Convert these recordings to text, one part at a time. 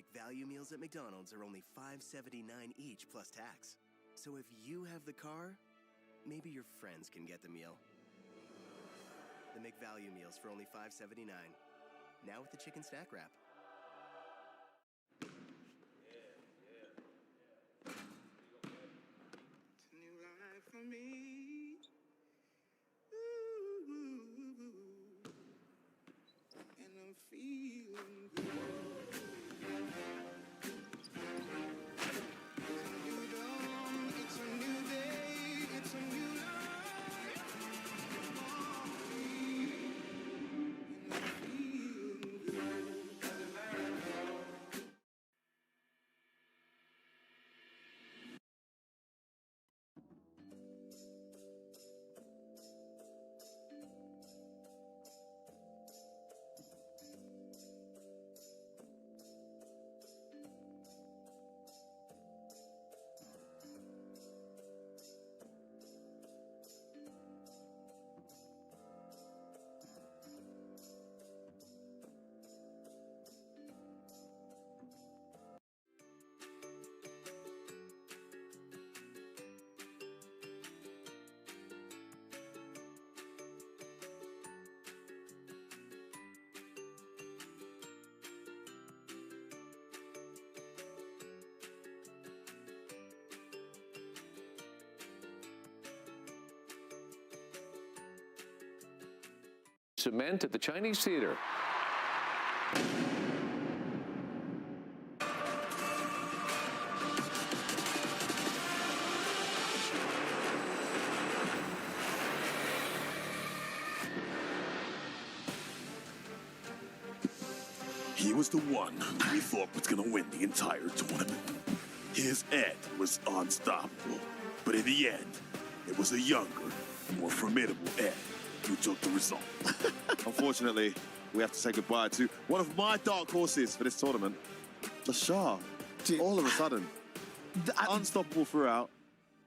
McValue meals at McDonald's are only $5.79 each plus tax. So if you have the car, maybe your friends can get the meal. The McValue meals for only $5.79. Now with the chicken stack wrap. It's a new life for me. Ooh, and I'm feeling good. It's a new dawn, it's a new day, it's a new life for me. And I'm feeling good. Cement at the Chinese Theater. He was the one we thought was going to win the entire tournament. His Ed was unstoppable, but in the end, it was a younger, more formidable Ed who took the result. Unfortunately, we have to say goodbye to one of my dark horses for this tournament, the Shah. All of a sudden, unstoppable throughout.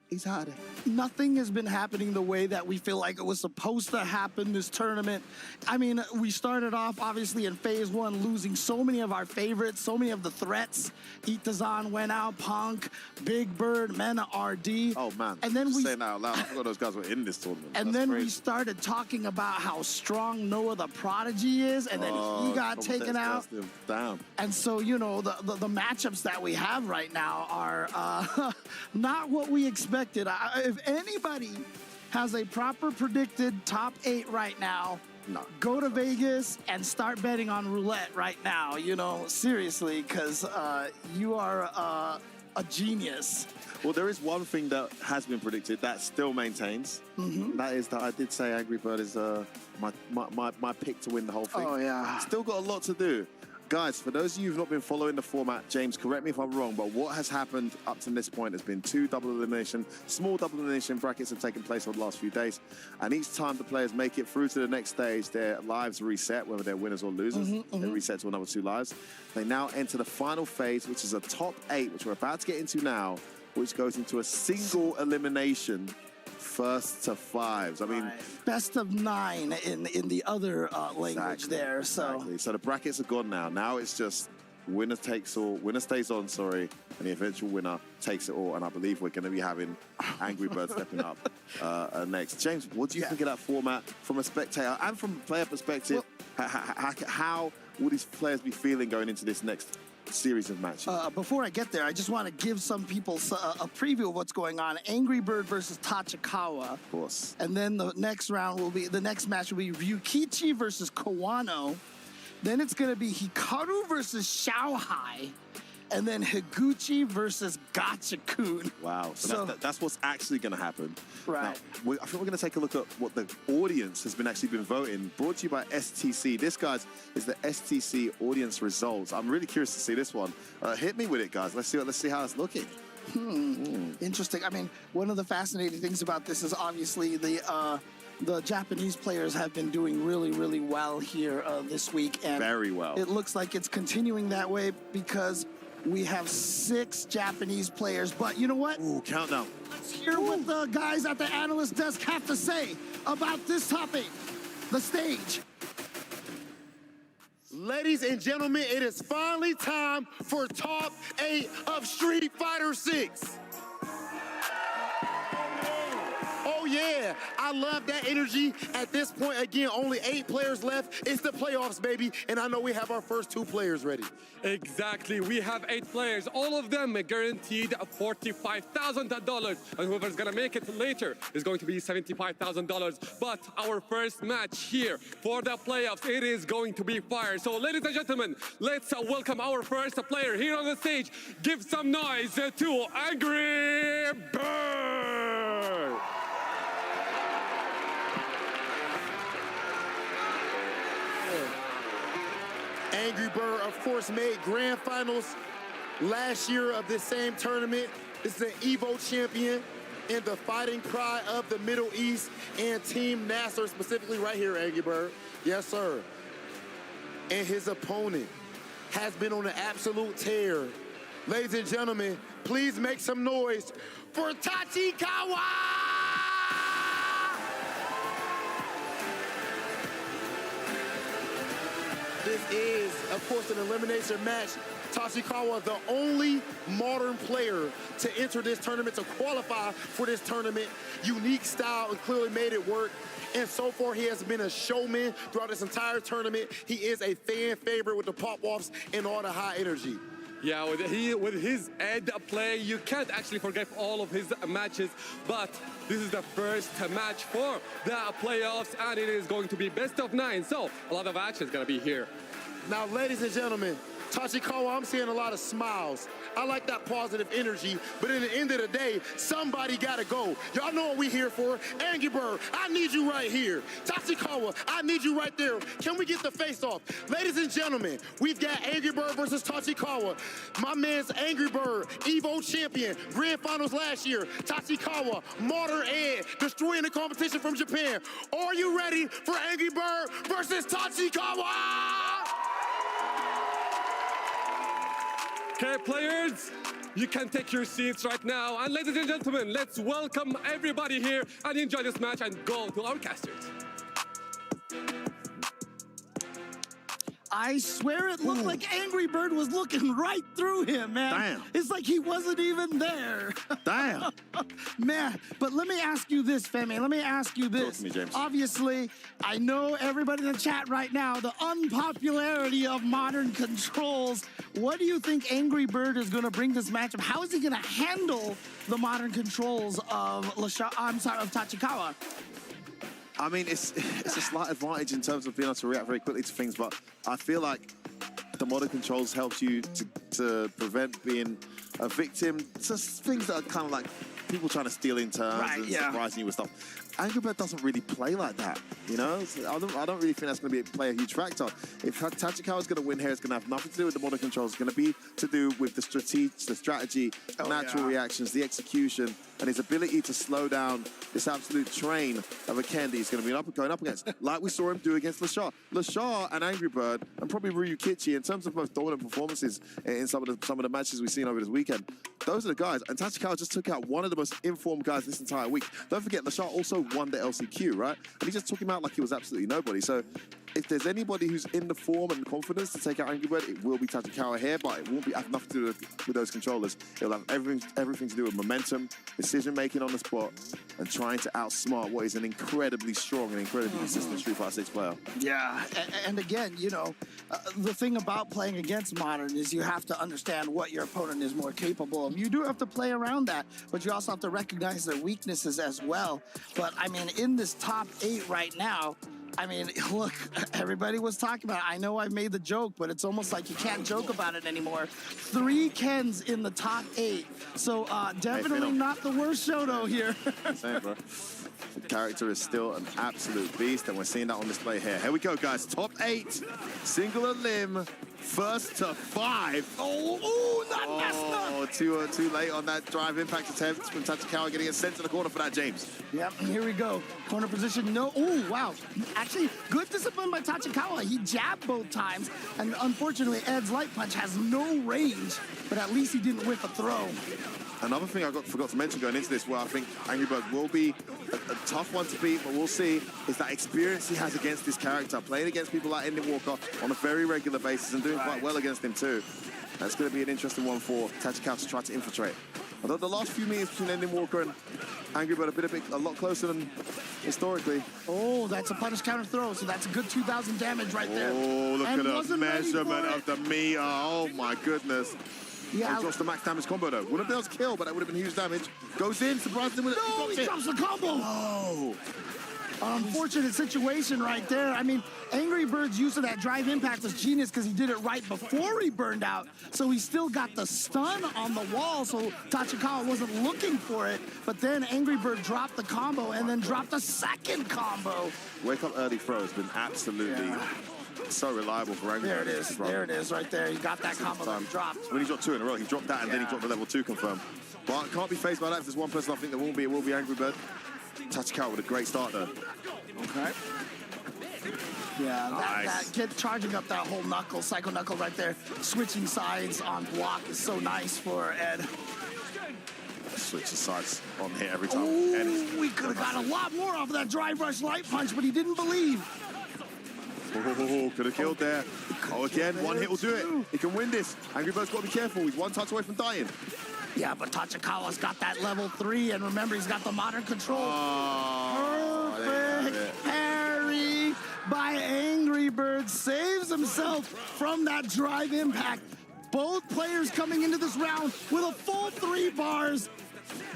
He's had it. Nothing has been happening the way that we feel like it was supposed to happen this tournament. I mean, we started off, obviously, in Phase 1, losing so many of our favorites, so many of the threats. Itazan went out, Punk, Big Bird, Mena, RD. Oh, man. And then saying that out loud, I forgot those guys were in this tournament. And That's then crazy. we started talking about how strong Noah the Prodigy is, and then he got taken out. Damn. And so, you know, the matchups that we have right now are not what we expected. If anybody has a proper predicted top 8 right now, no, go to Vegas and start betting on roulette right now, you know, seriously, because you are a genius. Well, there is one thing that has been predicted that still maintains. That is that I did say Angry Bird is my pick to win the whole thing. Oh, yeah. Still got a lot to do. Guys, for those of you who've not been following the format, James, correct me if I'm wrong, but what has happened up to this point has been 2 double elimination, small double elimination brackets have taken place over the last few days. And each time the players make it through to the next stage, their lives reset, whether they're winners or losers. They reset to another 2 lives. They now enter the final phase, which is a top 8, which we're about to get into now, which goes into a single elimination, first to 5s. I mean, best of 9 in the other language there. So exactly. So the brackets are gone now. Now it's just winner takes all, winner stays on, sorry, and the eventual winner takes it all. And I believe we're going to be having Angry Bird stepping up next. James, what do you think of that format from a spectator and from a player perspective? Well, how will these players be feeling going into this next series of matches? Before I get there, I just want to give some people a preview of what's going on. Angry Bird versus Tachikawa. Of course. And then the next match will be Ryukichi versus Kawano. Then it's going to be Hikaru versus Xiao Hai. And then Higuchi versus Gachikun. Wow. So that's what's actually going to happen. Right. Now, I think we're going to take a look at what the audience has been voting. Brought to you by STC. This, guys, is the STC audience results. I'm really curious to see this one. Hit me with it, guys. Let's see how it's looking. Interesting. I mean, one of the fascinating things about this is obviously the Japanese players have been doing really, really well here this week. And very well. It looks like it's continuing that way because we have 6 Japanese players. But you know what? Ooh, countdown. Let's hear what the guys at the analyst desk have to say about this topic, the stage. Ladies and gentlemen, it is finally time for Top 8 of Street Fighter 6. Oh yeah, I love that energy. At this point, again, only 8 players left. It's the playoffs, baby, and I know we have our first 2 players ready. Exactly, we have 8 players, all of them guaranteed $45,000, and whoever's gonna make it later is going to be $75,000. But our first match here for the playoffs, it is going to be fire. So ladies and gentlemen, let's welcome our first player here on the stage. Give some noise to Angry Bird! Angry Bird, of course, made grand finals last year of this same tournament. This is an EVO champion in the fighting pride of the Middle East and Team Nasser, specifically right here, Angry Bird. Yes, sir. And his opponent has been on an absolute tear. Ladies and gentlemen, please make some noise for Tachikawa! This is, of course, an elimination match. Tachikawa, the only modern player to enter this tournament, to qualify for this tournament. Unique style and clearly made it work. And so far, he has been a showman throughout this entire tournament. He is a fan favorite with the pop-offs and all the high energy. Yeah, with his head play, you can't actually forget all of his matches, but this is the first match for the playoffs, and it is going to be best of 9, so a lot of action is going to be here. Now, ladies and gentlemen, Tachikawa, I'm seeing a lot of smiles. I like that positive energy, but at the end of the day, somebody gotta go. Y'all know what we here for. Angry Bird, I need you right here. Tachikawa, I need you right there. Can we get the face-off? Ladies and gentlemen, we've got Angry Bird versus Tachikawa. My man's Angry Bird, EVO champion, grand finals last year. Tachikawa, modern Ed, destroying the competition from Japan. Are you ready for Angry Bird versus Tachikawa? Okay, players, you can take your seats right now. And ladies and gentlemen, let's welcome everybody here and enjoy this match and go to our casters. I swear it looked like Angry Bird was looking right through him, man. Damn. It's like he wasn't even there. Damn. Man, but let me ask you this, Femi. Let me ask you this. to me, James. Obviously, I know everybody in the chat right now, the unpopularity of modern controls. What do you think Angry Bird is going to bring this matchup? How is he going to handle the modern controls of of Tachikawa? I mean, it's a slight advantage in terms of being able to react very quickly to things, but I feel like the modern controls helps you to prevent being a victim to things that are kind of like people trying to steal in turns and surprising you with stuff. Angry Bird doesn't really play like that, you know? So I don't really think that's going to play a huge factor. If Tachikawa's going to win here, it's going to have nothing to do with the modern controls. It's going to be to do with the strategy, natural reactions, the execution, and his ability to slow down this absolute train of a Ken that he's going to be going up against, like we saw him do against LaShaw. LaShaw and Angry Bird, and probably Ryukichi, in terms of most dominant performances in some of the matches we've seen over this weekend, those are the guys. And Tachikawa just took out one of the most informed guys this entire week. Don't forget, LaShaw also won the LCQ, right? And he just took him out like he was absolutely nobody. So if there's anybody who's in the form and confidence to take out Angry Bird, it will be Tachikawa here, but it won't have nothing to do with those controllers. It'll have everything to do with momentum, decision-making on the spot, and trying to outsmart what is an incredibly strong and incredibly consistent Street Fighter 6 player. Yeah, and again, you know, the thing about playing against modern is you have to understand what your opponent is more capable of. You do have to play around that, but you also have to recognize their weaknesses as well. But I mean, in this top 8 right now, I mean, look, everybody was talking about it. I know I made the joke, but it's almost like you can't joke about it anymore. 3 Kens in the top 8. So definitely not the worst Shoto here. Same, bro. The character is still an absolute beast, and we're seeing that on display here. Here we go, guys. Top 8. Single limb. First to 5. Not fast enough. Too late on that drive impact attempt from Tachikawa, getting it sent to the corner for that, James. Yep, here we go. Corner position, no. Oh, wow. Actually, good discipline by Tachikawa. He jabbed both times, and unfortunately, Ed's light punch has no range, but at least he didn't whiff a throw. Another thing I forgot to mention going into this, where I think Angry Bird will be a tough one to beat, but we'll see, is that experience he has against this character, playing against people like Ending Walker on a very regular basis and doing quite well against him too. That's going to be an interesting one for Tachikawa to try to infiltrate. Although the last few meetings between Ending Walker and Angry Bird have been a lot closer than historically. Oh, that's a punish counter throw, so that's a good 2,000 damage right there. Oh, look And at the wasn't ready measurement for of the meter. Oh my goodness. Yeah. He drops the max damage combo though. Wouldn't have been able to kill, but that would have been huge damage. Goes in, surprised him with it. No, he drops the combo. Oh. Unfortunate situation right there. I mean, Angry Bird's use of that drive impact was genius because he did it right before he burned out. So he still got the stun on the wall, so Tachikawa wasn't looking for it. But then Angry Bird dropped the combo and then dropped a second combo. Wake up early throw has been absolutely so reliable for Angry There Bird. it is. There it is right there. He got that combo that he dropped. When he dropped 2 in a row, he dropped that and then he dropped the level 2 confirm. But can't be faced by that. If there's one person I think that it will be Angry Bird. Tachikawa with a great start though. Okay. Yeah, Nice. charging up that whole knuckle, psycho knuckle right there. Switching sides on block is so nice for Ed. Switches sides on hit every time. Oh, we could have got a lot more off of that drive rush light punch, but he didn't believe. Oh, could have killed there. Oh, again, one hit will do it. He can win this. Angry Bird's got to be careful. He's one touch away from dying. Yeah, but Tachikawa's got that level 3, and remember, he's got the modern control. Oh, there you have Perfect it. parry by Angry Bird. Saves himself from that drive impact. Both players coming into this round with a full 3 bars.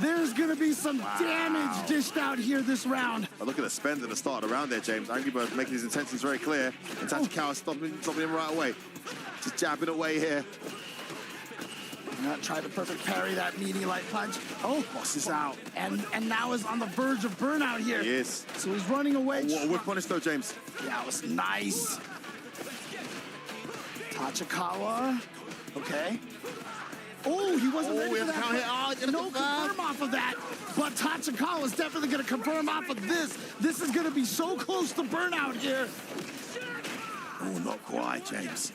There's going to be some damage dished out here this round. But look at the spend at the start of the round there, James. Angry Bird's making his intentions very clear. And Tachikawa stopping him right away. Just jabbing away here. Not trying to perfect parry that meaty light punch. Oh, Boss is out. and now is on the verge of burnout here. He is. So he's running away. What a whip punish though, James. Yeah, it was nice. Tachikawa. Okay. Oh, he wasn't ready he for has a that. count hit. Oh, he's gonna No confirm. confirm off of that. But Tachikawa is definitely going to confirm off of this. This is going to be so close to burnout here. Oh, not quite, James.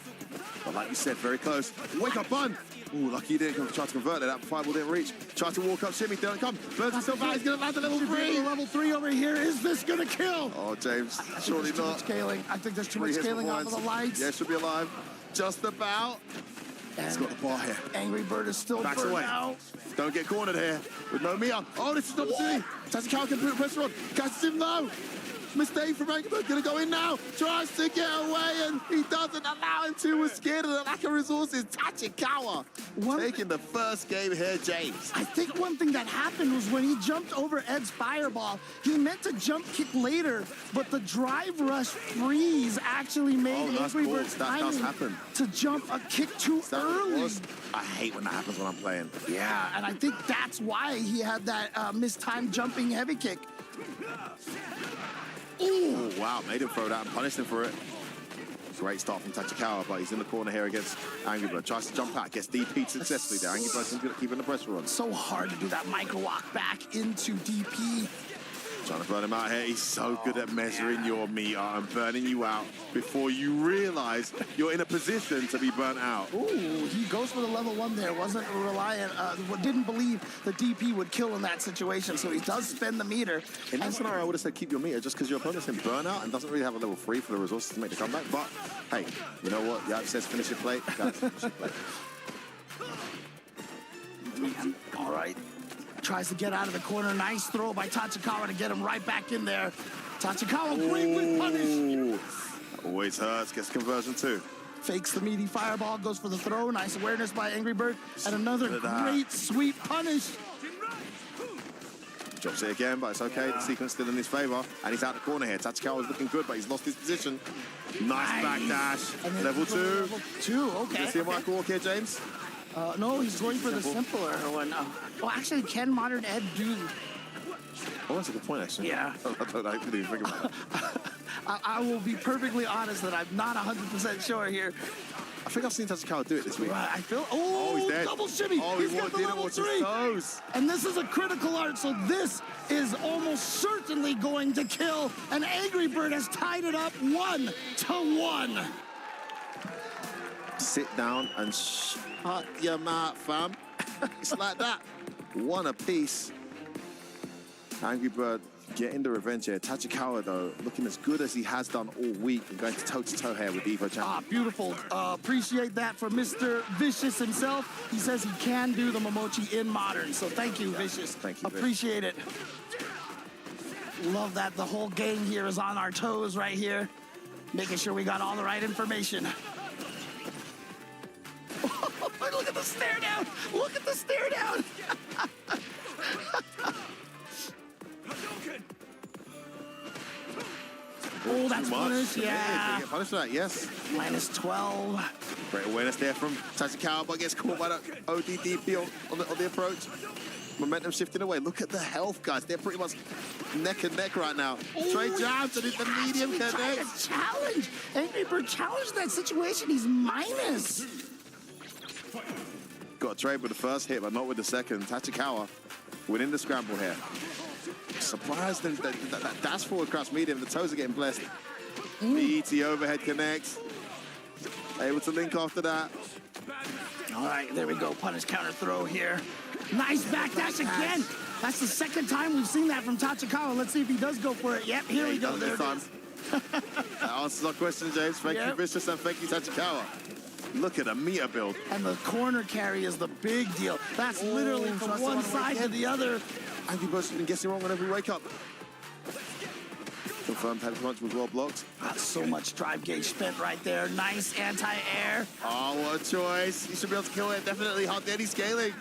But like you said, very close. Wake up, bun. Oh, lucky he didn't try to convert it. That fireball didn't reach. Try to walk up, shimmy, didn't come. Burns himself out. He's going to land the level 3. Level 3 over here. Is this going to kill? Oh, James, I think surely there's too not. much scaling. I think there's too much 3 hits scaling off of beforehand. the lights. Yeah, should be alive. Just about. He's got the bar here. Angry Bird is still Backs burned away. out. Don't get cornered here with no Mia. Oh, this is an opportunity. Tachikawa can put pressure on. Catches him low. Mistake from Angry Bird. Gonna go in now. Tries to get away and he doesn't allow him to. We're scared of the lack of resources. Tachikawa taking the first game here, James. I think one thing that happened was when he jumped over Ed's fireball, he meant to jump kick later, but the drive rush freeze actually made that's Angry cool. Bird's That does happen. to jump a kick too Is that what it early. was? I hate when that happens when I'm playing. Yeah, and I think that's why he had that mistimed jumping heavy kick. Oh, wow. Made him throw that and punished him for it. Great start from Tachikawa, but he's in the corner here against Angry Bird. Tries to jump out, gets DP'd successfully there. Angry Bird's good at keeping the pressure on. So hard to do that micro walk back into DP. Trying to burn him out here. He's so good at measuring your meter and burning you out before you realize you're in a position to be burnt out. Ooh, he goes for the level 1 there. Wasn't reliant, didn't believe the DP would kill in that situation, so he does spend the meter. In that scenario, I would have said keep your meter just because your opponent's in burnout and doesn't really have a level 3 for the resources to make the comeback. But, hey, you know what? Yeah, it says finish your plate. Guys, finish your plate. All right. Tries to get out of the corner. Nice throw by Tachikawa to get him right back in there. Tachikawa, great whip punish. Ooh, that always hurts. Gets conversion too. Fakes the meaty fireball, goes for the throw. Nice awareness by Angry Bird. And another Look at that. great sweep punish. Drops it again, but it's okay. The sequence still in his favor. And he's out the corner here. Tachikawa's looking good, but he's lost his position. Nice backdash. And then Level 2. Level 2, okay. You see a Mike walk here, James? No, he's going for the simpler one. Well, actually, can Modern Ed do... Oh, that's a good point, actually. Yeah. I didn't even think about that. I will be perfectly honest that I'm not 100% sure here. I think I've seen Tachikawa do it this week. I feel... Oh, he's dead. double shimmy. Oh, He's he got the didn't level watch his 3. toes. And this is a critical art, so this is almost certainly going to kill. And Angry Bird has tied it up 1-1. Sit down and shut your mouth, fam. It's like that. one apiece. Angry Bird getting the revenge here. Tachikawa, though, looking as good as he has done all week and going toe-to-toe here with Evo Champion. Ah, beautiful. Appreciate that from Mr. Vicious himself. He says he can do the Momochi in Modern, so thank you, Vicious. Thank you, appreciate it. Love that the whole gang here is on our toes right here, making sure we got all the right information. Look at the stare down. Look at the stare down. Oh, that's punish, yeah. Get punished for that, yes. Minus 12. Great awareness there from Tachikawa, but gets caught by the ODDP on the approach. Momentum shifting away. Look at the health, guys. They're pretty much neck and neck right now. Trey jabs and it's the medium connect. Challenge. Angry Bird challenged that situation. He's minus. Got Trey with the first hit, but not with the second. Tachikawa winning the scramble here. Surprised that dash forward across medium. The toes are getting blessed. BT overhead connects. Able to link after that. All right, there we go. Punish counter throw here. Nice backdash again. That's the second time we've seen that from Tachikawa. Let's see if he does go for it. Yep, here we go. There it is. That answers our question, James. Thank you, Vicious, and thank you, Tachikawa. Look at the meter build. And the corner carry is the big deal. That's literally from one side to the other. Angry Bird's been guessing wrong on every wake up. Confirmed heavy punch was well blocked. So much drive gauge spent right there. Nice anti-air. Oh, what a choice. You should be able to kill it. Definitely hot daddy scaling.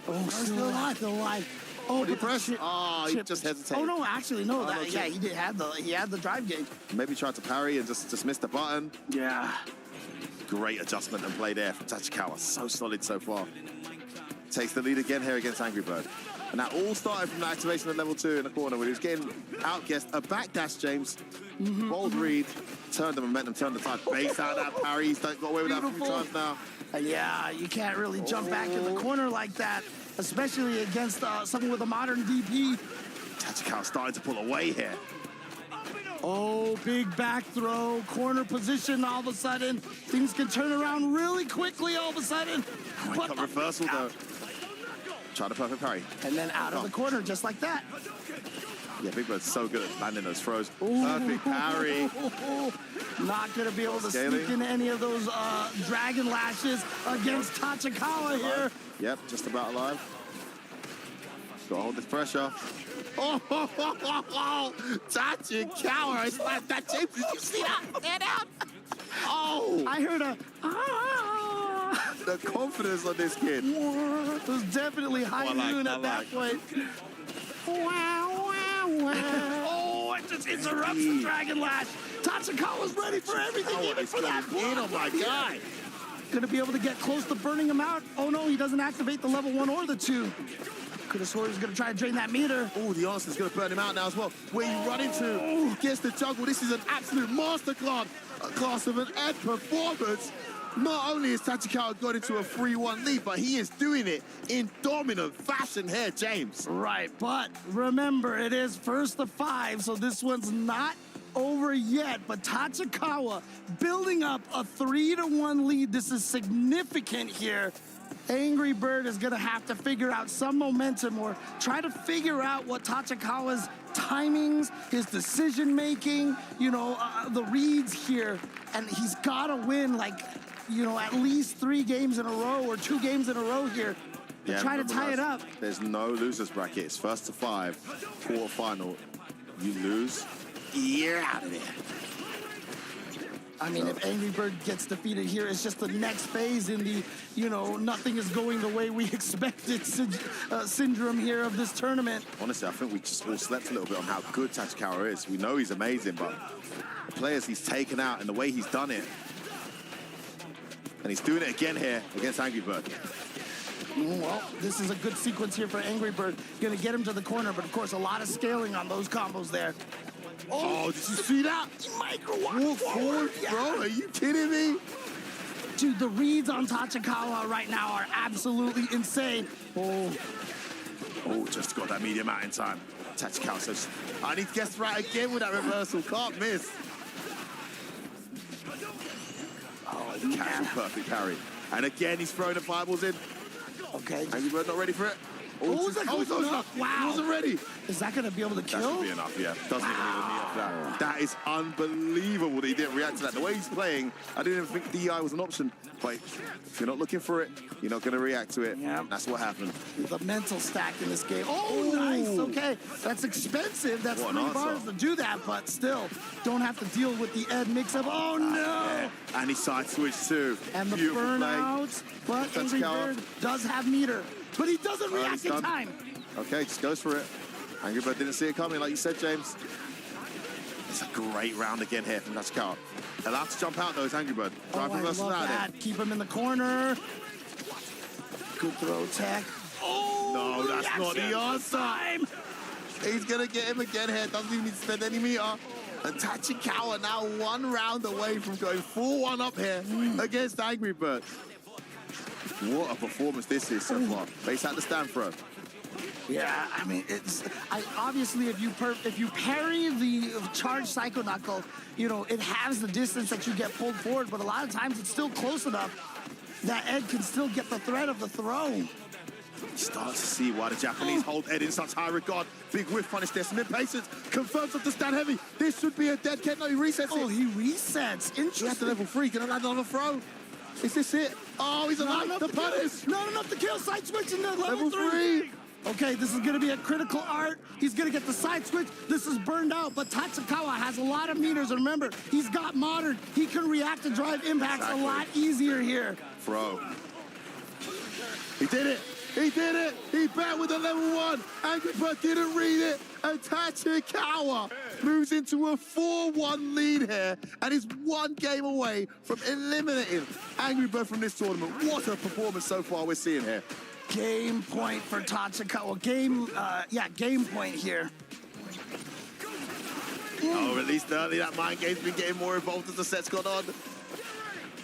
Oh, still alive, still alive. Oh, but press. Oh, he just hesitated. Oh no, actually no. No, Yeah, he did have the drive gauge. Maybe tried to parry and just missed the button. Yeah. Great adjustment and play there from Tachikawa. So solid so far. Takes the lead again here against Angry Bird. And that all started from the activation of level 2 in the corner where he was getting outguessed. A backdash, James. Bold read. Turned the momentum, turned the tide. Base out that parry. He's got away with that a few times now. Yeah, you can't really jump back in the corner like that, especially against someone with a modern DP. Tachikawa starting to pull away here. Oh, big back throw, corner position all of a sudden. Things can turn around really quickly all of a sudden. Wake up reversal though. Try the perfect parry. And then out of the corner just like that. Yeah, Big Bird's so good at landing those throws. Perfect parry. Not going to be able to sneak in any of those dragon lashes against Tachikawa here. Yep, just about alive. Got to hold this pressure. Oh, Tachikawa. It's like that, James. Did you see that? Stand up. Oh. I heard a The confidence on this kid. It was definitely high noon at that point. Oh, it just interrupts the Dragon Lash. Tachikawa's ready for everything, even for that block. Oh my God. Gonna be able to get close to burning him out. Oh no, he doesn't activate the level 1 or the 2. Could have swore he was gonna try to drain that meter. Oh, the answer's gonna burn him out now as well. Where you run into, gets the juggle. This is an absolute masterclass, a class of an ed performance. Not only has Tachikawa got into a 3-1 lead, but he is doing it in dominant fashion here, James. Right, but remember, it is first to 5, so this one's not over yet. But Tachikawa building up a 3-1 lead. This is significant here. Angry Bird is gonna have to figure out some momentum or try to figure out what Tachikawa's timings, his decision making, the reads here. And he's gotta win at least 3 games in a row or 2 games in a row here to try to tie it up. There's no losers bracket. It's first to 5, quarterfinal. You lose, you're out of there. I mean, if Angry Bird gets defeated here, it's just the next phase in the, nothing is going the way we expected syndrome here of this tournament. Honestly, I think we just all slept a little bit on how good Tachikawa is. We know he's amazing, but the players he's taken out and the way he's done it, and he's doing it again here against Angry Bird. Well, this is a good sequence here for Angry Bird. Gonna get him to the corner, but of course, a lot of scaling on those combos there. Oh, did you see that? Micro walk forward, bro. Are you kidding me? Dude, the reads on Tachikawa right now are absolutely insane. Oh, just got that medium out in time. Tachikawa says, I need to guess right again with that reversal. Can't miss. Oh, casual perfect parry. And again, he's throwing the fireballs in. Okay. Angry Bird not ready for it. Oh, is that close close enough? He Wow. wasn't ready. Is that going to be able to That kill? should be enough, yeah. Doesn't even need a knee off that. That is unbelievable that he didn't react to that. The way he's playing, I didn't even think DI was an option. But if you're not looking for it, you're not going to react to it. Yeah. That's what happened. The mental stack in this game. Oh, nice. Okay. That's expensive. That's What an 3 answer. bars to do that, but still don't have to deal with the Ed mix-up. Oh, no. Yeah. And he side switched too. And the Beautiful play. burnout. But Angry Tachikawa. Bird does have meter. But he doesn't Oh, react he's in done. time. Okay, just goes for it. Angry Bird didn't see it coming, like you said, James. It's a great round again here from Tachikawa. Allowed to jump out, though, is Angry Bird. Drive Oh, I reversal love out there. that. Keep him in the corner. Good throw tech. Oh, No, that's not the reaction answer. time. He's going to get him again here. Doesn't even need to spend any meter. And Tachikawa now 1 round away from going 4-1 up here against Angry Bird. What a performance this is so far. Base out the stand throw. Yeah, I mean, obviously if you parry the charge Psycho Knuckle, you know, it has the distance that you get pulled forward, but a lot of times it's still close enough that Ed can still get the threat of the throw. You start to see why the Japanese hold Ed in such high regard. Big whiff punish there, some impatience. Confirms up to stand heavy. This should be a dead cat. No, he resets Oh, it. he resets. He has to Interesting. level 3. Can I land another throw? Is this it? Oh, he's Not alive. enough The to kill. punish. Not enough to kill. Side switch into level Level 3. 3. Okay, this is going to be a critical art. He's going to get the side switch. This is burned out, but Tachikawa has a lot of meters. And remember, he's got modern. He can react to drive impacts Exactly. a lot easier here. Throw. He did it. He did it. He bet with a level 1. Angry Bird didn't read it. And Tachikawa moves into a 4-1 lead here and is 1 game away from eliminating Angry Bird from this tournament. What a performance so far we're seeing here. Game point for Tachikawa. Game point here. Oh, at least early that mind game's been getting more involved as the set's gone on.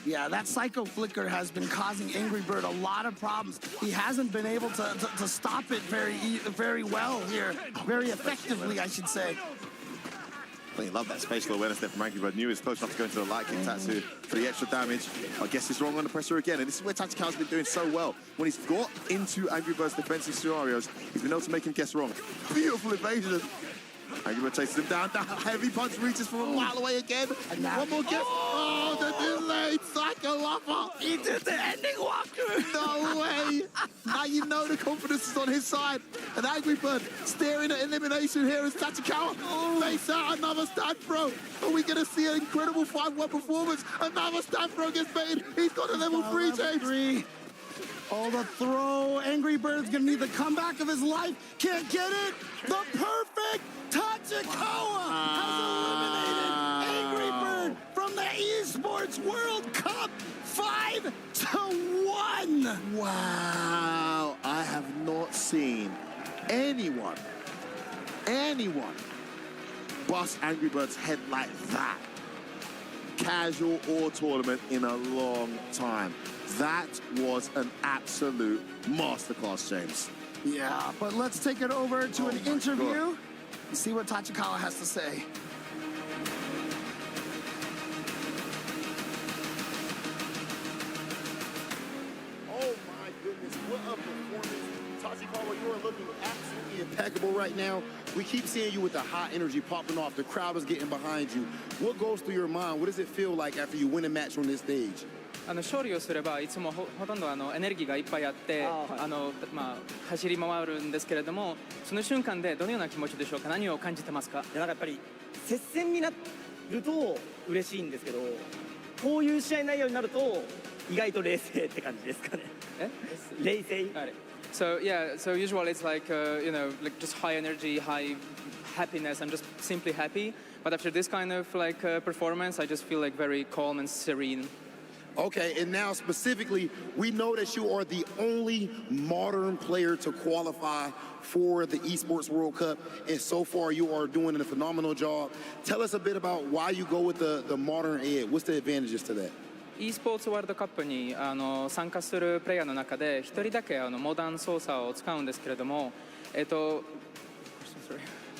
Yeah, that Psycho Flicker has been causing Angry Bird a lot of problems. He hasn't been able to stop it very well here. Very effectively, I should say. I love that spatial awareness there from Angry Bird. Knew he was close enough to go into the light kick Tatsu for the extra damage. I guess he's wrong on the pressure again. And this is where Tachikawa's been doing so well. When he's got into Angry Bird's defensive scenarios, he's been able to make him guess wrong. Beautiful evasion. Angry Bird chases him down. The heavy punch reaches from a mile away again. And now- One more guess. Oh, the delayed Psycho Lover. He did the ending walker. No way. Now you know the confidence is on his side. And Angry Bird staring at elimination here as Tachikawa face out another stand throw. Are we going to see an incredible 5-1 performance? Another stand throw gets baited. He's got a level 3, Level James. 3. Oh, the throw. Angry Bird's going to need the comeback of his life. Can't get it. The perfect Tachikawa has eliminated Angry Bird from the Esports World Cup 5-1. Wow. I have not seen anyone bust Angry Bird's head like that. Casual or tournament in a long time. That was an absolute masterclass, James. Yeah, but let's take it over to an my interview God. and see what Tachikawa has to say. Oh my goodness, what a performance. Tachikawa, you are looking absolutely impeccable right now. We keep seeing you with the hot energy popping off. The crowd is getting behind you. What goes through your mind? What does it feel like after you win a match on this stage? 勝利をすればいつもほとんどエネルギーがいっぱいあって走り回るんですけれどもその瞬間でどのような気持ちでしょうか何を感じてますかなんかやっぱり接戦になると嬉しいんですけどこういう試合内容になると意外と冷静って感じですかね冷静 So yeah, so usually it's like like just high energy, high happiness. I'm just simply happy. But after this kind of performance, I just feel like very calm and serene. Okay, and now specifically, we know that you are the only modern player to qualify for the Esports World Cup, and so far you are doing a phenomenal job. Tell us a bit about why you go with the modern ed. What's the advantages to that? e スポーツワールドカップに参加するプレイヤーの中で一人だけモダン操作を使うんですけれども、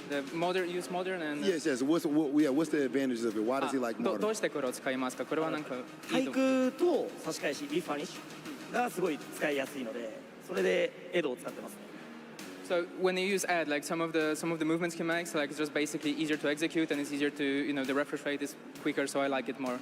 The modern use modern and Yes. What's the advantages of it? Why does he like ど modern? うしてこれを使いますか？これはなんかい対いと空と差し返しリファニッシュがすごい使いやすいのでそれでエドを使ってますね So when you use Ed, like some of the movement schematics, like it's just basically easier to execute and it's easier to, you know, the refresh rate is quicker, so I like it more.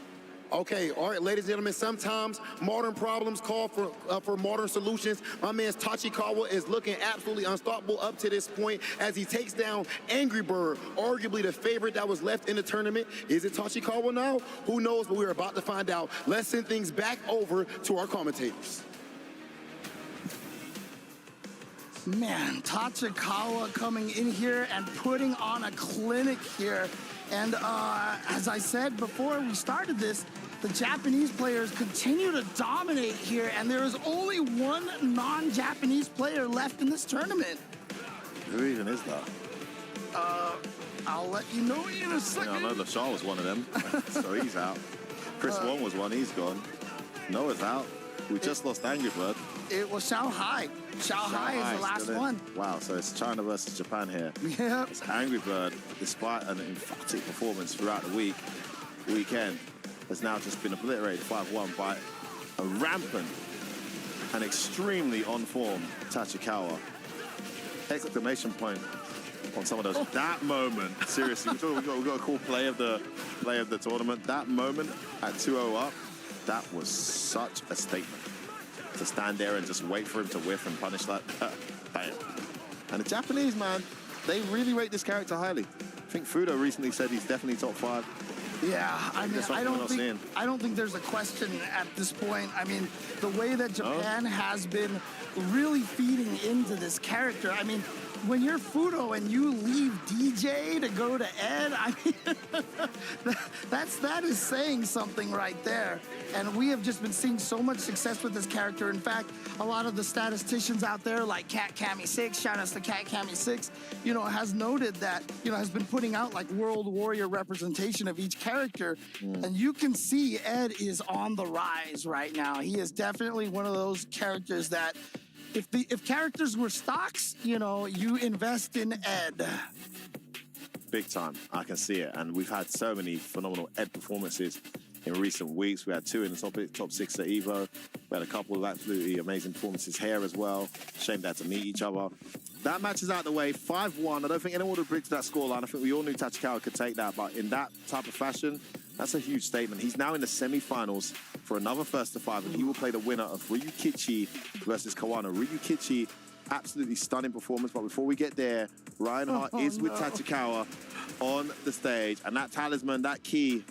Okay, all right, ladies and gentlemen, sometimes modern problems call for modern solutions. My man Tachikawa is looking absolutely unstoppable up to this point as he takes down Angry Bird, arguably the favorite that was left in the tournament. Is it Tachikawa now? Who knows, but we're about to find out. Let's send things back over to our commentators. Man, Tachikawa coming in here and putting on a clinic here. And as I said before we started this, the Japanese players continue to dominate here, and there is only one non-Japanese player left in this tournament. Who even is that? I'll let you know in a second. Yeah, I know LaShaw was one of them, so he's out. Chris Wong was one, he's gone. Noah's out. We just lost Angry Bird. It was Xiao Hai. Xiao Hai is the last one. Wow, so it's China versus Japan here. Yep. It's Angry Bird, despite an emphatic performance throughout the weekend, has now just been obliterated 5-1 by a rampant and extremely on-form Tachikawa. Exclamation point on some of those. Oh. That moment, seriously, we've got a cool play of the tournament. That moment at 2-0 up, that was such a statement. To stand there and just wait for him to whiff and punish that. Bam. And the Japanese, man, they really rate this character highly. I think Fudo recently said he's definitely top 5. Yeah, I mean, I don't think there's a question at this point. I mean, the way that Japan has been really feeding into this character. I mean, when you're Fudo and you leave DJ to go to Ed, I mean, that is saying something right there. And we have just been seeing so much success with this character. In fact, a lot of the statisticians out there, like Cat Cammy 6, shout outs to Cat Cammy 6, you know, has noted that, you know, has been putting out like World Warrior representation of each character. And you can see Ed is on the rise right now. He is definitely one of those characters that if characters were stocks, you know, you invest in Ed. Big time, I can see it. And we've had so many phenomenal Ed performances in recent weeks. We had 2 in the top 6 at EVO. We had a couple of absolutely amazing performances here as well. Shame they had to meet each other. That match is out of the way, 5-1. I don't think anyone would have predicted that scoreline. I think we all knew Tachikawa could take that, but in that type of fashion, that's a huge statement. He's now in the semi-finals for another first to 5, and he will play the winner of Ryukichi versus Kawano. Ryukichi, absolutely stunning performance, but before we get there, Reinhardt is with Tachikawa on the stage, and that talisman, that key,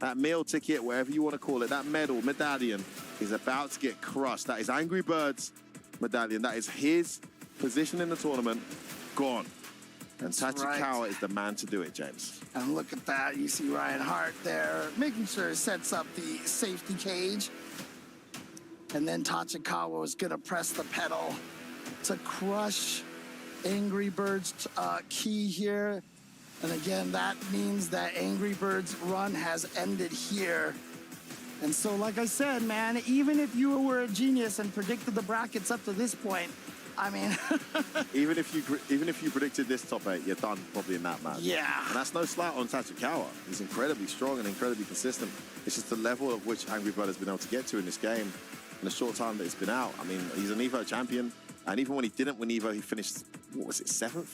that meal ticket, whatever you want to call it, that medallion is about to get crushed. That is Angry Bird's medallion. That is his position in the tournament, gone. And Tachikawa is the man to do it, James. And look at that. You see Reinhardt there, making sure he sets up the safety cage. And then Tachikawa is going to press the pedal to crush Angry Bird's key here. And again, that means that Angry Bird's run has ended here. And so, like I said, man, even if you were a genius and predicted the brackets up to this point, I mean, even if you predicted this top 8, you're done probably in that match. Yeah. And that's no slight on Tachikawa. He's incredibly strong and incredibly consistent. It's just the level at which Angry Bird has been able to get to in this game in the short time that it's been out. I mean, he's an EVO champion, and even when he didn't win EVO, he finished, what was it, 7th?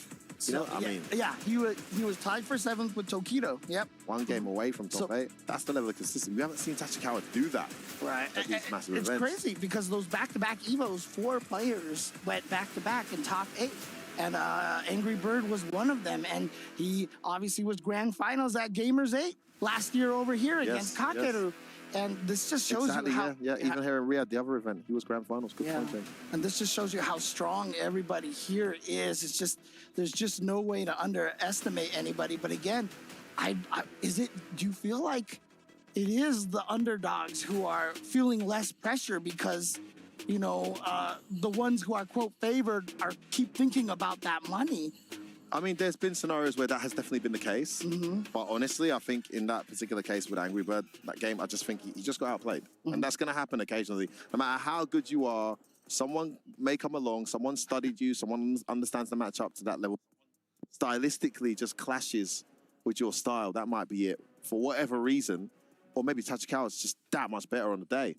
You know, I mean, yeah, he was tied for 7th with Tokido. Yep. One game away from top 8. That's the level of consistency. We haven't seen Tachikawa do that. Right. It's crazy because those back-to-back EVOs, 4 players went back-to-back in top 8. And Angry Bird was one of them. And he obviously was grand finals at Gamers 8 last year over here against Kakeru. Yes. And this just shows you how... Yeah, even here in Riyadh, the other event, he was grand finals. Good point, James. And this just shows you how strong everybody here is. It's just, there's just no way to underestimate anybody. But again, do you feel like it is the underdogs who are feeling less pressure because, you know, the ones who are, quote, favored keep thinking about that money? I mean, there's been scenarios where that has definitely been the case. But honestly, I think in that particular case with Angry Bird, that game, I just think he just got outplayed. And that's going to happen occasionally. No matter how good you are, someone may come along, someone studied you, someone understands the matchup to that level. Stylistically just clashes with your style. That might be it. For whatever reason, or maybe Tachikawa's just that much better on the day.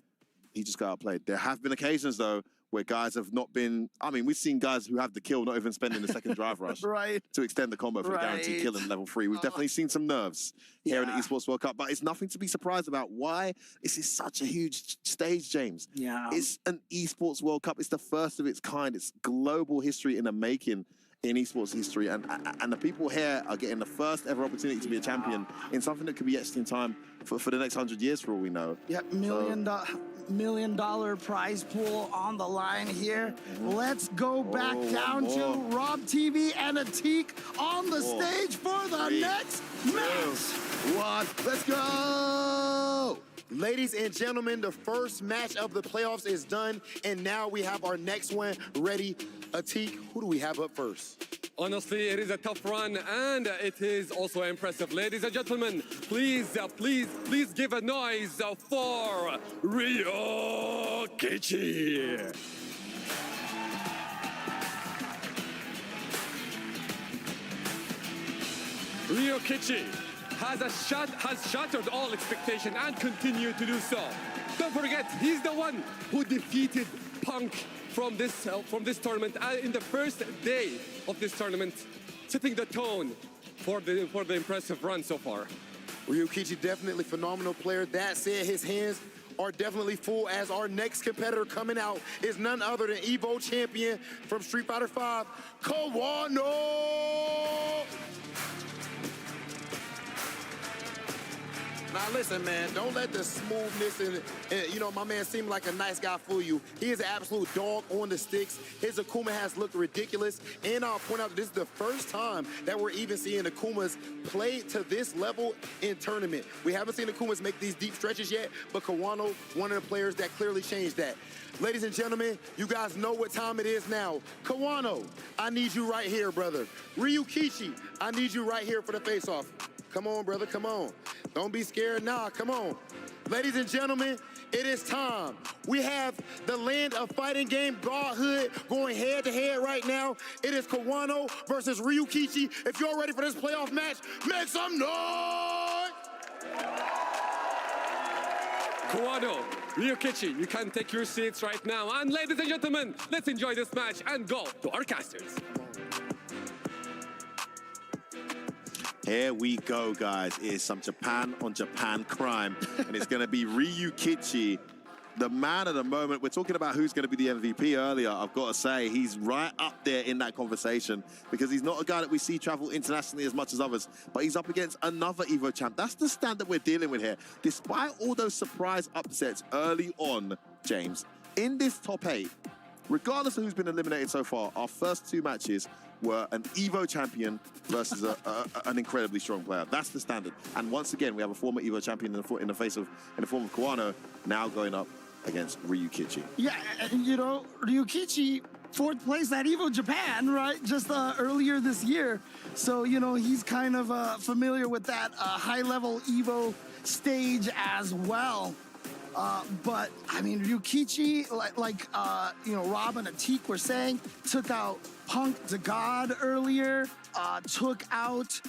He just got outplayed. There have been occasions, though, where guys have not been, I mean, we've seen guys who have the kill not even spending the second drive rush Right. to extend the combo for a guaranteed kill in level 3. We've definitely seen some nerves here in the Esports World Cup, but it's nothing to be surprised about. Why? This is such a huge stage, James. Yeah. It's an Esports World Cup. It's the first of its kind. It's global history in the making in esports history, and the people here are getting the first ever opportunity to be a champion in something that could be etched in time for the next 100 years, for all we know. Yep, $1 million prize pool on the line here. Let's go back down to Rob TV and Atik on the stage for the next match. Let's go! Ladies and gentlemen, the first match of the playoffs is done, and now we have our next one ready. Atik, who do we have up first? Honestly, it is a tough run, and it is also impressive. Ladies and gentlemen, please give a noise for Ryukichi. Ryukichi has shattered all expectation and continue to do so. Don't forget, he's the one who defeated Punk from this tournament in the first day of this tournament, setting the tone for the impressive run so far. Ryukichi, definitely phenomenal player. That said, his hands are definitely full, as our next competitor coming out is none other than Evo champion from Street Fighter V, Kawano! Now listen, man, don't let the smoothness and you know, my man seemed like a nice guy fool you. He is an absolute dog on the sticks. His Akuma has looked ridiculous. And I'll point out, this is the first time that we're even seeing Akumas play to this level in tournament. We haven't seen Akumas make these deep stretches yet, but Kawano, one of the players that clearly changed that. Ladies and gentlemen, you guys know what time it is now. Kawano, I need you right here, brother. Ryukichi, I need you right here for the face-off. Come on, brother, come on. Don't be scared, nah, come on. Ladies and gentlemen, it is time. We have the land of fighting game godhood going head-to-head right now. It is Kawano versus Ryukichi. If you're ready for this playoff match, make some noise! Kawano, Ryukichi, you can take your seats right now. And ladies and gentlemen, let's enjoy this match and go to our casters. Here we go, guys. It's some Japan on Japan crime, and it's going to be Ryukichi, the man of the moment. We're talking about who's going to be the MVP earlier. I've got to say, he's right up there in that conversation, because he's not a guy that we see travel internationally as much as others, but he's up against another Evo champ. That's the standard we're dealing with here. Despite all those surprise upsets early on, James, in this top 8, regardless of who's been eliminated so far, our first 2 matches were an Evo champion versus an incredibly strong player. That's the standard. And once again, we have a former Evo champion in the form of Kawano, now going up against Ryukichi. Yeah, and you know, Ryukichi, 4th place at Evo Japan, right? Just earlier this year. So, you know, he's kind of familiar with that high-level Evo stage as well. But, I mean, Ryukichi, you know, Rob and Atik were saying, took out Punk to God earlier, took out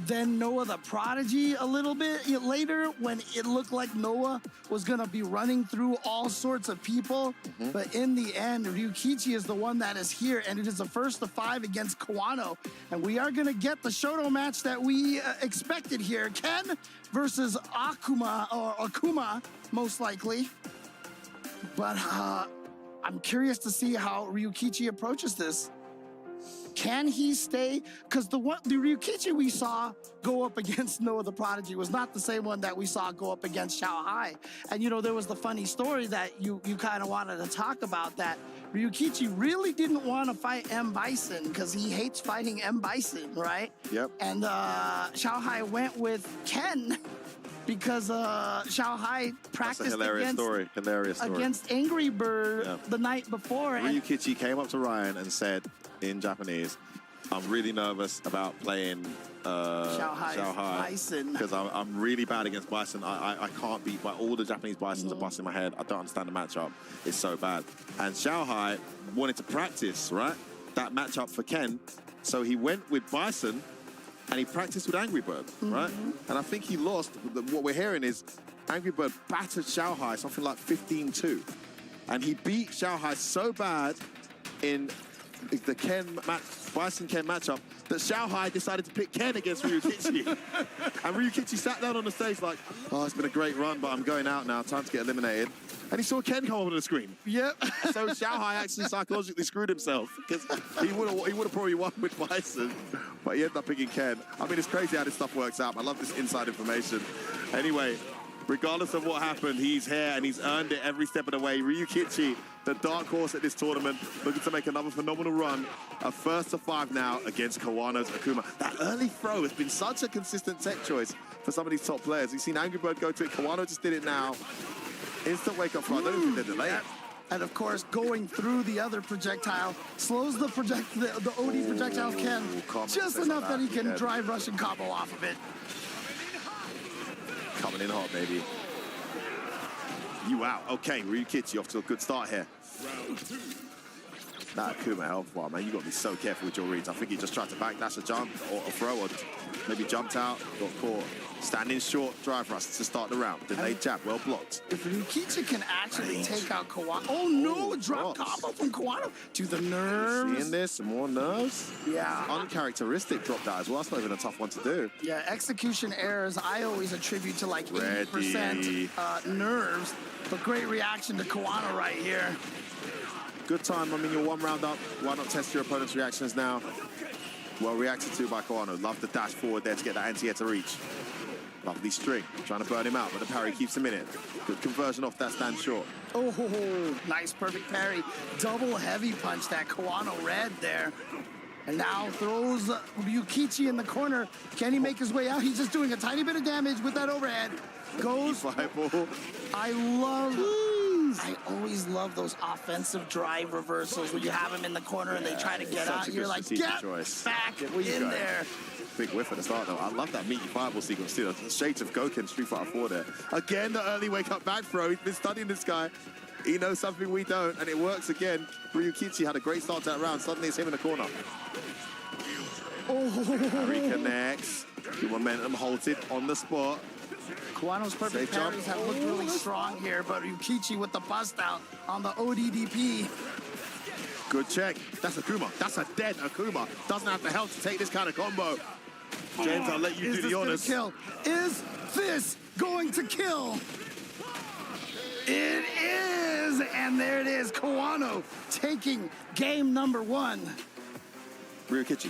then Noah the Prodigy a little bit later, when it looked like Noah was going to be running through all sorts of people. But in the end, Ryukichi is the one that is here, and it is a 1st of 5 against Kawano. And we are going to get the Shoto match that we expected here. Ken versus Akuma, most likely. But I'm curious to see how Ryukichi approaches this. Can he stay? Because the Ryukichi we saw go up against Noah the Prodigy was not the same one that we saw go up against Xiao Hai. And, you know, there was the funny story that you kind of wanted to talk about, that Ryukichi really didn't want to fight M. Bison because he hates fighting M. Bison, right? Yep. And Xiao Hai went with Ken because Xiao Hai practiced against Angry Bird the night before. Ryukichi came up to Ryan and said in Japanese, "I'm really nervous about playing Xiao Hai Bison because I'm really bad against Bison. I can't beat by all the Japanese Bisons are busting my head. I don't understand the matchup. It's so bad." And Xiao Hai wanted to practice, right, that matchup for Ken, so he went with Bison and he practiced with Angry Bird, right? And I think he lost. What we're hearing is Angry Bird battered Xiao Hai something like 15-2. And he beat Xiao Hai so bad in the Bison Ken matchup that Xiao Hai decided to pick Ken against Ryukichi. And Ryukichi sat down on the stage like, oh, it's been a great run, but I'm going out now. Time to get eliminated. And he saw Ken come over the screen. Yep. So Xiao Hai actually psychologically screwed himself because he would have probably won with Bison, but he ended up picking Ken. I mean, it's crazy how this stuff works out. I love this inside information. Anyway, regardless of what happened, he's here and he's earned it every step of the way. Ryukichi, the dark horse at this tournament, looking to make another phenomenal run. A first to 5 now against Kawano's Akuma. That early throw has been such a consistent tech choice for some of these top players. We've seen Angry Bird go to it. Kawano just did it now. Instant wake up throw. I don't know if they delay it. And of course, going through the other projectile slows the OD projectile Ken just enough that he can drive Russian combo off of it. Coming in hot, baby. You out. Okay, Ryukichi off to a good start here. That Akuma health bar, man, you got to be so careful with your reads. I think he just tried to backdash a jump or a throw, or maybe jumped out, got caught. Standing short, drive rush to start the round. Delayed jab, well blocked. If Ryukichi can actually take out Kawano. Oh no, drop combo from Kawano to the nerves. Seeing this, some more nerves. Yeah. Uncharacteristic drop that as well. That's not even a tough one to do. Yeah, execution errors I always attribute to like 80% nerves, but great reaction to Kawano right here. Good time. I mean, you're 1 round up. Why not test your opponent's reactions now? Well reacted to by Kawano. Love the dash forward there to get that anti-air to reach. Lovely string, trying to burn him out, but the parry keeps him in it. Good conversion off that stand short. Oh, nice perfect parry. Double heavy punch that Kawano read there. And now throws Ryukichi in the corner. Can he make his way out? He's just doing a tiny bit of damage with that overhead. Goes. I always love those offensive drive reversals where you have him in the corner and they try to get out. You're like, get back in there. Big whiff at the start, though. I love that meaty fireball sequence, too. The shades of Goken Street Fighter 4 there. Again, the early wake-up back throw. He's been studying this guy. He knows something we don't, and it works again. Ryukichi had a great start to that round. Suddenly, it's him in the corner. Parry connects. The momentum halted on the spot. Kawano's perfect parries have looked really strong here, but Ryukichi with the bust out on the ODDP. Good check. That's Akuma. That's a dead Akuma. Doesn't have the health to take this kind of combo. James, I'll let you do the honors. Is this going to kill? It is, and there it is. Kawano taking game number 1. Ryukichi.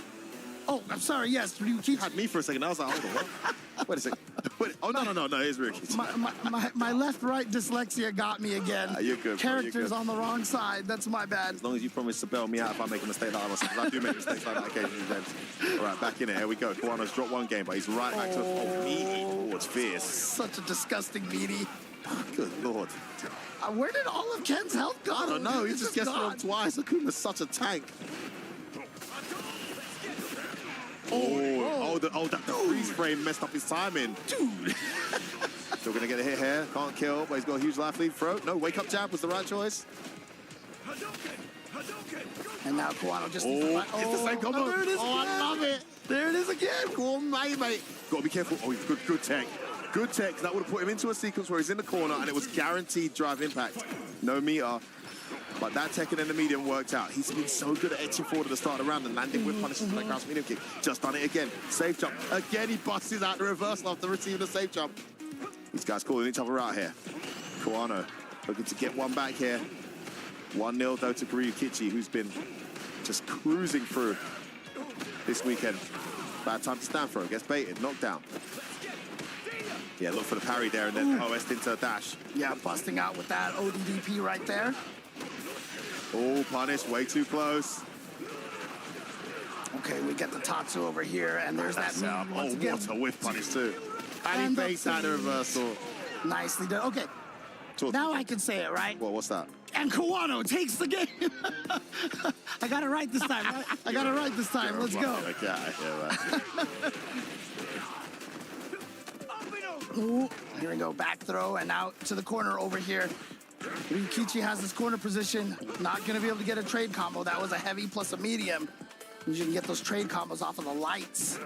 Oh, I'm sorry. Yes, Ryukichi. You had me for a second. I was like, hold on, what? Wait a second. Wait. Oh, no, it's Ryukichi. My left-right dyslexia got me again. You're good, Characters you're good. on the wrong side. That's my bad. As long as you promise to bail me out if I make a mistake like that. I do make mistakes like that occasionally, James. All right, back in it. Here we go. Kawano's dropped 1 game, but he's right back to meaty. Oh, it's fierce. Such a disgusting meaty. Good Lord. Where did all of Ken's health go? I don't know. He just gets thrown twice. Akuma's such a tank. That freeze frame messed up his timing. Dude. Still gonna get a hit here. Can't kill, but he's got a huge life lead. Throw. No, wake up jab was the right choice. And now Kawano just it's the same combo. There it is I love it. There it is again. Go on, mate. Gotta be careful. Oh, good tech. Good tech. That would have put him into a sequence where he's in the corner and it was guaranteed drive impact. No meter. But that tech and then the medium worked out. He's been so good at etching forward at the start of the round and landing with punishes from that cross medium kick. Just done it again. Safe jump. Again, he busts out the reversal after receiving the safe jump. These guys calling each other out here. Kawano looking to get 1 back here. 1-0 though to Ryukichi, who's been just cruising through this weekend. Bad time to stand for him. Gets baited, knocked down. Yeah, look for the parry there and then OS into a dash. Yeah, busting out with that ODDP right there. Oh, punish, way too close. Okay, we get the Tatsu over here, and there's that move once again. What a whiff punish too. And he fakes out the reversal. Nicely done. Okay, now I can say it, right? Well, what's that? And Kawano takes the game. I got it right this time, right? I got it right this time. Let's go. Ooh, here we go, back throw, and out to the corner over here. Ryukichi has his corner position, not going to be able to get a trade combo. That was a heavy plus a medium. You can get those trade combos off of the lights.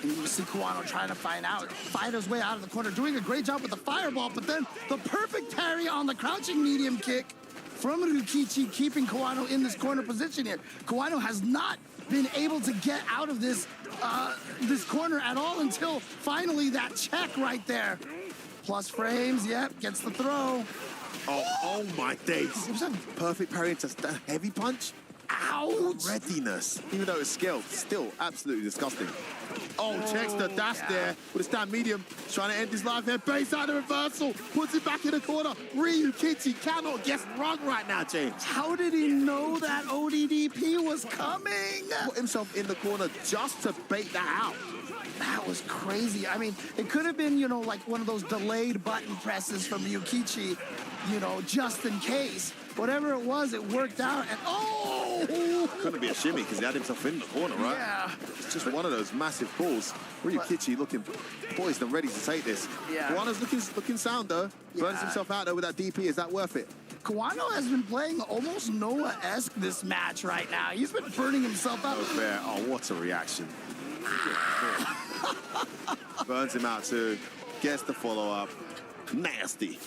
And you see Kawano trying to fight his way out of the corner, doing a great job with the fireball, but then the perfect parry on the crouching medium kick from Ryukichi, keeping Kawano in this corner position here. Kawano has not been able to get out of this this corner at all until finally that check right there. Plus frames, yep, gets the throw. Oh my days. It was a perfect parry into that heavy punch. Ouch! Readiness. Even though it's skilled, still absolutely disgusting. Oh, checks the dash there with a stand medium. Trying to end his life here. Base out the reversal. Puts it back in the corner. Ryukichi cannot guess wrong right now, James. How did he know that ODDP was coming? Put himself in the corner just to bait that out. That was crazy. I mean, it could have been, you know, like one of those delayed button presses from Ryukichi, you know, just in case. Whatever it was, it worked out. And oh! Couldn't be a shimmy because he had himself in the corner, right? Yeah. It's just one of those massive pulls. Ryukichi looking poised and ready to take this. Yeah. Kawano's looking sound, though. Burns Yeah. himself out, though, with that DP. Is that worth it? Kawano has been playing almost Noah-esque this match right now. He's been burning himself out. Oh, fair. Oh, what a reaction. Burns him out, too. Gets the follow-up. Nasty.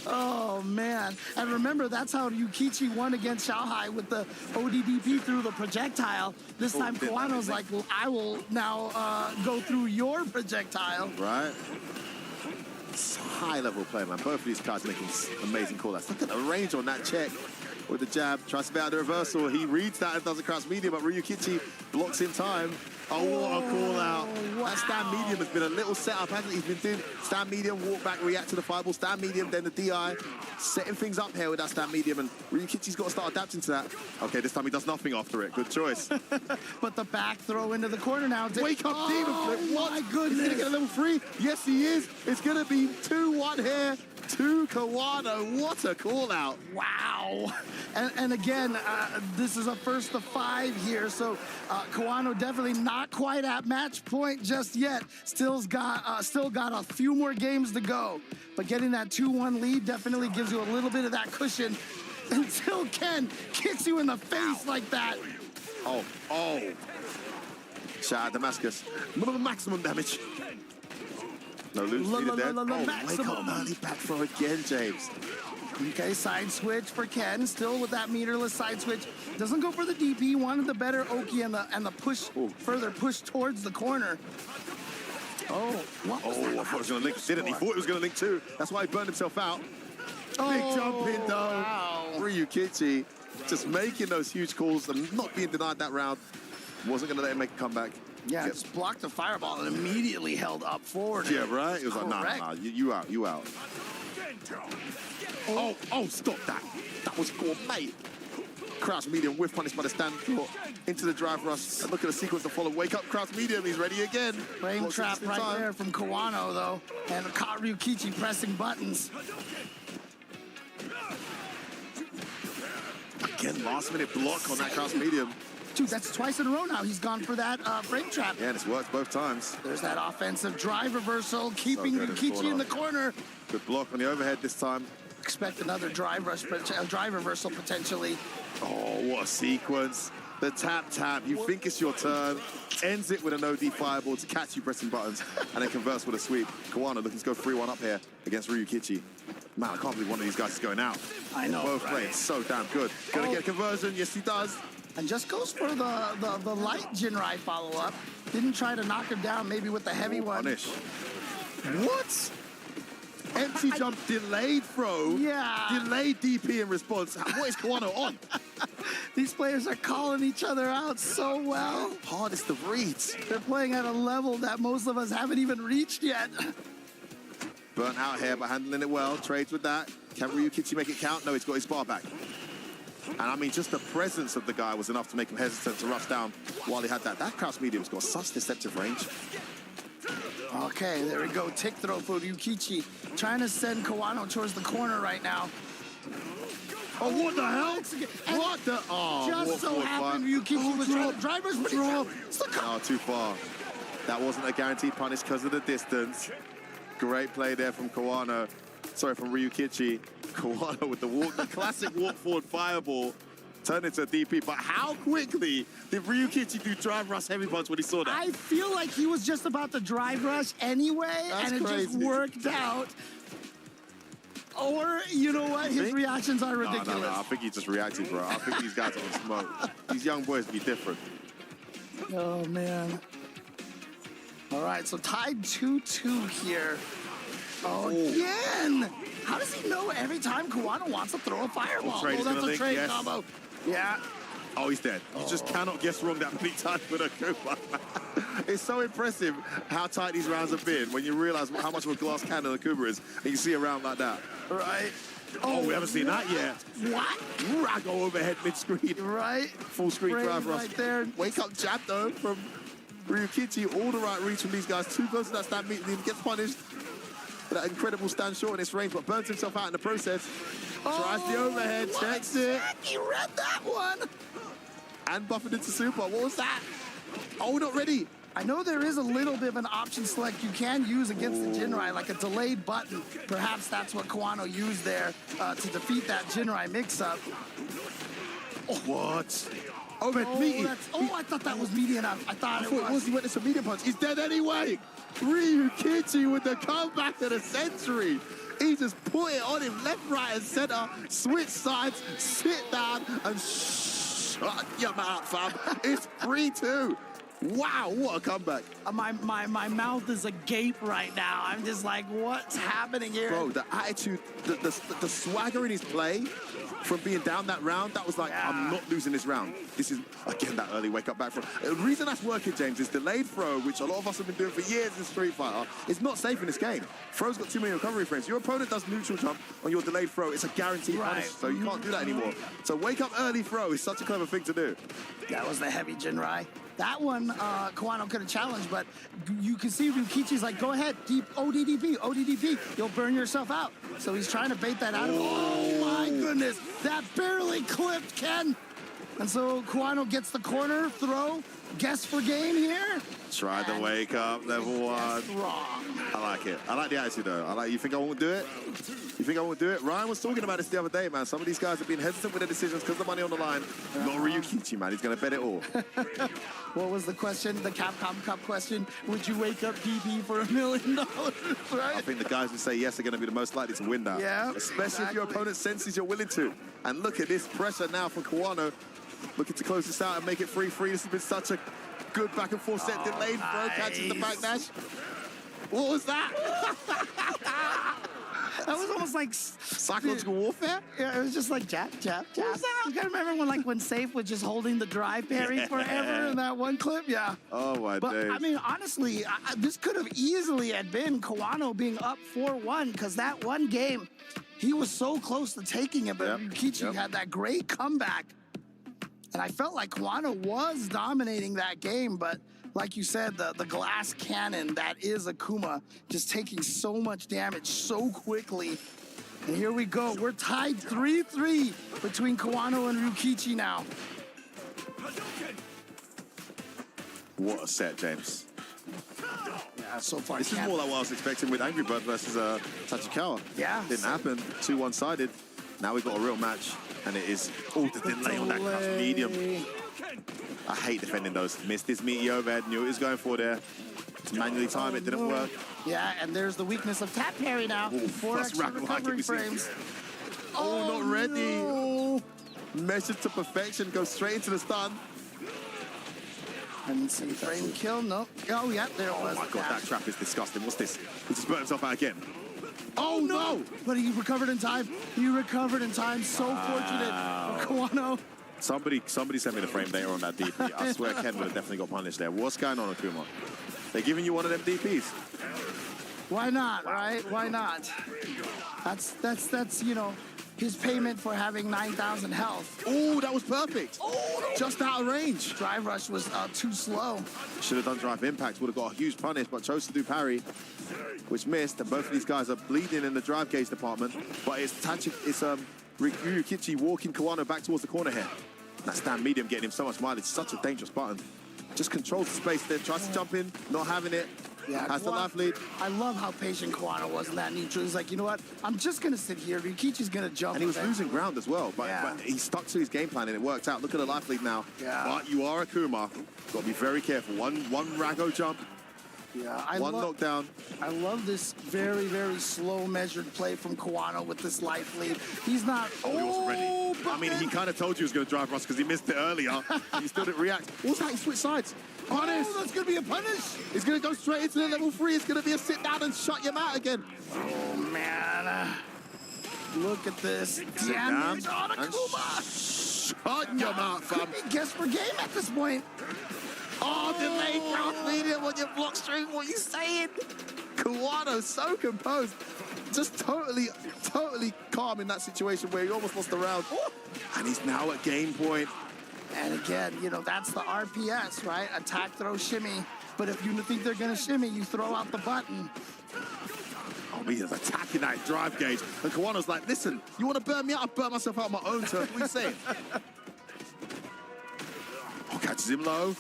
Oh, man. And remember, that's how Ryukichi won against Xiao Hai with the ODDP through the projectile. This time, Kawano's like, well, I will now go through your projectile. Right? It's high-level play, man. Both of these guys making amazing call-outs. Look at the range on that check with the jab. Tries to be out of the reversal. He reads that and does a cross medium, but Ryukichi blocks in time. Oh, what a call-out. Wow. That stand medium has been a little setup, hasn't he? He's been doing stand medium, walk back, react to the fireball, stand medium, then the DI. Setting things up here with that stand medium, and Ryukichi's got to start adapting to that. Okay, this time he does nothing after it. Good choice. But the back throw into the corner now. Wake up, Demon Flip. What? My goodness. He's going to get a level 3. Yes, he is. It's going to be 2-1 here to Kawano. What a call-out. Wow. And again, this is a first of 5 here, so Kawano definitely not quite at match point just yet. Still got a few more games to go. But getting that 2-1 lead definitely gives you a little bit of that cushion until Ken kicks you in the face like that. Oh. Shout out Damascus. Maximum damage. No loose needed there. Oh, wake up early back throw again, James. Okay, side switch for Ken, still with that meterless side switch. Doesn't go for the DP, wanted the better Oki and the push, further push towards the corner. Oh, what was that? I thought it was going to link, didn't he? Thought it was going to link too. That's why he burned himself out. Big jump in though. Wow. Ryukichi just making those huge calls and not being denied that round. Wasn't going to let him make a comeback. Yeah, just blocked the fireball and immediately held up forward. Yeah, right? It was like, nah, you out. Oh, stop that. That was gourmet. Crouch medium, whiff punish by the stand throw into the drive rush. And look at the sequence to follow. Wake up, crouch medium, he's ready again. Frame trap right there from Kawano, though. And Ryukichi pressing buttons. Again, last minute block on that crouch medium. Dude, that's twice in a row now. He's gone for that frame trap. Yeah, and it's worked both times. There's that offensive drive reversal, keeping Ryukichi in the corner. Good block on the overhead this time. Expect another drive reversal potentially. Oh, what a sequence. The tap. You think it's your turn. Ends it with an OD fireball to catch you pressing buttons. And then converts with a sweep. Kawano looking to go 3-1 up here against Ryukichi. Man, I can't believe one of these guys is going out. I know, both right? playing so damn good. Gonna get a conversion. Yes, he does. And just goes for the light Jinrai follow-up. Didn't try to knock him down, maybe with the heavy one. Punish. What? Empty jump, delayed throw. Yeah. Delayed DP in response. What is Kawano on? These players are calling each other out so well. Hardest of reads. They're playing at a level that most of us haven't even reached yet. Burnt out here, but handling it well. Trades with that. Can Ryukichi make it count? No, he's got his bar back. And I mean, just the presence of the guy was enough to make him hesitant to rush down while he had that. That crouch medium's got such deceptive range. Okay, there we go. Tick throw for Ryukichi. Trying to send Kawano towards the corner right now. Oh, what the hell? What the? Oh, just so happened Ryukichi was trying to drive us, but oh, too far. That wasn't a guaranteed punish because of the distance. Great play there from Kawano. Sorry, from Ryukichi. Kawano with the classic walk forward fireball. turn into a DP. But how quickly did Ryukichi do drive rush heavy punch when he saw that? I feel like he was just about to drive rush anyway, That's and it crazy. just worked out. Or, you know what? His reactions are ridiculous. No, I think he just reacted, bro. I think these guys are on smoke. These young boys be different. Oh, man. All right, so tied 2-2 here. Oh, again! How does he know every time Kawano wants to throw a fireball? Trade is that's gonna a link, trade yes. combo. Yeah. Oh, he's dead. You just cannot guess wrong that many times with a Kuma. It's so impressive how tight these rounds have been when you realize how much of a glass cannon a Kuma is, and you see a round like that. Right. Oh, we haven't seen that yet. What? Rago overhead mid-screen. Right. Full screen Frame drive rush. right there. Wake up jab, though, from Ryukichi. All the right reach from these guys. Too close to that stand meet. He gets punished. That incredible stand short in this range, but burns himself out in the process. Tries the overhead, checks it. He read that one. And buffing into super. What was that? Oh, not ready. I know there is a little bit of an option select you can use against the Jinrai, like a delayed button. Perhaps that's what Kawano used there to defeat that Jinrai mix-up. What? Overhead meaty. I thought that was meaty enough. I thought it was. He went to some medium punch. He's dead anyway. Ryukichi with the comeback of the century. He just put it on him left, right, and center. Switch sides, sit down, and shut your mouth, fam. It's 3-2. Wow, what a comeback. My mouth is agape right now. I'm just like, what's happening here? Bro, the attitude, the swagger in his play from being down that round, that was like, I'm not losing this round. This is, again, that early wake up back from. The reason that's working, James, is delayed throw, which a lot of us have been doing for years in Street Fighter, is not safe in this game. Throw's got too many recovery frames. Your opponent does neutral jump on your delayed throw. It's a guaranteed punish, so you can't do that anymore. So wake up early throw is such a clever thing to do. That was the heavy Jinrai. That one, Kawano could have challenged, but you can see Ryukichi's like, go ahead, deep ODDP, you'll burn yourself out. So he's trying to bait that out of him. Oh my goodness, that barely clipped Ken. And so Kawano gets the corner, throw, guess for game here. Try the wake up, level one. Wrong. I like it. I like the attitude though. You think I won't do it? You think I won't do it? Ryan was talking about this the other day, man. Some of these guys have been hesitant with their decisions because the money on the line. Not Ryukichi, man. He's going to bet it all. What was the question? The Capcom Cup question? Would you wake up DP for $1 million? Right? I think the guys who say yes are going to be the most likely to win that. Yeah, especially if your opponent senses you're willing to. And look at this pressure now from Kawano. Looking to close this out and make it 3-3. This has been such a good back and forth set. Delayed throw, catches the back dash. What was that? That was almost like psychological warfare. Yeah, it was just like jab. You gotta remember when Safe was just holding the drive parry forever in that one clip. Yeah. Oh my days. But I mean, honestly, this could have easily had been Kawano being up 4-1 because that one game, he was so close to taking it, but Ryukichi had that great comeback. And I felt like Kawano was dominating that game, but like you said, the glass cannon, that is Akuma, just taking so much damage so quickly. And here we go. We're tied 3-3 between Kawano and Ryukichi now. What a set, James. Yeah, so far. This is more like what I was expecting with Angry Bird versus Tachikawa. Yeah. Didn't happen. 2 1-sided. Now we've got a real match, and it is all the delay on that cuff medium. I hate defending those. Missed this meaty overhead. Knew it was going for there. To manually time it didn't work. Yeah, and there's the weakness of tap parry now. 4 extra recovery frames. Oh, not ready. No. Measured to perfection. Goes straight into the stun. I didn't see frame kill. No. Oh, yeah, there it was. Oh my god, that trap is disgusting. What's this? He just burnt himself out again. Oh no! But he recovered in time. He recovered in time. So fortunate for Kawano. Somebody sent me the frame data on that DP. I swear Ken would have definitely got punished there. What's going on, Akuma? They're giving you one of them DPs. Why not, right? Why not? That's you know, his payment for having 9,000 health. Oh, that was perfect. Oh, no. Just out of range. Drive rush was too slow. Should have done drive impact. Would have got a huge punish, but chose to do parry, which missed. And both of these guys are bleeding in the drive gauge department. But it's Ryukichi walking Kawano back towards the corner here. That stand medium getting him so much mileage. Such a dangerous button. Just controls the space there. Tries to jump in, not having it. Yeah, has the life lead. I love how patient Kawano was in that neutral. He's like, you know what? I'm just going to sit here. Ryukichi's going to jump. And he was with it. losing ground as well, but, Yeah. but he stuck to his game plan and it worked out. Look at the life lead now. Yeah. But you are a Kuma. Got to be very careful. One Rago jump, Yeah, one knockdown. I love this very, very slow measured play from Kawano with this life lead. He's not. Oh, he wasn't ready. but I mean, he then- kind of told you he was going to drive Russ because he missed it earlier. He still didn't react. What was that? He switched sides. Punish! Oh, that's going to be a punish. It's going to go straight into the level 3. It's going to be a sit down and shut your mouth again. Oh, man. Look at this. down Damage on a and Kuma. Shut your mouth, fam. Could be guess per game at this point. Oh, delayed ground medium on your block string. What are you saying? Kawano so composed. Just totally calm in that situation where he almost lost the round. And he's now at game point. And again, you know, that's the RPS, right? Attack, throw, shimmy. But if you think they're going to shimmy, you throw out the button. Oh, he is attacking that drive gauge. And Kawano's like, listen, you want to burn me out? I'll burn myself out on my own turf. What are you saying? Oh, catches him low.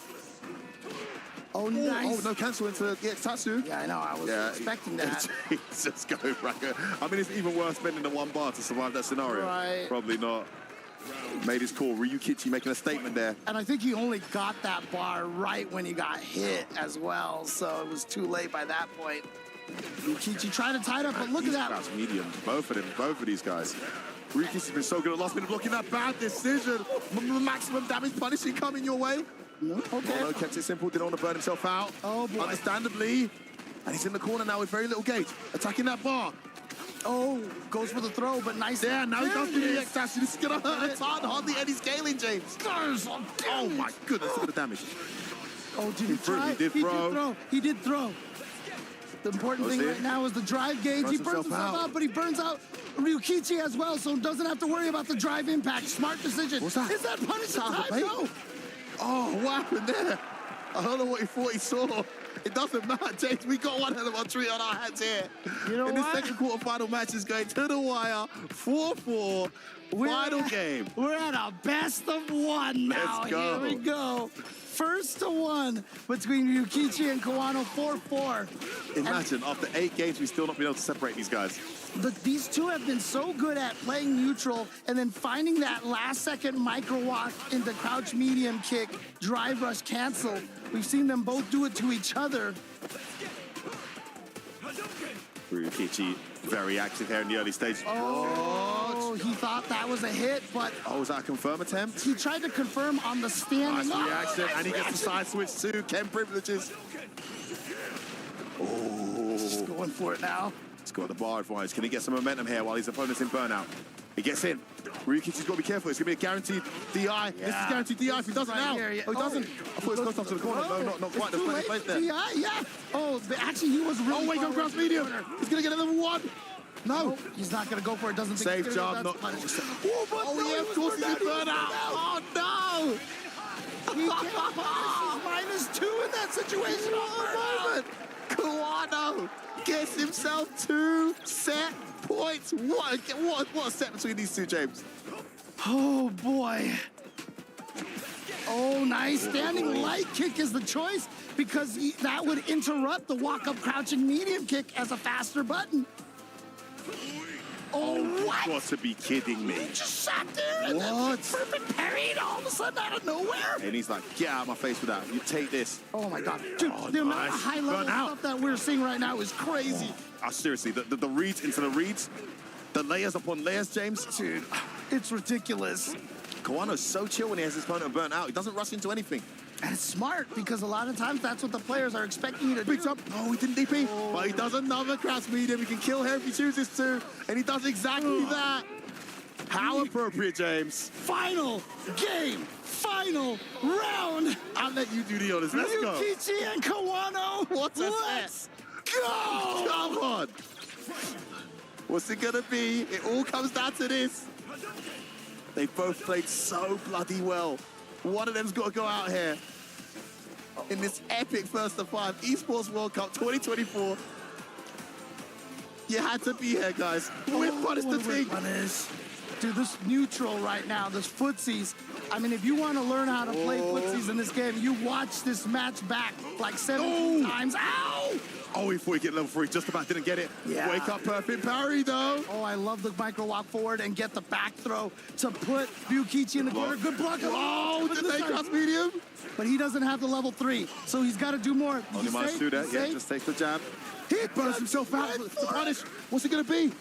Oh, nice. Oh, no, cancel into the Tatsu. Yeah, I know. I was expecting that. Jesus, go, Bracker. I mean, it's even worse spending the one bar to survive that scenario. Right. Probably not. Made his call. Ryukichi making a statement there. And I think he only got that bar right when he got hit as well, so it was too late by that point. Ryukichi tried to tie it up, but look at that. That's medium. Both of them. Both of these guys. Ryukichi's been so good at last minute blocking that bad decision. Maximum damage punishing coming your way. No, okay. Kawano kept it simple. Didn't want to burn himself out. Oh, boy. Understandably. And he's in the corner now with very little gauge. Attacking that bar. Oh, goes for the throw, but nice. Yeah, now he There goes it for the is. X-Dash. This is going to hurt a ton. Hardly any scaling, James. Oh, my goodness. Look at the damage. Oh, did he try? He did throw. He did throw. The important thing in. right now is the drive gauge. Burns He burns himself himself out. out, but he burns out Ryukichi as well, so doesn't have to worry about the drive impact. Smart decision. What's that? Is that punish Sounds time? like bait. No. Oh, what happened there? I don't know what he thought he saw. It doesn't matter, James. We got one hell of a treat on our hands here. You know In what? the second quarterfinal match is going to the wire. 4-4. Final game. We're at a best of one now. Let's go. Here we go. First to one between Ryukichi and Kawano, 4-4. Imagine, after 8 games, we still not been able to separate these guys. These two have been so good at playing neutral and then finding that last-second micro walk into crouch medium kick, drive rush cancel. We've seen them both do it to each other. Ryukichi, very active here in the early stages. Oh, he thought that was a hit, but Oh, was that a confirm attempt? he tried to confirm on the standing. Nice Oh, reaction, nice and he gets the reaction. side switch too. Ken privileges. Oh, Just going for it now. he's got the bar advantage. Can he get some momentum here while his opponent's in burnout? He gets in. Ryukichi's got to be careful. It's going to be a guaranteed DI. This is Yeah. guaranteed DI if he does it Right now. here, yeah. Oh, he doesn't. I thought it was close up to the corner. No, not quite. There's plenty of place there. Yeah, yeah. Oh, but actually, he was really Oh, wake far up, away cross from the medium. corner. He's going to get a level 1. No. No, he's not going to go for it. Doesn't think Safe he's gonna job. do Not. that. Oh, but oh no, yeah, he of was course he's in burned out. burnout. Oh, no. He can't punish -2 in that situation. Moment. Kawano gets himself 2 set points. What a set between these two, James. Oh, boy. Oh, nice. Standing light kick is the choice because that would interrupt the walk-up crouching medium kick as a faster button. Oh, what? Got to be kidding me. Just sat there and What? then perfect parried all of a sudden out of nowhere. And he's like, get out of my face with that. You take this. Oh, my God. Dude, Oh, the amount nice. of high-level Burn out. stuff that we're seeing right now is crazy. Seriously, the reads into the reads, the layers upon layers, James. Dude, it's ridiculous. Kawano's so chill when he has his opponent burnt out. He doesn't rush into anything. And it's smart because a lot of times that's what the players are expecting you to Big do. jump. Oh, he didn't DP. But he does another crouch medium. He can kill her if he chooses to. And he does exactly that. How appropriate, James. Final game, final round. I'll let you do the honors. Let's go. Ryukichi and Kawano. What a Let's go. Come on. What's it gonna be? It all comes down to this. They both played so bloody well. One of them's got to go out here in this epic first of 5 Esports World Cup 2024. You had to be here, guys. We've punished the What a thing. punish. Dude, this neutral right now, this footsies. I mean, if you want to learn how to play footsies in this game, you watch this match back like 17 times. Ow! Oh, he thought he'd get level 3, just about didn't get it. Yeah. Wake up, perfect parry though. Oh, I love the micro walk forward and get the back throw to put Ryukichi in the corner. Good block. Oh, did they cross medium? But he doesn't have the level 3, so he's got to do more. Only managed to do that, yeah, just takes the jab. He burns himself out to punish. What's it gonna be?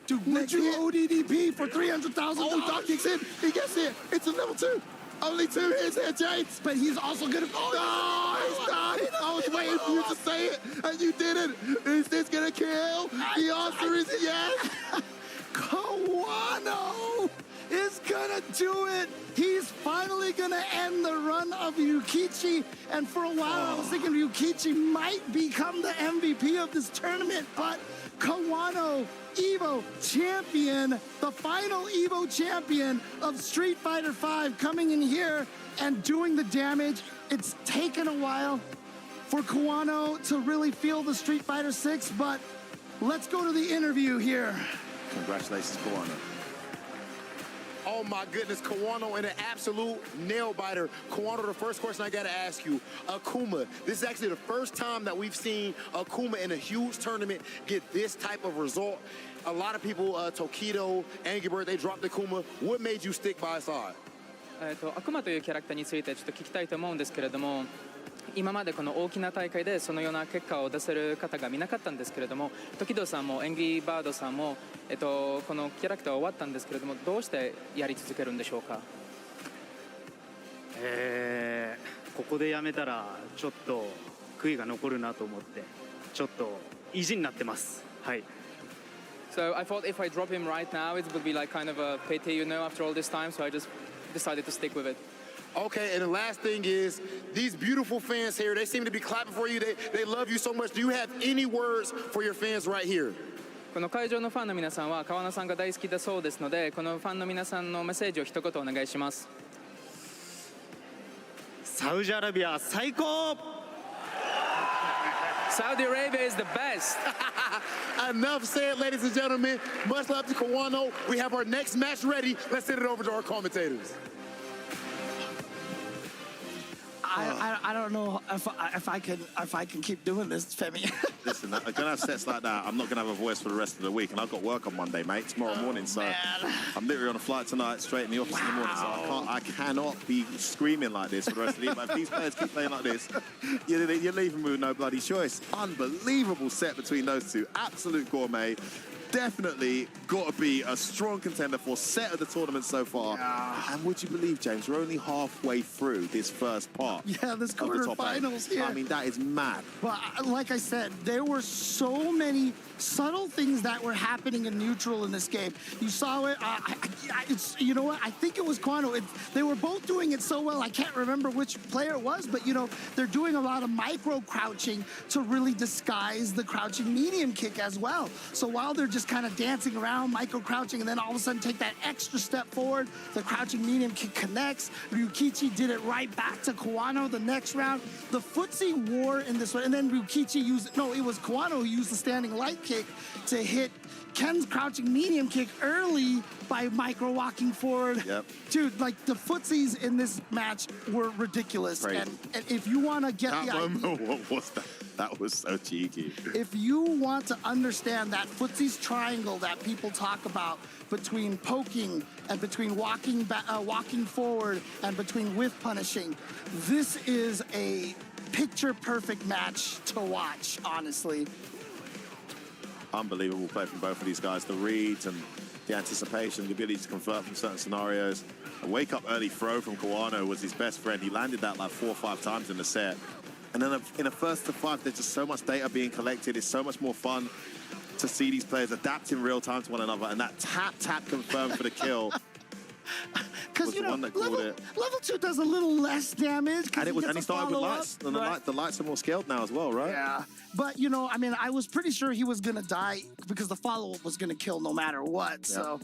Dude, literally ODDP for 300,000. Oh, Dark kicks in, he gets it. It's a level 2. Only 2 hits here, James. But he's also gonna. No, he's done. I was waiting for you to say it, and you didn't. Is this gonna kill? The answer is yes. Kawano is gonna do it. He's finally gonna end the run of Ryukichi. And for a while, I was thinking Ryukichi might become the MVP of this tournament, but Kawano, Evo champion, the final Evo champion of Street Fighter V, coming in here and doing the damage. It's taken a while for Kawano to really feel the Street Fighter 6, but let's go to the interview here. Congratulations, Kawano. Oh my goodness, Kawano in an absolute nail biter. Kawano, the first question I gotta ask you, Akuma, this is actually the first time that we've seen Akuma in a huge tournament get this type of result. A lot of people, Tokido, Angry Bird, they dropped Akuma. What made you stick by his side? 悪魔というキャラクターについてちょっと聞きたいと思うんですけれども、今までこの大きな大会でそのような結果を出せる方が見なかったんですけれども、時戸さんもエンギーバードさんも、このキャラクターは終わったんですけれども、どうしてやり続けるんでしょうか。ここでやめたらちょっと悔いが残るなと思ってちょっと意地になってます。はい。So I thought if I drop him right now, it would be like kind of a pity, you know, after all this time. So I just decided to stick with it. Okay, and the last thing is, these beautiful fans here, they seem to be clapping for you. They love you so much. Do you have any words for your fans right here? この会場のファンの皆さんは川野さんが大好きだそうですので、このファンの皆さんのメッセージを一言お願いします。サウジアラビア最高。Saudi Arabia is the best. Enough said, ladies and gentlemen. Much love to Kawano. We have our next match ready. Let's send it over to our commentators. I don't know if I can keep doing this, Femi. Listen, I'm gonna have sets like that. I'm not gonna have a voice for the rest of the week, and I've got work on Monday, mate. Tomorrow morning, so man. I'm literally on a flight tonight, straight in the office in the morning. So I cannot be screaming like this for the rest of the week. But if these players keep playing like this, you're leaving me with no bloody choice. Unbelievable set between those two. Absolute gourmet. Definitely got to be a strong contender for set of the tournament so far. Yeah. And would you believe, James, we're only halfway through this first part. Yeah, this quarterfinals here. I mean, that is mad. But like I said, there were so many subtle things that were happening in neutral in this game. You saw it. It's, you know what? I think it was Kawano. They were both doing it so well. I can't remember which player it was, but you know, they're doing a lot of micro crouching to really disguise the crouching medium kick as well. So while they're just kind of dancing around, micro crouching, and then all of a sudden take that extra step forward, the crouching medium kick connects. Ryukichi did it right back to Kawano the next round. The footsie war in this one, and then Ryukichi used, no, it was Kawano who used the standing light kick to hit Ken's crouching medium kick early by micro walking forward. Yep. Dude, like the footsies in this match were ridiculous. And if you want to get that the moment, idea, what was that? That was so cheeky. if you want to understand that footsies triangle that people talk about between poking and between walking forward and between whiff punishing, this is a picture-perfect match to watch, honestly. Unbelievable play from both of these guys. The reads and the anticipation, the ability to convert from certain scenarios. A wake-up early throw from Kawano was his best friend. He landed that like 4 or 5 times in the set. And then in a first to 5, there's just so much data being collected. It's so much more fun to see these players adapt in real time to one another. And that tap confirmed for the kill. Because, you know, level 2 does a little less damage. And he started with lights. And the lights are more scaled now as well, right? Yeah. But, you know, I mean, I was pretty sure he was going to die because the follow-up was going to kill no matter what. Yep. So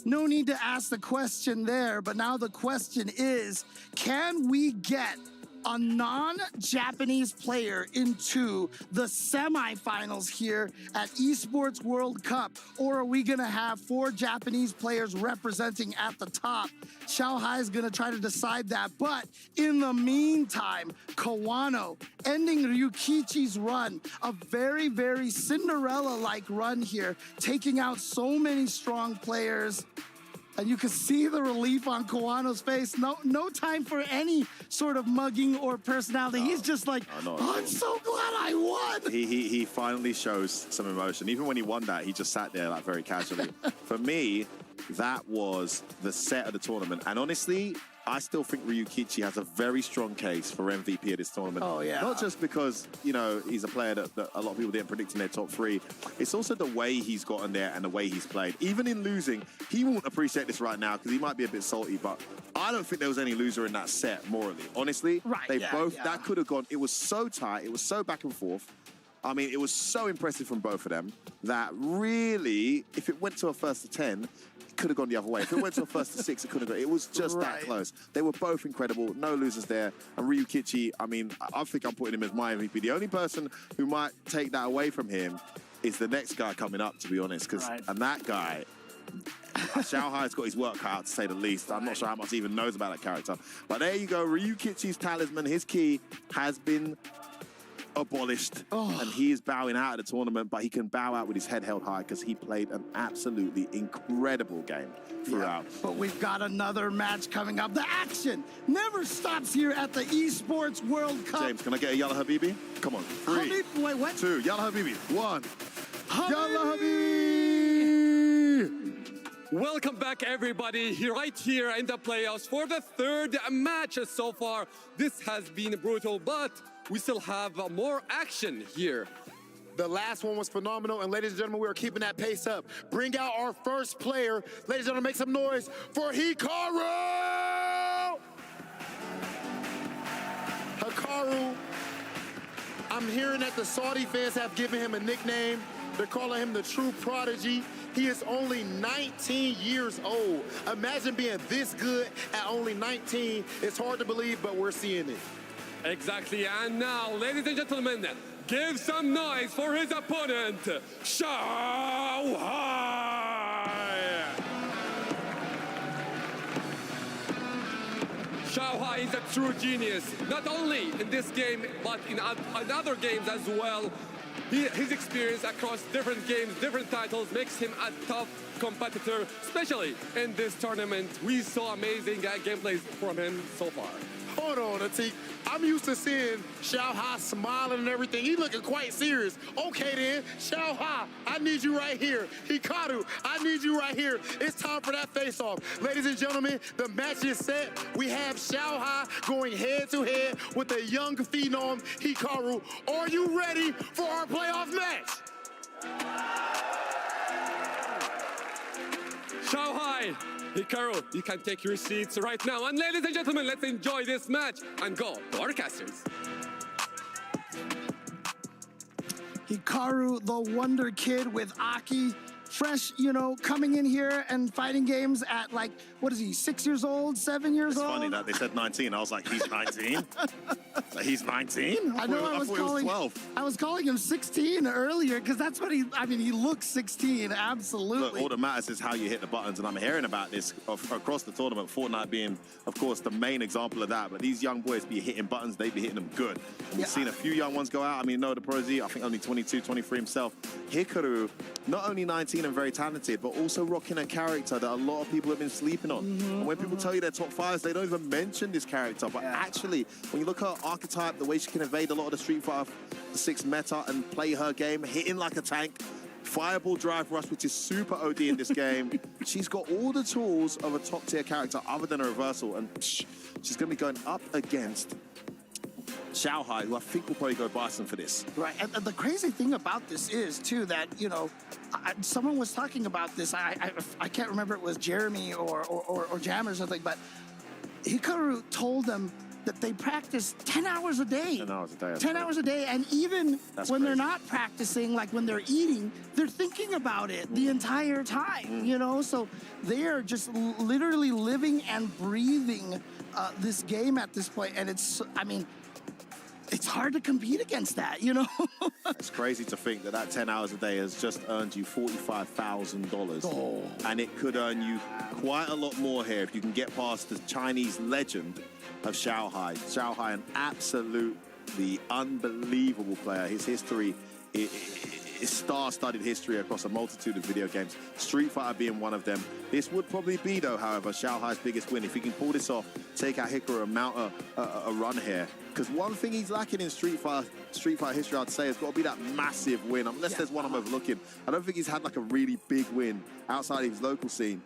no need to ask the question there. But now the question is, can we get a non-Japanese player into the semifinals here at Esports World Cup? Or are we going to have 4 Japanese players representing at the top? Xiao Hai is going to try to decide that. But in the meantime, Kawano ending Ryukichi's run, a very, very Cinderella-like run here, taking out so many strong players. And you can see the relief on Kawano's face. No time for any sort of mugging or personality. He's just like, I'm so glad I won. He finally shows some emotion. Even when he won that, he just sat there like very casually. For me, that was the set of the tournament. And honestly, I still think Ryukichi has a very strong case for MVP of this tournament. Oh, yeah. Not just because, you know, he's a player that a lot of people didn't predict in their top 3. It's also the way he's gotten there and the way he's played. Even in losing, he won't appreciate this right now because he might be a bit salty, but I don't think there was any loser in that set, morally. Honestly, they both, that could have gone, it was so tight, it was so back and forth. I mean, it was so impressive from both of them that really, if it went to a first to 10, could have gone the other way. If it went to a first to 6, it could have gone. It was just that close. They were both incredible. No losers there. And Ryukichi, I mean, I think I'm putting him as my MVP. The only person who might take that away from him is the next guy coming up, to be honest. And that guy, Xiao Hai's got his work cut out, to say the least. I'm not sure how much he even knows about that character. But there you go. Ryukichi's talisman, his key, has been abolished, and he is bowing out of the tournament, but he can bow out with his head held high because he played an absolutely incredible game throughout. But we've got another match coming up. The action never stops here at the Esports World Cup. James, can I get a Yalla Habibi? Come on. 3, wait, what? 2, Yalla Habibi. 1, Yalla Habibi! Welcome back, everybody, right here in the playoffs for the 3rd match so far. This has been brutal, but we still have more action here. The last one was phenomenal, and ladies and gentlemen, we are keeping that pace up. Bring out our first player. Ladies and gentlemen, make some noise for Hikaru! Hikaru, I'm hearing that the Saudi fans have given him a nickname. They're calling him the true prodigy. He is only 19 years old. Imagine being this good at only 19. It's hard to believe, but we're seeing it. Exactly, and now, ladies and gentlemen, give some noise for his opponent, Xiao Hai! Xiao Hai is a true genius, not only in this game, but in other games as well. His experience across different games, different titles, makes him a tough competitor, especially in this tournament. We saw amazing gameplays from him so far. Hold on, Atik. I'm used to seeing Xiao Hai smiling and everything. He's looking quite serious. Okay then, Xiao Hai, I need you right here. Hikaru, I need you right here. It's time for that face-off. Ladies and gentlemen, the match is set. We have Xiao Hai going head-to-head with the young phenom, Hikaru. Are you ready for our playoff match? Xiao Hai, Hikaru, you can take your seats right now. And ladies and gentlemen, let's enjoy this match and go, broadcasters. Hikaru, the Wonder Kid with Aki. Fresh, you know, coming in here and fighting games at like, what is he, 6 years old, 7 years old? It's funny that they said 19. I was like, he's 19? He's 19? I know I thought he was 12. I was calling him 16 earlier because that's what he looks 16, absolutely. Look, all that matters is how you hit the buttons, and I'm hearing about this across the tournament, Fortnite being, of course, the main example of that, but these young boys be hitting buttons, they be hitting them good. We've seen a few young ones go out. I mean, Noah the Prodigy, I think only 22, 23 himself. Hikaru, not only 19 and very talented, but also rocking a character that a lot of people have been sleeping on. And when people tell you they're top 5s, they don't even mention this character. But actually, when you look at her archetype, the way she can evade a lot of the Street Fighter 6 meta and play her game, hitting like a tank, fireball drive rush, which is super OD in this game. She's got all the tools of a top-tier character other than a reversal, and she's going to be going up against Xiao Hai, who I think will probably go Bison for this. Right, and the crazy thing about this is, too, that, you know, someone was talking about this. I can't remember if it was Jeremy or Jam or something, but Hikaru told them that they practice 10 hours a day. 10 hours a day. 10 hours a day, and even That's when they're crazy. not practicing, like when they're eating, they're thinking about it the entire time, you know? So they are just literally living and breathing this game at this point, and it's, I mean, it's hard to compete against that, you know? It's crazy to think that that 10 hours a day has just earned you $45,000. Oh. And it could earn you quite a lot more here if you can get past the Chinese legend of Xiao Hai. Xiao Hai, an absolutely unbelievable player. His history is star-studded history across a multitude of video games, Street Fighter being one of them. This would probably be, though, however, Xiao Hai's biggest win. If he can pull this off, take out Hikaru and mount a run here. Because one thing he's lacking in Street Fighter history, I'd say, has got to be that massive win. Unless there's one I'm overlooking. I don't think he's had like a really big win outside of his local scene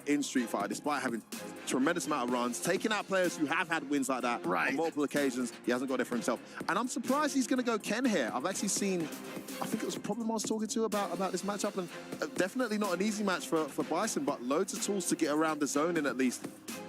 in Street Fighter, despite having tremendous amount of runs, taking out players who have had wins like that on multiple occasions. He hasn't got it for himself. And I'm surprised he's going to go Ken here. I've actually seen, I think it was Problem I was talking to about this matchup, and definitely not an easy match for Bison, but loads of tools to get around the zoning at least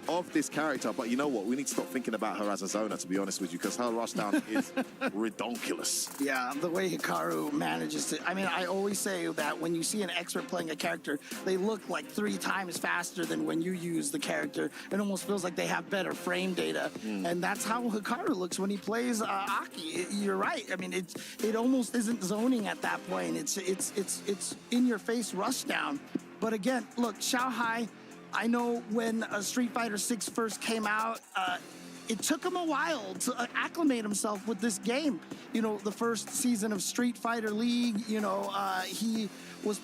of this character. But you know what? We need to stop thinking about her as a zoner, to be honest with you, because her rush down is redonkulous. Yeah, the way Hikaru manages to, I mean, I always say that when you see an expert playing a character, they look like 3 times faster than when you use the character. It almost feels like they have better frame data. And that's how Hikaru looks when he plays Aki. You're right. I mean, it almost isn't zoning at that point. It's in your face rush down. But again, look, Xiao Hai, I know when Street Fighter 6 first came out, it took him a while to acclimate himself with this game. You know, the first season of Street Fighter League, you know, he was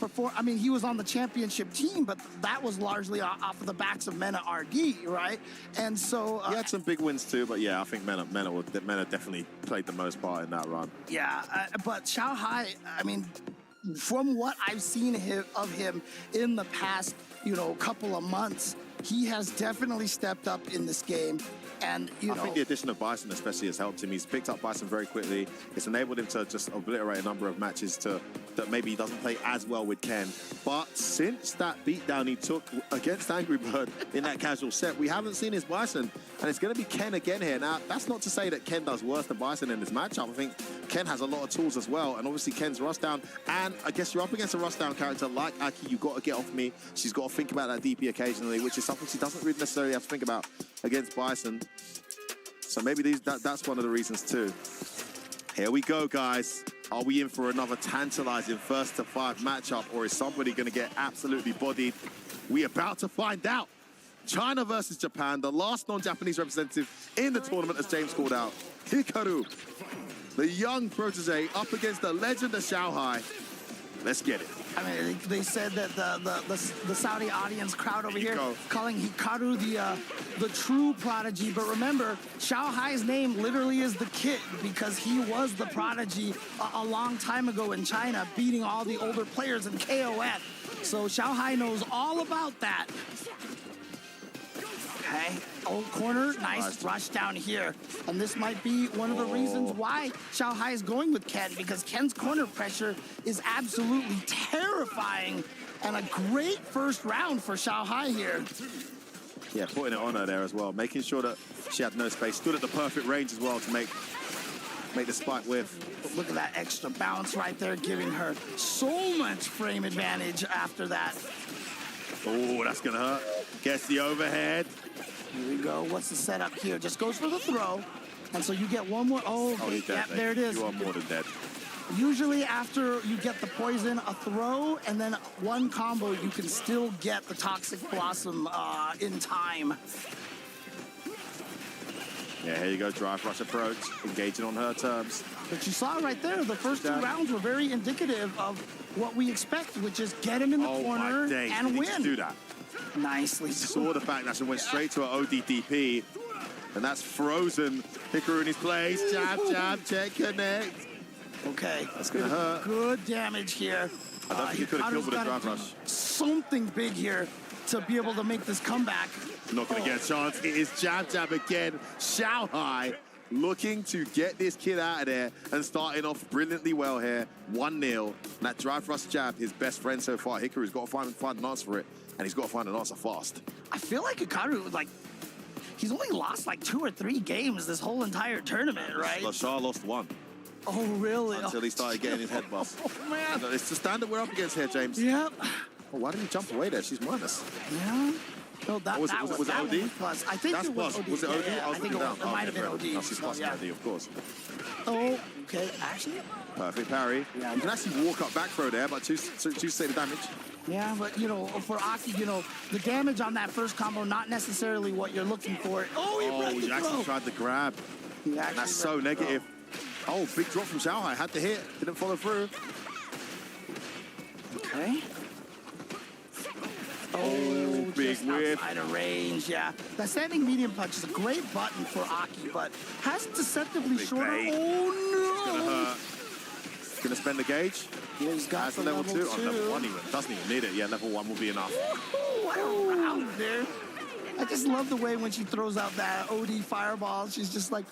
he was on the championship team, but that was largely off of the backs of Mena RD, right? And so he had some big wins too, but yeah, I think Mena definitely played the most part in that run. Yeah, but Xiao Hai, I mean, from what I've seen of him in the past, you know, couple of months, he has definitely stepped up in this game. And, I think the addition of Bison especially has helped him. He's picked up Bison very quickly. It's enabled him to just obliterate a number of matches that maybe he doesn't play as well with Ken. But since that beatdown he took against Angry Bird in that casual set, we haven't seen his Bison. And it's going to be Ken again here. Now, that's not to say that Ken does worse than Bison in this matchup. I think Ken has a lot of tools as well. And obviously Ken's rush down. And I guess you're up against a rush down character like Aki. You've got to get off me. She's got to think about that DP occasionally, which is something she doesn't really necessarily have to think about against Bison. So maybe that's one of the reasons too. Here we go, guys. Are we in for another tantalizing 1-to-5 matchup, or is somebody going to get absolutely bodied? We're about to find out. China versus Japan, the last non-Japanese representative in the tournament, as James called out. Hikaru, the young protege, up against the legend of Xiao Hai. Let's get it. I mean, they said that the Saudi audience crowd over here calling Hikaru the true prodigy. But remember, Xiao Hai's name literally is the kid, because he was the prodigy a long time ago in China, beating all the older players in KOF. So Xiao Hai knows all about that. Okay, old corner, nice rush down here. And this might be one of the reasons why Xiao Hai is going with Ken, because Ken's corner pressure is absolutely terrifying. And a great first round for Xiao Hai here. Yeah, putting it on her there as well, making sure that she had no space. Stood at the perfect range as well to make the spike whiff. But look at that extra bounce right there, giving her so much frame advantage after that. Oh, that's gonna hurt. Gets the overhead. Here we go. What's the setup here? Just goes for the throw. And so you get one more. Oh, yeah, there it is. You are more than dead. Usually after you get the poison, a throw, and then one combo, you can still get the Toxic Blossom in time. Yeah, here you go, drive rush approach, engaging on her terms. But you saw right there, the first 2 rounds were very indicative of what we expect, which is get him in the corner and win. Just do that. Nicely. Saw the back dash and went straight to her ODDP. And that's frozen Hikaru in his place. Jab, jab, check, connect. Okay. That's going to hurt. Good damage here. I don't think he could have killed with a drive rush. Something big here to be able to make this comeback. Not going to get a chance. It is jab, jab again. Xiao Hai looking to get this kid out of there and starting off brilliantly well here. 1-0. That drive rush jab, his best friend so far. Hikaru's got to find an answer for it, and he's got to find an answer fast. I feel like Hikaru, like, he's only lost like 2 or 3 games this whole entire tournament, right? Shaw lost 1. Oh, really? Until he started getting his head bust. Oh, man. It's the standard we're up against here, James. Yep. Oh, why didn't you jump away there? She's minus. Yeah. No, that was it that OD? one plus. I think That's it was plus. OD. Was it OD? Yeah, I was I think looking down. it might have been OD. No, she's plus OD, of course. Oh, okay. Actually, Perfect parry. Yeah. You can actually walk up back throw there, but choose to say the damage. yeah, but you know, for Aki, you know, the damage on that first combo, not necessarily what you're looking for. Oh, He actually tried the grab. That's so negative. Oh, big drop from Xiao Hai. Had the hit, didn't follow through. Okay. Oh, big just whiff. outside of range, yeah. That standing medium punch is a great button for Aki, but has deceptively Big shorter. bait. Oh, no! Gonna spend the gauge. Yeah, he's got That's the the level 2. Oh, level 2. 1 even. Doesn't even need it. Yeah, level 1 will be enough. Ooh, what a round there. I just love the way when she throws out that OD fireball, she's just like,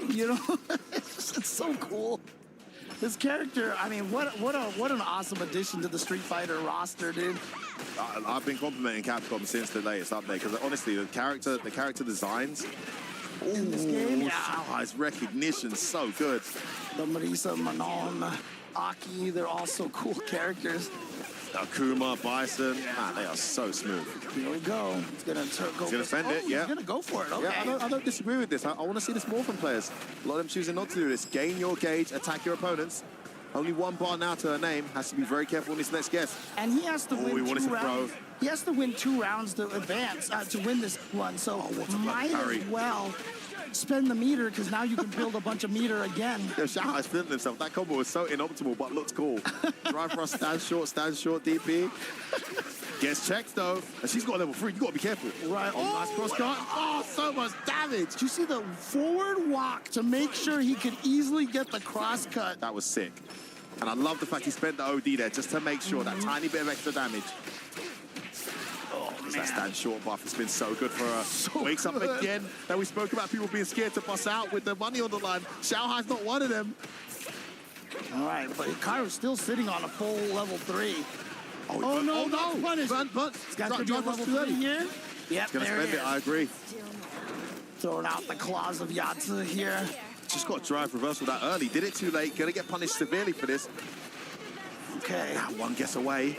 you know, it's so cool. This character, I mean, what an awesome addition to the Street Fighter roster, dude. I've been complimenting Capcom since the latest update because honestly, the character designs In this game, yeah. Xiao Hai's recognition so good. The Marisa, Manon, Aki, they're all so cool characters. Akuma, Bison, man, they are so smooth. Here we go. He's gonna go. He's gonna spend it, yeah. He's gonna go for it. Okay. Yeah, I don't disagree with this. I want to see this more from players. A lot of them choosing not to do this. Gain your gauge, attack your opponents. Only 1 bar now to her name. Has to be very careful in this next guess. And he has to Oh, he win wanted 2 to throw. rounds. He has to win 2 rounds to advance, to win this one. So might parry. as well spend the meter, because now you can build a bunch of meter again. Yo, Xiao Hai's feeling himself. That combo was so inoptimal, but looked cool. Drive thrust, stand short, DP. Gets checked though, and she's got level 3. You got to be careful. Right. Oh, nice cross cut. Oh, so much damage. Did you see the forward walk to make sure he could easily get the cross cut? That was sick. And I love the fact he spent the OD there just to make sure that tiny bit of extra damage. Oh, That stand short buff has been so good for her. So Wakes up good. again. Now we spoke about people being scared to bust out with their money on the line. Xiao Hai's not one of them. All right, but Hikaru's still sitting on a full level 3. Oh, no, that's punished. He's got to be a level 3 here. Yep, Gonna there spend he it, is. I agree. Throwing out the claws of Yatsu here. Just got to drive reversal that early. Did it too late. Gonna get punished severely for this. Okay. That one gets away.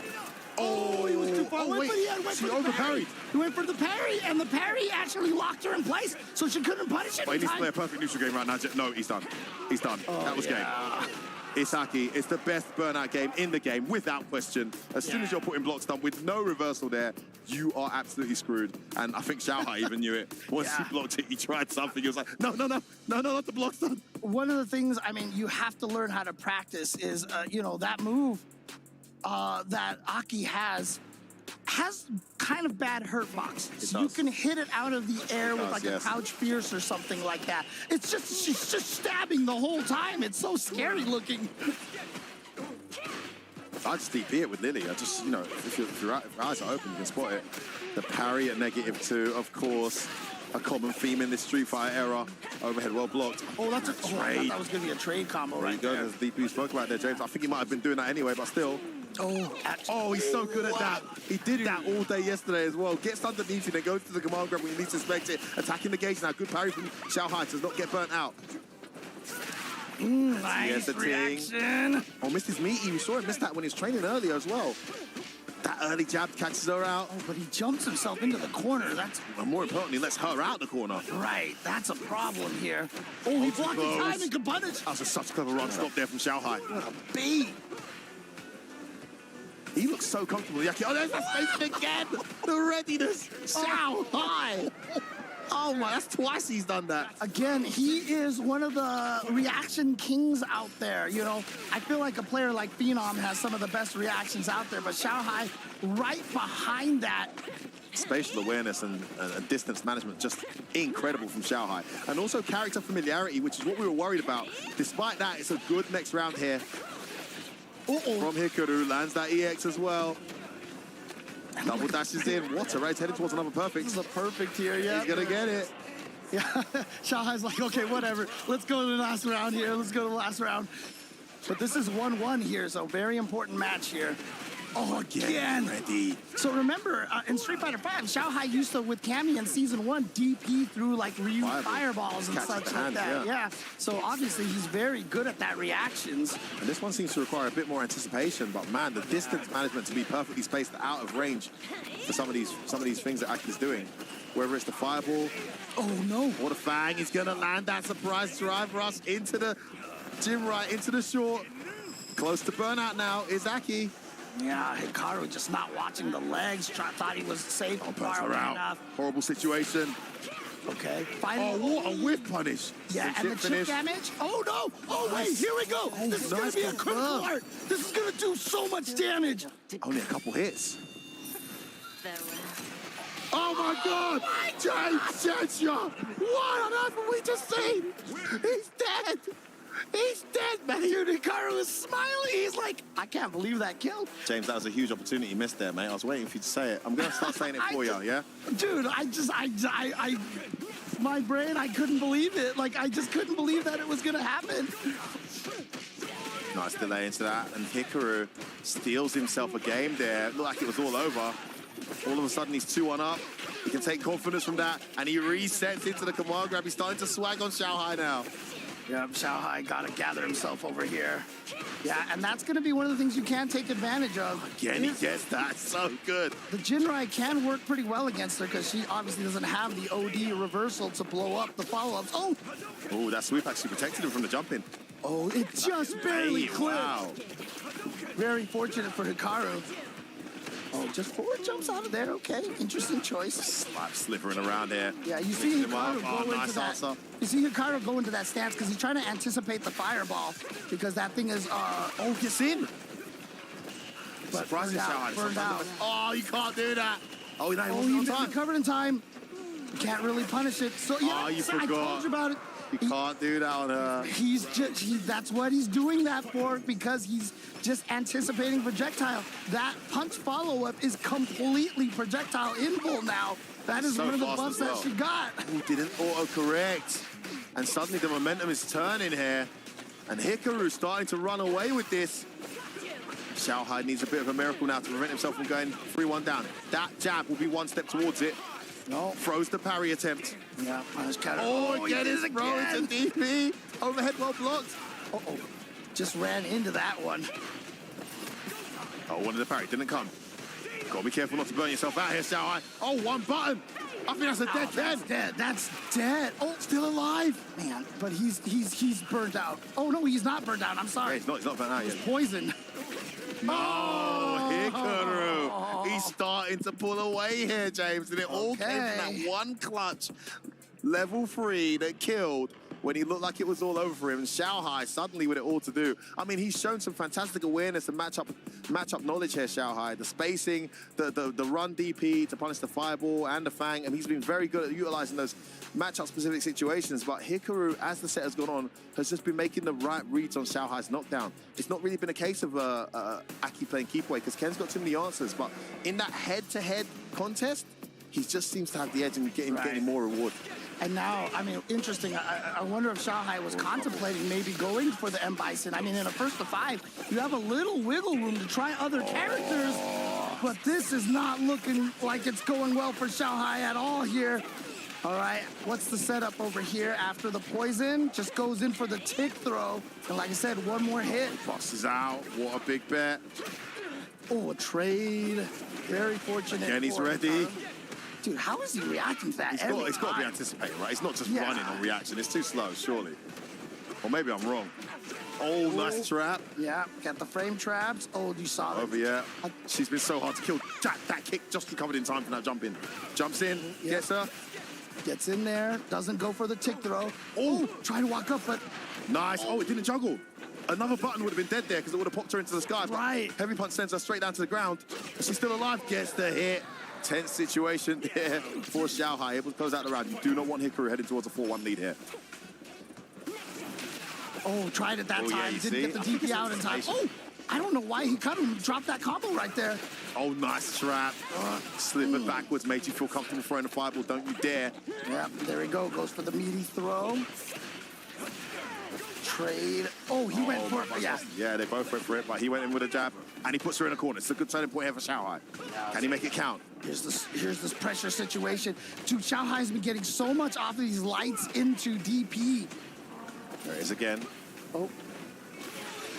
Oh, he was too far away, wait. but he went She for the parry. overparried. He went for the parry, and the parry actually locked her in place, so she couldn't punish it But he in needs to play a time. perfect neutral game right now. No, he's done. He's done. That was game. Isaki, it's the best burnout game in the game, without question. As soon as you're putting blocks down with no reversal there, you are absolutely screwed. And I think Xiao Hai even knew it. Once he blocked it, he tried something. He was like, no, not the blocks done. One of the things, I mean, you have to learn how to practice is, you know, that move that Aki has kind of bad hurt box. So you can hit it out of the air with like a crouch fierce or something like that. It's just, she's just stabbing the whole time. It's so scary looking. I just DP it with Lily. I just, you know, if your eyes are open, you can spot it. The parry at -2, of course. A common theme in this Street Fighter era. Overhead well blocked. Oh, that's a trade. I thought that was going to be a trade combo There you right go. there. There's DP spoke about there, James. I think he might have been doing that anyway, but still. Oh, He's so good at that. He did that all day yesterday as well. Gets underneath you, then goes to the command grab when you least expect it. Attacking the gauge now. Good parry from Xiao Hai. Does not get burnt out. Nice the reaction. Oh, missed his meaty. We saw him miss that when he was training earlier as well. That early jab catches her out. Oh, but he jumps himself into the corner. That's And more importantly, lets her out the corner. right. That's a problem here. Oh, he blocked in time and could punish. That was such a clever run stop there from Xiao Hai. What a bait. He looks so comfortable. Yaki. Oh, there's that space again. The readiness. Xiao Hai. Oh my, that's twice he's done that. Again, he is one of the reaction kings out there. You know, I feel like a player like Phenom has some of the best reactions out there, but Xiao Hai right behind that. Spatial awareness and distance management, just incredible from Xiao Hai. And also character familiarity, which is what we were worried about. Despite that, it's a good next round here. From Hikaru, lands that EX as well. Double dashes in. What a race, heading towards another perfect. This is a perfect here, yeah. He's gonna get it. Yeah, Xiao Hai's like, okay, whatever. Let's go to the last round here. Let's go to the last round. But this is 1-1 here, so very important match here. Oh, again. Ready. So remember, in Street Fighter V, Xiao Hai used to, with Cammy in Season 1, DP through like Ryu fireballs and Catch such the like hands, that. yeah. So obviously he's very good at that reactions. And this one seems to require a bit more anticipation, but man, the distance management to be perfectly spaced out of range for some of these things that Aki's doing. Whether it's the fireball, Oh no. or the fang, he's gonna land that surprise drive rush into the gym right, into the short. Close to burnout now is Aki. Yeah, Hikaru just not watching the legs. Thought he was safe. Far away out. enough. Horrible situation. Okay. Oh, Finally. what a whiff punish. Yeah, and the chip damage. Oh no! Oh wait, here we go. This is gonna be a critical part. This is gonna do so much damage. Only a couple hits. Oh my God! James Cheshire! What on earth have we just seen? He's dead! He's dead, man! Dude, Hikaru is smiling. He's like, I can't believe that kill. James, that was a huge opportunity you missed there, mate. I was waiting for you to say it. I'm gonna start saying it for you, yeah? Dude, my brain, I couldn't believe it. Like, I just couldn't believe that it was gonna happen. Nice delay into that, and Hikaru steals himself a game there. Looked like it was all over. All of a sudden, he's 2-1 up. He can take confidence from that, and he resets into the command grab. He's starting to swag on Xiao Hai now. Yeah, Xiao Hai gotta gather himself over here. Yeah, and that's gonna be one of the things you can take advantage of. Again, he gets that. So good. The Jinrai can work pretty well against her because she obviously doesn't have the OD reversal to blow up the follow-ups. Oh! Oh, that sweep actually protected him from the jump in. Oh, it just barely clipped. Wow. Very fortunate for Hikaru. Oh, just forward jumps out of there. Okay, interesting choice. Slap slithering around here. Yeah, you see Hikaru Oh, go nice into that. answer. You see Hikaru go into that stance because he's trying to anticipate the fireball because that thing is Oh, gets in. but Surprising burned out. Oh, you can't do that. Oh, no, Oh, he recovered in time. Can't really punish it. So yeah, Oh, you I forgot. told you about it. You can't do that on her. He's just, that's what he's doing that for, because he's just anticipating projectile. That punch follow-up is completely projectile invul now. That is So one of the fast buffs as well. that she got. He didn't auto-correct. And suddenly the momentum is turning here. And Hikaru's starting to run away with this. Xiao Hai needs a bit of a miracle now to prevent himself from going 3-1 down. That jab will be one step towards it. No. Throws the parry attempt. Yeah, punish counter. Oh, again, it's thrown into DP. Overhead well blocked. Uh-oh. Just ran into that one. Oh, one of the parry didn't come. Gotta be careful not to burn yourself out here, Xiao Hai. Oh, one button. I think that's a dead That's dead. That's dead. Oh, Still alive. man, but he's burnt out. Oh no, he's not burnt out. I'm Yeah, sorry. he's not burnt out yet. Poison. Oh, Hikaru. He's starting to pull away here, James. And it all came from that one clutch. Level 3 that killed when he looked like it was all over for him. And Xiao Hai suddenly with it all to do. I mean, he's shown some fantastic awareness and matchup knowledge here, Xiao Hai. The spacing, the run DP to punish the fireball and the fang. And he's been very good at utilizing those matchup-specific situations. But Hikaru, as the set has gone on, has just been making the right reads on Xiao Hai's knockdown. It's not really been a case of Aki playing keep away because Ken's got too many answers. But in that head-to-head contest, he just seems to have the edge and getting more reward. And now, I mean, interesting. I wonder if Xiao Hai was contemplating maybe going for the M Bison. I mean, in a 1st to 5, you have a little wiggle room to try other characters, but this is not looking like it's going well for Xiao Hai at all here. All right, what's the setup over here after the poison? Just goes in for the tick throw. And like I said, one more hit. Boss is out. What a big bet. Oh, a trade. Very fortunate. Again, he's for ready. Hikaru. Dude, how is he reacting to that? It's got to be anticipated, right? It's not just Yeah. running on reaction. It's too slow, surely. Or maybe I'm wrong. Oh, nice trap. Yeah, got the frame traps. Oh, you saw it. Over here. She's been so hard to kill. That kick just recovered in time for that jump in. Jumps in, gets her. Gets in there, doesn't go for the tick throw. Oh, try to walk up, but Nice. Oh, it didn't juggle. Another button would have been dead there because it would have popped her into the sky. But Right. Heavy punch sends her straight down to the ground. She's still alive. Gets the hit. Tense situation there for Xiao Hai. Able to close out the round. You do not want Hikaru heading towards a 4-1 lead here. oh, tried it that Oh, yeah, time. you Didn't see? get the DP out in time. Oh, I don't know why he cut him. Dropped that combo right there. Oh, nice trap. Slipping backwards made you feel comfortable throwing the fireball. Don't you dare. Yeah, there we go. Goes for the meaty throw. Trade. Oh, he went for it. Yeah. Yeah, they both went for it, but he went in with a jab, and he puts her in a corner. It's a good turning point here for Xiao Hai. Can he make it count? Here's this pressure situation. Dude, Xiao Hai's been getting so much off of these lights into DP. There it is again. Oh.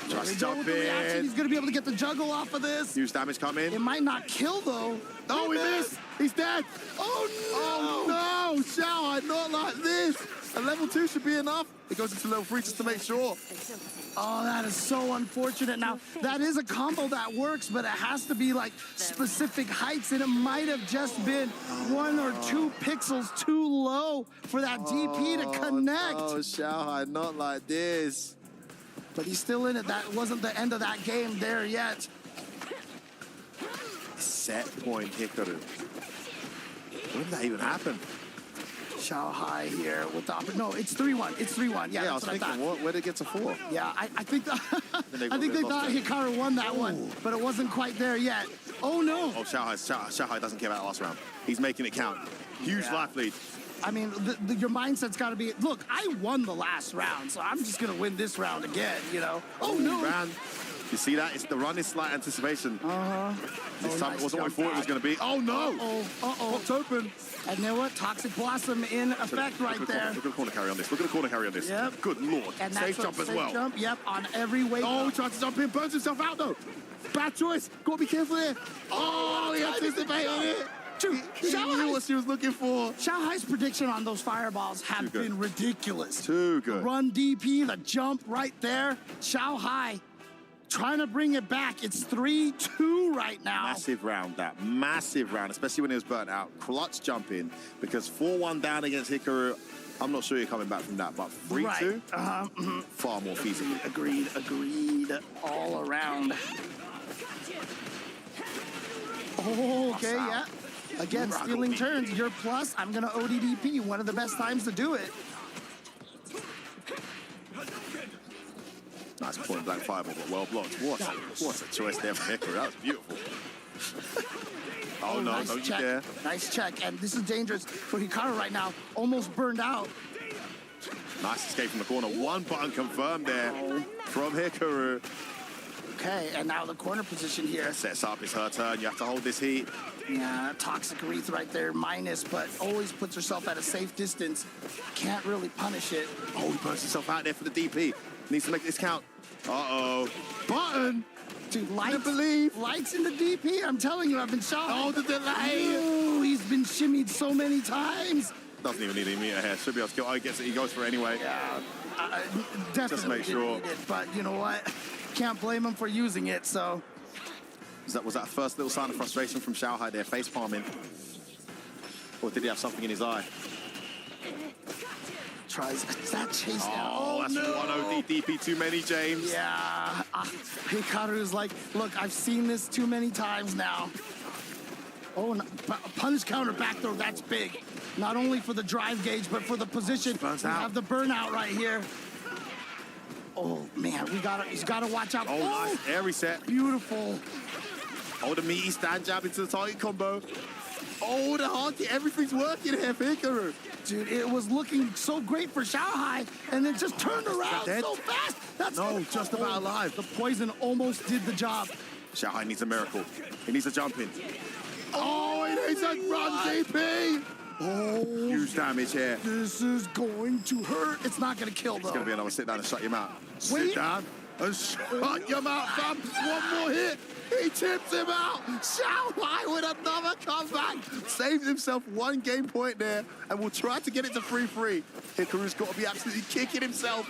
Tries to jump in. He's going to be able to get the juggle off of this. Huge damage coming. It might not kill, though. Oh, he missed. He's dead. Oh, no. Oh, no. Xiao Hai, not like this. A level 2 should be enough. It goes into level 3 just to make sure. Oh, that is so unfortunate. Now, that is a combo that works, but it has to be like specific heights, and it might have just been 1 or 2 pixels too low for that DP to connect. Oh, Xiao Hai, not like this. But he's still in it. That wasn't the end of that game there yet. Set point Hikaru. When did that even happen? Xiao Hai here with the no, it's 3-1. It's 3-1. Yeah, I that's was thinking, where did it get to 4? Yeah, I think I think they thought it. Hikaru won that one, but it wasn't quite there yet. Oh no! Oh, Xiao Hai doesn't care about the last round. He's making it count. Huge life lead. I mean, your mindset's got to be, look, I won the last round, so I'm just going to win this round again, you know? Oh, no. Round. You see that? It's the run is slight anticipation. This time nice it wasn't what we thought it was going to be. Oh, no. Popped open. And you know what? Toxic Blossom in effect right there. Look at the corner carry on this. Look at the corner carry on this. Yep. Good Lord. And safe jump as well. Jump, yep, on every way. Oh, he tried to jump in. Burns himself out, though. Bad choice. Got to be careful here. Oh, he anticipated it. Dude, He knew what she was looking for. Xiao Hai's prediction on those fireballs have been ridiculous. Too good. Run DP, the jump right there. Xiao Hai trying to bring it back. It's 3-2 right now. Massive round, that. Massive round, especially when he was burnt out. Clutch jump in, because 4-1 down against Hikaru, I'm not sure you're coming back from that, but 3-2, far more feasible. Agreed. All around. Oh, okay, yeah. Again, stealing turns. You're plus. I'm going to ODDP. One of the best times to do it. Nice point blank fireball, but well blocked. What a choice there for Hikaru. That was beautiful. Oh, no, nice don't check. you dare. Nice check. And this is dangerous for Hikaru right now. Almost burned out. Nice escape from the corner. One button confirmed there from Hikaru. Okay, and now the corner position here. Sets up, it's her turn. You have to hold this heat. Yeah, Toxic Wreath right there, minus, but always puts herself at a safe distance. Can't really punish it. Oh, he burns himself out there for the DP. Needs to make this count. Uh-oh. Button! Dude, lights in the DP. I'm telling you, I've been shocked. Oh, the delay! Oh, he's been shimmied so many times. Doesn't even need a meter here. Should be able to kill. Oh, he gets it. He goes for it anyway. Yeah, definitely Just make sure. didn't need it, but you know what? Can't blame him for using it, so. Was that first little sign of frustration from Xiao Hai there, face palming? Or did he have something in his eye? Tries that chase down. Oh, that's no. 1 OD DP too many, James. Yeah. Hikaru's like, look, I've seen this too many times now. Oh, no, punish counter back throw, that's big. Not only for the drive gauge, but for the position. We have the burnout right here. Oh, man, he's got to watch out. Oh, nice. Air reset. Beautiful. Oh, the meaty stand jab into the target combo. Oh, the hard hit. Everything's working here for Hikaru. Dude, it was looking so great for Xiao Hai, and then just turned around so fast. That's just about alive. The poison almost did the job. Xiao Hai needs a miracle. He needs a jump in. Oh, he needs a run DP. Oh, huge damage here. This is going to hurt. It's not going to kill, though. It's going to be another sit down and shut your mouth. Wait. Sit down and shut your mouth, fam. One more hit. He tips him out. Xiao Hai with another comeback. Saves himself 1 game point there and will try to get it to 3-3. Hikaru's got to be absolutely kicking himself.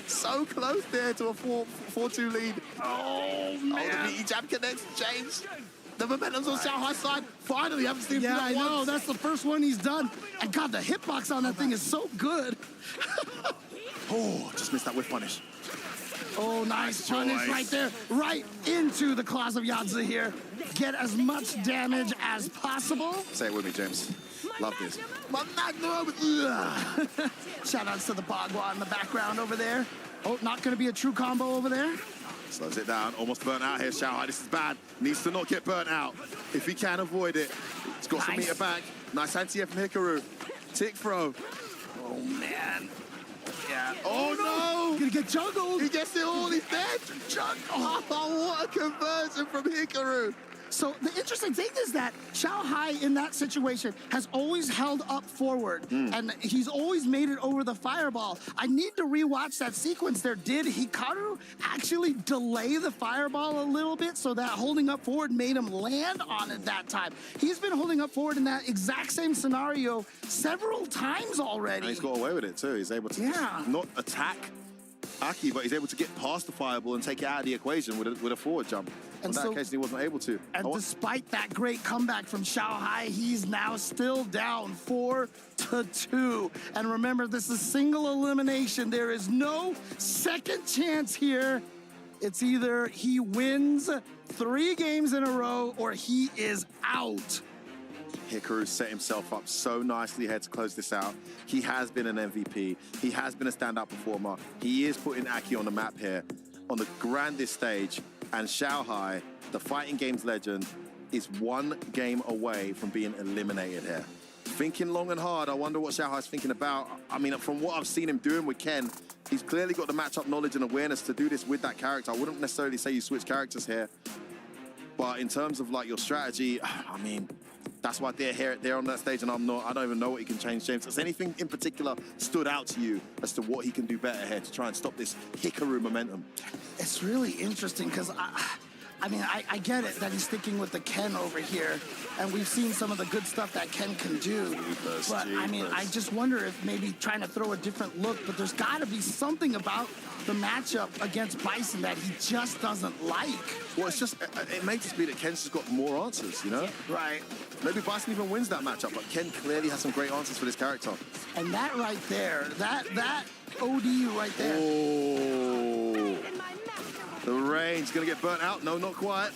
So close there to a 4-2 lead. Oh, man. Oh, the meaty jab connects, James. The momentum's on Xiao Hai's side. Finally, haven't seen him do that I know. once. That's the first one he's done. And God, the hitbox on that thing is so good. Oh, just missed that whiff punish. Oh, nice punish right there. Right into the claws of Yadza here. Get as much damage as possible. Say it with me, James. Love this. Shout outs to the Bagua in the background over there. Oh, not going to be a true combo over there. Slows it down. Almost burnt out here, Xiao Hai. This is bad. Needs to not get burnt out. If he can avoid it. He's got some meter back. Nice anti-F from Hikaru. Tick throw. Oh, man. Yeah. Oh no! Gonna get juggled. He gets it all. He's dead. Oh, what a conversion from Hikaru. So the interesting thing is that Xiao Hai in that situation has always held up forward, and he's always made it over the fireball. I need to rewatch that sequence there. Did Hikaru actually delay the fireball a little bit so that holding up forward made him land on it that time? He's been holding up forward in that exact same scenario several times already. And he's got away with it too. He's able to just not attack Aki, but he's able to get past the fireball and take it out of the equation with a forward jump. On that occasion, he wasn't able to. And despite that great comeback from Xiao Hai, he's now still down 4-2. And remember, this is single elimination. There is no second chance here. It's either he wins 3 games in a row or he is out. Hikaru set himself up so nicely here to close this out. He has been an MVP. He has been a standout performer. He is putting Aki on the map here on the grandest stage. And Xiao Hai, the fighting games legend, is 1 game away from being eliminated here. Thinking long and hard, I wonder what Xiao Hai's thinking about. I mean, from what I've seen him doing with Ken, he's clearly got the matchup knowledge and awareness to do this with that character. I wouldn't necessarily say you switch characters here. But in terms of like your strategy, I mean, that's why they're here, they're on that stage, and I don't even know what he can change, James. Has anything in particular stood out to you as to what he can do better here to try and stop this Hikaru momentum? It's really interesting because I mean, I get it that he's sticking with the Ken over here, and we've seen some of the good stuff that Ken can do. But I mean, I just wonder if maybe trying to throw a different look, but there's got to be something about the matchup against Bison that he just doesn't like. Well, it's just, it may just be that Ken's just got more answers, you know? Right. Maybe Bison even wins that matchup, but Ken clearly has some great answers for this character. And that right there, that OD right there. Oh. The range gonna get burnt out. No, not quite.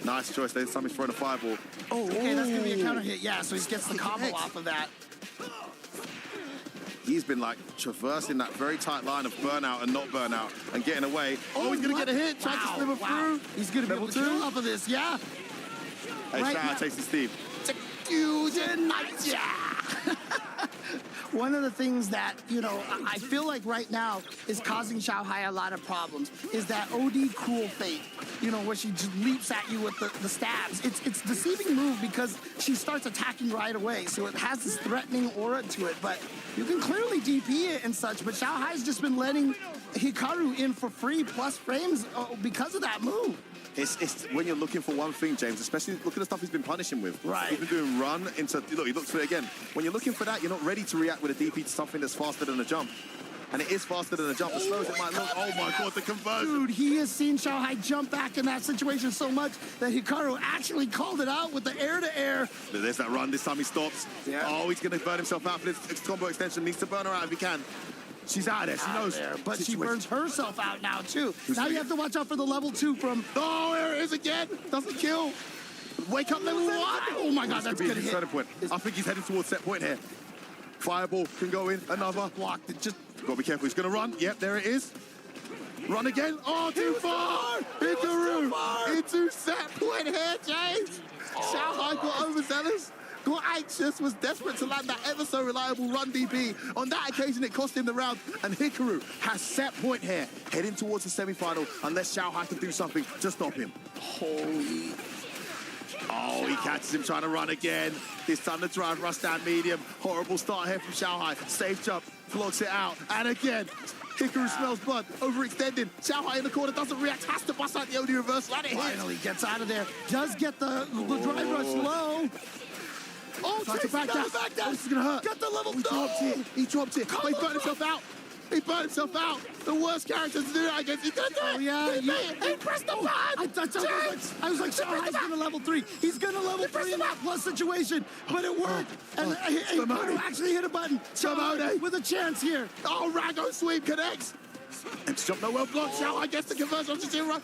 Nice choice. This time he's throwing a fireball. Oh, okay, that's gonna be a counter hit. Yeah, so he gets the combo off of that. He's been like traversing that very tight line of burnout and not burnout and getting away. Oh, he's gonna get a hit. Trying to sliver through. He's gonna be able to kill off of this. Yeah. Hey, right Xiao takes his Steve. One of the things that, you know, I feel like right now is causing Xiao Hai a lot of problems is that OD Cruel Fate, you know, where she just leaps at you with the stabs. It's a deceiving move because she starts attacking right away, so it has this threatening aura to it, but you can clearly DP it and such, but Xiao Hai's just been letting Hikaru in for free plus frames because of that move. It's when you're looking for one thing, James, especially look at the stuff he's been punishing with. Right. He's been doing run into, look, he looks for it again. When you're looking for that, you're not ready to react with a DP to something that's faster than a jump. And it is faster than a jump. As slow as it might look, oh my God, the conversion. Dude, he has seen Xiao Hai jump back in that situation so much that Hikaru actually called it out with the air-to-air. There's that run, this time he stops. Yeah. Oh, he's gonna burn himself out for this combo extension. Needs to burn her out if he can. She's out there, she knows. But she burns herself out now, too. Now you have to watch out for the level 2 from... Oh, there it is again. Doesn't kill. Wake up level 1. Oh my God, that's good hit. Point. I think he's heading towards set point here. Fireball can go in, another. Blocked it, just... Gotta be careful, he's gonna run. Yep, there it is. Run again. Oh, too far. Hikaru into set point here, James. Xiao Hai got overzealous. Got anxious, was desperate to land that ever so reliable run DP. On that occasion, it cost him the round, and Hikaru has set point here, heading towards the semi-final, unless Xiao Hai can do something to stop him. Holy... Oh, he catches him trying to run again. This time the drive rush down medium. Horrible start here from Xiao Hai. Safe jump, blocks it out, and again, Hikaru smells blood, overextending. Xiao Hai in the corner, doesn't react, has to bust out the OD reversal, and it hits. Finally gets out of there. Does get the drive rush low. Oh, back down. This is gonna hurt. Get the level 2. He dropped it. But he burnt himself out. He burnt himself out. The worst character to do that against. He did it. Oh, yeah. He pressed the button. I was like, Xiao Hai's gonna level 3. He's gonna level 3 in that plus situation. But it worked. And Hikaru actually hit a button. Xiao with a chance here. Oh, Rago sweep connects. It's jump no well blocked. Xiao Hai gets the conversion on Jiro.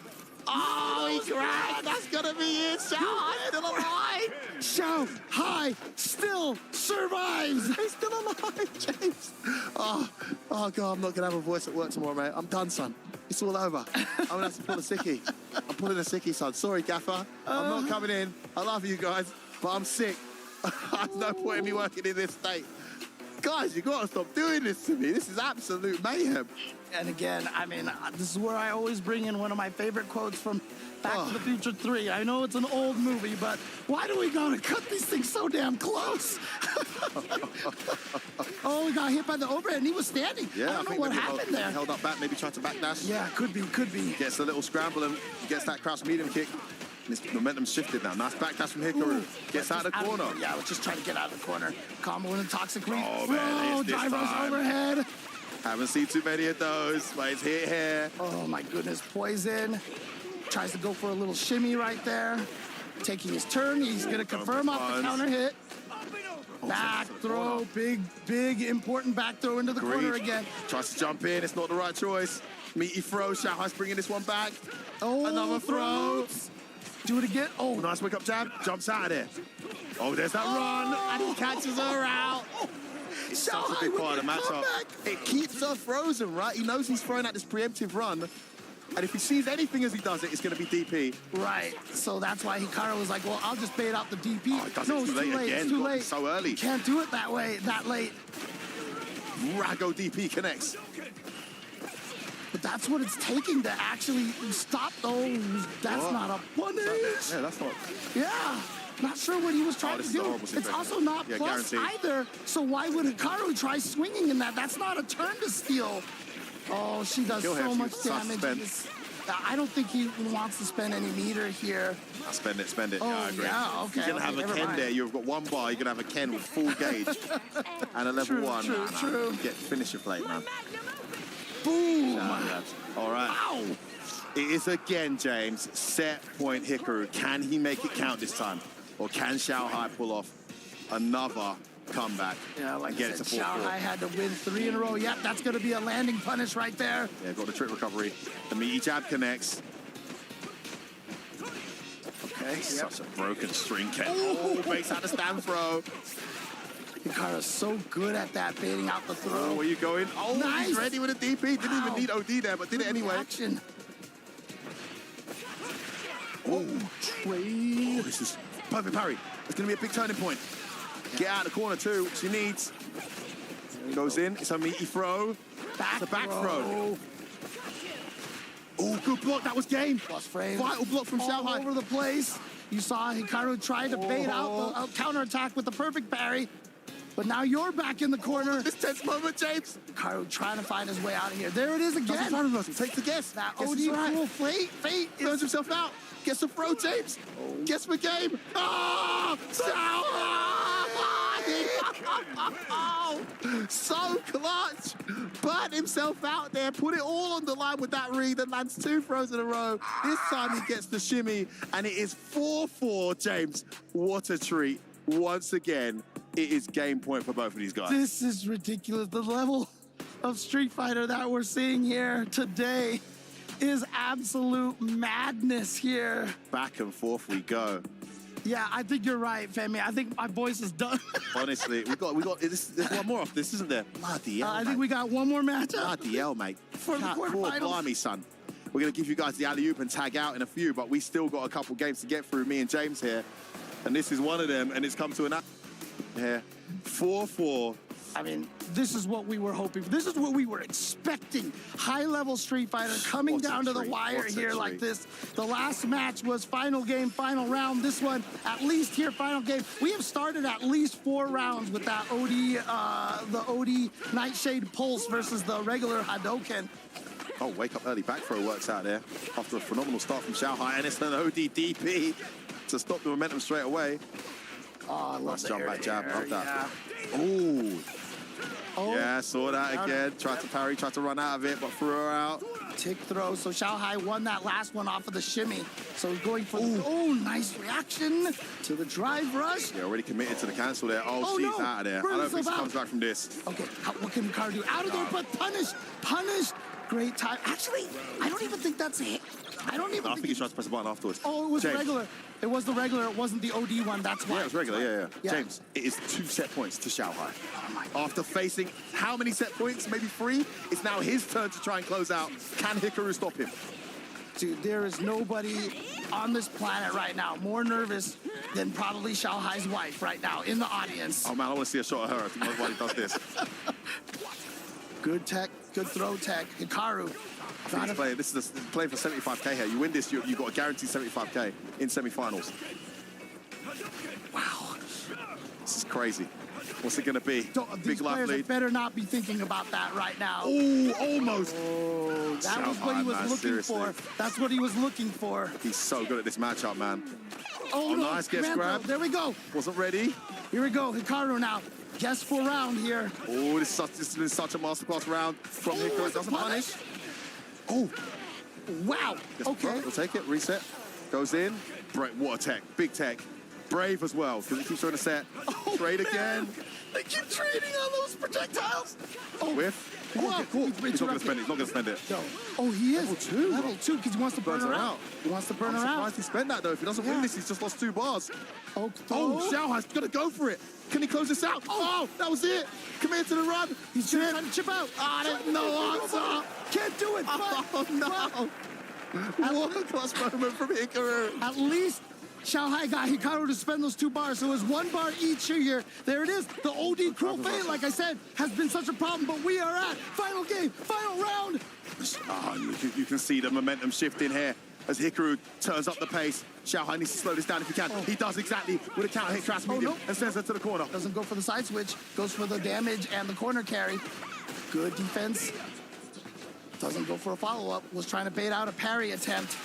Oh, he cracked. That's gonna be it. Xiao Hai still alive. Xiao Hai still survives. He's still alive, James. Oh, God, I'm not gonna have a voice at work tomorrow, mate. I'm done, son. It's all over. I'm gonna have to pull a sickie. I'm pulling a sickie, son. Sorry, Gaffer. I'm not coming in. I love you guys, but I'm sick. There's no point in me working in this state. Guys, you gotta stop doing this to me. This is absolute mayhem. And again, I mean, this is where I always bring in one of my favorite quotes from Back to the Future 3. I know it's an old movie, but why do we gotta cut these things so damn close? Oh, he got hit by the overhead and he was standing. Yeah, I don't know what happened there. Held up back, maybe tried to backdash. Yeah, could be. Gets a little scramble and gets that crouch medium kick. And his momentum's shifted now. Nice backdash from Hikaru. Gets out of the corner. Yeah, let's just try to get out of the corner. Combo in the toxic reach. Oh, man, it's this dive rush time. overhead. Haven't seen too many of those, but it's hit here. Oh my goodness, Poison. Tries to go for a little shimmy right there. Taking his turn, he's gonna confirm off the counter hit. Back throw, big, important back throw into the corner again. Tries to jump in, it's not the right choice. Meaty throw, Xiao Hai's bringing this one back. Oh, another throw. Do it again. Oh, nice wake up jab, jumps out of there. Oh, there's that run, and he catches her out. It's such a big part of the matchup. It keeps her frozen, right? He knows he's throwing out this preemptive run. And if he sees anything as he does it, it's going to be DP. Right. So that's why Hikaru was like, well, I'll just bait out the DP. Oh, it does it too late again. It's too late. So early. You can't do it that way, that late. Rago DP connects. But that's what it's taking to actually stop those. That's not a punish. Yeah, that's not. Yeah. Not sure what he was trying to do. It's also not plus either. So why would Hikaru try swinging in that? That's not a turn to steal. Oh, she does so much damage. I don't think he wants to spend any meter here. Spend it. Oh, yeah, I agree. Yeah, okay. You're going to have a Ken there. You've got one bar. You're going to have a Ken with full gauge. And a level one. True. Finish your plate, man. Boom. All right. Wow. It is again, James, set point Hikaru. Can he make it count this time? Or can Xiao Hai pull off another comeback? Yeah, like get I said, it to Xiao Hai had to win 3 in a row. Yep, that's going to be a landing punish right there. Yeah, got the trick recovery. The meaty jab connects. Okay, such a broken string, Ken. Oh, breaks out the stand throw. Hikaru's so good at that, baiting out the throw. Oh, where you going? Oh, nice. He's ready with a DP. Didn't even need OD there, but did it anyway. Action. Oh, this is perfect parry. It's going to be a big turning point. Get out of the corner too, which he needs. Goes in, it's a meaty throw. It's a back throw. Oh, good block, that was game. Plus frame. Vital block from Xiao Hai. All over the place. You saw Hikaru try to bait out the counterattack with the perfect parry. But now you're back in the corner. This tense moment, James. Hikaru trying to find his way out of here. There it is again. Takes the guess. That OD full fate. Turns himself out. Gets the throw, James. Gets the game. Oh, Xiao Hai! So clutch. Burnt himself out there. Put it all on the line with that read and lands 2 throws in a row. This time he gets the shimmy and it is 4-4, James. What a treat. Once again, it is game point for both of these guys. This is ridiculous. The level of Street Fighter that we're seeing here today is absolute madness here. Back and forth we go. Yeah, I think you're right, Femi. I think my voice is done. Honestly, there's one more off this, isn't there? Bloody hell, I think we got one more matchup. Bloody hell, mate. For the quarterfinals. Blimey, son. We're going to give you guys the alley-oop and tag out in a few, but we still got a couple games to get through, me and James here. And this is one of them, and it's come to an here. 4-4. I mean, this is what we were hoping for. This is what we were expecting. High-level Street Fighter coming down to the wire here like this. The last match was final game, final round. This one, at least here, final game. We have started at least 4 rounds with that OD, the OD Nightshade Pulse versus the regular Hadoken. Oh, wake up early back throw works out there after a phenomenal start from Xiao Hai, and it's an OD DP to stop the momentum straight away. Oh, I love nice jump back jab, love that. Yeah. Ooh. Oh, yeah, saw that again. Tried to parry, tried to run out of it, but threw her out. Tick throw. So Xiao Hai won that last one off of the shimmy. So going for nice reaction to the drive rush. Yeah, already committed to the cancel there. Oh, she's out of there. I don't think she comes back from this. Okay, what can Hikaru do? Out of there, but punish. Great time. Actually, I don't even think that's it. I think he tried to press the button afterwards. Oh, it was regular. It was the regular. It wasn't the OD one. That's why. Yeah, it was regular. Yeah. James, it is 2 set points to Xiao Hai. Oh my God. After facing how many set points? Maybe 3. It's now his turn to try and close out. Can Hikaru stop him? Dude, there is nobody on this planet right now more nervous than probably Xiao Hai's wife right now in the audience. Oh man, I want to see a shot of her. I think that's why he does this. Good tech, good throw tech. Hikaru. This is playing for 75k here. You win this, you got a guaranteed 75k in semi-finals. Wow. This is crazy. What's it going to be? These players better not be thinking about that right now. Oh, almost. Oh, that was what he was looking for. That's what he was looking for. He's so good at this matchup, man. Oh no, nice, gets grabbed. There we go. Wasn't ready. Here we go, Hikaru now. Guess for round here. Oh, this has been such a masterclass round from Hikaru. Doesn't punish. Oh. Wow. Okay. We'll take it. Reset. Goes in. What a tech. Big tech. Brave as well, because he keeps throwing a set. Oh, trade again. They keep trading on those projectiles. Oh, whiff. Wow. He's not going to spend it. He's not going to spend it. No. Oh, he is. Level 2. Level 2, because he wants to burn her out. He wants to burn her out. I'm surprised he spent that, though. If he doesn't win this, he's just lost 2 bars. Oh, Xiao Hai's going to go for it. Can he close this out? Oh, that was it. Commit to the run. He's trying to chip out. No answer. Can't do it. Oh, no. What a class moment from Hikaru. At least Xiao Hai got Hikaru to spend those 2 bars. So it was 1 bar each here. There it is. The OD Cruel Fate, like I said, has been such a problem. But we are at final game, final round. Oh, you can see the momentum shifting here as Hikaru turns up the pace. Xiao Hai needs to slow this down if he can. He does exactly with a counter hit crash medium and sends her to the corner. Doesn't go for the side switch. Goes for the damage and the corner carry. Good defense. Doesn't go for a follow-up. Was trying to bait out a parry attempt.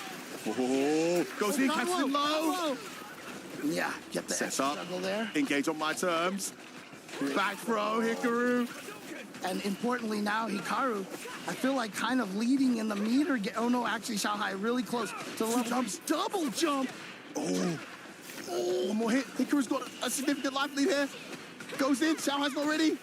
Oh, goes in, catches it low. Yeah, get the sets up. juggle there. Engage on my terms. Back throw, Hikaru. And importantly now, Hikaru, I feel like kind of leading in the meter. Oh no, actually Xiao Hai really close to the level. Double jump. Oh, one more hit. Hikaru's got a significant life lead here. Goes in, Xiao Hai's not ready.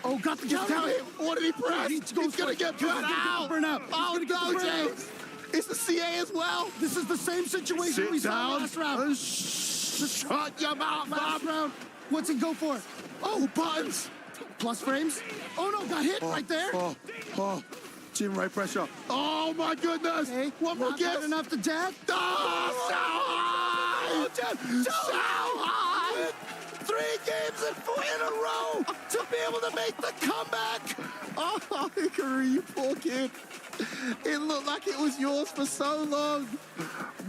Oh, got the counter hit. What did he press? He's going to get burnt out. Oh no, James. It's the CA as well. This is the same situation we saw last round. Shut your mouth, last round. What's he go for? Oh, buttons. Plus frames. Oh no, got hit right there. Jim Ray pressure. Oh my goodness. Okay. One more guess. Not enough to death. Oh, Xiao Hai. 3 games in a row to be able to make the comeback. Oh, Hikaru, you poor kid. It looked like it was yours for so long.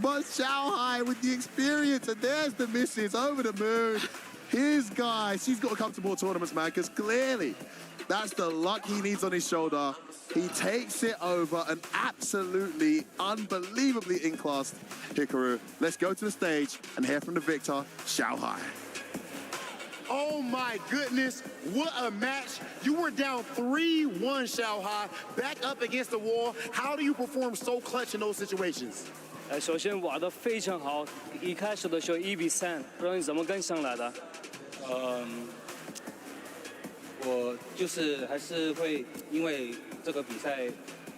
But Xiao Hai with the experience, and there's the misses over the moon. His guy, she's got to come to more tournaments, man, because clearly that's the luck he needs on his shoulder. He takes it over an absolutely, unbelievably in-class Hikaru. Let's go to the stage and hear from the victor, Xiao Hai. Oh my goodness, what a match. You were down 3-1, Xiao Hai, back up against the wall. How do you perform so clutch in those situations? 首先玩得非常好，一开始的时候1比3，不知道你怎么跟上来的？我就是还是会因为这个比赛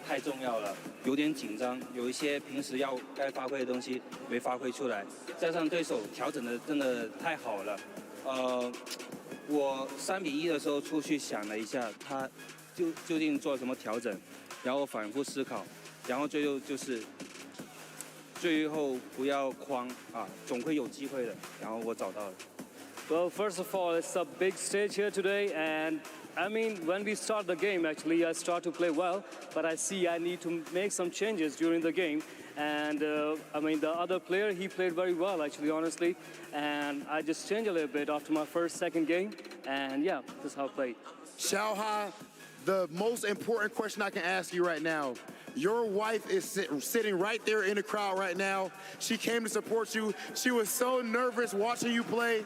太重要了，有点紧张，有一些平时该发挥的东西没发挥出来，加上对手调整的真的太好了。我3比1的时候出去想了一下，他究竟做了什么调整，然后反复思考，然后最后不要慌啊，总会有机会的。然后我找到了。Well, first of all, it's a big stage here today, and I mean, when we start the game, actually, I start to play well, but I see I need to make some changes during the game. And I mean, the other player, he played very well, actually, honestly. And I just changed a little bit after my second game. And yeah, this is how I played. Xiao Hai, the most important question I can ask you right now. Your wife is sitting right there in the crowd right now. She came to support you. She was so nervous watching you play.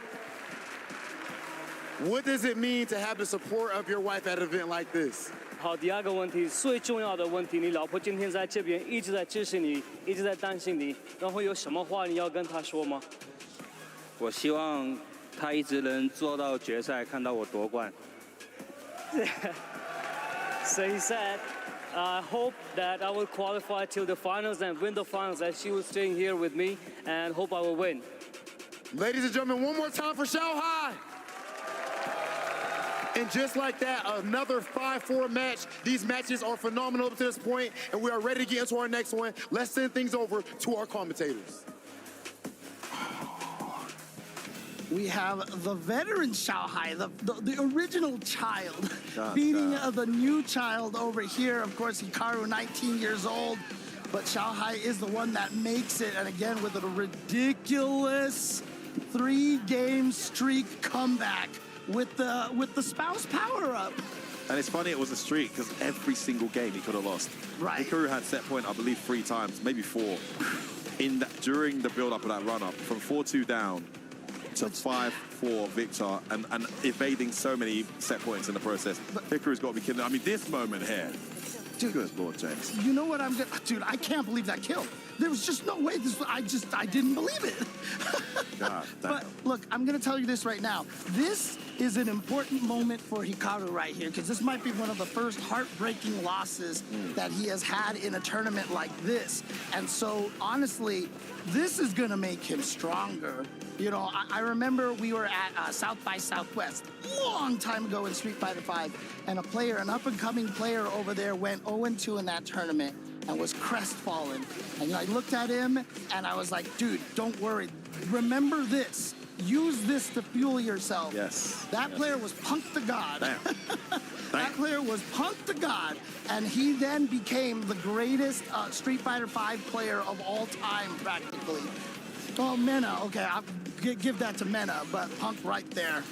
What does it mean to have the support of your wife at an event like this? 好，第二个问题，最重要的问题，你老婆今天在这边一直在支持你，一直在担心你，然后有什么话你要跟她说吗？我希望她一直能做到决赛，看到我夺冠。So he said, I hope that I will qualify till the finals and win the finals, and she was staying here with me, and hope I will win. Ladies and gentlemen, one more time for Xiao Hai. And just like that, another 5-4 match. These matches are phenomenal up to this point, and we are ready to get into our next one. Let's send things over to our commentators. We have the veteran Xiao Hai, the original child, beating the new child over here. Of course, Hikaru, 19 years old, but Xiao Hai is the one that makes it. And again, with a ridiculous 3-game streak comeback with the spouse power-up. And it's funny it was a streak because every single game he could have lost. Right. Hikaru had set point, I believe, 3 times, maybe 4, during the build-up of that run-up, from 4-2 down to 5-4 victor, and evading so many set points in the process. Hikaru's got to be kidding. I mean, this moment here. Dude, good Lord, James. You know what dude, I can't believe that kill. There was just no way I didn't believe it. God, but look, I'm gonna tell you this right now. This is an important moment for Hikaru right here, because this might be one of the first heartbreaking losses that he has had in a tournament like this. And so, honestly, this is gonna make him stronger. You know, I remember we were at South by Southwest long time ago in Street Fighter V, and an up-and-coming player over there went 0-2 in that tournament and was crestfallen. And I looked at him and I was like, dude, don't worry. Remember this. Use this to fuel yourself. Yes. That player was punked to God. Damn. That player was punked to God, and he then became the greatest Street Fighter V player of all time, practically. Oh, Mena. Okay, I'll give that to Mena, but Punk right there.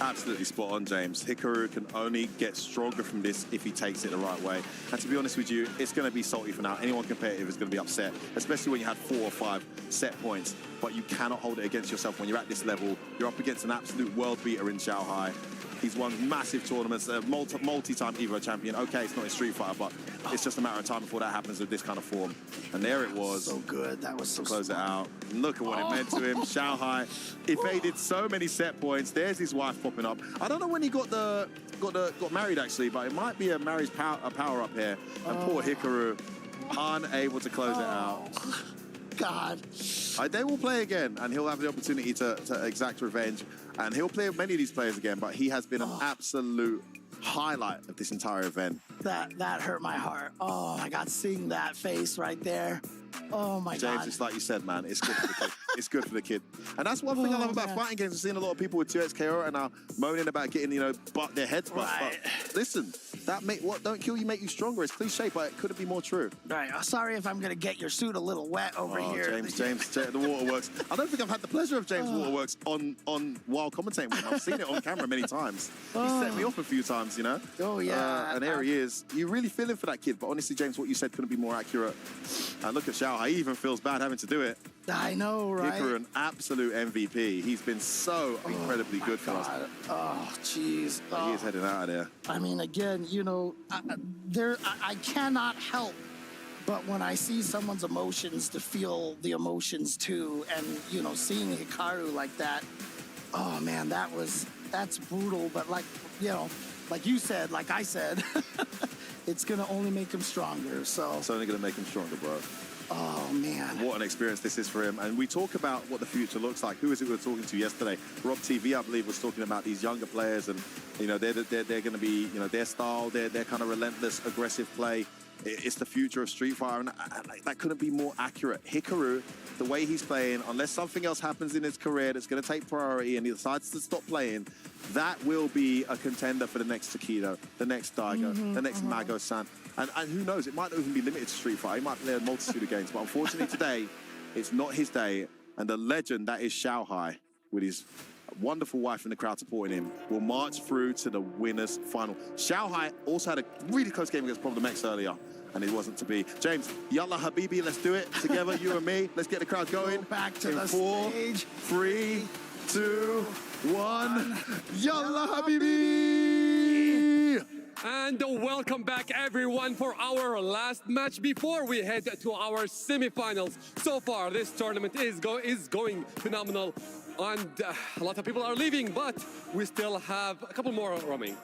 Absolutely spot on, James. Hikaru can only get stronger from this if he takes it the right way. And to be honest with you, it's going to be salty for now. Anyone competitive is going to be upset, especially when you had 4 or 5 set points. But you cannot hold it against yourself when you're at this level. You're up against an absolute world beater in Xiao Hai. He's won massive tournaments, multi-time Evo champion. Okay, it's not in Street Fighter, but it's just a matter of time before that happens with this kind of form. And there it was. So good. That was so close it out. And look at what it meant to him. Xiao Hai evaded so many set points. There's his wife popping up. I don't know when he got married actually, but it might be a marriage power up here. And poor Hikaru, unable to close it out. God. They will play again, and he'll have the opportunity to exact revenge. And he'll play with many of these players again, but he has been an absolute highlight of this entire event. That hurt my heart. Oh my God, seeing that face right there. Oh my God. James, it's like you said, man, it's good for the kid. It's good for the kid. And that's one thing I love about fighting games. I've seen a lot of people with 2XKO and are moaning about getting, their heads bust. Right. But listen, what don't kill you make you stronger. It's cliche, but it couldn't be more true. Right. Sorry if I'm going to get your suit a little wet over here. James, the Waterworks. I don't think I've had the pleasure of James Waterworks on while commentating with him. I've seen it on camera many times. He set me off a few times, Oh, yeah. And there he is. You're really feeling for that kid. But honestly, James, what you said couldn't be more accurate. And look at Xiao Hai. He even feels bad having to do it. I know, right? Hikaru, an absolute MVP. He's been so incredibly good for us. Oh, jeez. He is heading out of there. I mean, again, I cannot help but when I see someone's emotions to feel the emotions too. And, seeing Hikaru like that, oh man, that's brutal. But like you said, like I said, it's going to only make him stronger. So it's only going to make him stronger, bro. Oh, man. What an experience this is for him. And we talk about what the future looks like. Who is it we were talking to yesterday? Rob TV, I believe, was talking about these younger players. And, they're going to be, their style, their kind of relentless, aggressive play. It's the future of Street Fighter. And that couldn't be more accurate. Hikaru, the way he's playing, unless something else happens in his career that's going to take priority and he decides to stop playing, that will be a contender for the next Takedo, the next Daigo, the next Mago-san. And who knows, it might not even be limited to Street Fighter. He might play a multitude of games. But unfortunately today, it's not his day. And the legend that is Xiao Hai, with his wonderful wife in the crowd supporting him, will march through to the winner's final. Xiao Hai also had a really close game against Problem X earlier, and it wasn't to be. James, Yalla Habibi, let's do it together, you and me. Let's get the crowd going. Go back to in the 4, stage. 3, 2, 1. Yalla Habibi! And welcome back, everyone, for our last match before we head to our semifinals. So far, this tournament is going phenomenal, and a lot of people are leaving, but we still have a couple more roaming.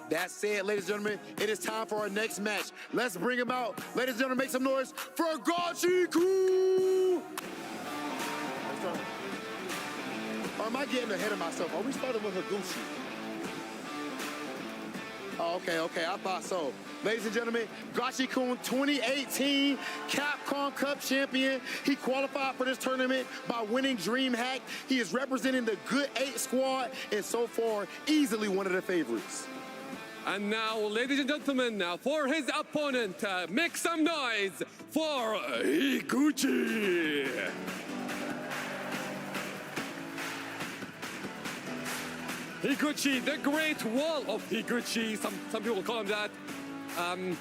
That's it, ladies and gentlemen. It is time for our next match. Let's bring him out. Ladies and gentlemen, make some noise for Gachikun! Or am I getting ahead of myself? Are we starting with Higuchi? Oh, okay, I thought so. Ladies and gentlemen, Gachikun 2018 Capcom Cup champion. He qualified for this tournament by winning DreamHack. He is representing the Good 8 squad and so far easily one of the favorites. And now, ladies and gentlemen, for his opponent, make some noise for Higuchi. Higuchi, the Great Wall of Higuchi, some people call him that, and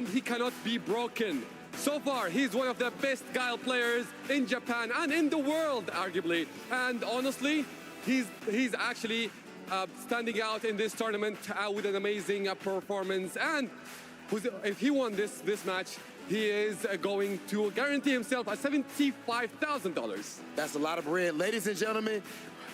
he cannot be broken. So far, he's one of the best Guile players in Japan and in the world, arguably. And honestly, he's actually standing out in this tournament with an amazing performance. And if he won this match, he is going to guarantee himself a $75,000. That's a lot of bread. Ladies and gentlemen,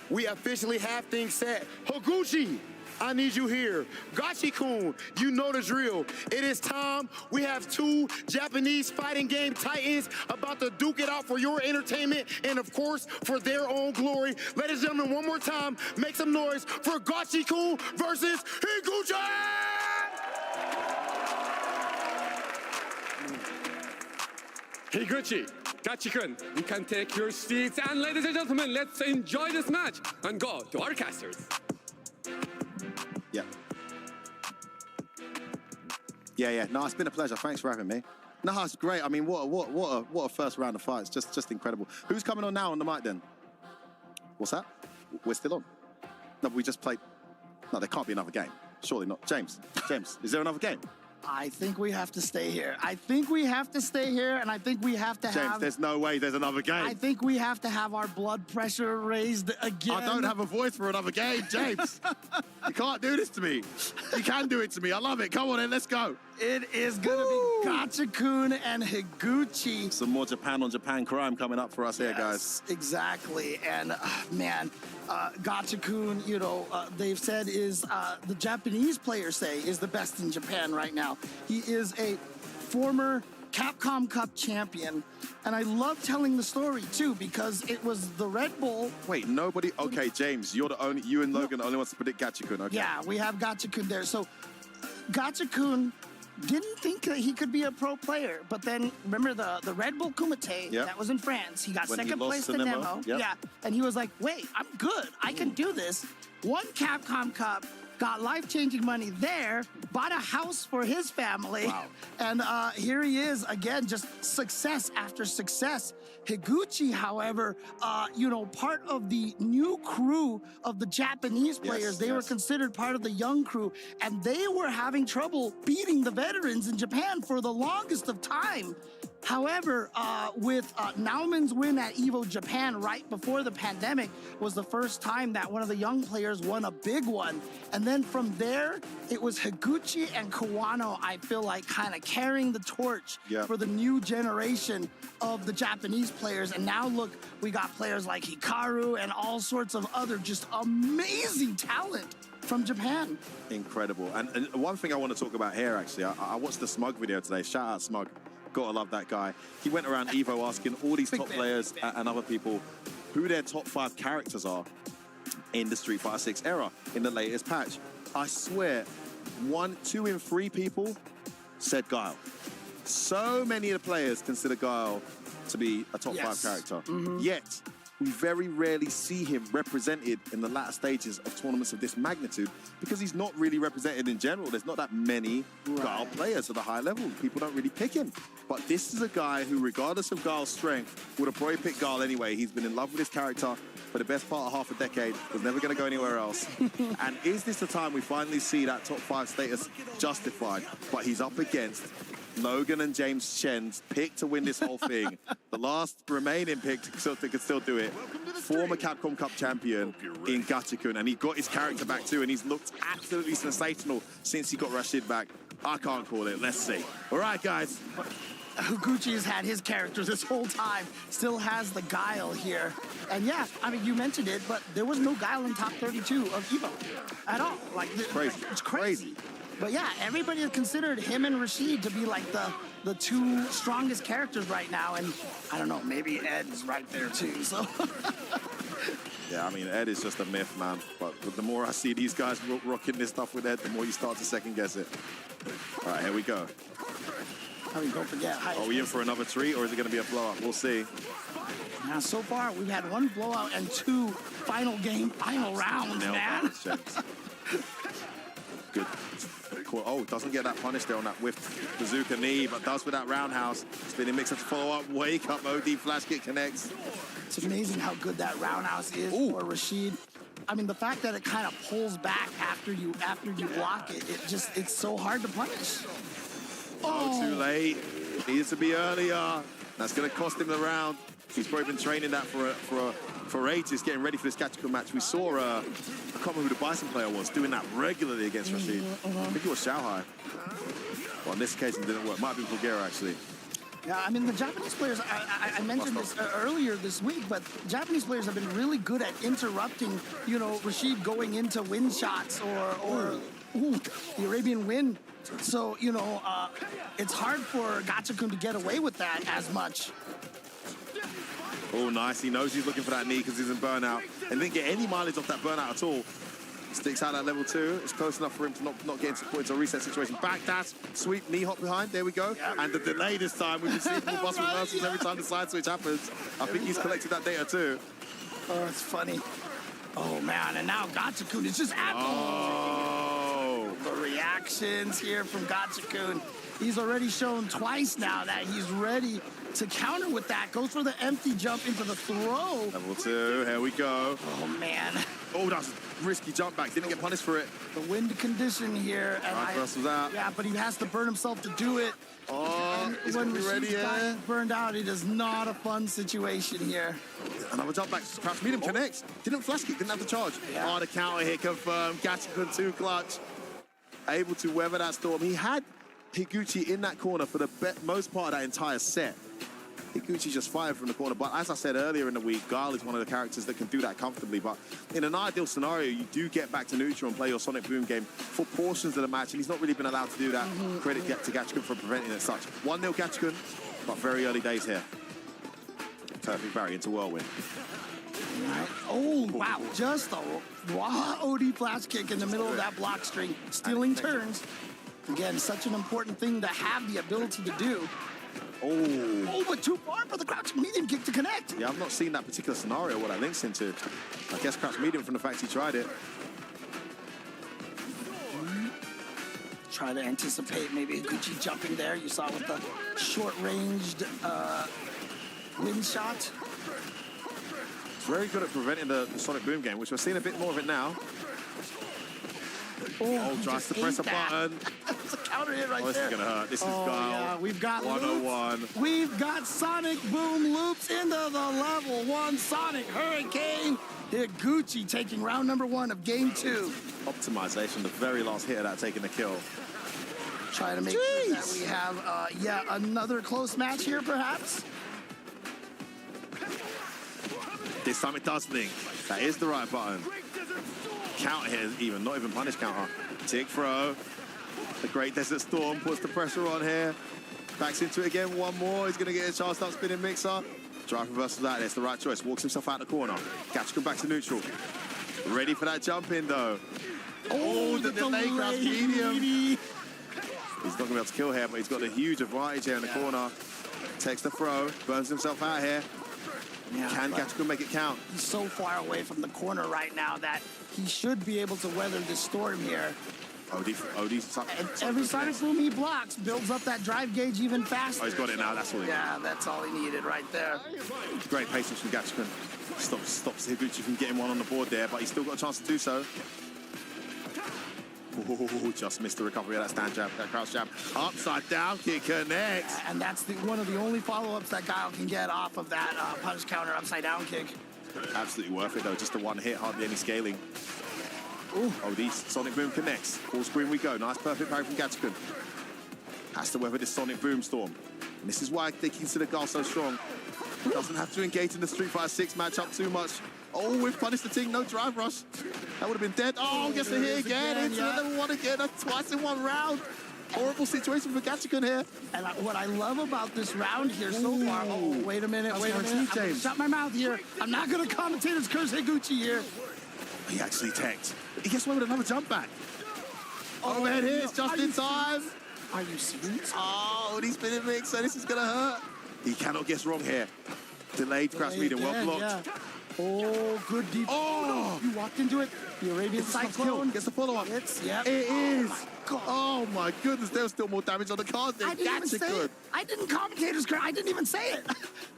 we officially have things set. Higuchi, I need you here. Gachikun, you know the drill. It is time. We have two Japanese fighting game titans about to duke it out for your entertainment and, of course, for their own glory. Ladies and gentlemen, one more time, make some noise for Gachikun versus Higuchi! Higuchi, Gachikun, you can take your seats. And ladies and gentlemen, let's enjoy this match and go to our casters. Yeah. No, it's been a pleasure. Thanks for having me. No, it's great. I mean, what a first round of fights. Just incredible. Who's coming on now on the mic then? What's that? We're still on. No, but we just played. No, there can't be another game. Surely not. James, is there another game? I think we have to stay here. I think we have to stay here, and I think we have to James, there's no way there's another game. I think we have to have our blood pressure raised again. I don't have a voice for another game, James. You can't do this to me. You can do it to me. I love it. Come on in, let's go. It is going to be Gachikun and Higuchi. Some more Japan on Japan crime coming up for us here, guys. Exactly. And, man, Gachikun, you know, they've said is, the Japanese players say, is the best in Japan right now. He is a former Capcom Cup champion. And I love telling the story, too, because it was the Red Bull. Wait, nobody? Okay, James, you and Logan are the only ones to predict Gachikun, okay? Yeah, we have Gachikun there. So, Gachikun didn't think that he could be a pro player, but then remember the Red Bull Kumite, that was in France. He got second place in the demo. Yeah, and he was like, wait, I'm good. I can do this. Won Capcom Cup, got life-changing money there, bought a house for his family. Wow. And here he is again, just success after success. Higuchi, however, you know, part of the new crew of the Japanese players. They were considered part of the young crew, and they were having trouble beating the veterans in Japan for the longest of time. However, with Naomin's win at EVO Japan right before the pandemic was the first time that one of the young players won a big one. And then from there, it was Higuchi and Kawano, I feel like, kind of carrying the torch for the new generation of the Japanese players. And now look, we got players like Hikaru and all sorts of other just amazing talent from Japan. Incredible. And one thing I want to talk about here, actually, I watched the Smug video today. Shout out Smug. Gotta love that guy. He went around EVO asking all these top players and other people who their top 5 characters are in the Street Fighter 6 era in the latest patch. I swear, 2 in 3 people said Guile. So many of the players consider Guile to be a top 5 character. Yet, we very rarely see him represented in the latter stages of tournaments of this magnitude because he's not really represented in general. There's not that many Guile players at the high level. People don't really pick him. But this is a guy who, regardless of Guile's strength, would have probably picked Guile anyway. He's been in love with his character for the best part of half a decade, was never going to go anywhere else. And is this the time we finally see that top 5 status justified? But he's up against Logan and James Chen's pick to win this whole thing. The last remaining pick could still do it. Former Capcom Cup champion in Gachikun, and he got his character back too, and he's looked absolutely sensational since he got Rashid back. I can't call it. Let's see. All right, guys. Higuchi's had his characters this whole time, still has the Guile here. And yeah, I mean, you mentioned it, but there was no Guile in top 32 of EVO at all. Like, it's crazy. But yeah, everybody has considered him and Rashid to be like the 2 strongest characters right now. And I don't know, maybe Ed's right there too, so. Yeah, I mean, Ed is just a myth, man. But the more I see these guys rocking this stuff with Ed, the more you start to second guess it. All right, here we go. I mean, don't forget. Are we in for another treat, or is it going to be a blowout? We'll see. Now, so far, we've had 1 blowout and 2 final rounds, man. Good. Oh, doesn't get that punish there on that whiffed bazooka knee, but does with that roundhouse. Spinning mixer to follow up. Wake up, OD flash kick connects. It's amazing how good that roundhouse is for Rashid. I mean, the fact that it kind of pulls back after you block it, it's so hard to punish. Oh, too late. Needs to be earlier. That's going to cost him the round. He's probably been training that for ages, getting ready for this Gachikun match. We saw, I can't remember who the Bison player was, doing that regularly against Rashid. I think it was Xiao Hai. Well, in this case, it didn't work. Might be Bulgaria, actually. Yeah, I mean, the Japanese players, I mentioned this earlier this week, but Japanese players have been really good at interrupting, you know, Rashid going into wind shots or the Arabian wind. So, you know, it's hard for Gachikun to get away with that as much. Oh, nice. He knows he's looking for that knee because he's in burnout. And didn't get any mileage off that burnout at all. Sticks out at level 2. It's close enough for him to not get into a reset situation. Back dash, sweep, knee hop behind. There we go. Yep. And the delay this time. We've been seeing more bus reversals every time the side switch happens. I think he's collected that data too. Oh, it's funny. Oh, man. And now Gachikun is just the reactions here from Gachikun. He's already shown twice now that he's ready to counter with that. Goes for the empty jump into the throw. Level 2, here we go. Oh, man. Oh, that's a risky jump back. Didn't get punished for it. The wind condition here. And was out. Yeah, but he has to burn himself to do it. Oh, he's going to be ready, yeah. Burned out, it is not a fun situation here. Another jump back. Crouch medium connects. Didn't flash kick, didn't have the charge. Yeah. Oh, the counter here confirmed. Gachikun 2 clutch. Able to weather that storm. He had Higuchi in that corner for the most part of that entire set. Higuchi just fired from the corner, but as I said earlier in the week, Guile is one of the characters that can do that comfortably, but in an ideal scenario, you do get back to neutral and play your Sonic Boom game for portions of the match, and he's not really been allowed to do that. Credit to Gachikun for preventing it as such. 1-0 Gachikun, but very early days here. Perfect barrier into Whirlwind. Right. Oh, wow, just a raw OD flash kick in the middle of that block string, stealing turns. Again, such an important thing to have the ability to do. Oh, but too far for the crouch medium kick to connect. Yeah, I've not seen that particular scenario, what that links into. I guess crouch medium from the fact he tried it. Try to anticipate maybe Higuchi jumping there. You saw with the short-ranged wind shot. Very good at preventing the Sonic Boom game, which we're seeing a bit more of it now. Oh, tries to press a button. That's a counter hit right there. This is going to hurt. This is Guile. Yeah, we've got 101. Loops. We've got Sonic Boom loops into the level 1 Sonic Hurricane. Higuchi taking round number 1 of game 2. Optimization, the very last hit of that taking the kill. Trying to make sure that we have yet another close match here, perhaps. This time it does link. That is the right button. Counter here, even not even punish counter. Tick throw. The Great Desert Storm puts the pressure on here. Backs into it again. One more. He's going to get a chance. Start spinning mixer. Drive reversals out. It's the right choice. Walks himself out the corner. Gachikun back to neutral. Ready for that jump in though. Oh, the delay crouch medium. He's not going to be able to kill here, but he's got a huge advantage here in the corner. Takes the throw. Burns himself out here. Yeah, can Gachikun make it count? He's so far away from the corner right now that he should be able to weather this storm here. Every Sonic Boom he blocks builds up that drive gauge even faster. Oh, he's got it now. That's all he needed. Yeah, that's all he needed right there. Great patience from Gachikun. Stops Higuchi from getting one on the board there, but he's still got a chance to do so. Oh, just missed the recovery of that stand jab, that crouch jab. Upside down kick connects. And that's one of the only follow-ups that Guile can get off of that punish counter upside down kick. Absolutely worth it though, just the one hit, hardly any scaling. Ooh. Oh, these Sonic Boom connects. Full screen we go. Nice perfect parry from Gachikun. Has to weather this Sonic Boom storm. And this is why they consider Guile so strong. Doesn't have to engage in the Street Fighter 6 matchup too much. Oh, we've punished the thing, no drive rush. That would have been dead. Oh, gets the hit again. Into the level 1 again. That's twice in one round. Horrible situation for Gachikun here. And what I love about this round here so far, oh, wait a minute, wait a minute. I'm gonna shut my mouth here. I'm not gonna commentate as Curse Higuchi here. He actually teched. He gets away with another jump back. Overhead hits just in time. Are you serious? Oh, he's been in mix, so this is gonna hurt. He cannot guess wrong here. Delayed crash medium, well blocked. Yeah. Oh, good deep. Oh! You walked into it. The Arabian Cyclone. Gets the follow-up. Yep. It is. God. Oh my goodness, there's still more damage on the card than I didn't even say Gachikun. it. I didn't commentators. I didn't even say it.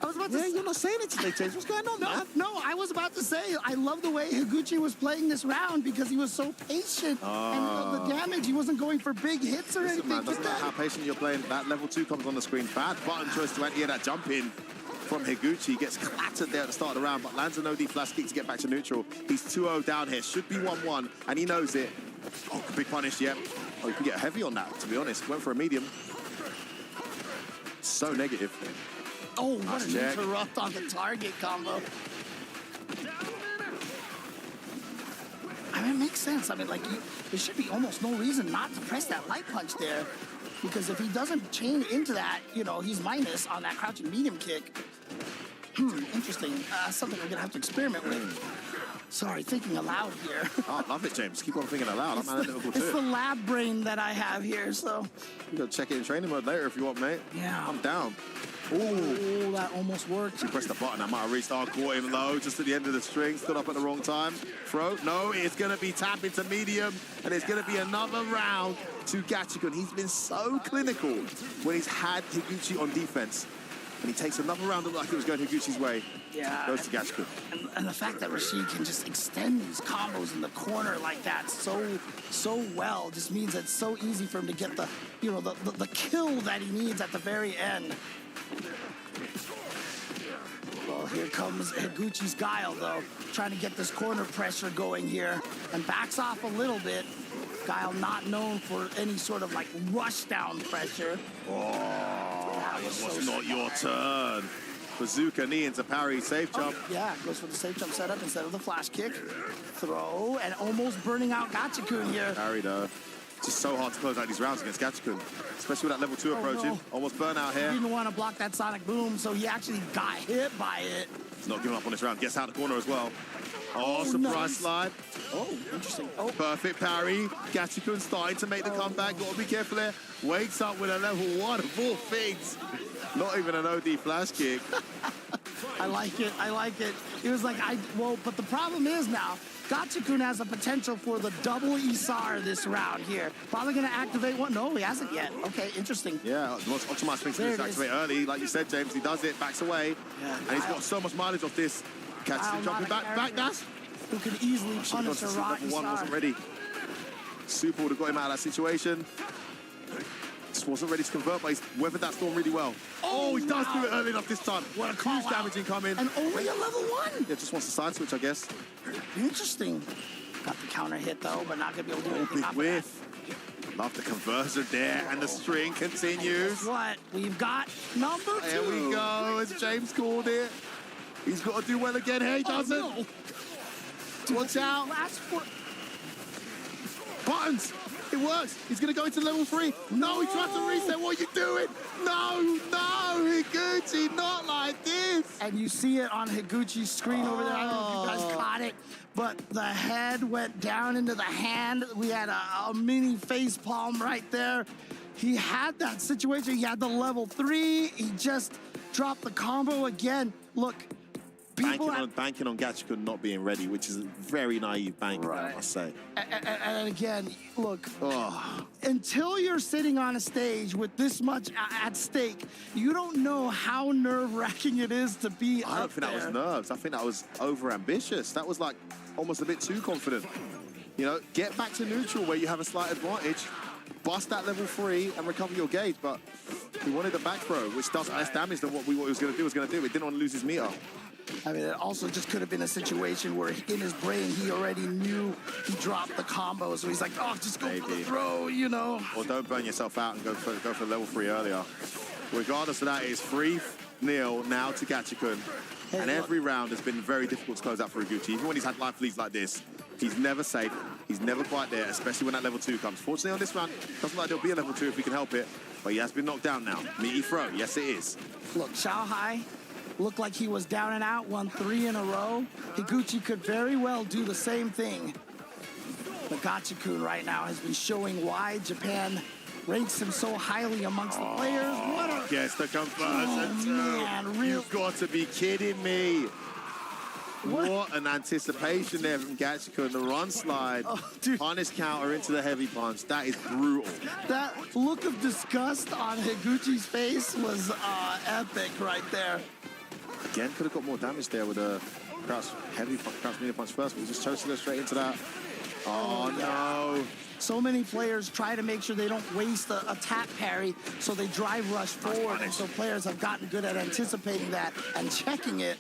I was about to say. You're not saying it today, James. What's going on, man? No, I was about to say, I love the way Higuchi was playing this round because he was so patient. And the damage, he wasn't going for big hits or anything. Man, doesn't matter how patient you're playing. That level 2 comes on the screen. Bad button choice to anti that jump in from Higuchi. Gets clattered there at the start of the round, but lands an OD flash kick to get back to neutral. He's 2-0 down here. Should be 1-1, and he knows it. Oh, big punish, yeah. Oh, you can get heavy on that, to be honest. Went for a medium. So negative. Oh, what Nice an check. interrupt on the target combo. I mean, it makes sense. I mean, like, there should be almost no reason not to press that light punch there. Because if he doesn't chain into that, you know, he's minus on that crouching medium kick. Interesting. Something we're going to have to experiment with. Sorry, thinking aloud here. Oh, I love it, James. Keep on thinking aloud. I'm analytical It's the too. lab brain that I have here, so. You can check it in training mode later if you want, mate. Yeah. I'm down. Oh, that almost worked. He pressed the button. I might have reached caught him low just at the end of the string. Stood up at the wrong time. Throw. No, it's going to be tap into medium. And it's going to be another round to Gachikun. He's been so clinical when he's had Higuchi on defense. And he takes another round that looked like it was going Higuchi's way. Yeah. Goes to Gachikun. And the fact that Rashid can just extend these combos in the corner like that so well just means it's so easy for him to get the, you know, the kill that he needs at the very end. Well, here comes Higuchi's Guile, though, trying to get this corner pressure going here, and backs off a little bit. Guile not known for any sort of, like, rush down pressure. Oh, that was It was so not your smart. turn. Bazooka knee into parry, safe jump. Yeah, goes for the safe jump setup instead of the flash kick. Throw, and almost burning out Gachikun here. Parry, though. It's just so hard to close out these rounds against Gachikun, especially with that level 2 approaching. No. Almost burnout He here. didn't want to block that sonic boom, so he actually got hit by it. He's not giving up on this round. Gets out the corner as well. Oh, surprise nice. slide. Oh, interesting. Oh, Perfect parry. Gachikun starting to make the comeback. Got to be careful there. Wakes up with a level 1 of all things. Not even an OD flash kick. I like it. I like it. It was like, but the problem is now, Gachikun has a potential for the double Isar this round here. Probably going to activate one. No, he hasn't yet. Okay, interesting. Yeah, the most optimized thing to do There is it is. activate early. Like you said, James, he does it, backs away. Yeah, And he's got so much mileage off this. Catches Guile him jumping not a back character dash. Who could easily Should've punish gone a to raw level 1 Isar. wasn't ready. Super would have got him out of that situation. Just wasn't ready to convert, but he's weathered that storm really well. Oh, he does do it early enough this time. What a call Huge out. damage incoming. And only a level 1. Yeah, just wants to side switch, I guess. Interesting. Got the counter hit, though, but not going to be able to do Oh, anything big off of whiff. Love the conversion there, and the string that. continues. Guess what? We've got number 2. There we go, as James called it. He's got to do well again. Hey, he doesn't. No. Watch out. Last foot. Buttons. It works. He's going to go into level 3. No, he tried to reset. What are you doing? No, Higuchi, not like this. And you see it on Higuchi's screen over there. I don't know if you guys caught it, but the head went down into the hand. We had a mini face palm right there. He had that situation. He had the level 3. He just dropped the combo again. Look, Banking on Gachikun not being ready, which is a very naive banking, I must say. And again, look, Oh. until you're sitting on a stage with this much at stake, you don't know how nerve-wracking it is to be I don't think that was nerves. I think that was over-ambitious. That was like almost a bit too confident. You know, get back to neutral where you have a slight advantage, bust that level 3 and recover your gauge, but he wanted the back throw, which does less damage than what he was going to do. He didn't want to lose his meter. I mean, it also just could have been a situation where in his brain, he already knew he dropped the combo. So he's like, oh, just go for the throw, you know. Or don't burn yourself out and go for level 3 earlier. Regardless of that, it's 3-0 now to Gachikun. And every round has been very difficult to close out for Higuchi. Even when he's had life leads like this, He's never safe. He's never quite there, especially when that level 2 comes. Fortunately, on this round, doesn't look like there'll be a level 2 if we can help it. But he has been knocked down now. Meaty throw. Yes, it is. Look, Xiao Hai looked like he was down and out, won 3 in a row. Higuchi could very well do the same thing. But Gachikun right now has been showing why Japan ranks him so highly amongst the players. What a... Gets the conversion too. Man, real... You've got to be kidding me. What an anticipation there from Gachikun. The run slide, punish counter into the heavy punch. That is brutal. That look of disgust on Higuchi's face was epic right there. Again, could have got more damage there with a crouch heavy crouch medium punch first, but he just chose to go straight into that. Oh no. So many players try to make sure they don't waste a tap parry, so they drive rush forward, and so players have gotten good at anticipating that and checking it.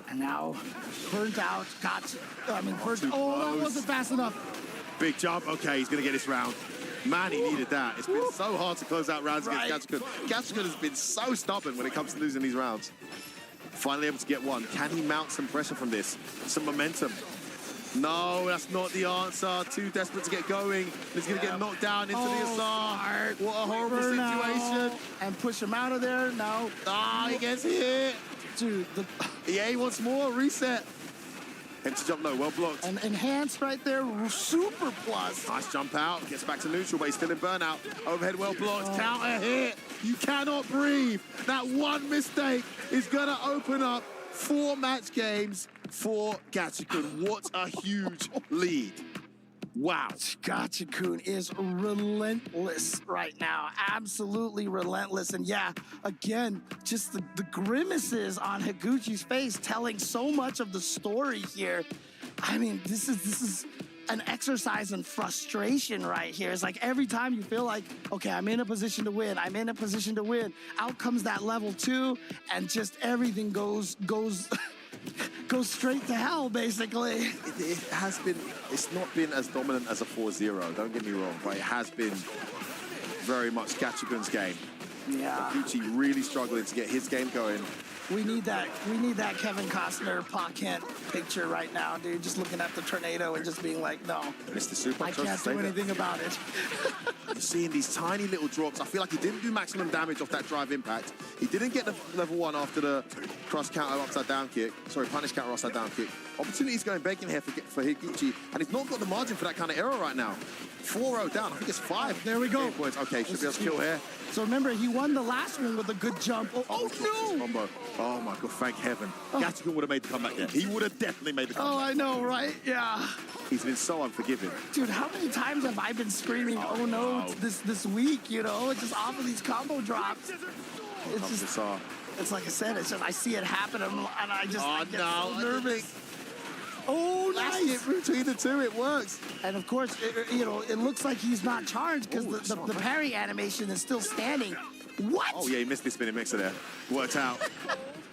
And now, burnt out, oh, that wasn't fast enough. Big jump, okay, he's gonna get this round. Man, he needed that. It's been so hard to close out rounds against Gachikun. Gachikun has been so stubborn when it comes to losing these rounds. Finally able to get one. Can he mount some pressure from this? Some momentum? No, that's not the answer. Too desperate to get going. He's going to get knocked down into the Asar. What a horrible situation. And push him out of there. No. Ah, he gets hit. Dude, EA wants more. Reset. Empty jump low, well blocked. And enhanced right there, super plus. Nice jump out, gets back to neutral, but he's still in burnout. Overhead well blocked, counter hit. You cannot breathe. That one mistake is gonna open up 4 match games for Gachikun. What a huge lead. Wow. Gachikun is relentless right now. Absolutely relentless. And yeah, again, just the grimaces on Higuchi's face telling so much of the story here. I mean, this is an exercise in frustration right here. It's like every time you feel like, okay, I'm in a position to win. I'm in a position to win. Out comes that level 2, and just everything goes straight to hell, basically. It has been, it's not been as dominant as a 4-0, don't get me wrong, but it has been very much Gachikun's game. Yeah. Higuchi really struggling to get his game going. We need that Kevin Costner Pa Kent picture right now, dude. Just looking at the tornado and just being like, no. Mr. Super, I can't do anything about it. You're seeing these tiny little drops. I feel like he didn't do maximum damage off that drive impact. He didn't get the level 1 after the cross counter upside down kick. Sorry, punish counter upside down kick. Opportunities going bacon here for Higuchi, and he's not got the margin for that kind of error right now. 4-0 down. I think it's 5. There we go. Points. Okay, should be able to kill here. So remember, he won the last one with a good jump. Oh no! Combo. Oh my God, thank heaven. Gachikun would have made the comeback there. He would have definitely made the comeback. Oh, I know, right? Yeah. He's been so unforgiving. Dude, how many times have I been screaming, oh no, this week, you know? It's just off of these combo drops. It's just, it's like I said, it's just, I see it happen and I just I get so nervous. Oh, nice! Between the two, it works. And of course, it looks like he's not charged because the parry animation is still standing. What? Oh yeah, he missed the spinning mixer there. Worked out.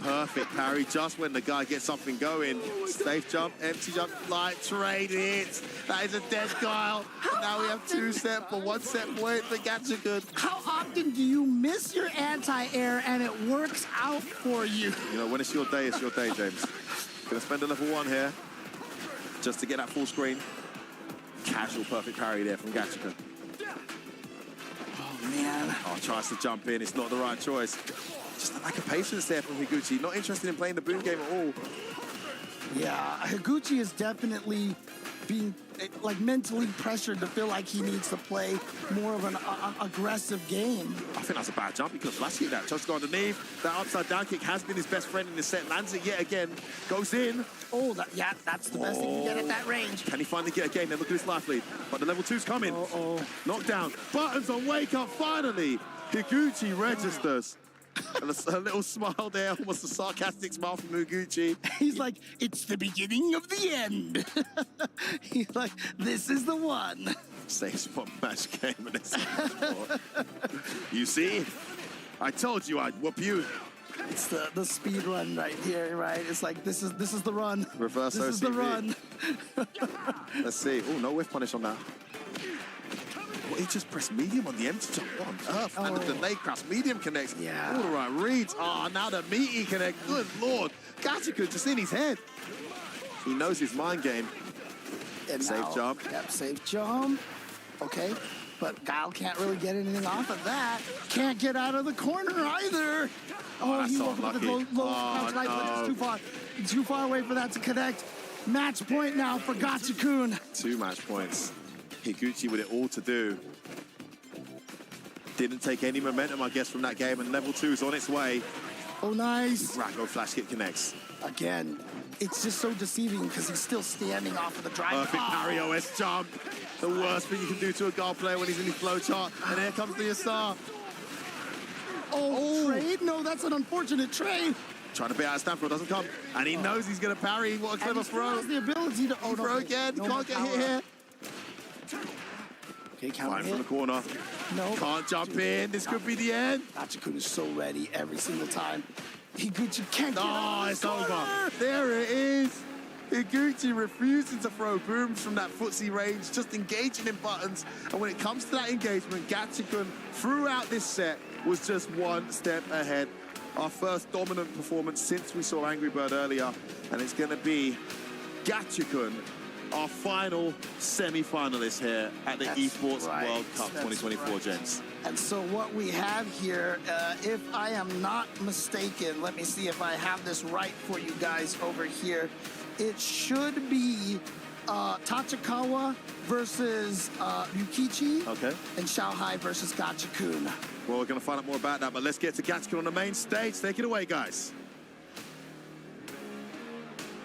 Perfect parry just when the guy gets something going. Safe jump, empty jump, light trade hits. That is a dead guile. Now we have 2 set for 1 set point for Gachikun. How often do you miss your anti-air and it works out for you? You know, when it's your day, James. Gonna spend a level 1 here just to get that full screen. Casual perfect parry there from Gachikun. Oh man. Oh, tries to jump in. It's not the right choice. Just a lack of patience there from Higuchi. Not interested in playing the boom game at all. Yeah, Higuchi is definitely being like mentally pressured to feel like he needs to play more of an aggressive game. I think that's a bad jump. He could have flash kicked that. Just go underneath. That upside down kick has been his best friend in the set. Lands it yet again. Goes in. Oh, that's the best thing you get at that range. Can he finally get a game? Then look at his life lead. But the level 2's coming. Knockdown. Buttons on wake up finally. Higuchi registers. And a little smile there, almost a sarcastic smile from Higuchi. He's like, it's the beginning of the end. He's like, this is the one. Saves 1 match game and it's You see? I told you I'd whoop you. It's the speed run right here, right? It's like, this is the run. Reverse This OCV. is the run. Let's see. Oh, no whiff punish on that. Well, he just pressed medium on the empty jump on Earth. And the delay crash medium connects. Yeah. All the right reads. Oh, now the meaty connect. Good Lord. Gachikun just in his head. He knows his mind game. And Safe now, jump. Yep, safe jump. Okay, but Guile can't really get anything off of that. Can't get out of the corner either. Oh, that's he so woke up with unlucky. the low crouch light, but it's too far away for that to connect. Match point now for Gachikun. 2 match points. Higuchi with it all to do. Didn't take any momentum, I guess, from that game, and level 2 is on its way. Oh, nice. Racco flash kick connects. Again, it's just so deceiving because he's still standing off of the drive. Perfect parry OS jump. The worst thing you can do to a Guile player when he's in his flow chart. And here comes the Asar. Oh, trade? No, that's an unfortunate trade. Trying to beat out Stanford, doesn't come. And he knows he's going to parry. What a clever throw. Has the ability to throw again. No, Can't get hit here. Okay, count Fine from the corner. No. Can't jump in. This could be the end. Gachikun is so ready every single time. Higuchi can't get out. It's over. There it is. Higuchi refusing to throw booms from that footsie range, just engaging in buttons. And when it comes to that engagement, Gachikun throughout this set was just one step ahead. Our first dominant performance since we saw Angry Bird earlier. And it's going to be Gachikun, our final semi-finalist here at the Esports World Cup 2024, gents. And so what we have here, if I am not mistaken, let me see if I have this right for you guys over here. It should be Tachikawa versus Ryukichi. Okay. And Xiao Hai versus Gachikun. Well, we're going to find out more about that, but let's get to Gachikun on the main stage. Take it away, guys.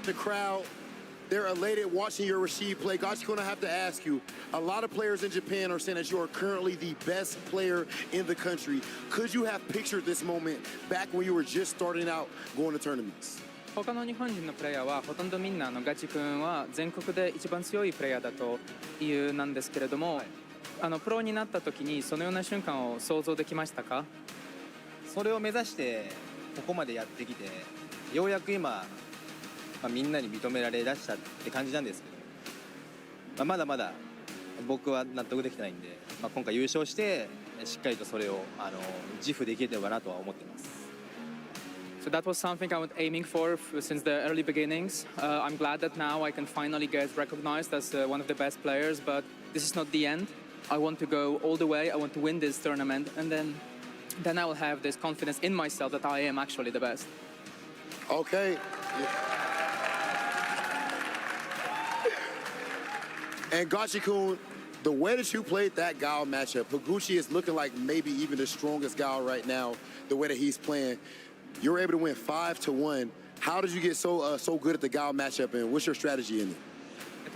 The crowd, they're elated watching your Rashid play. Gachikun, I have to ask you, a lot of players in Japan are saying that you are currently the best player in the country. Could you have pictured this moment back when you were just starting out going to tournaments? 他の日本人のプレイヤーはほとんどみんなガチ君は全国で一番強いプレイヤーだというなんですけれども、プロになった時にそのような瞬間を想像できましたか？それを目指してここまでやってきて、ようやく今、みんなに認められだしたって感じなんですけど、まだまだ僕は納得できてないんで、今回優勝してしっかりとそれを自負できればなとは思ってます。So that was something I was aiming for since the early beginnings. I'm glad that now I can finally get recognized as one of the best players, but this is not the end. I want to go all the way. I want to win this tournament, and then I will have this confidence in myself that I am actually the best. Okay. And Gachikun, the way that you played that Guile matchup, Higuchi is looking like maybe even the strongest Guile right now, the way that he's playing. You're able to win 5-1. How did you get so good at the Guile matchup, and what's your strategy in it?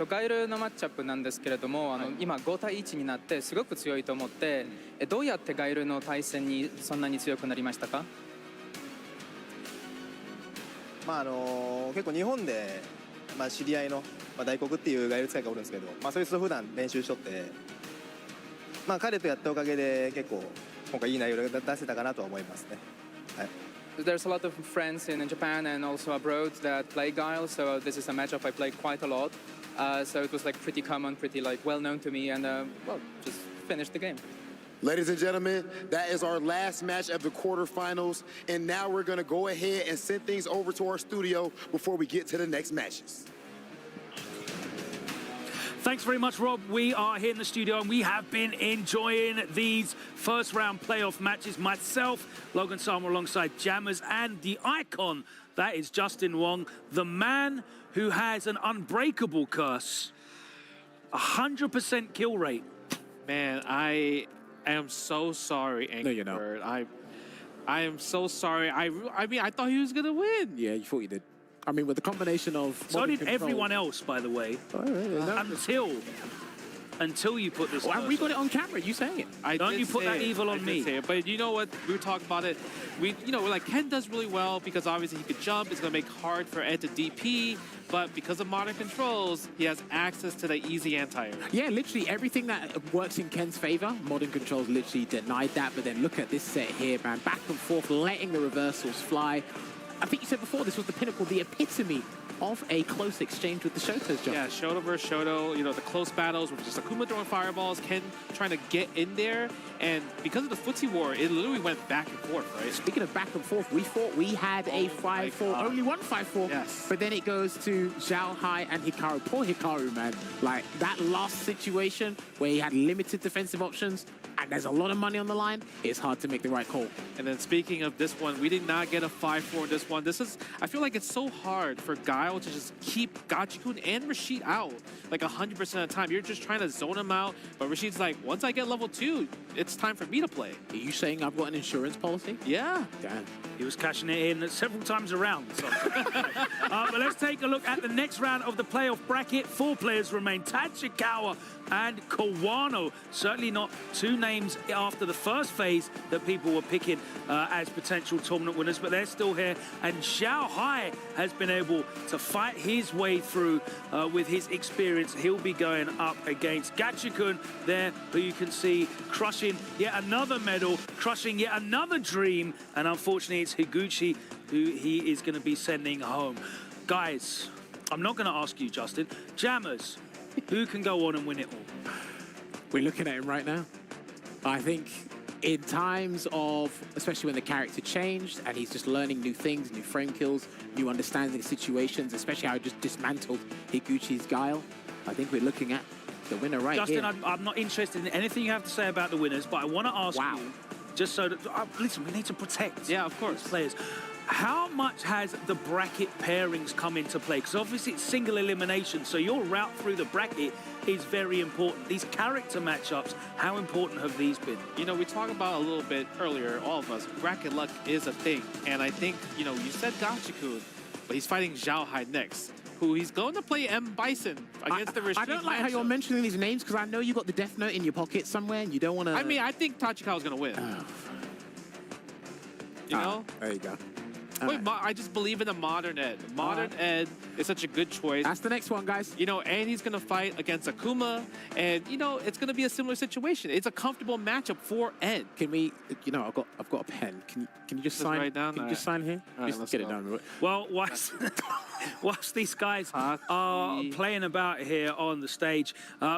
ガイルのマッチアップなんですけれども、今5対1になってすごく強いと思って、どうやってガイルの対戦にそんなに強くなりましたか？結構日本で、知り合いの、大黒っていうガイル使いがおるんですけど、そいつと普段練習しとって、彼とやったおかげで結構今回いい内容が出せたかなとは思いますね。はい。There's a lot of friends in Japan and also abroad that play Guile, so this is a matchup I play quite a lot. So it was like pretty common, pretty like well known to me, and well, just finished the game. Ladies and gentlemen, that is our last match of the quarterfinals, and now we're going to go ahead and send things over to our studio before we get to the next matches. Thanks very much, Rob. We are here in the studio and we have been enjoying these first round playoff matches. Myself, Logan Sama alongside Jammers, and the icon, that is Justin Wong, the man who has an unbreakable curse. 100% kill rate. Man, I am so sorry, Angry Bird. I am so sorry. I mean, I thought he was going to win. Yeah, you thought he did. I mean, with the combination of... So did everyone else, by the way. Until you put this... Well, and we got it on camera, you saying it. Don't you put that evil on me. Say it. But you know what? We were talking about it. We're like, Ken does really well because obviously he could jump. It's going to make hard for Ed to DP. But because of modern controls, he has access to the easy anti-air. Yeah, literally everything that works in Ken's favor, modern controls literally denied that. But then look at this set here, man. Back and forth, letting the reversals fly. I think you said before, this was the pinnacle, the epitome of a close exchange with the Shoto's jump. Yeah, Shoto versus Shoto, the close battles with just Akuma throwing fireballs, Ken trying to get in there, And because of the footsie war, it literally went back and forth, right? Speaking of back and forth, we thought we had a 5-4, only one 5-4. Yes. But then it goes to Xiao Hai and Hikaru. Poor Hikaru, man. Like, that last situation where he had limited defensive options and there's a lot of money on the line, it's hard to make the right call. And then speaking of this one, we did not get a 5-4 in this one. This is, I feel like it's so hard for Guile to just keep Gachikun and Rashid out like 100% of the time. You're just trying to zone him out, but Rashid's like, once I get level 2, it's time for me to play. Are you saying I've got an insurance policy? Yeah. Damn. He was cashing it in several times around. So. But let's take a look at the next round of the playoff bracket. 4 players remain: Tachikawa and Kawano. Certainly not 2 names after the first phase that people were picking as potential tournament winners, but they're still here. And Xiao Hai has been able to fight his way through with his experience. He'll be going up against Gachikun there, who you can see crushing yet another medal, crushing yet another dream, and unfortunately it's Higuchi who he is going to be sending home. Guys, I'm not going to ask you, Justin. Jammers, who can go on and win it all? We're looking at him right now. I think in times of, especially when the character changed and he's just learning new things, new frame kills, new understanding situations, especially how he just dismantled Higuchi's Guile, I think we're looking at the winner right Justin, here. I'm not interested in anything you have to say about the winners, but I want to ask you, just so that, listen, we need to protect of course players. How much has the bracket pairings come into play? Because obviously it's single elimination, so your route through the bracket is very important. These character matchups, how important have these been? You know, we talked about a little bit earlier, all of us, bracket luck is a thing. And I think, you know, you said Gachikun, but he's fighting Xiao Hai next, who he's going to play M. Bison against the Rashid. I don't like how you're mentioning these names because I know you got the Death Note in your pocket somewhere and you don't want to... I mean, I think Tachikawa's going to win. You know? There you go. Wait, I just believe in the Modern Ed. Modern Ed is such a good choice. That's the next one, guys. You know, and he's going to fight against Akuma, and, you know, it's going to be a similar situation. It's a comfortable matchup for Ed. Can we, you know, I've got a pen. Can you just sign? Write down? Can you just sign here? All right, Just let's get go. it done. Well, whilst these guys are playing about here on the stage,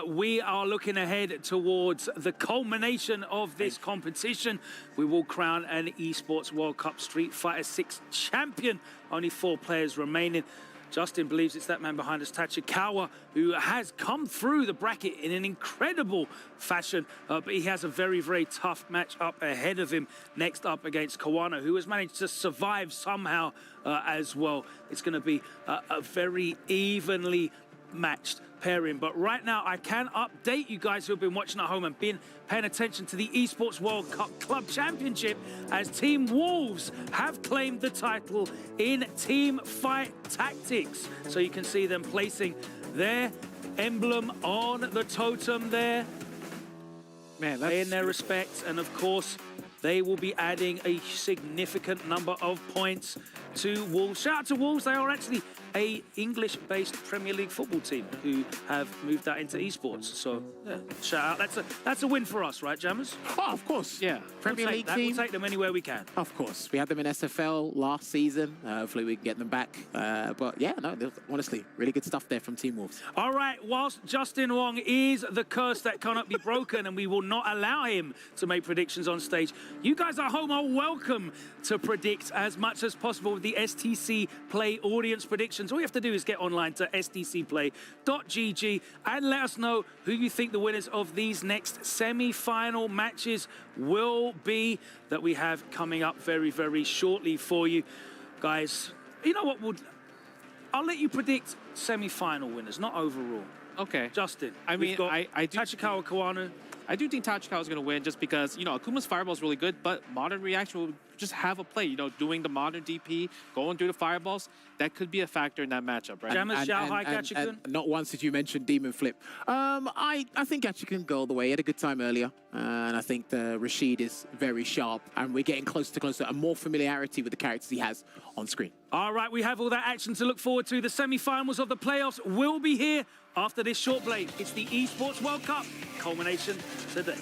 we are looking ahead towards the culmination of this competition. We will crown an Esports World Cup Street Fighter 6 champion. Only 4 players remaining. Justin believes it's that man behind us, Tachikawa, who has come through the bracket in an incredible fashion, but he has a very, very tough match up ahead of him, next up against Kawano, who has managed to survive somehow as well. It's going to be a very evenly matched pairing. But right now, I can update you guys who have been watching at home and been paying attention to the Esports World Cup Club Championship, as Team Wolves have claimed the title in Team Fight Tactics. So you can see them placing their emblem on the totem there, paying their respects, and of course, they will be adding a significant number of points to Wolves. Shout out to Wolves. They are actually a English-based Premier League football team who have moved that into esports. So, yeah, shout out. That's a win for us, right, Jammers? Oh, of course. Yeah. Premier League team. We'll take them anywhere we can. Of course. We had them in SFL last season. Hopefully we can get them back. But yeah, no, honestly, really good stuff there from Team Wolves. All right, whilst Justin Wong is the curse that cannot be broken and we will not allow him to make predictions on stage, you guys at home are welcome to predict as much as possible with the STC Play audience predictions. All you have to do is get online to stcplay.gg and let us know who you think the winners of these next semi-final matches will be that we have coming up very, very shortly for you. Guys, you know what? I'll let you predict semi-final winners, not overall. Okay. Justin, I mean, I do... Tachikawa, Kawano. I do think Tachikawa is going to win just because, you know, Akuma's fireball is really good, but Modern Reaction will just have a play, you know, doing the Modern DP, going through the fireballs. That could be a factor in that matchup, right? Jammers, Xiao Hai, Gachikun? Not once did you mention Demon Flip. I think Gachikun go all the way. He had a good time earlier. And I think Rashid is very sharp. And we're getting closer to closer. And more familiarity with the characters he has on screen. All right, we have all that action to look forward to. The semi-finals of the playoffs will be here after this short break. It's the Esports World Cup culmination today.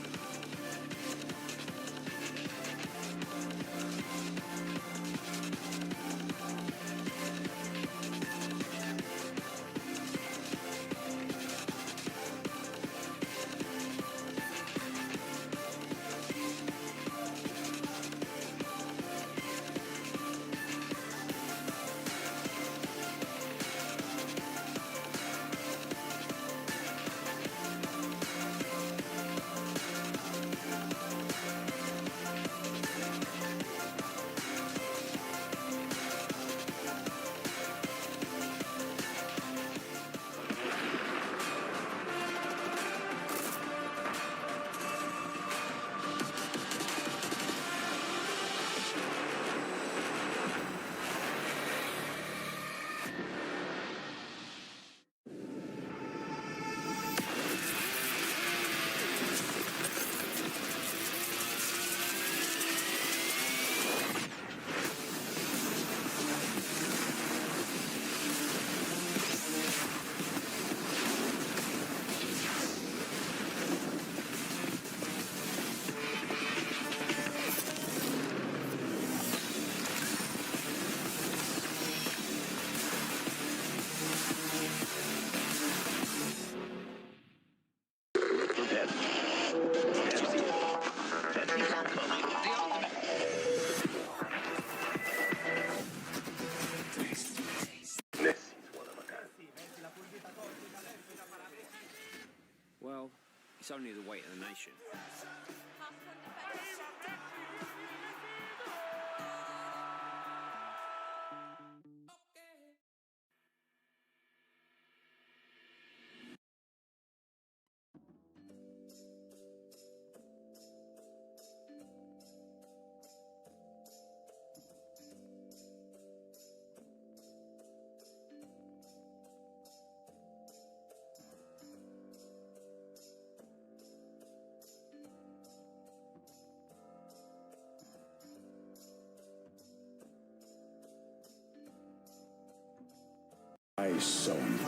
It's only the weight of the nation. Zone.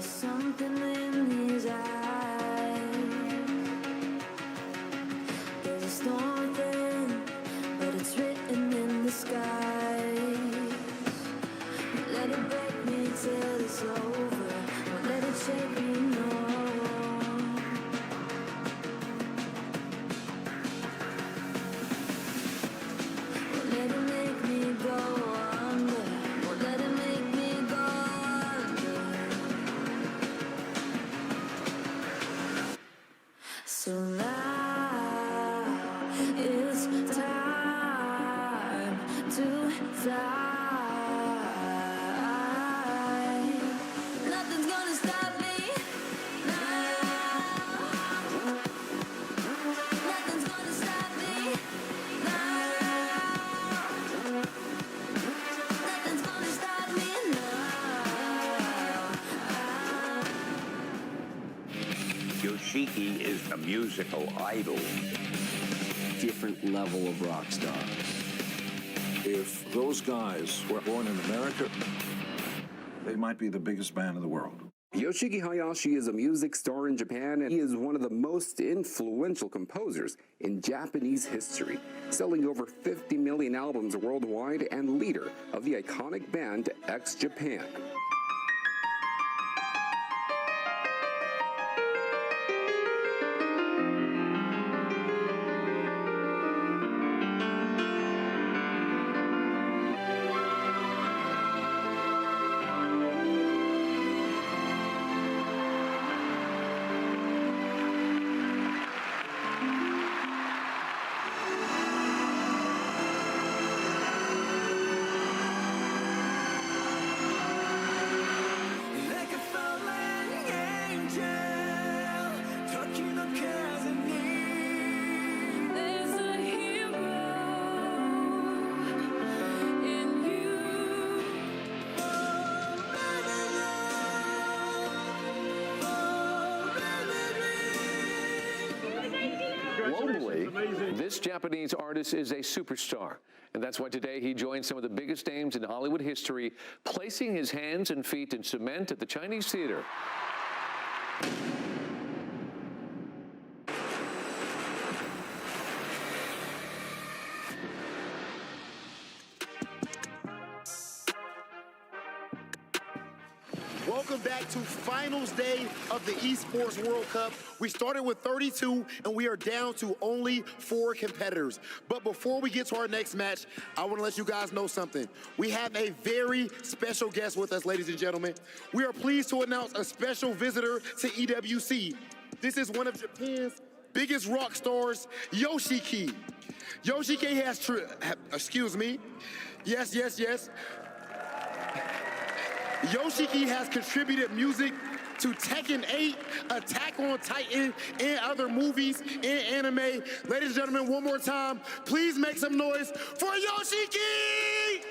Something in his eyes. There's a storm within, but it's written in the skies. Let it break me till it's over. Don't let it shake me, no. Don't let it make me go under. Don't let it make me go under. So now it's time to fly. Nothing's gonna stop me now. Nothing's gonna stop me now. Nothing's gonna stop me now. Yoshiki is a musical idol. Different level of rock star. If those guys were born in America, they might be the biggest band in the world. Yoshiki Hayashi is a music star in Japan, and he is one of the most influential composers in Japanese history, selling over 50 million albums worldwide and leader of the iconic band X Japan. Congratulations. This Japanese artist is a superstar. And that's why today he joined some of the biggest names in Hollywood history, placing his hands and feet in cement at the Chinese theater. Welcome back to finals day of the Esports World Cup. We started with 32 and we are down to only 4 competitors. But before we get to our next match, I want to let you guys know something. We have a very special guest with us, ladies and gentlemen. We are pleased to announce a special visitor to EWC. This is one of Japan's biggest rock stars, Yoshiki. Yoshiki has, excuse me. Yes. Yoshiki has contributed music to Tekken 8, Attack on Titan, and other movies and anime. Ladies and gentlemen, one more time, please make some noise for Yoshiki!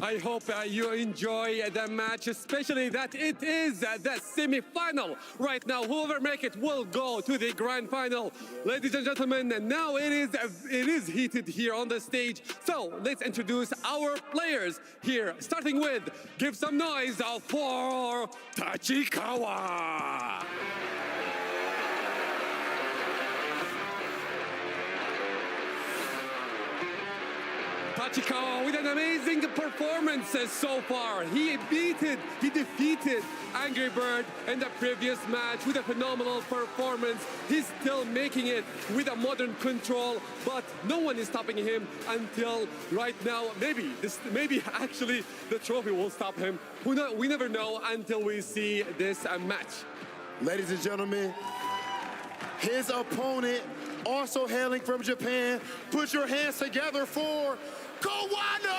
I hope you enjoy the match, especially that it is the semi-final. Right now, whoever make it will go to the grand final. Ladies and gentlemen, now it is heated here on the stage. So let's introduce our players here, starting with, give some noise for Tachikawa. Tachikawa with an amazing performance so far. He defeated Angry Bird in the previous match with a phenomenal performance. He's still making it with a modern control, but no one is stopping him until right now. Maybe actually the trophy will stop him. We never know until we see this match. Ladies and gentlemen, his opponent, also hailing from Japan, put your hands together for Kawano!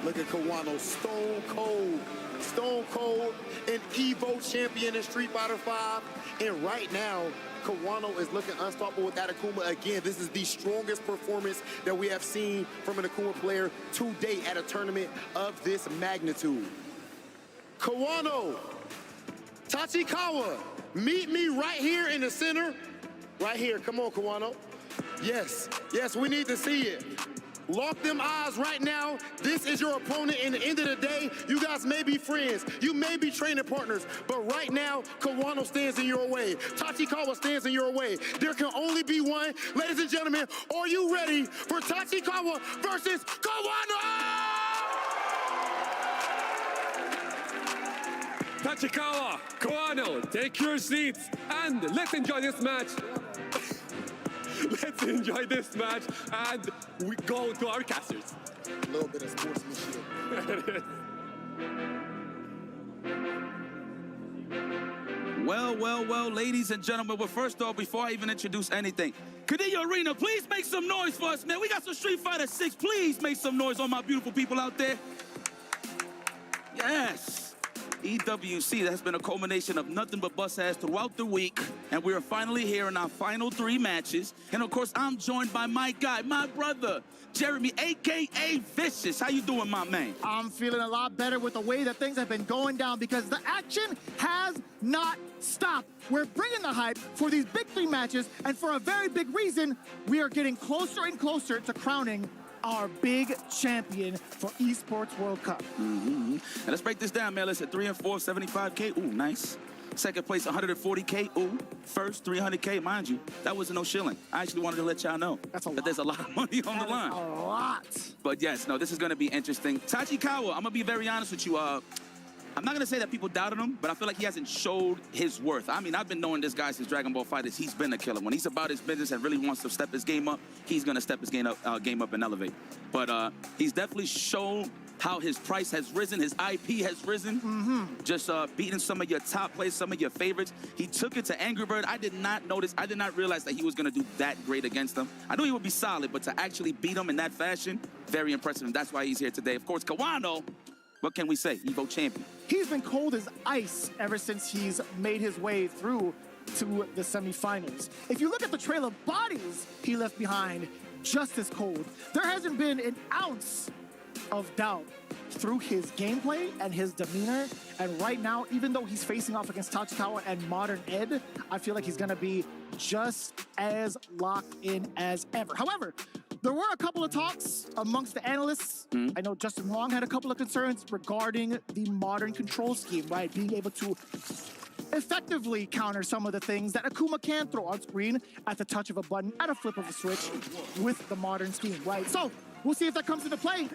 Look at Kawano, stone cold, an Evo champion in Street Fighter V. And right now, Kawano is looking unstoppable with that Akuma again. This is the strongest performance that we have seen from an Akuma player to date at a tournament of this magnitude. Kawano, Tachikawa, meet me right here in the center. Right here, come on, Kawano. Yes, we need to see it. Lock them eyes right now. This is your opponent. In the end of the day, you guys may be friends. You may be training partners. But right now, Kawano stands in your way. Tachikawa stands in your way. There can only be one. Ladies and gentlemen, are you ready for Tachikawa versus Kawano? Tachikawa, Kawano, take your seats and let's enjoy this match. Let's enjoy this match and we go to our casters. A little bit of sportsmanship. Well, ladies and gentlemen, but first off, before I even introduce anything, Cadillo Arena, please make some noise for us, man. We got some Street Fighter 6. Please make some noise on my beautiful people out there. Yes. EWC, that's been a culmination of nothing but bust ass throughout the week. And we are finally here in our final 3 matches. And of course, I'm joined by my guy, my brother, Jeremy, AKA Vicious. How you doing, my man? I'm feeling a lot better with the way that things have been going down because the action has not stopped. We're bringing the hype for these big 3 matches, and for a very big reason, we are getting closer and closer to crowning our big champion for Esports World Cup. And let's break this down, man. Listen, 3 and 4, 75K. Ooh, nice. Second place, 140K. Ooh, first, 300K. Mind you, that wasn't no shilling. I actually wanted to let y'all know that there's a lot of money on the line. A lot. But yes, no, this is going to be interesting. Tachikawa, I'm going to be very honest with you. I'm not going to say that people doubted him, but I feel like he hasn't showed his worth. I mean, I've been knowing this guy since Dragon Ball FighterZ. He's been a killer. When he's about his business and really wants to step his game up, he's going to step his game up and elevate. But he's definitely shown how his price has risen, his IP has risen. Just beating some of your top players, some of your favorites. He took it to Angry Bird. I did not realize that he was going to do that great against them. I knew he would be solid, but to actually beat him in that fashion, very impressive. And that's why he's here today. Of course, Kawano, what can we say? Evo champion. He's been cold as ice ever since he's made his way through to the semifinals. If you look at the trail of bodies he left behind, just as cold. There hasn't been an ounce of doubt through his gameplay and his demeanor. And right now, even though he's facing off against Tachikawa and Modern Ed, I feel like he's gonna be just as locked in as ever. However, there were a couple of talks amongst the analysts. I know Justin Wong had a couple of concerns regarding the modern control scheme, right? Being able to effectively counter some of the things that Akuma can throw on screen at the touch of a button, at a flip of a switch with the modern scheme, right? So we'll see if that comes into play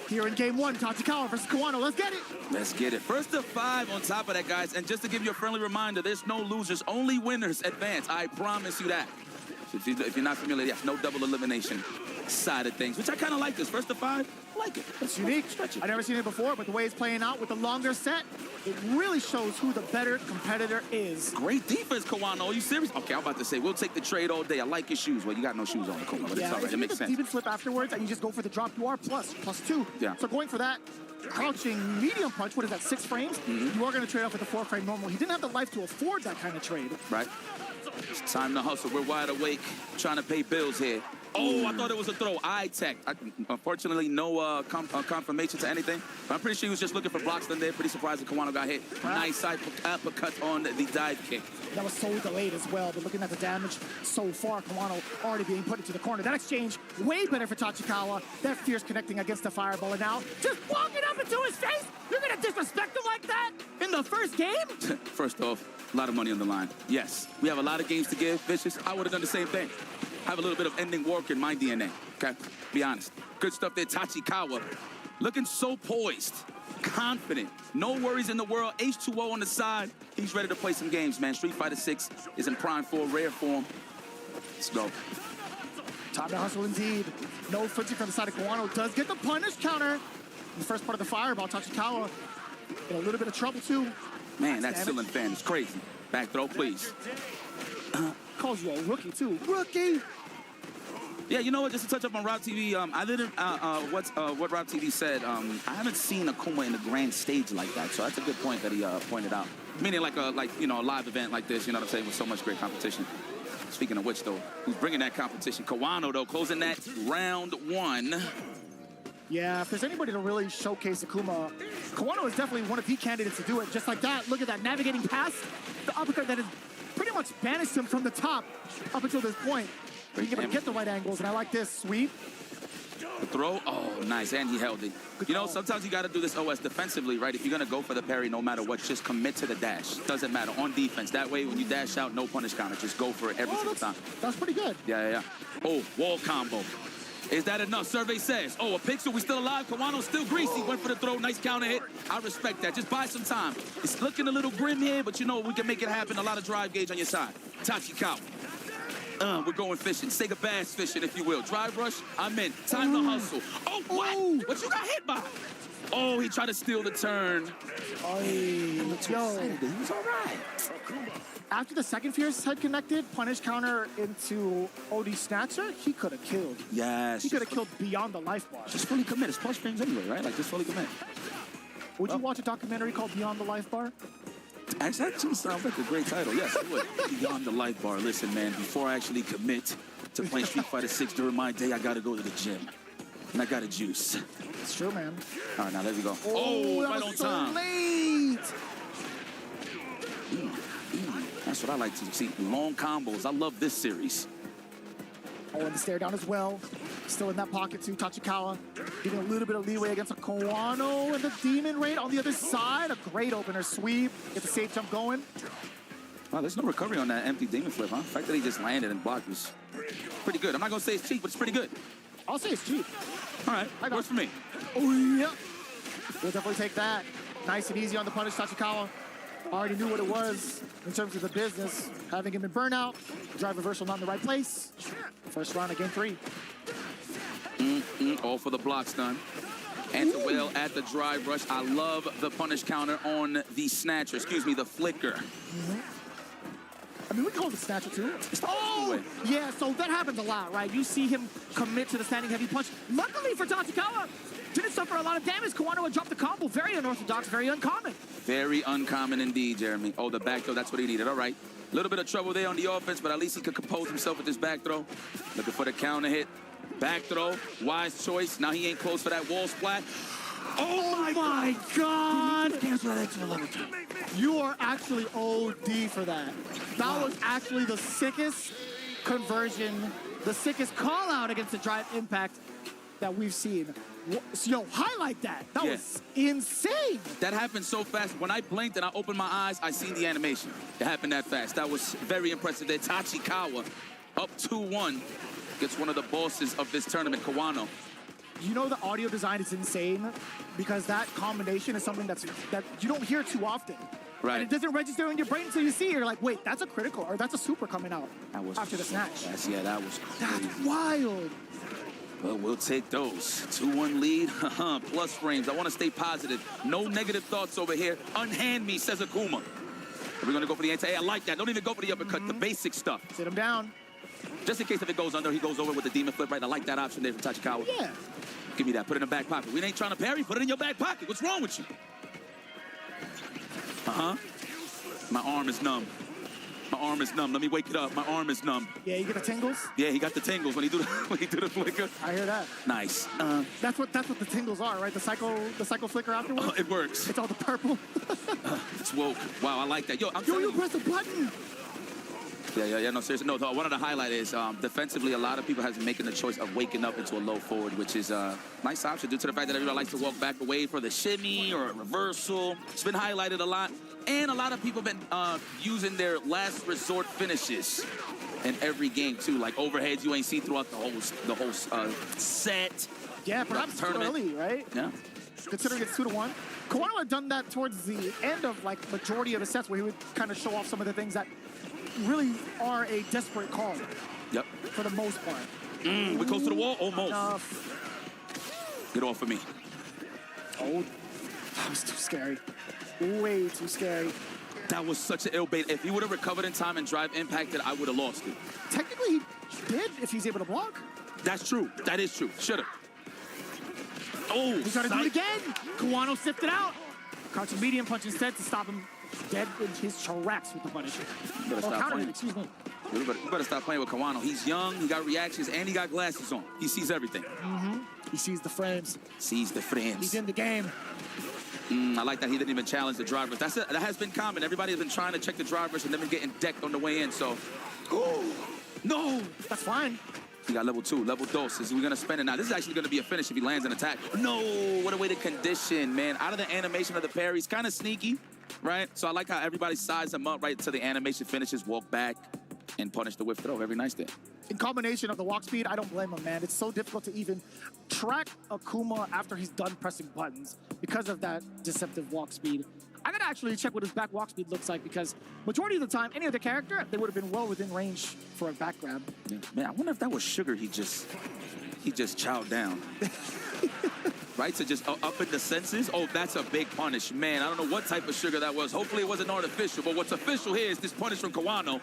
here in game one. Tachikawa versus Kawano. Let's get it. Let's get it. First to 5 on top of that, guys. And just to give you a friendly reminder, there's no losers, only winners advance. I promise you that. So if you're not familiar, yes, no double elimination side of things, which I kind of like this. First to 5, I like it. It's unique. I've never seen it before, but the way it's playing out with the longer set, it really shows who the better competitor is. Great defense, Kawano. Are you serious? Okay, I'm about to say, we'll take the trade all day. I like your shoes. Well, you got no shoes on, Akuma, but it's all right. It makes sense. Even flip afterwards, and you just go for the drop, you are +2. Yeah. So going for that crouching medium punch, what is that, 6 frames? You are going to trade off with the 4-frame normal. He didn't have the life to afford that kind of trade. Right. It's time to hustle. We're wide awake, trying to pay bills here. Oh, I thought it was a throw. Eye tech. Unfortunately, no confirmation to anything. But I'm pretty sure he was just looking for blocks in there. Pretty surprised that Kawano got hit. Nice side uppercut on the dive kick. That was so delayed as well, but looking at the damage so far, Kawano already being put into the corner. That exchange, way better for Tachikawa. That fierce connecting against the fireball, and now just walking up into his face. You're going to disrespect him like that in the first game? First off, a lot of money on the line. Yes, we have a lot of games to give. Vicious, I would have done the same thing. Have a little bit of ending work in my DNA, okay? Be honest. Good stuff there. Tachikawa looking so poised, confident, no worries in the world. H2O on the side. He's ready to play some games, man. Street Fighter 6 is in prime form, rare form. Let's go. Time to hustle indeed. No flinching from the side of Kawano. Does get the punish counter. In the first part of the fireball, Tachikawa in a little bit of trouble too. Man, that ceiling fan is crazy. Back throw, please. Calls you a rookie too. Rookie! Yeah, you know what? Just to touch up on Rob TV, I didn't. What Rob TV said. I haven't seen Akuma in a grand stage like that, so that's a good point that he pointed out. Meaning like a live event like this. You know what I'm saying? With so much great competition. Speaking of which, though, who's bringing that competition? Kawano, though, closing that round 1. Yeah, if there's anybody to really showcase Akuma, Kawano is definitely one of the candidates to do it. Just like that. Look at that navigating past the uppercut that has pretty much banished him from the top up until this point. But he's able to get the right angles, and I like this. Sweep. The throw. Oh, nice. And he held it. You know, sometimes you got to do this OS defensively, right? If you're going to go for the parry, no matter what, just commit to the dash. Doesn't matter. On defense. That way, when you dash out, no punish counter. Just go for it every single time. That's pretty good. Yeah. Oh, wall combo. Is that enough? Survey says. Oh, a pixel. We still alive. Kawano's still greasy. Went for the throw. Nice counter hit. I respect that. Just buy some time. It's looking a little grim here, but you know, we can make it happen. A lot of drive gauge on your side. Tachikawa. We're going fishing. Sega bass fishing, if you will. Drive rush, I'm in. Time to hustle. Oh, what? What you got hit by? Oh, he tried to steal the turn. He was all right. After the second fierce head connected, punish counter into OD Snatcher, he could have killed. Yes. He could have killed beyond the life bar. Just fully commit. It's plus frames anyway, right? Like, just fully commit. Would you watch a documentary called Beyond the Life Bar? That actually sounds like a great title. Yes, it would. Beyond the life bar. Listen, man, before I actually commit to playing Street Fighter 6 during my day, I got to go to the gym. And I got to juice. It's true, man. All right, now there we go. Oh, right on so time. Late. That's what I like to see. Long combos. I love this series. Oh, and the stare down as well. Still in that pocket too. Tachikawa giving a little bit of leeway against a Kawano and the Demon Raid on the other side. A great opener sweep. Get the safe jump going. Wow, there's no recovery on that empty Demon Flip, huh? The fact that he just landed and blocked was pretty good. I'm not going to say it's cheap, but it's pretty good. I'll say it's cheap. All right, works for me. Oh, yeah. We'll definitely take that. Nice and easy on the punish. Tachikawa already knew what it was in terms of the business. Having him in burnout, drive reversal not in the right place. First round of game 3. All for the block stun. And well at the drive rush. I love the punish counter on the snatcher. Excuse me, the flicker. I mean, we call it the snatcher too. Oh, yeah, so that happens a lot, right? You see him commit to the standing heavy punch. Luckily for Tachikawa, didn't suffer a lot of damage. Kawano had dropped the combo. Very unorthodox, very uncommon. Very uncommon indeed, Jeremy. Oh, the back throw, that's what he needed. All right. A little bit of trouble there on the offense, but at least he could compose himself with this back throw. Looking for the counter hit. Back throw, wise choice. Now he ain't close for that wall splat. Oh my God! Cancel that into a level 2. You are actually OD for that. That was actually the sickest conversion, the sickest call out against the drive impact that we've seen. Yo, highlight that. That was insane. That happened so fast. When I blinked and I opened my eyes, I seen the animation. It happened that fast. That was very impressive there. Tachikawa up 2-1 gets one of the bosses of this tournament, Kawano. You know, the audio design is insane because that combination is something that you don't hear too often. Right. And it doesn't register in your brain until you see it. You're like, wait, that's a critical or that's a super coming out after the snatch. That was crazy. That's wild. Well, we'll take those. 2-1 lead, plus frames. I want to stay positive. No negative thoughts over here. Unhand me, says Akuma. We're going to go for the anti-A. I like that. Don't even go for the uppercut, the basic stuff. Sit him down. Just in case if it goes under, he goes over with the demon flip, right? I like that option there from Tachikawa. Yeah. Give me that. Put it in the back pocket. We ain't trying to parry. Put it in your back pocket. What's wrong with you? My arm is numb. My arm is numb. Let me wake it up. My arm is numb. Yeah, you get the tingles? Yeah, he got the tingles when he do the flicker. I hear that. Nice. That's what the tingles are, right? The psycho flicker afterwards? It works. It's all the purple. It's woke. Wow, I like that. Yo, you press the button. Yeah, no, seriously. No, one of the highlights is defensively, a lot of people have been making the choice of waking up into a low forward, which is a nice option due to the fact that everybody likes to walk back away for the shimmy or a reversal. It's been highlighted a lot. And a lot of people have been using their last resort finishes in every game, too. Like overheads you ain't seen throughout the whole set. Yeah, perhaps too early, right? Yeah. Considering it's 2-1. Kawano had done that towards the end of, like, majority of the sets where he would kind of show off some of the things that really are a desperate call. Yep. For the most part. We're close to the wall? Almost. Get off of me. Oh, that was too scary. Way too scary. That was such an ill bait. If he would have recovered in time and drive impacted, I would have lost it. Technically, he did if he's able to block. That's true. That is true. Should've. Oh, he's got to do it again. Kawano sifted out. Crouching medium punch instead to stop him dead in his tracks with the Punisher. Excuse me. You better stop playing with Kawano. He's young, he got reactions, and he got glasses on. He sees everything. He sees the frames. Sees the frames. He's in the game. I like that he didn't even challenge the drivers. That has been common. Everybody has been trying to check the drivers and then been getting decked on the way in, so. Ooh. No, that's fine. He got level 2, level dos. We're going to spend it now. This is actually going to be a finish if he lands an attack. No, what a way to condition, man. Out of the animation of the parries, kind of sneaky, right? So I like how everybody sized him up right until the animation finishes, walk back, and punish the whip throw. Very nice there. In combination of the walk speed, I don't blame him, man. It's so difficult to even track Akuma after he's done pressing buttons because of that deceptive walk speed. I gotta actually check what his back walk speed looks like because majority of the time, any other character, they would have been well within range for a back grab. Yeah. Man, I wonder if that was sugar he just chowed down. Right, to just up in the senses. Oh, that's a big punish. Man, I don't know what type of sugar that was. Hopefully it wasn't artificial, but what's official here is this punish from Kawano.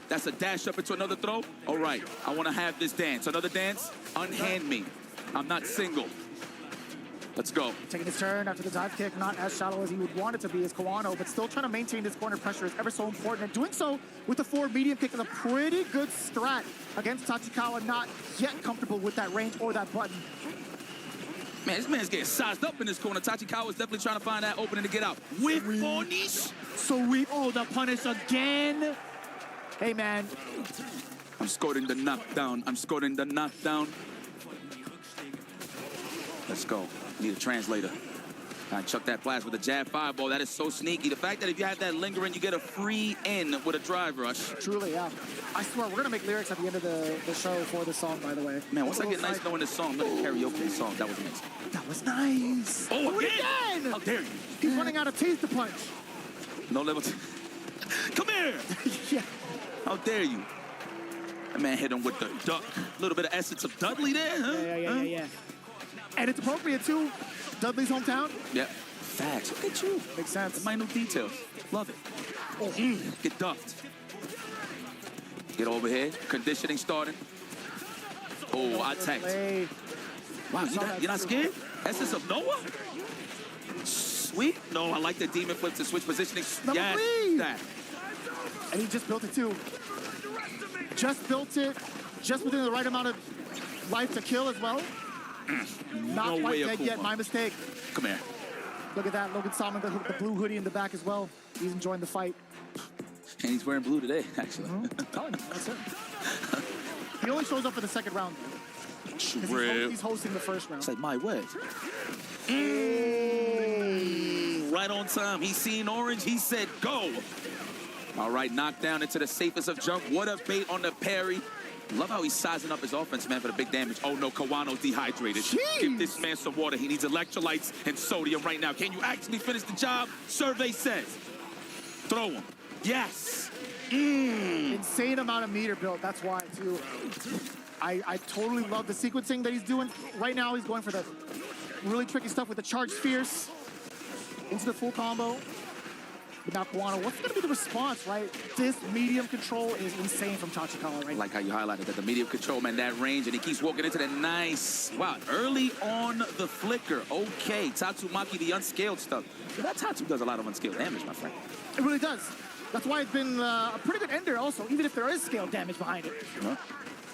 That's a dash up into another throw. All right, I want to have this dance. Another dance, unhand me. I'm not single. Let's go. Taking his turn after the dive kick, not as shallow as he would want it to be as Kawano, but still trying to maintain this corner pressure is ever so important. And doing so with the forward medium kick is a pretty good strat against Tachikawa, not yet comfortable with that range or that button. Man, this man's getting sized up in this corner. Tachikawa is definitely trying to find that opening to get out. With punish. Sweet. Oh, the punish again. Hey, man. I'm scoring the knockdown. I'm scoring the knockdown. Let's go. Need a translator. I chuck that blast with a jab fireball. That is so sneaky. The fact that if you have that lingering, you get a free in with a drive rush. Truly, yeah. I swear, we're going to make lyrics at the end of the show for the song, by the way. Man, once I get nice knowing this song, I'm going to karaoke this song. That was amazing. That was nice. Oh, again! How dare you? He's running out of teeth to punch. No level 2. Come here! Yeah. How dare you? That man hit him with the duck. A little bit of essence of Dudley there, huh? Yeah. And it's appropriate, too. Dudley's hometown? Yep. Facts. Look at you. Makes sense. The minute details. Love it. Oh, get duffed. Get over here. Conditioning starting. Oh, I tanked. Wow, you're not scared? Essence of Noah? Sweet. No, I like the demon flip to switch positioning. Number 3. That. And he just built it, too. Just built it. just within the right amount of life to kill as well. Not quite dead yet, my mistake. Come here. Look at that, Logan Salmon, the blue hoodie in the back as well. He's enjoying the fight. And he's wearing blue today, actually. That's it. He only shows up for the second round. He's hosting the first round. It's like my way. Right on time. He's seen orange. He said go. All right, knocked down into the safest of jump. What a bait on the parry. Love how he's sizing up his offense, man, for the big damage. Oh, no, Kawano's dehydrated. Jeez. Give this man some water. He needs electrolytes and sodium right now. Can you actually finish the job? Survey says. Throw him. Yes. Insane amount of meter build. That's why, too. I totally love the sequencing that he's doing. Right now, he's going for the really tricky stuff with the charge spheres into the full combo. But now Kawano, what's going to be the response, right? This medium control is insane from Tachikawa, right? Like how you highlighted that the medium control, man, that range, and he keeps walking into the nice. Wow, early on the flicker. Okay, Tatsumaki, the unscaled stuff. That Tatsu does a lot of unscaled damage, my friend. It really does. That's why it's been a pretty good ender also, even if there is scaled damage behind it.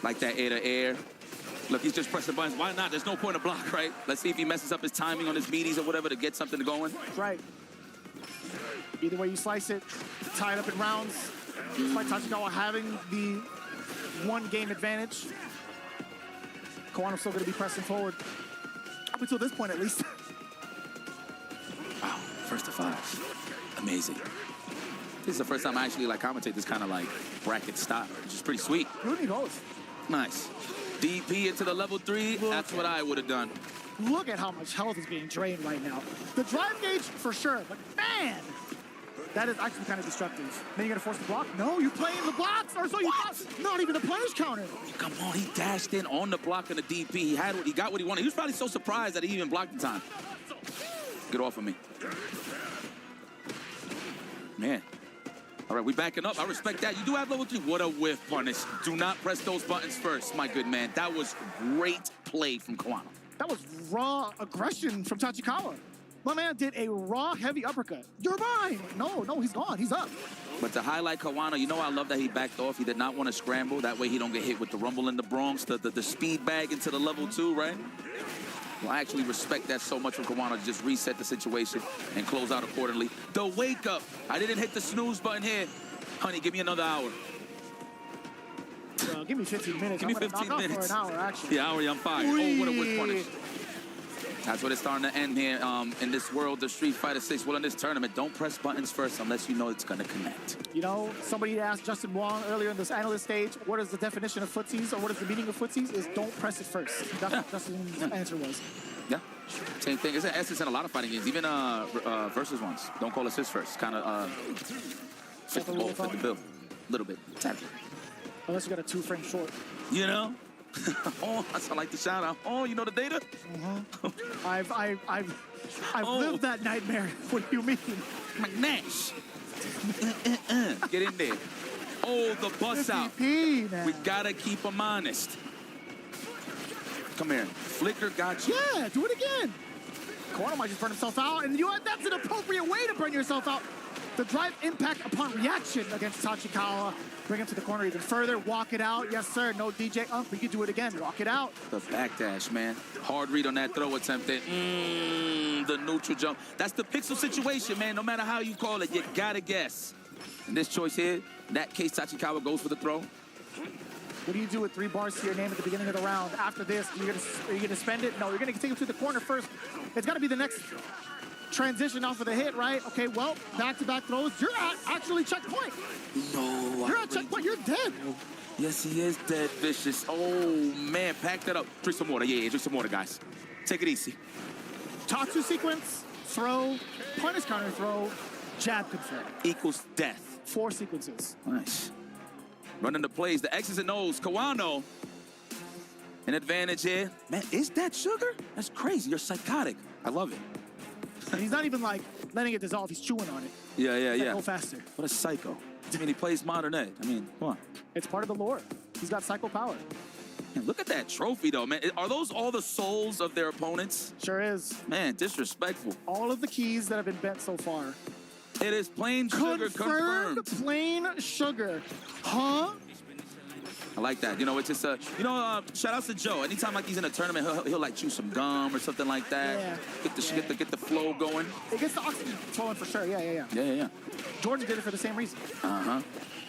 Like that air to air. Look, he's just pressing buttons. Why not? There's no point to block, right? Let's see if he messes up his timing on his meaties or whatever to get something going. That's right. Either way you slice it, tie it up in rounds. Despite Tachikawa having the one game advantage, Kawano's still going to be pressing forward. Up until this point, at least. Wow, first to 5. Amazing. This is the first time I actually commentate this kind of bracket style, which is pretty sweet. Rudy goes. Nice. DP into the level 3. That's what I would have done. Look at how much health is being drained right now. The drive gauge for sure, but man, that is actually kind of destructive. Then you're gonna force the block? No, you're playing the blocks, or so you thought. Not even the punish counter. Come on, he dashed in on the block in the DP. He got what he wanted. He was probably so surprised that he even blocked in time. Get off of me. Man. All right, we backing up. I respect that. You do have level 3. What a whiff punish. Do not press those buttons first, my good man. That was great play from Kawano. That was raw aggression from Tachikawa. My man did a raw heavy uppercut. You're mine. No, he's gone. He's up. But to highlight Kawano, you know I love that he backed off. He did not want to scramble. That way he don't get hit with the rumble in the Bronx, the speed bag into the level 2, right? Well, I actually respect that so much from Kawano to just reset the situation and close out accordingly. The wake up. I didn't hit the snooze button here. Honey, give me another hour. Give me 15 minutes. Give me 15 minutes. For an hour, actually. Yeah, hour, I'm fired. Oh, what a whip punish. That's what it's starting to end here in this world of Street Fighter 6. Well, in this tournament, don't press buttons first unless you know it's going to connect. You know, somebody asked Justin Wong earlier in this analyst stage, what is the definition of footsies, or what is the meaning of footsies? Is don't press it first. That's what Justin's answer was. Yeah, same thing. It's an essence in a lot of fighting games, even versus ones. Don't call assist first. Kind of fit the goal, fit the bill. A little bit. Tap it. Unless you got a 2-frame short. You know? Oh, I like the shout out. Oh, you know the data? I've lived that nightmare. What do you mean? McNash. Get in there. Oh, the bust out. Man. We gotta keep them honest. Come here. Flicker got you. Yeah, do it again. Kawano might just burn himself out, and that's an appropriate way to burn yourself out. The drive impact upon reaction against Tachikawa. Bring him to the corner even further. Walk it out. Yes, sir. No DJ Ump. We can do it again. Walk it out. The backdash, man. Hard read on that throw attempt there. The neutral jump. That's the pixel situation, man. No matter how you call it, you gotta guess. In this choice here, in that case, Tachikawa goes for the throw. What do you do with 3 bars to your name at the beginning of the round? After this, are you gonna spend it? No, you're gonna take him to the corner first. It's gotta be the next transition off of the hit, right? Okay, well, back-to-back throws. You're at actually checkpoint. No. You're at checkpoint. You're dead. Yes, he is dead, Vicious. Oh, man, pack that up. Drink some water. Yeah, drink some water, guys. Take it easy. Tatsu sequence, throw, punish counter throw, jab confirm. Equals death. 4 sequences. Nice. Running the plays, the X's and O's. Kawano, an advantage here. Man, is that sugar? That's crazy. You're psychotic. I love it. And he's not even letting it dissolve. He's chewing on it. Yeah. Go faster. What a psycho. I mean, he plays modern ed. I mean, come on. It's part of the lore. He's got psycho power. Man, look at that trophy, though, man. Are those all the souls of their opponents? Sure is. Man, disrespectful. All of the keys that have been bent so far. It is plain sugar confirmed. Plain sugar. Huh? I like that. You know, it's just shout out to Joe. Anytime like he's in a tournament, he'll like chew some gum or something like that. Yeah. Get the flow going. It gets the oxygen flowing for sure. Yeah. Jordan did it for the same reason.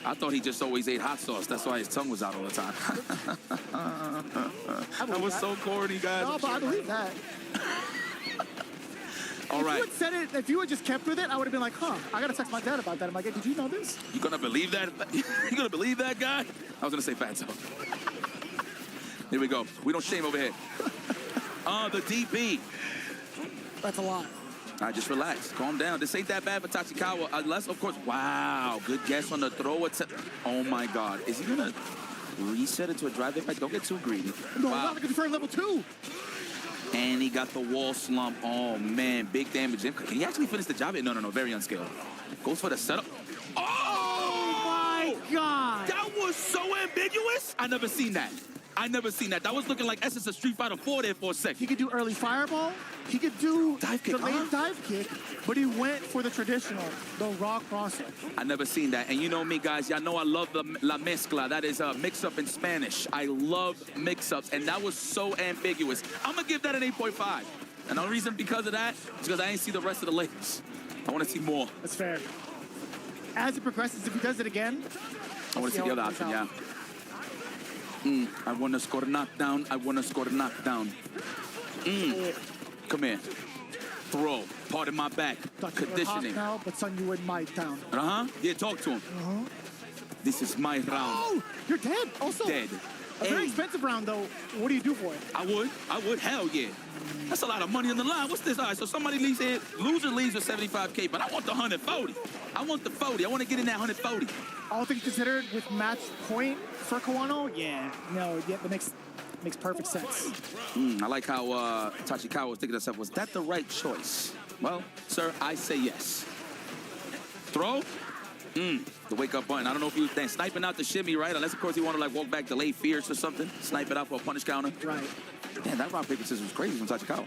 I thought he just always ate hot sauce. That's why his tongue was out all the time. That was so corny, guys. No, but I believe that. All right. If you had said it, if you had just kept with it, I would have been like, I gotta text my dad about that. I'm like, hey, did you know this? You gonna believe that? You gonna believe that guy? I was gonna say Fatso. Here we go. We don't shame over here. The DP. That's a lot. All right, just relax. Calm down. This ain't that bad for Tachikawa. Unless, of course, wow. Good guess on the throw attempt. Oh, my God. Is he going to reset it to a drive impact? Don't get too greedy. No, wow. Not for level 2. And he got the wall slump. Oh, man. Big damage. Can he actually finish the job? No. Very unskilled. Goes for the setup. Oh, my God. That was so ambiguous. I never seen that. That was looking like Essence of Street Fighter 4 there for a second. He could do early fireball. He could do dive kick, delayed dive kick, but he went for the traditional, the raw crosser. I never seen that. And you know me, guys. Y'all know I love the La Mezcla. That is a mix-up in Spanish. I love mix-ups, and that was so ambiguous. I'm going to give that an 8.5. And the only reason because of that is because I ain't see the rest of the layers. I want to see more. That's fair. As it progresses, if he does it again, I want to see the other option, yeah. I want to score a knockdown. Come here. Throw. Part of my back. Conditioning. Now, but son, you in my town. Yeah, talk to him. This is my round. Oh, you're dead. Also. Dead. A very expensive round, though. What do you do for it? I would. Hell yeah. That's a lot of money on the line. What's this? All right, so somebody leaves here. Loser leaves with 75K, but I want the 140. I want the 40. I want to get in that 140. All things considered, with match point for Kawano, that makes perfect sense. I like how Tachikawa was thinking to himself, was that the right choice? Well, sir, I say yes. Throw? The wake-up button. I don't know if he was sniping out the shimmy, right? Unless, of course, he wanted to, like, walk back, delay fierce or something. Snipe it out for a punish counter. Right. Damn, that rock, paper, scissors was crazy from Tachikawa.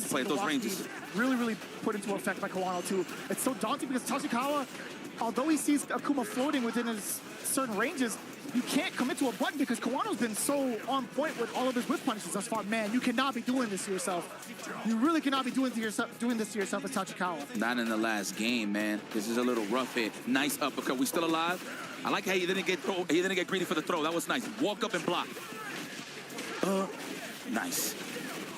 Play those ranges. Really put into effect by Kawano, too. It's so daunting because Tachikawa, although he sees Akuma floating within his certain ranges, you can't commit to a button because Kawano's been so on point with all of his whip punishes thus far. Man, you cannot be doing this to yourself. You really cannot be doing this to yourself as Tachikawa. Not in the last game, man. This is a little rough here. Nice uppercut. We still alive? I like how he didn't get greedy for the throw. That was nice. Walk up and block. Nice.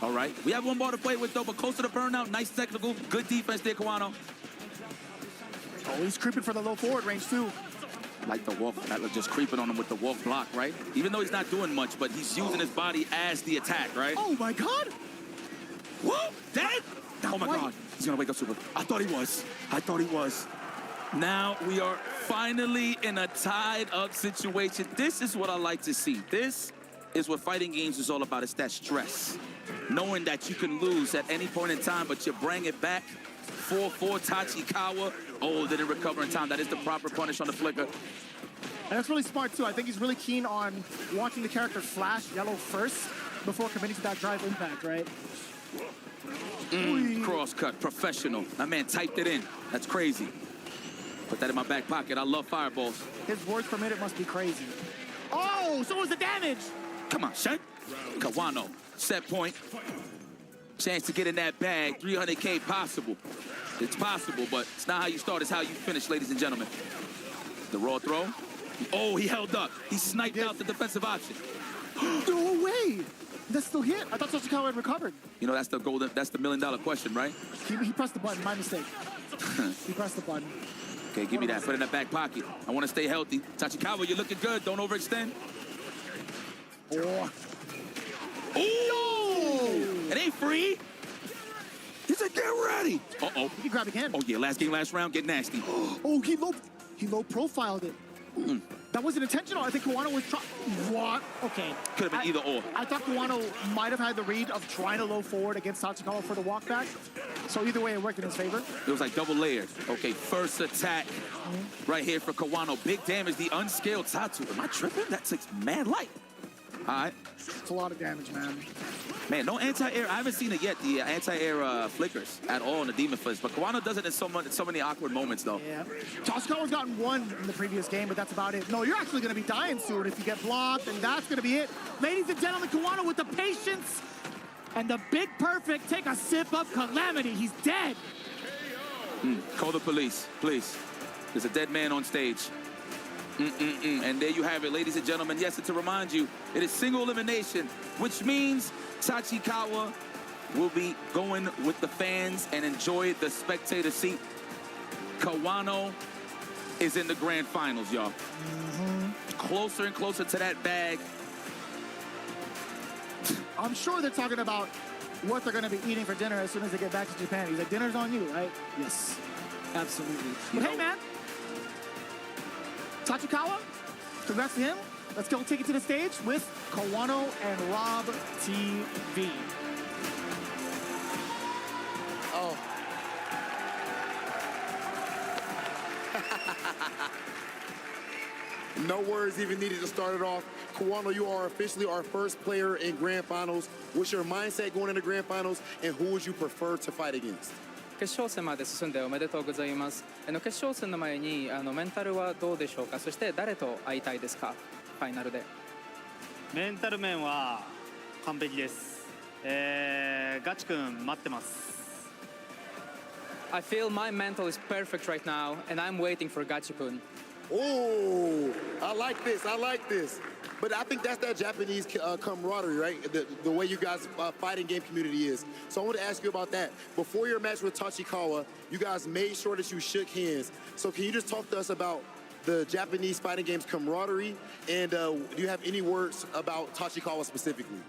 All right. We have one more to play with, though, but close to the burnout. Nice technical. Good defense there, Kawano. Oh, he's creeping for the low forward range, too. Like the walk, just creeping on him with the walk block, right? Even though he's not doing much, but he's using his body as the attack, right? Oh, my God. Whoa, dead? Oh, my God. He's going to wake up super. I thought he was. Now we are finally in a tied-up situation. This is what I like to see. This is what fighting games is all about. It's that stress. Knowing that you can lose at any point in time, but you bring it back. 4-4 Tachikawa. Oh, didn't recover in time. That is the proper punish on the flicker. And that's really smart, too. I think he's really keen on watching the character flash yellow first before committing to that drive impact, right? Cross cut, professional. That man typed it in. That's crazy. Put that in my back pocket. I love fireballs. His words per minute must be crazy. Oh, so was the damage. Come on, Shank. Kawano, set point. Chance to get in that bag. 300K possible. It's possible, but it's not how you start, it's how you finish, ladies and gentlemen. The raw throw. Oh, he held up. He sniped out the defensive option. No way. That's still hit. I thought Tachikawa had recovered. You know, that's the $1 million question, right? He pressed the button. My mistake. He pressed the button. Okay, give me that. Put it in the back pocket. I want to stay healthy. Tachikawa, you're looking good. Don't overextend. Oh. It ain't free. He said, get ready. Uh-oh. He can grab again. Oh, yeah. Last game, last round. Get nasty. Oh, he low profiled it. That wasn't intentional. I think Kawano was trying. What? Okay. Could have been either or. I thought Kawano might have had the read of trying to low forward against Tachikawa for the walk back. So either way, it worked in his favor. It was like double layered. Okay, first attack right here for Kawano. Big damage, the unscaled Tatu. Am I tripping? That's like mad light. All right. It's a lot of damage, man. Man, no anti-air. I haven't seen it yet, the anti-air flickers at all in the Demon Fist. But Kawano does it in so many awkward moments, though. Yeah. Tachikawa's gotten one in the previous game, but that's about it. No, you're actually going to be dying soon if you get blocked, and that's going to be it. Ladies and gentlemen, Kawano with the patience and the big perfect. Take a sip of Calamity. He's dead. Call the police, please. There's a dead man on stage. And there you have it, ladies and gentlemen. Yes, and to remind you, it is single elimination, which means Tachikawa will be going with the fans and enjoy the spectator seat. Kawano is in the grand finals, y'all. Closer and closer to that bag. I'm sure they're talking about what they're going to be eating for dinner as soon as they get back to Japan. He's like, dinner's on you, right? Yes, absolutely. But hey, man, Tachikawa, congrats to him. Let's go take it to the stage with Kawano and Rob TV. Oh. No words even needed to start it off. Kawano, you are officially our first player in Grand Finals. What's your mindset going into Grand Finals, and who would you prefer to fight against? 決勝戦まで進んでおめでとうございます。決勝戦の前にメンタルはどうでしょうか。そして誰と会いたいですか。ファイナルで。メンタル面は完璧です。ガチ君待ってます。I feel my mental is perfect right now, and I'm waiting for Gachikun. Oh, I like this. I like this. But I think that's that Japanese camaraderie, right? The way you guys' fighting game community is. So I want to ask you about that. Before your match with Tachikawa, you guys made sure that you shook hands. So can you just talk to us about the Japanese fighting game's camaraderie? And do you have any words about Tachikawa specifically?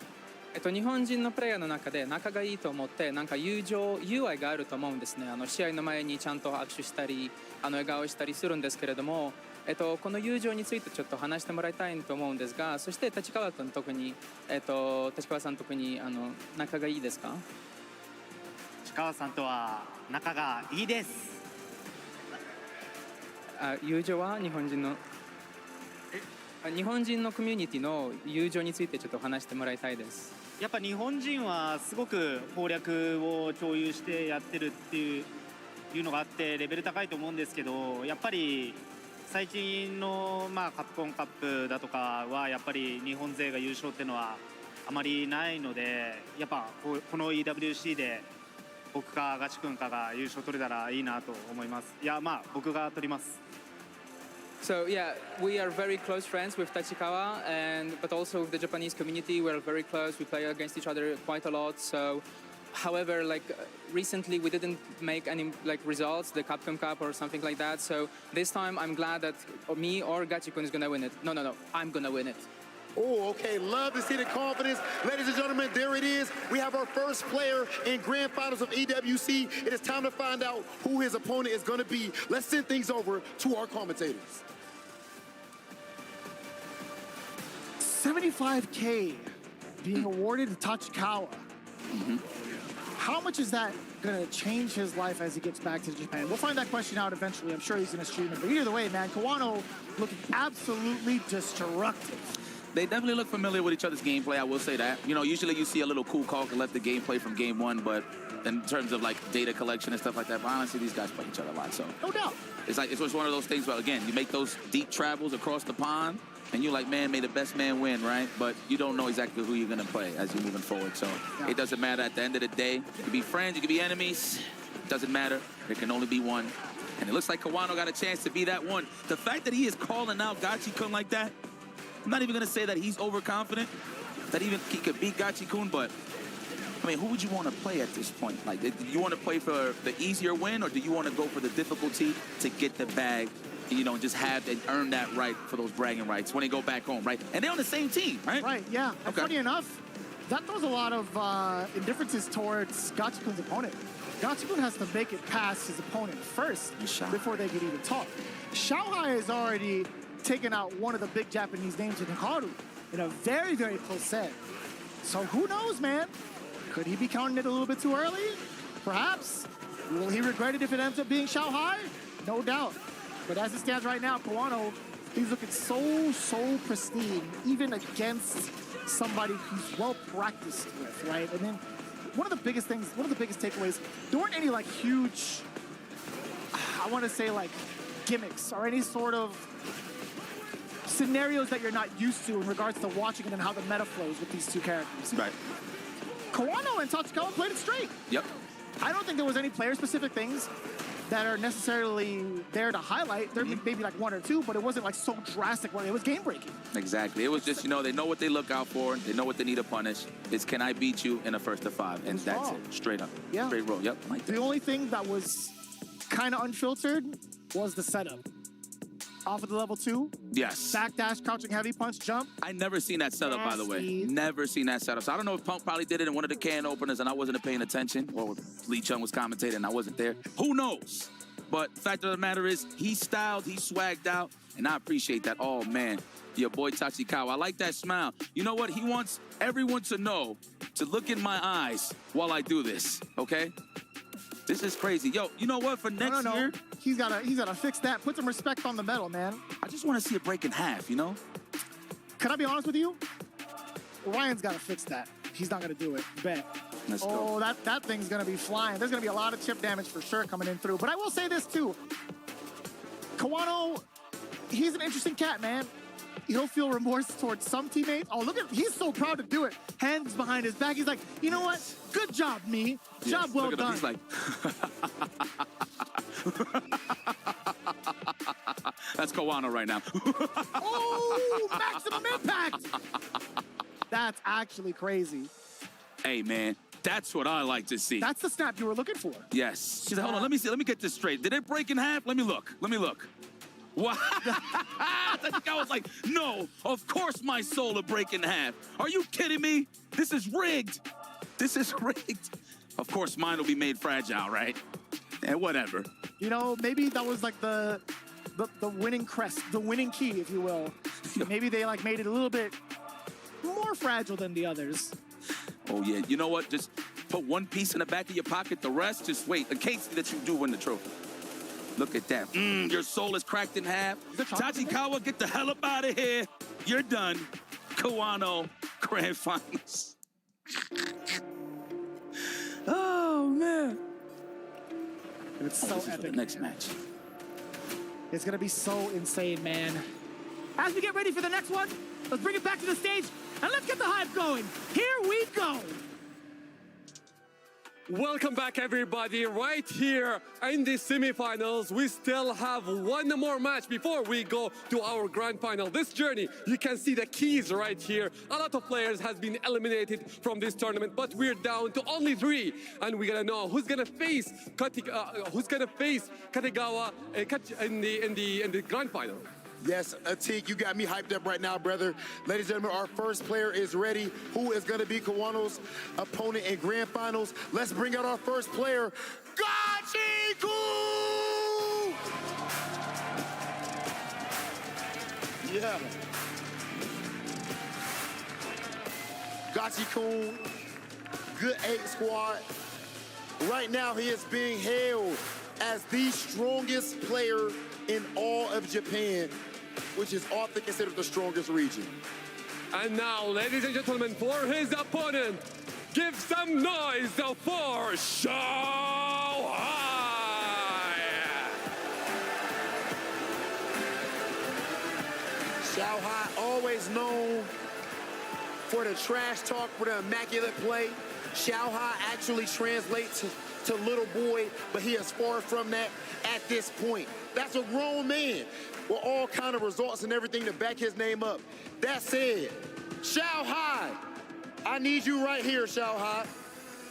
日本人のプレイヤーの中で仲がいいと思ってなんか友愛があると思うんですね。試合の前にちゃんと握手したり笑顔したりするんですけれども、この友情についてちょっと話してもらいたいと思うんですが、そして立川君特に立川さん特に仲がいいですか？立川さんとは仲がいいです。友情は日本人のコミュニティの友情についてちょっと話してもらいたいです。やっぱ日本人はすごく攻略を共有してやってるっていうのがあってレベル高いと思うんですけど、やっぱり最近のカプコンカップだとかはやっぱり日本勢が優勝っていうのはあまりないので、やっぱこの EWC で僕かガチ君かが優勝取れたらいいなと思います。いや僕が取ります。So yeah, we are very close friends with Tachikawa, but also with the Japanese community. We are very close. We play against each other quite a lot. So, however, recently we didn't make any results, the Capcom Cup or something like that. So this time I'm glad that me or Gachikun is gonna win it. No, I'm gonna win it. Oh, okay. Love to see the confidence. Ladies and gentlemen, there it is. We have our first player in Grand Finals of EWC. It is time to find out who his opponent is going to be. Let's send things over to our commentators. $75K being awarded to Tachikawa. How much is that going to change his life as he gets back to Japan? We'll find that question out eventually. I'm sure he's going to stream it. But either way, man, Kawano looking absolutely destructive. They definitely look familiar with each other's gameplay, I will say that. You know, usually you see a little cool call left the gameplay from game one, but in terms of data collection and stuff like that, but honestly, these guys play each other a lot, so. No doubt. It's just one of those things where, again, you make those deep travels across the pond, and you're like, man, may the best man win, right? But you don't know exactly who you're going to play as you're moving forward. So It doesn't matter at the end of the day. You can be friends, you can be enemies. It doesn't matter. There can only be one. And it looks like Kawano got a chance to be that one. The fact that he is calling out Gachikun like that, I'm not even going to say that he's overconfident, that even he could beat Gachikun, but I mean, who would you want to play at this point? Do you want to play for the easier win, or do you want to go for the difficulty to get the bag? And just have and earn that right for those bragging rights when they go back home, right? And they're on the same team, right? Right, yeah. And funny enough, that throws a lot of indifferences towards Gachikun's opponent. Gachikun has to make it past his opponent first before they can even talk. Xiao Hai has already taken out one of the big Japanese names in Hikaru in a very, very close set. So who knows, man? Could he be counting it a little bit too early? Perhaps. Will he regret it if it ends up being Xiao Hai? No doubt. But as it stands right now, Kawano He's looking so pristine, even against somebody who's well practiced with, right? And then one of the biggest takeaways, there weren't any like huge, I want to say like gimmicks or any sort of scenarios that you're not used to in regards to watching it and how the meta flows with these two characters. Right. Kawano and Tachikawa played it straight. Yep. I don't think there was any player-specific things that are necessarily there to highlight. There may be like one or two, but it wasn't like so drastic where it was game-breaking. Exactly. It was just, you know, they know what they look out for. They know what they need to punish. It's can I beat you in a first to five? And that's it. Straight up. Yeah. Straight roll. Yep. Like that. The only thing that was kind of unfiltered was the setup. Off of the level 2. Yes. Backdash, crouching heavy punch, jump. I never seen that setup, by the way. Nasty. Never seen that setup. So I don't know if Punk probably did it in one of the can openers and I wasn't paying attention, or Lee Chung was commentating and I wasn't there. Who knows? But fact of the matter is, he styled, he swagged out, and I appreciate that. Oh, man, your boy Tachikawa. I like that smile. You know what? He wants everyone to know, to look in my eyes while I do this, okay? This is crazy. Yo, you know what? For next year... He's gotta fix that. Put some respect on the medal, man. I just want to see it break in half, you know? Can I be honest with you? Ryan's gotta fix that. He's not gonna do it. Bet. Let's go. That thing's gonna be flying. There's gonna be a lot of chip damage for sure coming in through. But I will say this too. Kawano, he's an interesting cat, man. He'll feel remorse towards some teammates. Oh, look at, he's so proud to do it. Hands behind his back. He's like, you know what? Good job, me. Job well look at him. done. He's like... That's Kawano right now. Oh, maximum impact. That's actually crazy. Hey, man, that's what I like to see. That's the snap you were looking for. Yes. She's like, hold on, let me see. Let me get this straight. Did it break in half? Let me look. Let me look. Wow. I was like, no, of course my soul will break in half. Are you kidding me? This is rigged. This is rigged. Of course mine will be made fragile, right? And whatever. You know, maybe that was like the winning crest, the winning key, if you will. Maybe they like made it a little bit more fragile than the others. Oh, yeah. You know what? Just put one piece in the back of your pocket. The rest, just wait. In case that you do win the trophy. Look at that. Your soul is cracked in half. Tachikawa, get the hell up out of here. You're done. Kawano, Grand Finals. Oh, man. It's so this is epic. for the next match. It's gonna be so insane, man. As we get ready for the next one, let's bring it back to the stage and let's get the hype going. Here we go. Welcome back, everybody. Right here in the semifinals, we still have one more match before we go to our grand final. This journey, you can see the keys right here. A lot of players has been eliminated from this tournament, but we're down to only 3, and we're gonna know who's gonna face Katagawa in the grand final. Yes, Atik, you got me hyped up right now, brother. Ladies and gentlemen, our first player is ready. Who is going to be Kawano's opponent in grand finals? Let's bring out our first player, Gachikun! Yeah. Gachikun, good 8 squad. Right now, he is being hailed as the strongest player in all of Japan, which is often considered the strongest region. And now, ladies and gentlemen, for his opponent, give some noise for Xiao Hai! Xiao Hai, always known for the trash talk, for the immaculate play. Xiao Hai actually translates to little boy, but he is far from that at this point. That's a grown man with all kind of results and everything to back his name up. That said, Xiao Hai, I need you right here, Xiao Hai.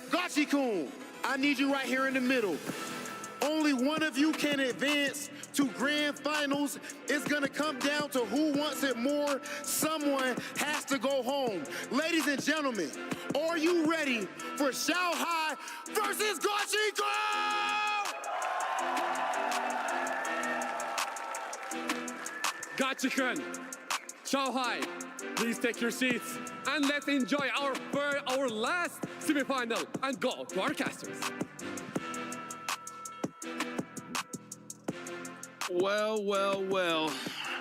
Gachikun, I need you right here in the middle. Only one of you can advance to grand finals. It's gonna come down to who wants it more. Someone has to go home. Ladies and gentlemen, are you ready for Xiao Hai versus Gachikun? Gachikun, Xiao Hai, please take your seats and let's enjoy our last semifinal and go to our casters. Well, well, well.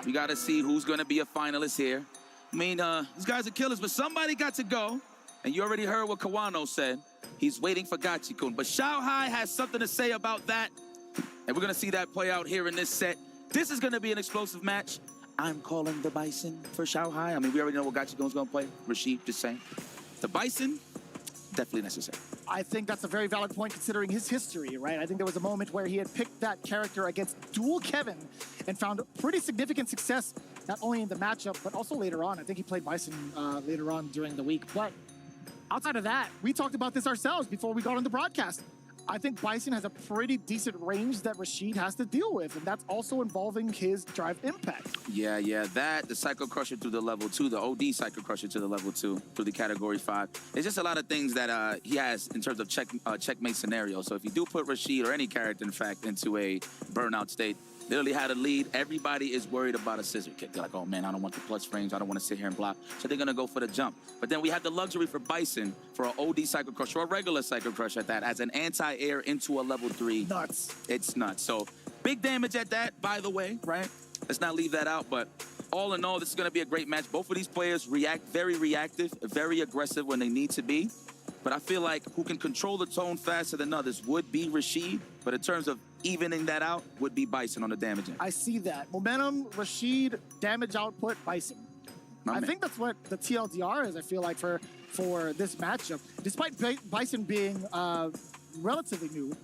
We got to see who's going to be a finalist here. I mean, these guys are killers, but somebody got to go. And you already heard what Kawano said. He's waiting for Gachikun. But Xiao Hai has something to say about that. And we're going to see that play out here in this set. This is going to be an explosive match. I'm calling the Bison for Xiao Hai. I mean, we already know what Gachikun's going to play. Rashid, just saying. The Bison, definitely necessary. I think that's a very valid point considering his history, right? I think there was a moment where he had picked that character against Dual Kevin and found pretty significant success, not only in the matchup, but also later on. I think he played Bison later on during the week. But outside of that, we talked about this ourselves before we got on the broadcast. I think Bison has a pretty decent range that Rashid has to deal with, and that's also involving his drive impact. Yeah, that, the Psycho Crusher through the level 2, the OD Psycho Crusher to the level 2, through the category 5. It's just a lot of things that he has in terms of checkmate scenario. So if you do put Rashid, or any character, in fact, into a burnout state, literally had a lead, everybody is worried about a scissor kick. They're like, oh man, I don't want the plus frames, I don't want to sit here and block. So they're gonna go for the jump. But then we have the luxury for Bison for an OD Psycho Crush, or a regular Psycho Crush at that, as an anti-air into a level 3. Nuts. It's nuts. So big damage at that, by the way, right? Let's not leave that out, but all in all, this is gonna be a great match. Both of these players react very reactive, very aggressive when they need to be. But I feel like who can control the tone faster than others would be Rashid. But in terms of evening that out, would be Bison on the damage end. I see that. Momentum, Rashid, damage output, Bison. I think that's what the TLDR is, I feel like, for this matchup. Despite Bison being relatively new,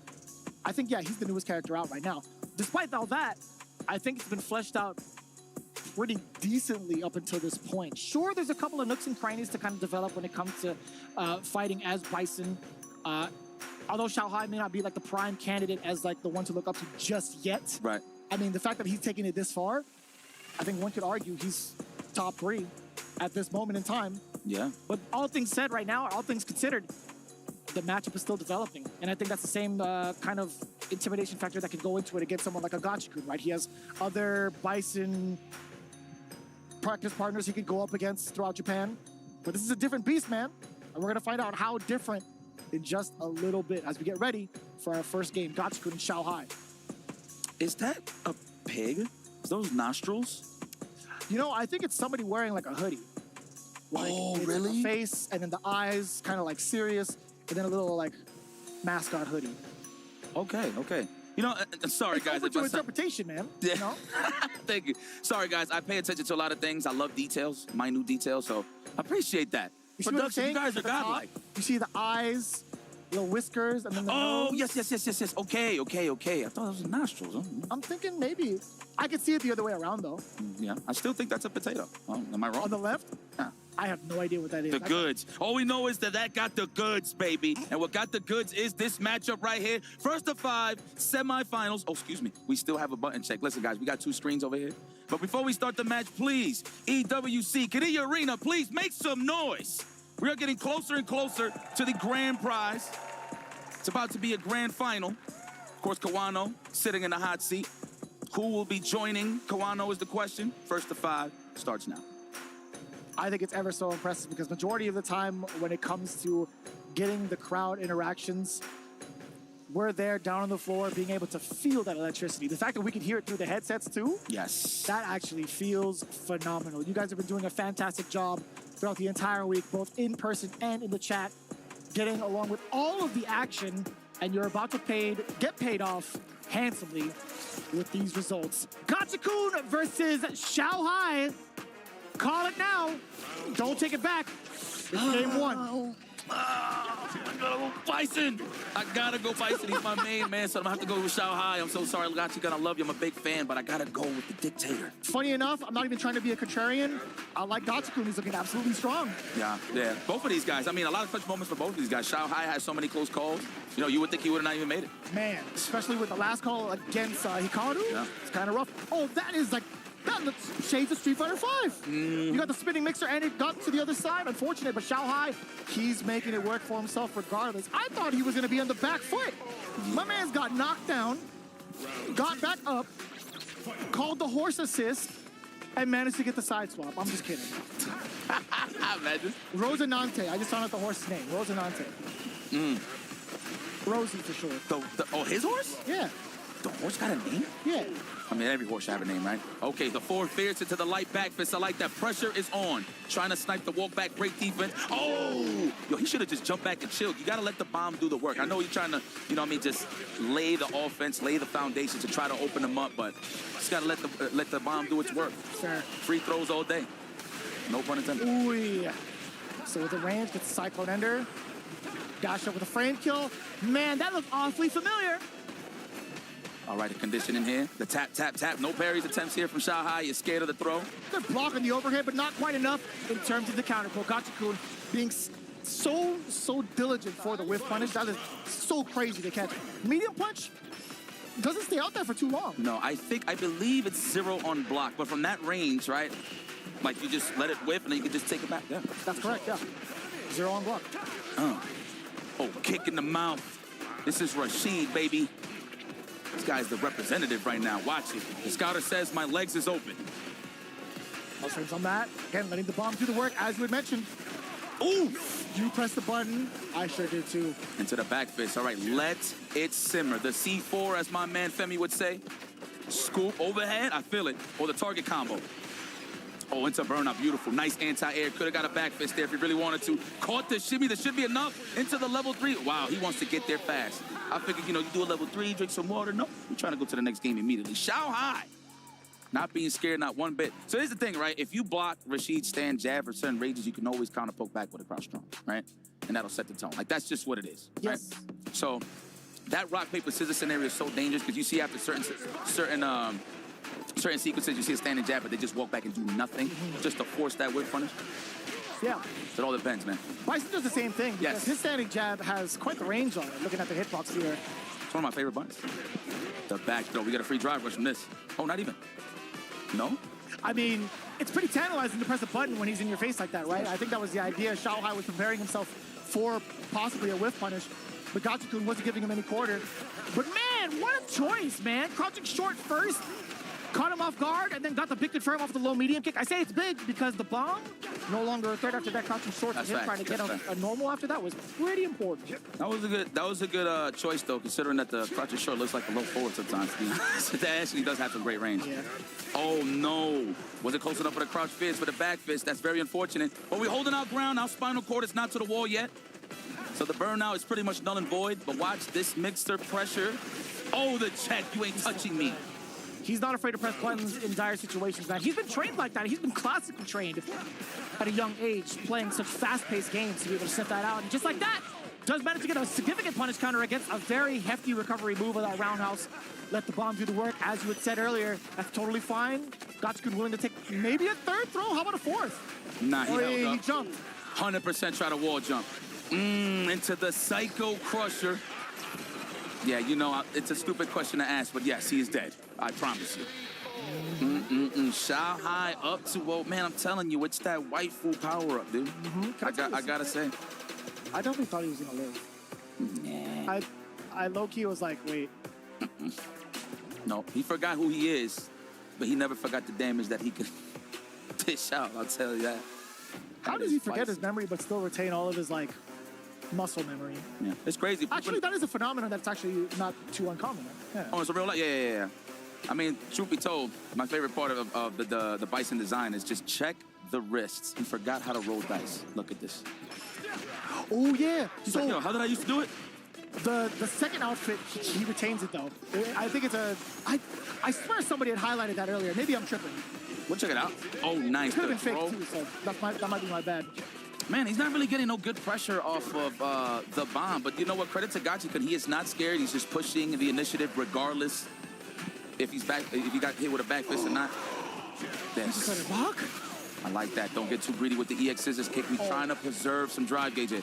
I think, yeah, he's the newest character out right now. Despite all that, I think it's been fleshed out pretty decently up until this point. Sure, there's a couple of nooks and crannies to kind of develop when it comes to fighting as Bison. Although Xiao Hai may not be like the prime candidate as like the one to look up to just yet. Right. I mean, the fact that he's taking it this far, I think one could argue he's top 3 at this moment in time. Yeah. But all things said right now, all things considered, the matchup is still developing. And I think that's the same kind of intimidation factor that could go into it against someone like a Gachikun, right? He has other Bison practice partners he could go up against throughout Japan. But this is a different beast, man. And we're going to find out how different in just a little bit as we get ready for our first game, Gachikun and Xiao Hai. Is that a pig? Is those nostrils? You know, I think it's somebody wearing like a hoodie. Like, oh, it's really? The face, and then the eyes, kind of like serious, and then a little like mascot hoodie. Okay. You know, sorry, guys. It's interpretation, man. Yeah. You know? Thank you. Sorry, guys. I pay attention to a lot of things. I love details, minute details, so I appreciate that. You see what I'm saying? You guys are At the top, godlike. You see the eyes, little whiskers, and then the Oh, nose. yes. Okay. I thought those were nostrils. Huh? I'm thinking maybe. I could see it the other way around, though. Yeah, I still think that's a potato. Oh, am I wrong? On the left? Yeah. I have no idea what that is. The goods. All we know is that got the goods, baby. And what got the goods is this matchup right here. First of 5 semifinals. Oh, excuse me. We still have a button check. Listen, guys, we got 2 screens over here. But before we start the match, please, EWC, Kadena Arena, please make some noise. We are getting closer and closer to the grand prize. It's about to be a grand final. Of course, Kawano sitting in the hot seat. Who will be joining Kawano is the question. First of 5 starts now. I think it's ever so impressive because majority of the time when it comes to getting the crowd interactions, we're there down on the floor being able to feel that electricity. The fact that we can hear it through the headsets too, yes, that actually feels phenomenal. You guys have been doing a fantastic job throughout the entire week, both in person and in the chat, getting along with all of the action, and you're about to get paid off handsomely with these results. Gachikun versus Xiao Hai. Call it now. Don't take it back. It's game 1. I gotta go Bison. I gotta go Bison. He's my main man, so I'm gonna have to go with Xiao Hai. I'm so sorry, Gachikun. I love you. I'm a big fan, but I gotta go with the dictator. Funny enough, I'm not even trying to be a contrarian. I like Gachikun. He's looking absolutely strong. Yeah. Both of these guys. I mean, a lot of clutch moments for both of these guys. Xiao Hai has so many close calls. You know, you would think he would have not even made it. Man, especially with the last call against Hikaru. Yeah. It's kind of rough. Oh, that is like... That looks shades of Street Fighter 5. You got the spinning mixer and it got to the other side. Unfortunate, but Xiao Hai, he's making it work for himself regardless. I thought he was going to be on the back foot. My man's got knocked down, got back up, called the horse assist, and managed to get the side swap. I'm just kidding. Imagine. Rosinante. I just found out the horse's name. Rosinante. Rosie for sure. Oh, his horse? Yeah. The horse got a name? Yeah. I mean, every horse should have a name, right? Okay, the forward fierce into the light back fist. I like that. Pressure is on. Trying to snipe the walk back. Great defense. Oh! Yo, he should have just jumped back and chilled. You got to let the bomb do the work. I know you're trying to, you know what I mean, just lay the offense, lay the foundation to try to open them up, but just got to let the bomb do its work. Sure. Free throws all day. No pun intended. Ooh, yeah. So with the range, gets the Cyclone Ender. Dash up with a frame kill. Man, that looked awfully familiar. All right, a condition in here. The tap, tap, tap. No parries attempts here from Xiao Hai. You're scared of the throw. Good block on the overhead, but not quite enough in terms of the counter pull. Gachikun being so diligent for the whiff punish. That is so crazy to catch. Medium punch doesn't stay out there for too long. No, I believe it's 0 on block, but from that range, right? Like you just let it whiff and then you can just take it back. Yeah. That's correct, yeah. 0 on block. Oh, kick in the mouth. This is Rashid, baby. This guy's the representative right now. Watch it. The scouter says my legs is open. No strings on that. Again, letting the bomb do the work, as we had mentioned. Ooh! You press the button. I sure did too. Into the back fist. All right, let it simmer. The C4, as my man Femi would say. Scoop overhead. I feel it. Or the target combo. Oh, into burnout. Beautiful. Nice anti-air. Could have got a back fist there if he really wanted to. Caught the shimmy. There should be enough. Into the level 3. Wow, he wants to get there fast. I figured, you know, you do a level 3, drink some water. No, we're trying to go to the next game immediately. Xiao Hai. Not being scared, not one bit. So here's the thing, right? If you block Rashid's stand jab for certain ranges, you can always counter poke back with a crouch strong, right? And that'll set the tone. Like, that's just what it is. Yes. Right? So that rock, paper, scissors scenario is so dangerous because you see after certain sequences, you see a standing jab, but they just walk back and do nothing just to force that whip punish. Yeah. So it all depends, man. Bison does the same thing. Because Yes. his standing jab has quite the range on it, looking at the hitbox here. It's one of my favorite buttons. The back throw. We got a free drive rush from this. Oh, not even. No? I mean, it's pretty tantalizing to press a button when he's in your face like that, right? I think that was the idea. Xiao Hai was preparing himself for possibly a whiff punish, but Gachikun wasn't giving him any quarter. But man, what a choice, man. Crouching short first, caught him off guard, and then got the big confirm off the low medium kick. I say it's big because the bomb, no longer a threat after that crouching short. That's him fact. trying to get That's a normal after that was pretty important. That was a good choice though, considering that the crouching short looks like a low forward sometimes. To be honest. That actually does have some great range. Yeah. Oh no! Was it close enough for the crouch fist? For the back fist, that's very unfortunate. But we're holding our ground. Our spinal cord is not to the wall yet, so the burnout is pretty much null and void. But watch this mixer pressure. Oh, the check! You ain't touching me. He's not afraid to press buttons in dire situations, man. He's been trained like that. He's been classically trained at a young age, playing such fast-paced games to be able to set that out. And just like that, does manage to get a significant punish counter against a very hefty recovery move of that roundhouse. Let the bomb do the work. As you had said earlier, that's totally fine. Gachikun willing to take maybe a third throw. How about a fourth? Nah, he held up. He jumped. 100% try to wall jump. Into the Psycho Crusher. Yeah, you know, it's a stupid question to ask, but yes, he is dead. I promise you. Xiao Hai up to, well, man, I'm telling you, it's that waifu power up, dude. I gotta say. I definitely thought he was gonna live. Nah. I low-key was like, wait. No, he forgot who he is, but he never forgot the damage that he could dish out, I'll tell you that. How does he forget his memory but still retain all of his, like, muscle memory? Yeah, it's crazy. Actually, that is a phenomenon that's actually not too uncommon. Yeah. Oh, it's a real life? Yeah. I mean, truth be told, my favorite part of the Bison design is just check the wrists. He forgot how to roll dice. Look at this. Oh, yeah. He's like, yo, how did I used to do it? The second outfit, he retains it, though. I think it's I swear somebody had highlighted that earlier. Maybe I'm tripping. We'll check it out. Oh, nice. Could have been fake, too, so that might be my bad. Man, he's not really getting no good pressure off of the bomb. But you know what? Credit to Gachikun. He is not scared. He's just pushing the initiative regardless if he got hit with a back fist or not. Yes. I like that. Don't get too greedy with the EX scissors kick. We're trying to preserve some drive gauge here.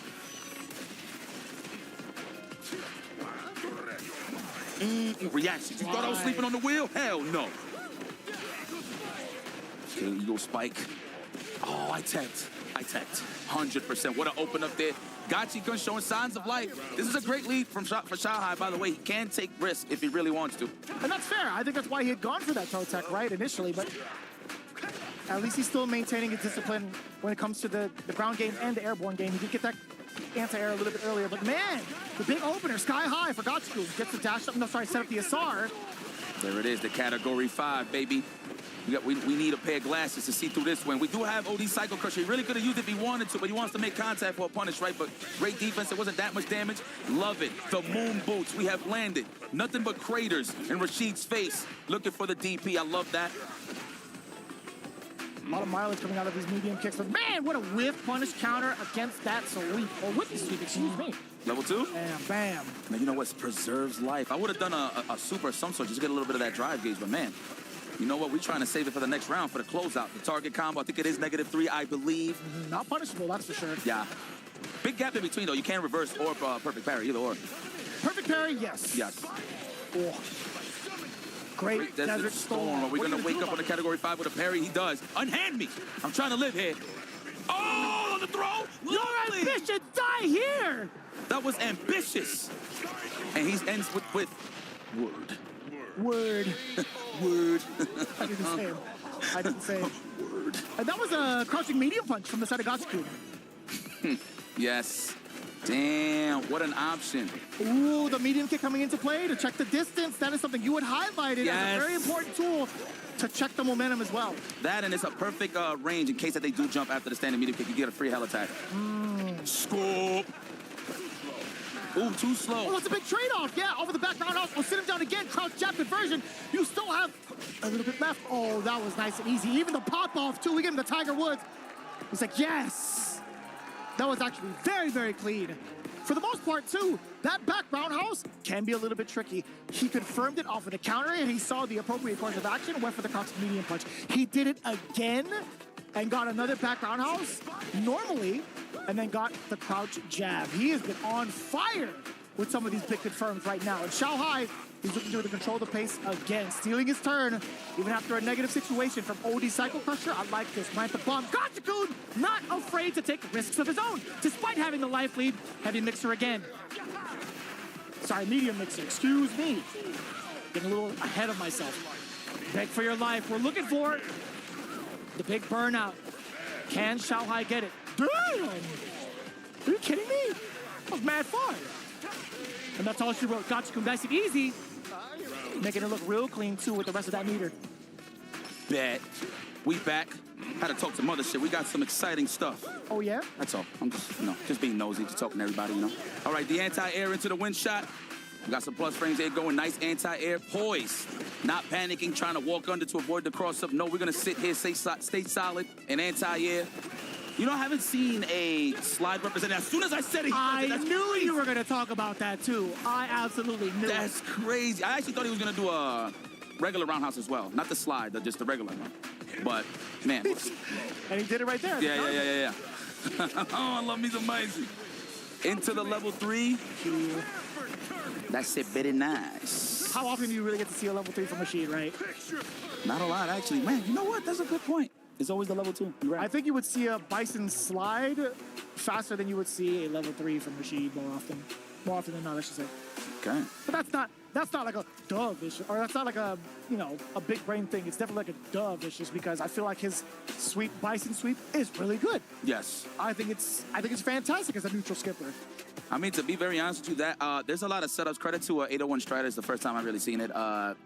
Reactions. You thought I was sleeping on the wheel? Hell no. Okay, Eagle spike. Oh, I tapped. 100%. What an open up there. Gachikun showing signs of life. This is a great lead for Xiao Hai, by the way. He can take risks if he really wants to. And that's fair. I think that's why he had gone for that toe tech, right, initially. But at least he's still maintaining his discipline when it comes to the ground game and the airborne game. He did get that anti-air a little bit earlier, but man, the big opener, Sky High for Gachikun. Gets the dash up, no, sorry, set up the SR. There it is, the Category 5, baby. We need a pair of glasses to see through this one. We do have OD Cycle Crusher. He really could have used it if he wanted to, but he wants to make contact for a punish, right? But great defense. It wasn't that much damage. Love it. The moon boots. We have landed. Nothing but craters in Rashid's face. Looking for the DP. I love that. A lot of mileage coming out of these medium kicks, but man, what a whiff punish counter against that sweep. Or with the sweep, excuse me. Level 2? Bam, bam. Now, you know what? Preserves life. I would have done a super of some sort, just get a little bit of that drive gauge, but man, you know what? We're trying to save it for the next round for the closeout. The target combo, I think it is -3, I believe. Not punishable, that's for sure. Yeah. Big gap in between, though. You can't reverse or perfect parry, either or. Perfect parry, yes. Yes. Oh. Great Desert Storm. Are we going to wake up on the Category 5 with a parry? He does. Unhand me. I'm trying to live here. Oh, on the throw. Your ambition, die here. That was ambitious. And he ends with word. Word. Word. I didn't say it. I didn't say it. Word. And that was a crouching medium punch from the side of Gachikun. Yes. Damn, what an option. Ooh, the medium kick coming into play to check the distance. That is something you had highlighted as a very important tool to check the momentum as well. That, and it's a perfect range in case that they do jump after the standing medium kick. You get a free hell attack. Scoop. Ooh, too slow. Oh, that's a big trade-off. Yeah, over the back roundhouse. We'll sit him down again. Crouch jab conversion. You still have a little bit left. Oh, that was nice and easy. Even the pop-off, too. We get him the Tiger Woods. He's like, yes. That was actually very, very clean. For the most part, too, that back roundhouse can be a little bit tricky. He confirmed it off of the counter, and he saw the appropriate course of action, went for the crouch medium punch. He did it again and got another back roundhouse normally, and then got the crouch jab. He has been on fire with some of these big confirms right now. And Xiao Hai, he's looking to control the pace again, stealing his turn, even after a negative situation from OD Cycle Crusher. I like this. Plant the bomb. Gachikun, not afraid to take risks of his own, despite having the life lead. Heavy mixer again. Sorry, medium mixer. Excuse me. Getting a little ahead of myself. Beg for your life. We're looking for the big burnout. Can Xiao Hai get it? Damn! Are you kidding me? That was mad fun. And that's all she wrote. Gachikun, nice and easy. Making it look real clean, too, with the rest of that meter. Bet. We back. Had to talk some other shit. We got some exciting stuff. Oh, yeah? That's all. I'm just, just being nosy, just talking to everybody, All right, the anti-air into the wind shot. We got some plus frames there going. Nice anti-air. Poise. Not panicking, trying to walk under to avoid the cross-up. No, we're going to sit here, stay solid, and anti-air. You know, I haven't seen a slide represented. As soon as I said it, I knew you were going to talk about that, too. I absolutely knew. That's crazy. I actually thought he was going to do a regular roundhouse as well. Not the slide, just the regular one. But, man. And he did it right there. Yeah. Oh, I love me some Maisie. Into the level 3. That's it, very nice. How often do you really get to see a level 3 from Rashid, right? Not a lot, actually. Man, you know what? That's a good point. It's always the level 2. Right. I think you would see a Bison slide faster than you would see a level 3 from Rashid more often. More often than not, I should say. Okay. But that's not like a dove issue, or that's not like a, a big brain thing. It's definitely like a dove issue because I feel like his Bison sweep is really good. Yes. I think it's fantastic as a neutral skipper. I mean, to be very honest with you, that there's a lot of setups. Credit to 801 Strider. It's the first time I've really seen it.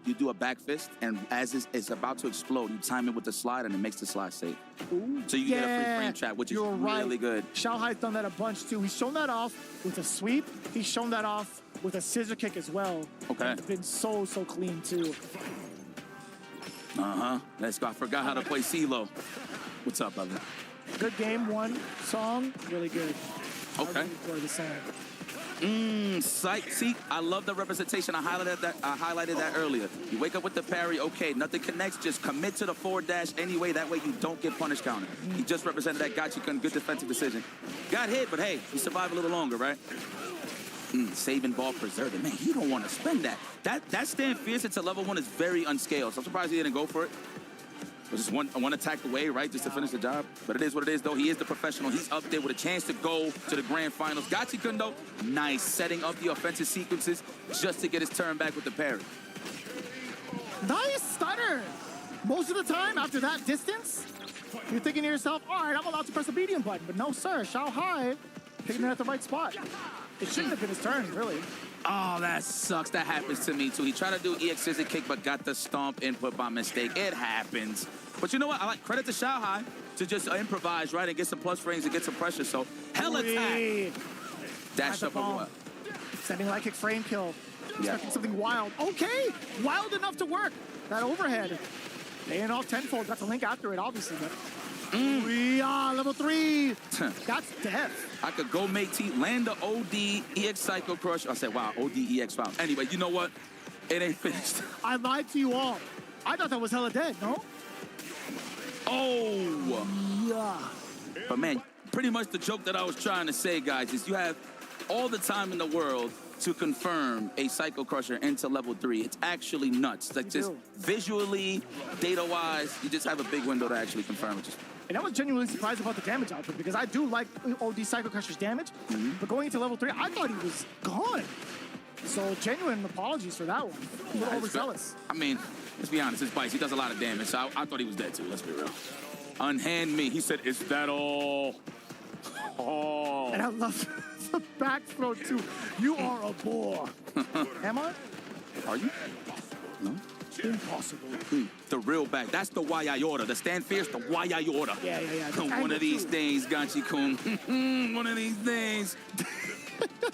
You do a back fist, and as it's about to explode, you time it with the slide, and it makes the slide safe. Ooh, so you get a free frame trap, which is really good. Xiao Hai's done that a bunch, too. He's shown that off with a sweep. He's shown that off with a scissor kick as well. Okay. It's been so clean, too. Let's go. I forgot how to play CeeLo. What's up, brother? Good game, one song, really good. Okay. I really enjoy the song. See, I love the representation. I highlighted that earlier. You wake up with the parry, okay, nothing connects, just commit to the forward dash anyway. That way you don't get punish counter. He just represented that Gachikun, good defensive decision. Got hit, but hey, you survive a little longer, right? Saving ball preserving. Man, you don't want to spend that. That stand fierce into level 1 is very unscaled. So I'm surprised he didn't go for it. It was just one attack away, right, just to finish the job. But it is what it is, though. He is the professional. He's up there with a chance to go to the grand finals. Gachikun, though, nice, setting up the offensive sequences just to get his turn back with the parry. Nice stutter. Most of the time, after that distance, you're thinking to yourself, all right, I'm allowed to press the medium button. But no, sir, Xiao Hai hitting it at the right spot. It shouldn't have been his turn, really. Oh, that sucks. That happens to me, too. He tried to do EX scissor kick, but got the stomp input by mistake. It happens. But you know what? I like credit to Xiao Hai to just improvise, right, and get some plus frames and get some pressure. So, hell attack. Dash up over. Sending a light kick frame kill. Yeah. Expecting something wild. Okay, wild enough to work. That overhead. Paying off tenfold. Got the link after it, obviously, but we are level 3. That's death. I could go make T, land the OD, EX Psycho Crush. I said, wow, OD, EX foul. Anyway, you know what? It ain't finished. I lied to you all. I thought that was hella dead, no? Oh! Yeah. But man, pretty much the joke that I was trying to say, guys, is you have all the time in the world to confirm a Psycho Crusher into level 3. It's actually nuts. Like just visually, data-wise, you just have a big window to actually confirm it. And I was genuinely surprised about the damage output because I do like OD Psycho Crusher's damage, but going into level 3, I thought he was gone. So genuine apologies for that one. A little overzealous. I mean, let's be honest, his bites, he does a lot of damage, so I thought he was dead too, let's be real. Unhand me. He said, is that all? Oh. And I love the back throw too. You are a bore. Am I? Are you? No. Impossible. The real back. That's the why I order. The stand fierce, the why I order. Yeah. One of these days, Gachikun. One of these days.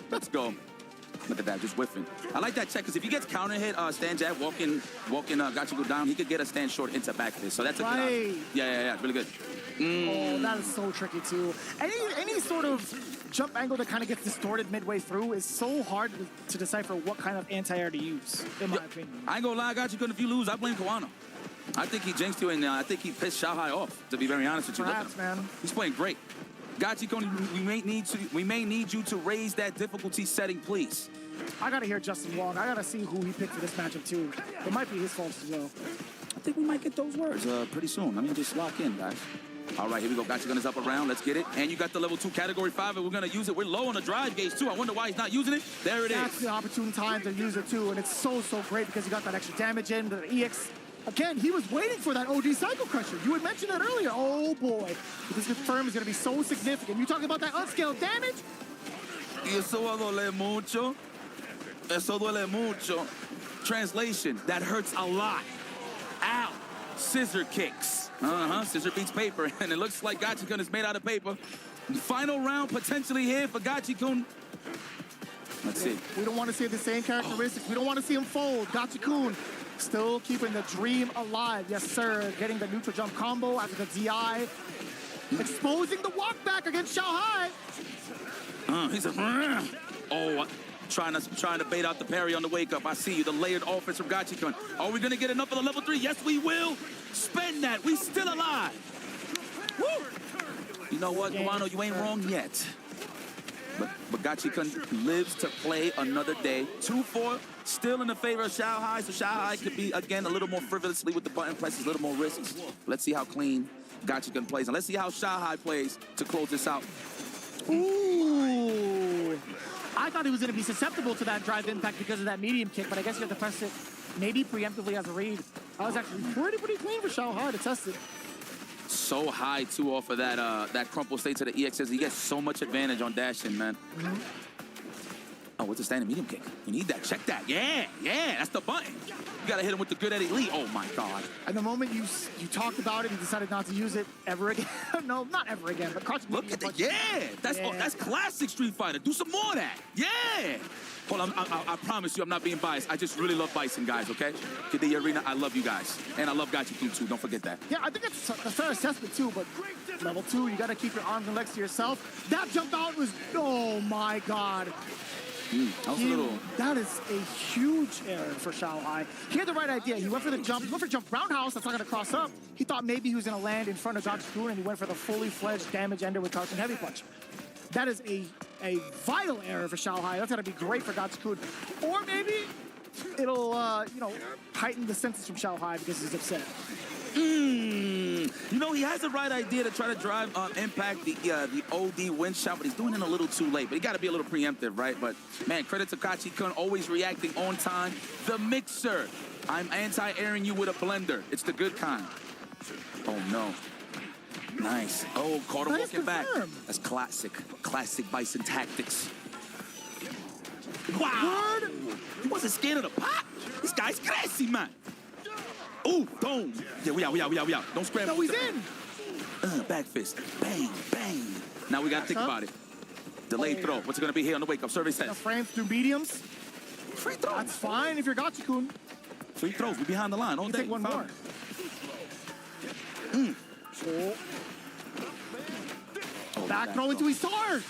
Let's go. Look at that, just whiffing. I like that check, because if he gets counter hit, stand jab, walking Gachikun down, he could get a stand short into back fist. So that's a good option. Yeah, really good. Oh, that is so tricky too. Any sort of jump angle that kind of gets distorted midway through is so hard to decipher what kind of anti-air to use, in my opinion. I ain't gonna lie, Gachikun, if you lose, I blame Kawano. I think he jinxed you, and I think he pissed Xiao Hai off, to be very honest with you. Perhaps, man. He's playing great. Gachikun, we may need you to raise that difficulty setting, please. I gotta hear Justin Wong. I gotta see who he picked for this matchup too. It might be his fault as well. I think we might get those words pretty soon. I mean, just lock in, guys. All right, here we go. Gachikun is up around. Let's get it. And you got the level 2 category 5, and we're gonna use it. We're low on the drive gauge too. I wonder why he's not using it. There it is. That's the opportune time to use it too, and it's so great because you got that extra damage in, the EX. Again, he was waiting for that OD Psycho Crusher. You had mentioned that earlier. Oh boy, this confirm is gonna be so significant. You talking about that unscaled damage? Y eso va a doler mucho. Eso duele mucho. Translation, that hurts a lot. Ow. Scissor kicks. Scissor beats paper, and it looks like Gachikun is made out of paper. Final round potentially here for Gachikun. Let's see. We don't want to see the same characteristics. We don't want to see him fold. Gachikun still keeping the dream alive. Yes, sir. Getting the neutral jump combo after the DI. Exposing the walk back against Xiao Hai. He's trying to bait out the parry on the wake up. I see you. The layered offense from Gachikun. Are we gonna get enough of the level 3? Yes, we will. Spend that. We still alive. Woo! You know what, Kawano? You ain't wrong yet. But Gachikun lives to play another day. 2-4, still in the favor of Xiao Hai. So Xiao Hai could be, again, a little more frivolously with the button presses, a little more risks. Let's see how clean Gachikun plays. And let's see how Xiao Hai plays to close this out. Ooh. I thought he was going to be susceptible to that drive impact because of that medium kick, but I guess you have to press it maybe preemptively as a read. That was actually pretty clean for Xiao Hai to test it. So high, too, off of that crumple state to the EXs. He gets so much advantage on dashing, man. Oh, what's the standing medium kick? You need that. Check that. Yeah, that's the button. You got to hit him with the good Eddie Lee. Oh, my God. And the moment you talked about it, you decided not to use it ever again. No, not ever again, but crouching. Look at that. Yeah, that's classic Street Fighter. Do some more of that. Yeah. Hold on, I promise you I'm not being biased. I just really love Bison, guys, okay? Kid Arena, I love you guys. And I love Gachikun, too. Don't forget that. Yeah, I think that's a fair assessment, too, but level 2, you got to keep your arms and legs to yourself. That jump out was, oh, my God. That is a huge error for Xiao Hai. He had the right idea. He went for the jump. He went for jump roundhouse. That's not going to cross up. He thought maybe he was going to land in front of Gachikun, and he went for the fully fledged damage ender with crouching heavy punch. That is a vital error for Xiao Hai. That's going to be great for Gachikun. Or maybe it'll, heighten the senses from Xiao Hai because he's upset. You know, he has the right idea to try to drive impact the OD wind shot, but he's doing it a little too late. But he got to be a little preemptive, right? But, man, credit to Gachikun, always reacting on time. The mixer. I'm anti-airing you with a blender. It's the good kind. Oh, no. Nice. Oh, caught him walking back. That's classic. Classic Bison tactics. Wow. He wasn't scared of the pop. This guy's crazy, man. Ooh, boom. Yeah, we out. Don't scramble. No, he's in. Back fist. Bang, bang. Now we got to think about it. Delayed throw. What's it going to be here on the wake-up? Survey says. The frames through mediums. Free throw. That's fine if you're Gachikun. Free throws. We're behind the line all You day. take one more. Back throw into his stars.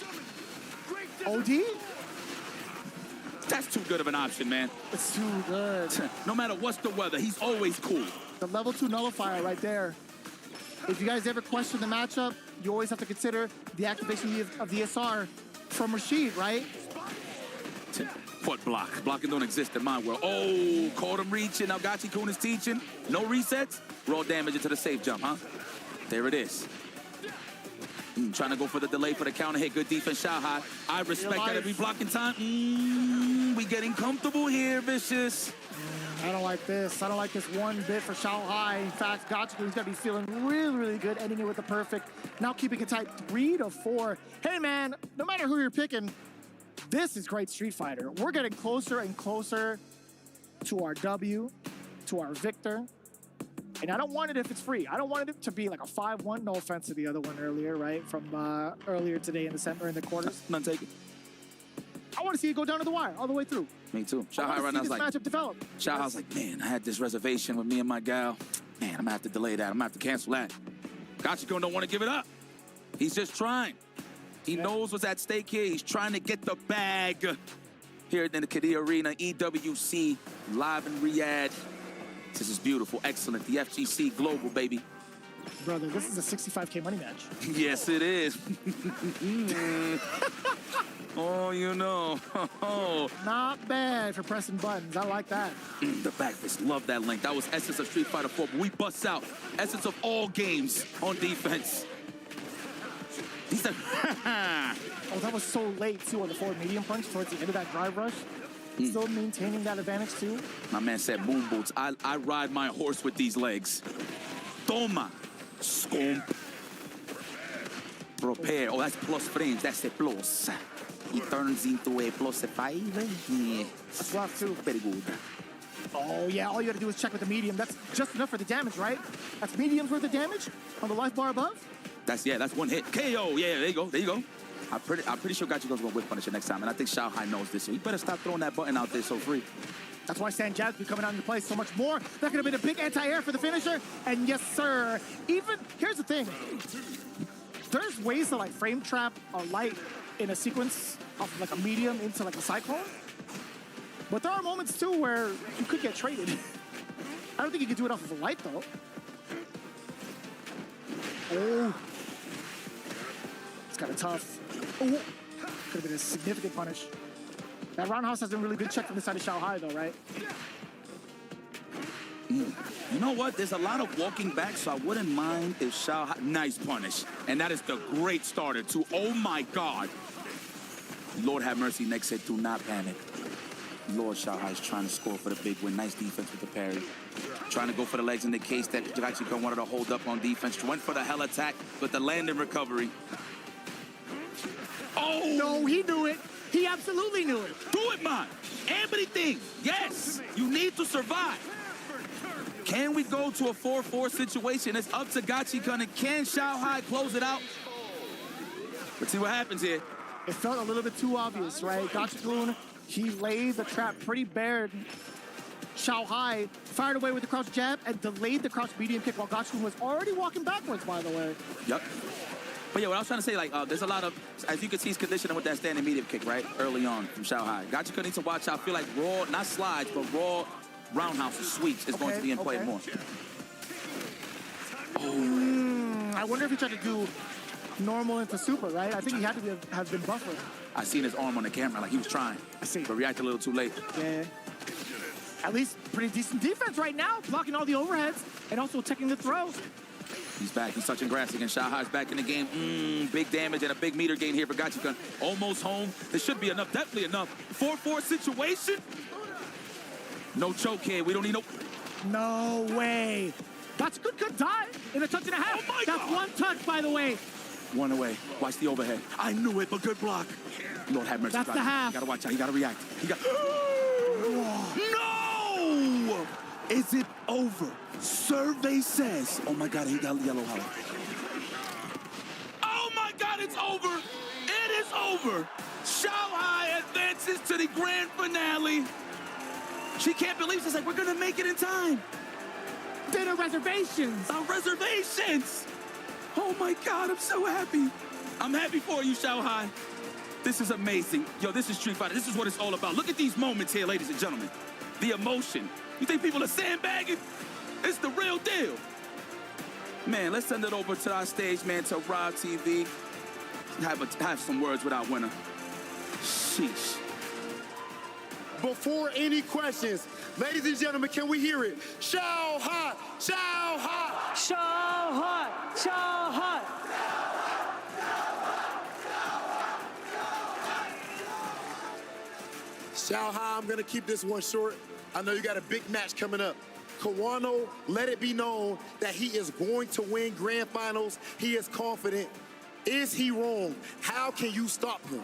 OD? That's too good of an option, man. It's too good. No matter what's the weather, he's always cool. The level 2 nullifier right there. If you guys ever question the matchup, you always have to consider the activation of the SR from Rashid, right? Foot block. Blocking don't exist in my world. Oh, caught him reaching. Now Gachikun is teaching. No resets. Raw damage into the safe jump, huh? There it is. Trying to go for the delay for the counter hit. Good defense, Xiao Hai. I respect that every blocking time. We getting comfortable here, Vicious. I don't like this. I don't like this one bit for Xiao Hai. In fact, Gachikun's going to be feeling really, really good, ending it with the perfect. Now keeping it tight 3 to 4. Hey, man, no matter who you're picking, this is great Street Fighter. We're getting closer and closer to our W, to our victor. And I don't want it if it's free. I don't want it to be like a 5-1. No offense to the other one earlier, right? From earlier today in the center in the quarters. None taken. I want to see it go down to the wire all the way through. Me too. Xiao Hai right now is like, matchup develop. Xiao Hai's like, man, I had this reservation with me and my gal. Man, I'm gonna have to delay that. I'm gonna have to cancel that. Gachikun don't want to give it up. He's just trying. He knows what's at stake here. He's trying to get the bag here in the Qiddiya Arena, EWC, live in Riyadh. This is beautiful, excellent. The FGC Global, baby. Brother, this is a 65K money match. Yes, it is. Oh, you know. Not bad for pressing buttons. I like that. The back fist, love that link. That was essence of Street Fighter 4, but we bust out. Essence of all games on defense. These are... Oh, that was so late, too, on the forward medium punch towards the end of that drive rush. Still maintaining that advantage, too. My man said moon boots. I ride my horse with these legs. Toma. Scomp. Prepare. Oh, that's plus frames. That's a plus. He turns into a plus 5. Yeah. That's rough, too. Very good. Oh, yeah, all you gotta do is check with the medium. That's just enough for the damage, right? That's medium's worth of damage on the life bar above. That's one hit. KO. Yeah, there you go. There you go. I'm pretty sure Gachikun's gonna whip punish it next time, and I think Xiao Hai knows this. So he better stop throwing that button out there so free. That's why Sand Jazz be coming out into play so much more. That could have been a big anti-air for the finisher. And yes, sir. Even, here's the thing. There's ways to like frame trap a light in a sequence of like a medium into like a cyclone. But there are moments too where you could get traded. I don't think you could do it off of a light though. Oh. It's kind of tough. Oh. Could have been a significant punish. That roundhouse has been really good check from the side of Xiao Hai though, right? You know what? There's a lot of walking back, so I wouldn't mind if Xiao Hai... Nice punish. And that is the great starter, too. Oh, my God. Lord have mercy, next hit, do not panic. Lord, Xiao Hai is trying to score for the big win. Nice defense with the parry. Trying to go for the legs in the case that Gachikun wanted to hold up on defense. Went for the hell attack with the land and recovery. Oh! No, he knew it. He absolutely knew it. Do it, man. Everything. Yes. You need to survive. Can we go to a 4-4 situation? It's up to Gachikun, and can Xiao Hai close it out? Let's see what happens here. It felt a little bit too obvious, right? Gachikun, he laid the trap pretty bare. Xiao Hai fired away with the crouch jab and delayed the crouch medium kick while Gachikun was already walking backwards, by the way. Yep. But yeah, what I was trying to say, like, there's a lot of, as you can see, he's conditioning with that standing medium kick, right? Early on from Xiao Hai. Gachikun needs to watch out. I feel like raw, not slides, but raw roundhouse sweeps is going to be in play more. Oh. I wonder if he tried to do normal into super, right? I think he had to have been buffering. I seen his arm on the camera, like he was trying. I see. But reacted a little too late. Yeah. At least pretty decent defense right now, blocking all the overheads and also taking the throw. He's back. He's touching grass again. Xiao Hai's back in the game. Big damage and a big meter gain here for Gachikun. Almost home. This should be enough. Definitely enough. 4-4 situation. No choke here. We don't need no... No way. Gachikun could die in a touch and a half. Oh my That's God. one touch, by the way. One away. Watch the overhead. I knew it, but good block. Lord have mercy. That's the half. You gotta watch out. You gotta react. He got. No! Is it over? Survey says. Oh my God, he got yellow hollow. Oh my God, it's over. It is over. Xiao Hai advances to the grand finale. She can't believe she's like, we're gonna make it in time. Dinner reservations. Our reservations. Oh my God, I'm so happy. I'm happy for you, Xiao Hai. This is amazing. Yo, this is Street Fighter. This is what it's all about. Look at these moments here, ladies and gentlemen. The emotion. You think people are sandbagging? It's the real deal. Man, let's send it over to our stage, man, to Rob TV. Have some words with our winner. Sheesh. Before any questions, ladies and gentlemen, can we hear it? Xiao Hai! Xiao Hai! Xiao Hai! Xiao Hai! Xiao Hai, I'm gonna keep this one short. I know you got a big match coming up. Kawano, let it be known that he is going to win grand finals. He is confident. Is he wrong? How can you stop him?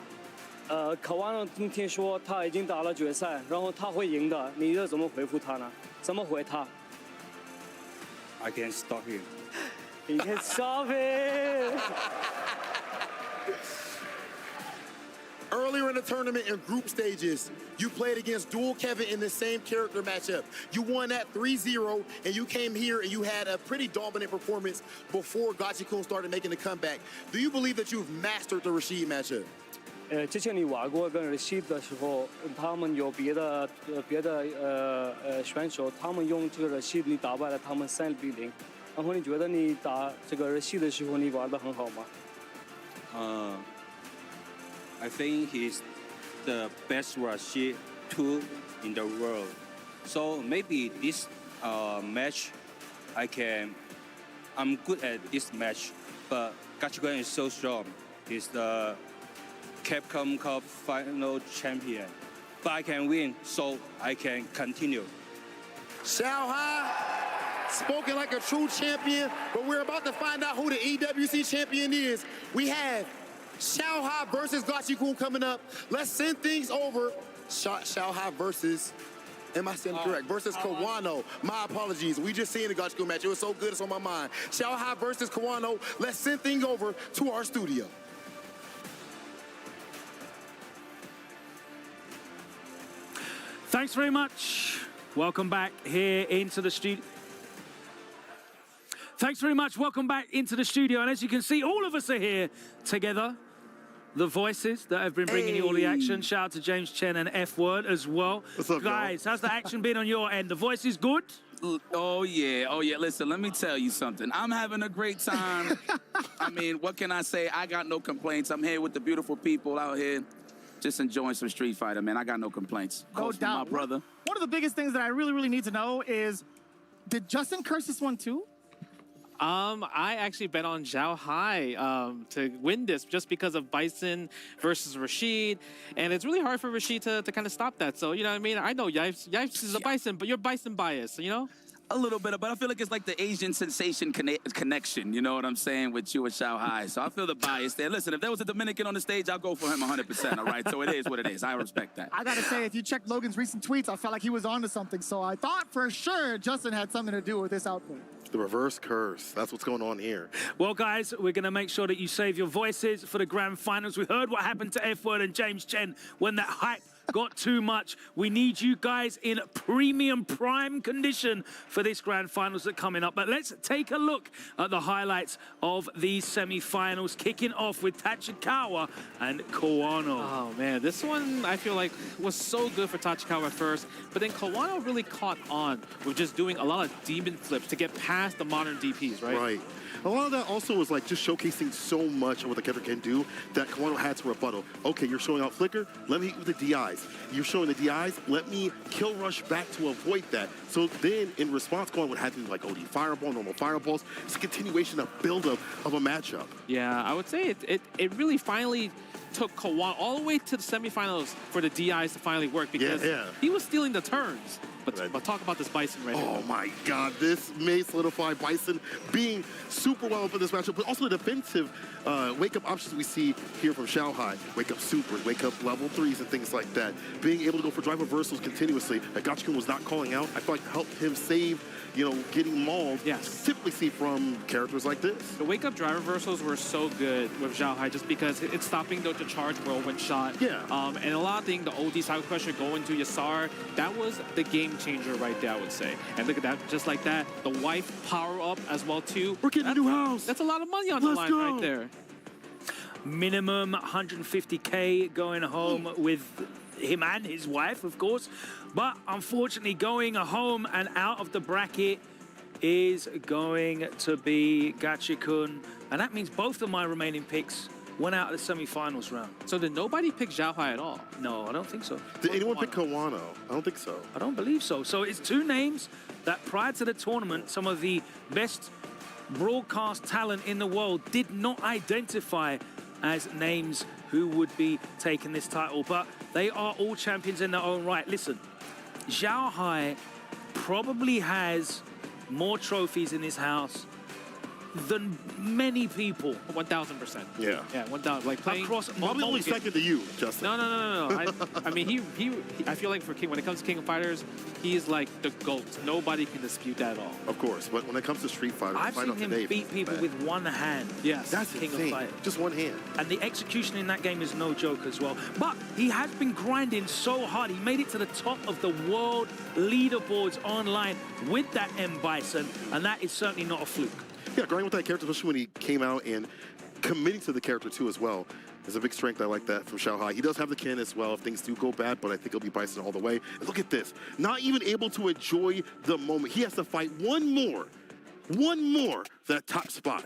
Kawano 今天说他已经打了决赛，然后他会赢的，你又怎么回复他呢？怎么回他 I can't stop him. You can stop it. Earlier in the tournament in group stages, you played against Dual Kevin in the same character matchup. You won that 3-0, and you came here and you had a pretty dominant performance before Gachikun started making the comeback. Do you believe that you've mastered the Rashid matchup? 之前你玩过跟 Rashid 的时候，他们有别的选手，他们用这个 Rashid 你打败了他们3-0，然后你觉得你打这个 Rashid 的时候你玩得很好吗？ I think he's the best Rashid 2 in the world. So maybe this match, I'm good at this match, but Gachikun is so strong. He's the Capcom Cup final champion. But I can win, so I can continue. Xiao Hai, spoken like a true champion, but we're about to find out who the EWC champion is. We have Xiao Hai versus Gachikun coming up. Let's send things over. Xiao Hai versus, am I saying it correct? Versus Kawano. My apologies. We just seen the Gachikun match. It was so good, it's on my mind. Xiao Hai versus Kawano. Let's send things over to our studio. Thanks very much. Welcome back here into the studio. Thanks very much. Welcome back into the studio. And as you can see, all of us are here together. The voices that have been bringing you all the action. Shout out to James Chen and F Word as well. What's up, guys? How's the action been on your end? The voice is good? Oh, yeah. Oh, yeah. Listen, let me tell you something. I'm having a great time. I mean, what can I say? I got no complaints. I'm here with the beautiful people out here. Just enjoying some Street Fighter, man. I got no complaints. No doubt. My brother. One of the biggest things that I really need to know is, did Justin curse this one too? I actually bet on Xiao Hai to win this just because of Bison versus Rashid. And it's really hard for Rashid to kind of stop that. So, you know what I mean? I know Yipes is a Bison, but you're Bison biased, you know? A little bit, but I feel like it's like the Asian sensation connection, you know what I'm saying, with you and Xiao Hai. So I feel the bias there. Listen, if there was a Dominican on the stage, I'll go for him 100%, all right? So it is what it is. I respect that. I gotta say, if you checked Logan's recent tweets, I felt like he was onto something. So I thought for sure Justin had something to do with this output. The reverse curse. That's what's going on here. Well, guys, we're going to make sure that you save your voices for the grand finals. We heard what happened to F Word and James Chen when that hype got too much. We need you guys in premium prime condition for this grand finals that are coming up. But let's take a look at the highlights of these semi-finals, kicking off with Tachikawa and Kawano. Oh, man, this one I feel like was so good for Tachikawa at first, but then Kawano really caught on with just doing a lot of demon flips to get past the modern DPs, right? Right. A lot of that also was like just showcasing so much of what the character can do that Kawano had to rebuttal. Okay, you're showing out flicker, let me hit with the DIs. You're showing the DIs, let me kill rush back to avoid that. So then in response, Kawano would have to do like OD fireball, normal fireballs. It's a continuation of build-up of a matchup. Yeah, I would say it really finally took Kawano all the way to the semifinals for the DIs to finally work because he was stealing the turns. But talk about this Bison right here. Oh my God, this may solidify Bison being super well up in this matchup, but also the defensive wake-up options we see here from Xiao Hai. Wake-up supers, wake-up level 3s and things like that. Being able to go for drive reversals continuously that Gachikun was not calling out, I feel like helped him save, you know, getting mauled. Yes. Typically see from characters like this. The wake-up drive reversals were so good with Xiao Hai just because it's stopping the charge whirlwind shot. Yeah. And a lot of things, the OD side pressure going to Yasar, that was the game changer right there, I would say. And look at that, just like that, the wife power up as well too. We're getting a new house. That's a lot of money on the line right there. Minimum 150K going home with him and his wife, of course. But unfortunately, going home and out of the bracket is going to be Gachikun. And that means both of my remaining picks went out of the semi-finals round. So did nobody pick Xiao Hai at all? No, I don't think so. Did anyone pick Kawano? I don't think so. I don't believe so. So it's two names that prior to the tournament, some of the best broadcast talent in the world did not identify as names who would be taking this title. But they are all champions in their own right. Listen, Xiao Hai probably has more trophies in his house than many people. 1,000%. Yeah. Yeah, 1,000. Like playing across Probably only second to you, Justin. No. I mean, he. I feel like for King, when it comes to King of Fighters, he is like the GOAT. Nobody can dispute that at all. Of course, but when it comes to Street Fighter, I've seen him beat people with one hand. Yes. That's King insane. of Fighters. Just one hand. And the execution in that game is no joke as well. But he has been grinding so hard. He made it to the top of the world leaderboards online with that M. Bison, and that is certainly not a fluke. Yeah, grinding with that character, especially when he came out and committing to the character too as well, is a big strength. I like that from Xiao Hai. He does have the kin as well if things do go bad, but I think he'll be Bison all the way. And look at this. Not even able to enjoy the moment. He has to fight one more for that top spot.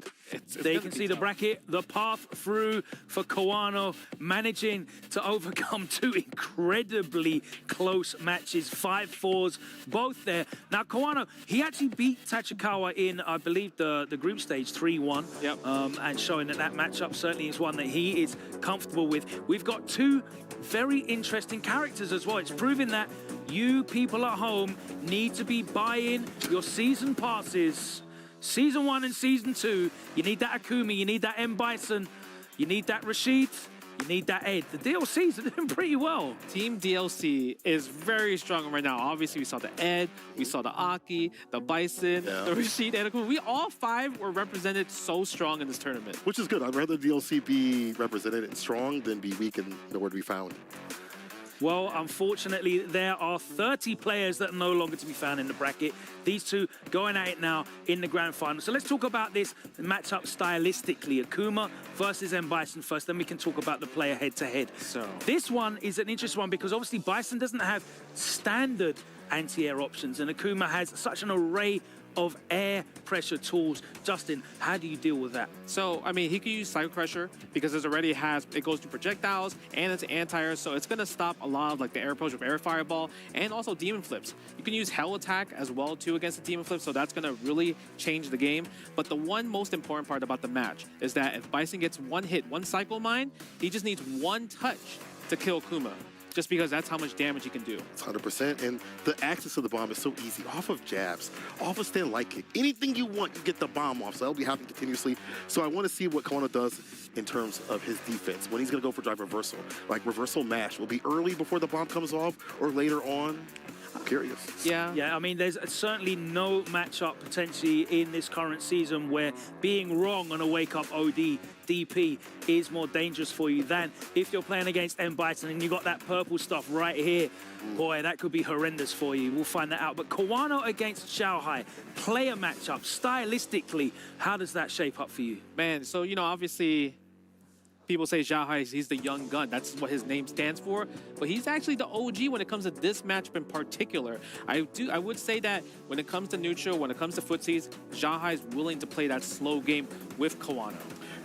There you can see the bracket, the path through for Kawano, managing to overcome two incredibly close matches, 5-4s, both there. Now, Kawano, he actually beat Tachikawa in, I believe, the group stage 3-1. Yep. And showing that matchup certainly is one that he is comfortable with. We've got two very interesting characters as well. It's proving that you people at home need to be buying your season passes. Season 1 and Season 2, you need that Akumi, you need that M. Bison, you need that Rashid, you need that Ed. The DLCs are doing pretty well. Team DLC is very strong right now. Obviously, we saw the Ed, we saw the Aki, the Bison, the Rashid, and Akumi. We all 5 were represented so strong in this tournament. Which is good. I'd rather DLC be represented and strong than be weak and nowhere to be found. Well, unfortunately, there are 30 players that are no longer to be found in the bracket. These two going at it now in the grand final. So let's talk about this matchup stylistically. Akuma versus M. Bison first, then we can talk about the player head-to-head. So this one is an interesting one because obviously Bison doesn't have standard anti-air options, and Akuma has such an array of air pressure tools. Justin, how do you deal with that? So, I mean, he can use Psycho Pressure because it goes to projectiles and it's anti-air, so it's going to stop a lot of like the air approach of Air Fireball and also Demon Flips. You can use Hell Attack as well too against the Demon Flip, so that's going to really change the game. But the one most important part about the match is that if Bison gets one hit, one Cycle Mine, he just needs one touch to kill Kuma. Just because that's how much damage he can do. It's 100%, and the access to the bomb is so easy. Off of jabs, off of stand light kick. Anything you want, you get the bomb off, so that'll be happening continuously. So I want to see what Kawano does in terms of his defense, when he's going to go for drive reversal. Like reversal mash, will be early before the bomb comes off, or later on. I'm curious. Yeah, I mean, there's certainly no matchup potentially in this current season where being wrong on a wake-up OD DP is more dangerous for you than if you're playing against M. Bison and you got that purple stuff right here. Boy, that could be horrendous for you. We'll find that out. But Kawano against Xiao Hai, player matchup, stylistically, how does that shape up for you? Man, so, you know, obviously people say Xiao Hai, he's the young gun. That's what his name stands for. But he's actually the OG when it comes to this matchup in particular. I would say that when it comes to neutral, when it comes to footsies, Xiao Hai is willing to play that slow game with Kawano.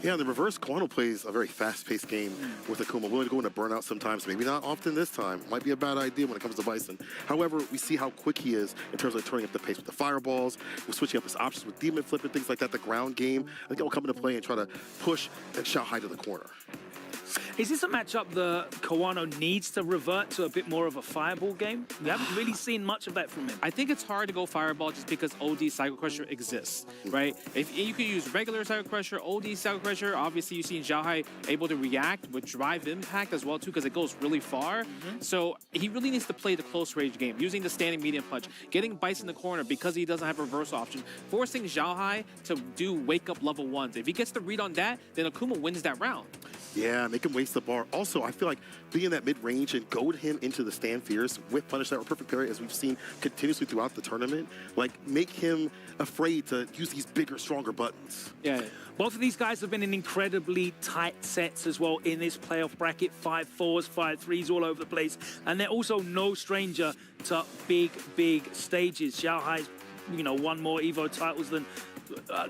Yeah, in the reverse, Kawano plays a very fast-paced game with Akuma, willing to go into burnout sometimes. Maybe not often this time. Might be a bad idea when it comes to Bison. However, we see how quick he is in terms of turning up the pace with the fireballs, with switching up his options with Demon Flip and things like that, the ground game. I think it will come into play and try to push Xiao Hai to the corner. Is this a matchup that Kawano needs to revert to a bit more of a fireball game? We haven't really seen much of that from him. I think it's hard to go fireball just because OD Cycle Crusher exists, right? If you can use regular Cycle Crusher, OD Cycle Crusher, obviously you've seen Xiao Hai able to react with Drive Impact as well too, because it goes really far. So he really needs to play the close range game, using the standing medium punch, getting Bites in the corner because he doesn't have a reverse option, forcing Xiao Hai to do wake up level 1s. If he gets the read on that, then Akuma wins that round. Yeah, make him waste the bar. Also, I feel like being in that mid-range and goad him into the stand fierce with punish that or perfect parry, as we've seen continuously throughout the tournament, like make him afraid to use these bigger, stronger buttons. Yeah. Both of these guys have been in incredibly tight sets as well in this playoff bracket. 5-4s, 5-3s all over the place. And they're also no stranger to big, big stages. Xiao Hai's, won more EVO titles than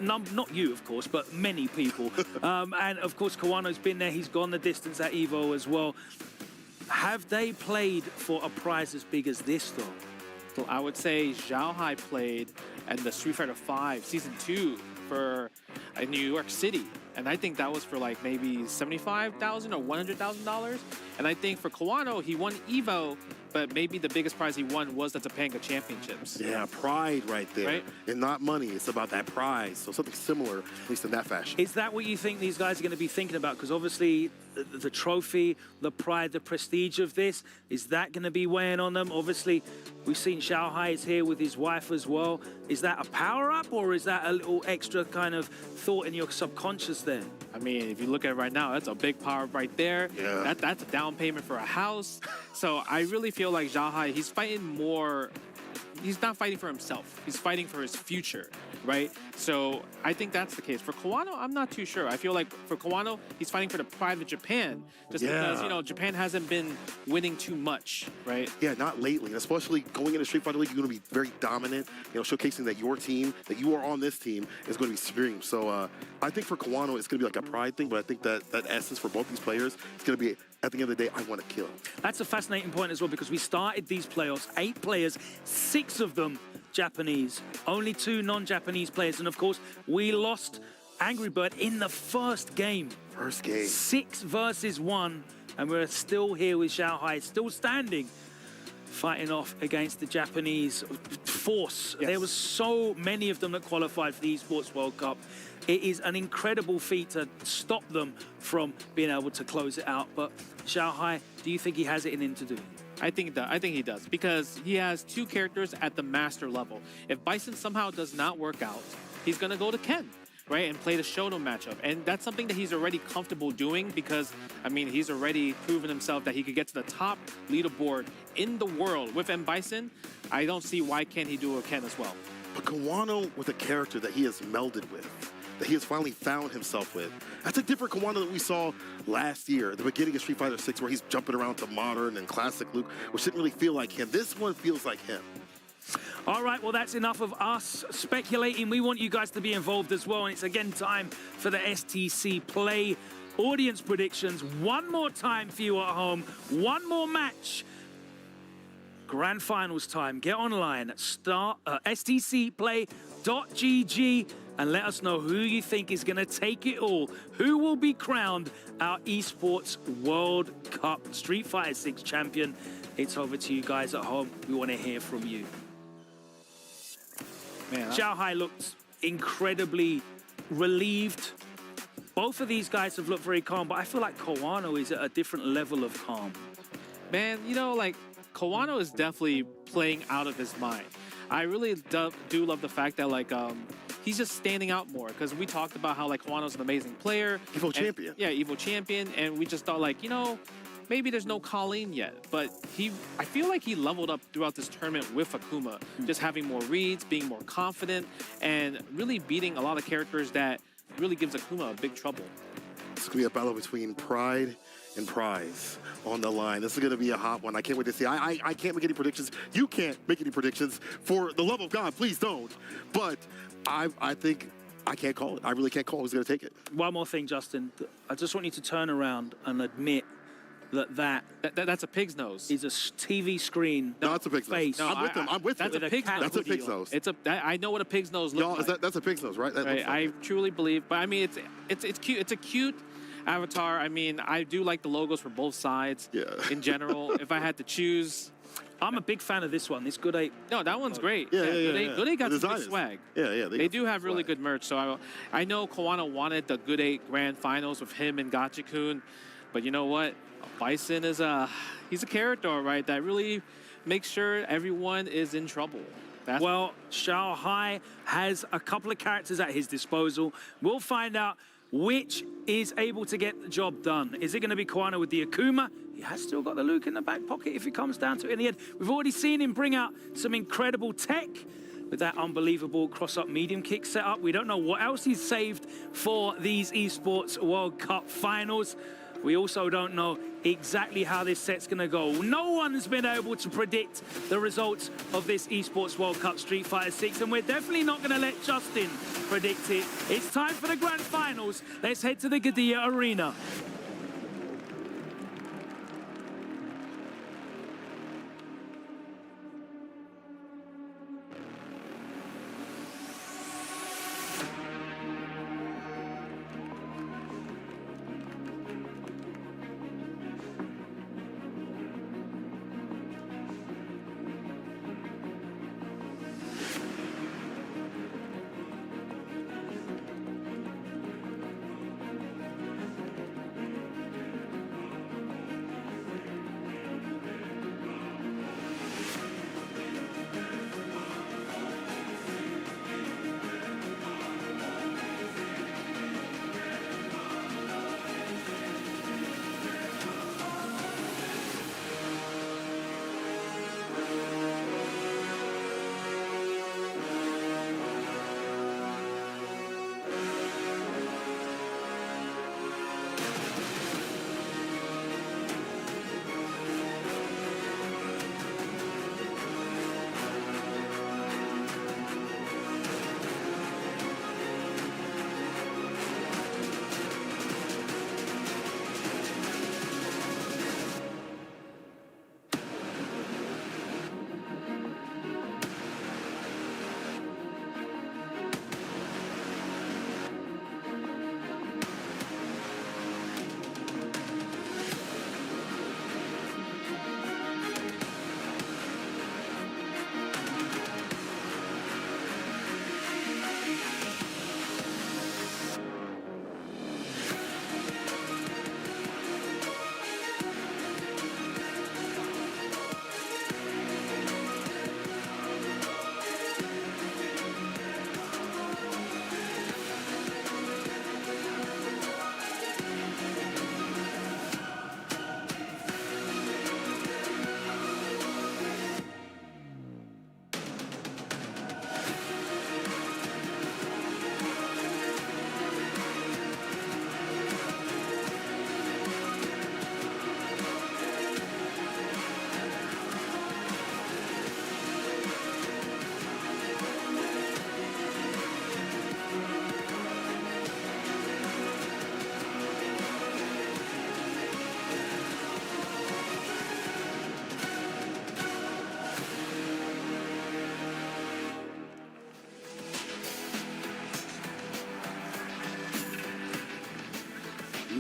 not you, of course, but many people. And, of course, Kawano's been there. He's gone the distance at EVO as well. Have they played for a prize as big as this, though? So I would say Xiao Hai played in the Street Fighter V Season 2 for New York City. And I think that was for like maybe $75,000 or $100,000. And I think for Kawano, he won EVO, but maybe the biggest prize he won was the Topanga Championships. Yeah, pride right there. Right? And not money, it's about that prize. So something similar, at least in that fashion. Is that what you think these guys are going to be thinking about? Because obviously the trophy, the pride, the prestige of this, is that going to be weighing on them? Obviously, we've seen Xiao Hai is here with his wife as well. Is that a power-up, or is that a little extra kind of thought in your subconscious there? I mean, if you look at it right now, that's a big power right there. Yeah. That's a down payment for a house. So I really feel like Xiao Hai, he's fighting more. He's not fighting for himself. He's fighting for his future, right? So I think that's the case. For Kawano, I'm not too sure. I feel like for Kawano, he's fighting for the pride of Japan, just because, Japan hasn't been winning too much, right? Yeah, not lately. And especially going into Street Fighter League, you're going to be very dominant, showcasing that your team, that you are on this team, is going to be supreme. So I think for Kawano, it's going to be like a pride thing, but I think that essence for both these players is going to be, at the end of the day, I want to kill. That's a fascinating point as well, because we started these playoffs, 8 players, 6 of them Japanese, only 2 non-Japanese players. And of course, we lost Angry Bird in the first game. 6 versus 1, and we're still here with Xiao Hai, still standing, fighting off against the Japanese force. Yes. There was so many of them that qualified for the Esports World Cup. It is an incredible feat to stop them from being able to close it out. But Xiao Hai, do you think he has it in him to do it? I think he does, because he has 2 characters at the master level. If Bison somehow does not work out, he's going to go to Ken, right, and play the Shoto matchup. And that's something that he's already comfortable doing because, I mean, he's already proven himself that he could get to the top leaderboard in the world with M. Bison. I don't see why can't he do a Ken as well. But Kawano with a character that he has melded with, that he has finally found himself with. That's a different Kawano that we saw last year, at the beginning of Street Fighter 6, where he's jumping around to modern and classic Luke, which didn't really feel like him. This one feels like him. All right, well, that's enough of us speculating. We want you guys to be involved as well, and it's again time for the STC Play audience predictions. One more time for you at home, one more match. Grand finals time. Get online, stcplay.gg, and let us know who you think is going to take it all. Who will be crowned our Esports World Cup Street Fighter 6 champion? It's over to you guys at home. We want to hear from you. Man, Xiao Hai looked incredibly relieved. Both of these guys have looked very calm, but I feel like Kawano is at a different level of calm. Man, Kawano is definitely playing out of his mind. I really do love the fact that, he's just standing out more, because we talked about how, Kawano's an amazing player. EVO champion. Yeah, EVO champion, and we just thought, maybe there's no Colleen yet, but I feel like he leveled up throughout this tournament with Akuma, just having more reads, being more confident, and really beating a lot of characters that really gives Akuma a big trouble. It's going to be a battle between pride and prize on the line. This is going to be a hot one. I can't wait to see. I can't make any predictions. You can't make any predictions. For the love of God, please don't. But I think I can't call it. I really can't call who's going to take it. One more thing, Justin. I just want you to turn around and admit that's a pig's nose. Is a TV screen. No, it's a pig's nose. No, I'm with them. I'm with that's them. A pig's nose. That's a pig's nose. I know what a pig's nose looks like. That's a pig's nose, right? Right. I truly believe. But I mean, it's cute. It's a cute Avatar, I mean, I do like the logos for both sides in general. If I had to choose, I'm a big fan of this one. This Good 8. No, that one's great. Yeah. Good 8 got The some good design is- swag. Yeah. They do have really good merch. So I know Kawano wanted the Good 8 Grand Finals with him and Gachikun, but you know what? Bison is he's a character, right? That really makes sure everyone is in trouble. Well, Xiao Hai has a couple of characters at his disposal. We'll find out which is able to get the job done. Is it going to be Kawano with the Akuma? He has still got the Luke in the back pocket if it comes down to it in the end. We've already seen him bring out some incredible tech with that unbelievable cross-up medium kick setup. We don't know what else he's saved for these Esports World Cup finals. We also don't know exactly how this set's going to go. No one's been able to predict the results of this Esports World Cup Street Fighter 6, and we're definitely not going to let Justin predict it. It's time for the grand finals. Let's head to the Gadia Arena.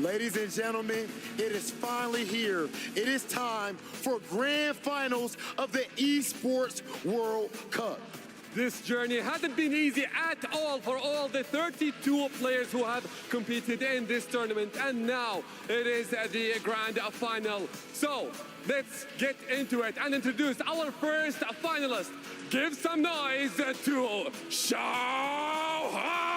Ladies and gentlemen, it is finally here. It is time for grand finals of the Esports World Cup. This journey hasn't been easy at all for all the 32 players who have competed in this tournament, and now it is the grand final. So let's get into it and introduce our first finalist. Give some noise to Xiao Hai!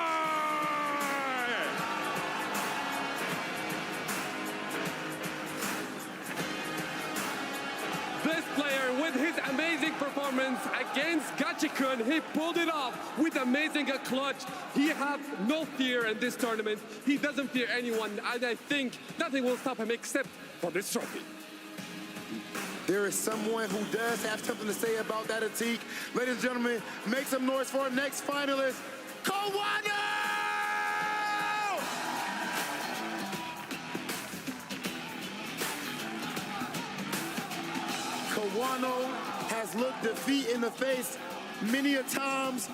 This player, with his amazing performance against Gachikun, he pulled it off with amazing clutch. He has no fear in this tournament. He doesn't fear anyone, and I think nothing will stop him except for this trophy. There is someone who does have something to say about that, Atik. Ladies and gentlemen, make some noise for our next finalist, Kawano! Kawano has looked defeat in the face many a times,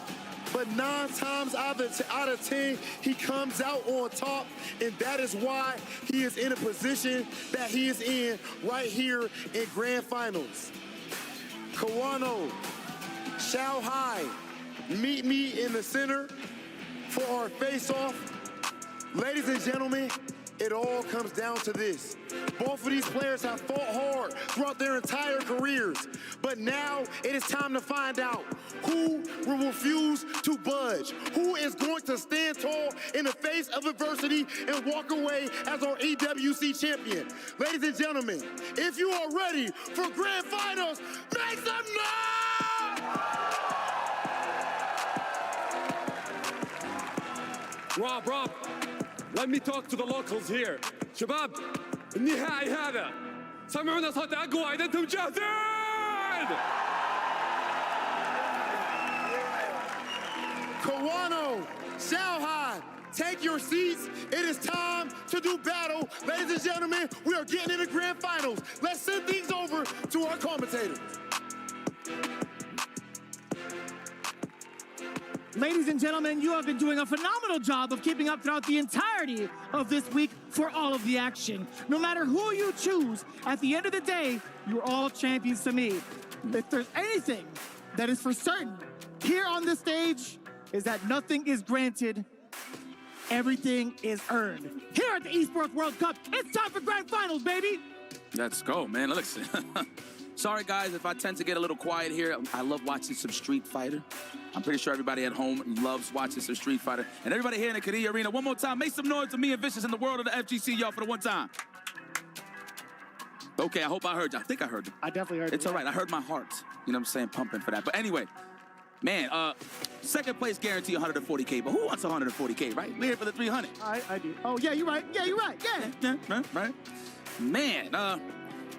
but 9 times out of 10, he comes out on top, and that is why he is in a position that he is in right here in Grand Finals. Kawano, Xiao Hai, meet me in the center for our face-off. Ladies and gentlemen, it all comes down to this. Both of these players have fought hard throughout their entire careers, but now it is time to find out who will refuse to budge, who is going to stand tall in the face of adversity and walk away as our EWC champion. Ladies and gentlemen, if you are ready for Grand Finals, make some noise! Rob, let me talk to the locals here. شباب النهائي هذا سمعونا صوت أقوى إذا أنتم جاهزين. Kawano, Xiao Hai, take your seats. It is time to do battle. Ladies and gentlemen, we are getting into Grand Finals. Let's send things over to our commentators. Ladies and gentlemen, you have been doing a phenomenal job of keeping up throughout the entirety of this week for all of the action. No matter who you choose, at the end of the day, you're all champions to me. If there's anything that is for certain here on this stage, is that nothing is granted, everything is earned. Here at the Esports World Cup, it's time for Grand Finals, baby! Let's go, man. Listen. Sorry, guys, if I tend to get a little quiet here. I love watching some Street Fighter. I'm pretty sure everybody at home loves watching some Street Fighter. And everybody here in the Korea Arena, one more time, make some noise to me and Vicious in the world of the FGC, y'all, for the one time. Okay, I hope I heard you. I think I heard you. I definitely heard you. It's all right. I heard my heart, you know what I'm saying, pumping for that. But anyway, man, second place guarantee 140K. But who wants 140K, right? We're here for the 300. I do. Oh, yeah, you're right. Yeah, you're right. Yeah. Right. Man,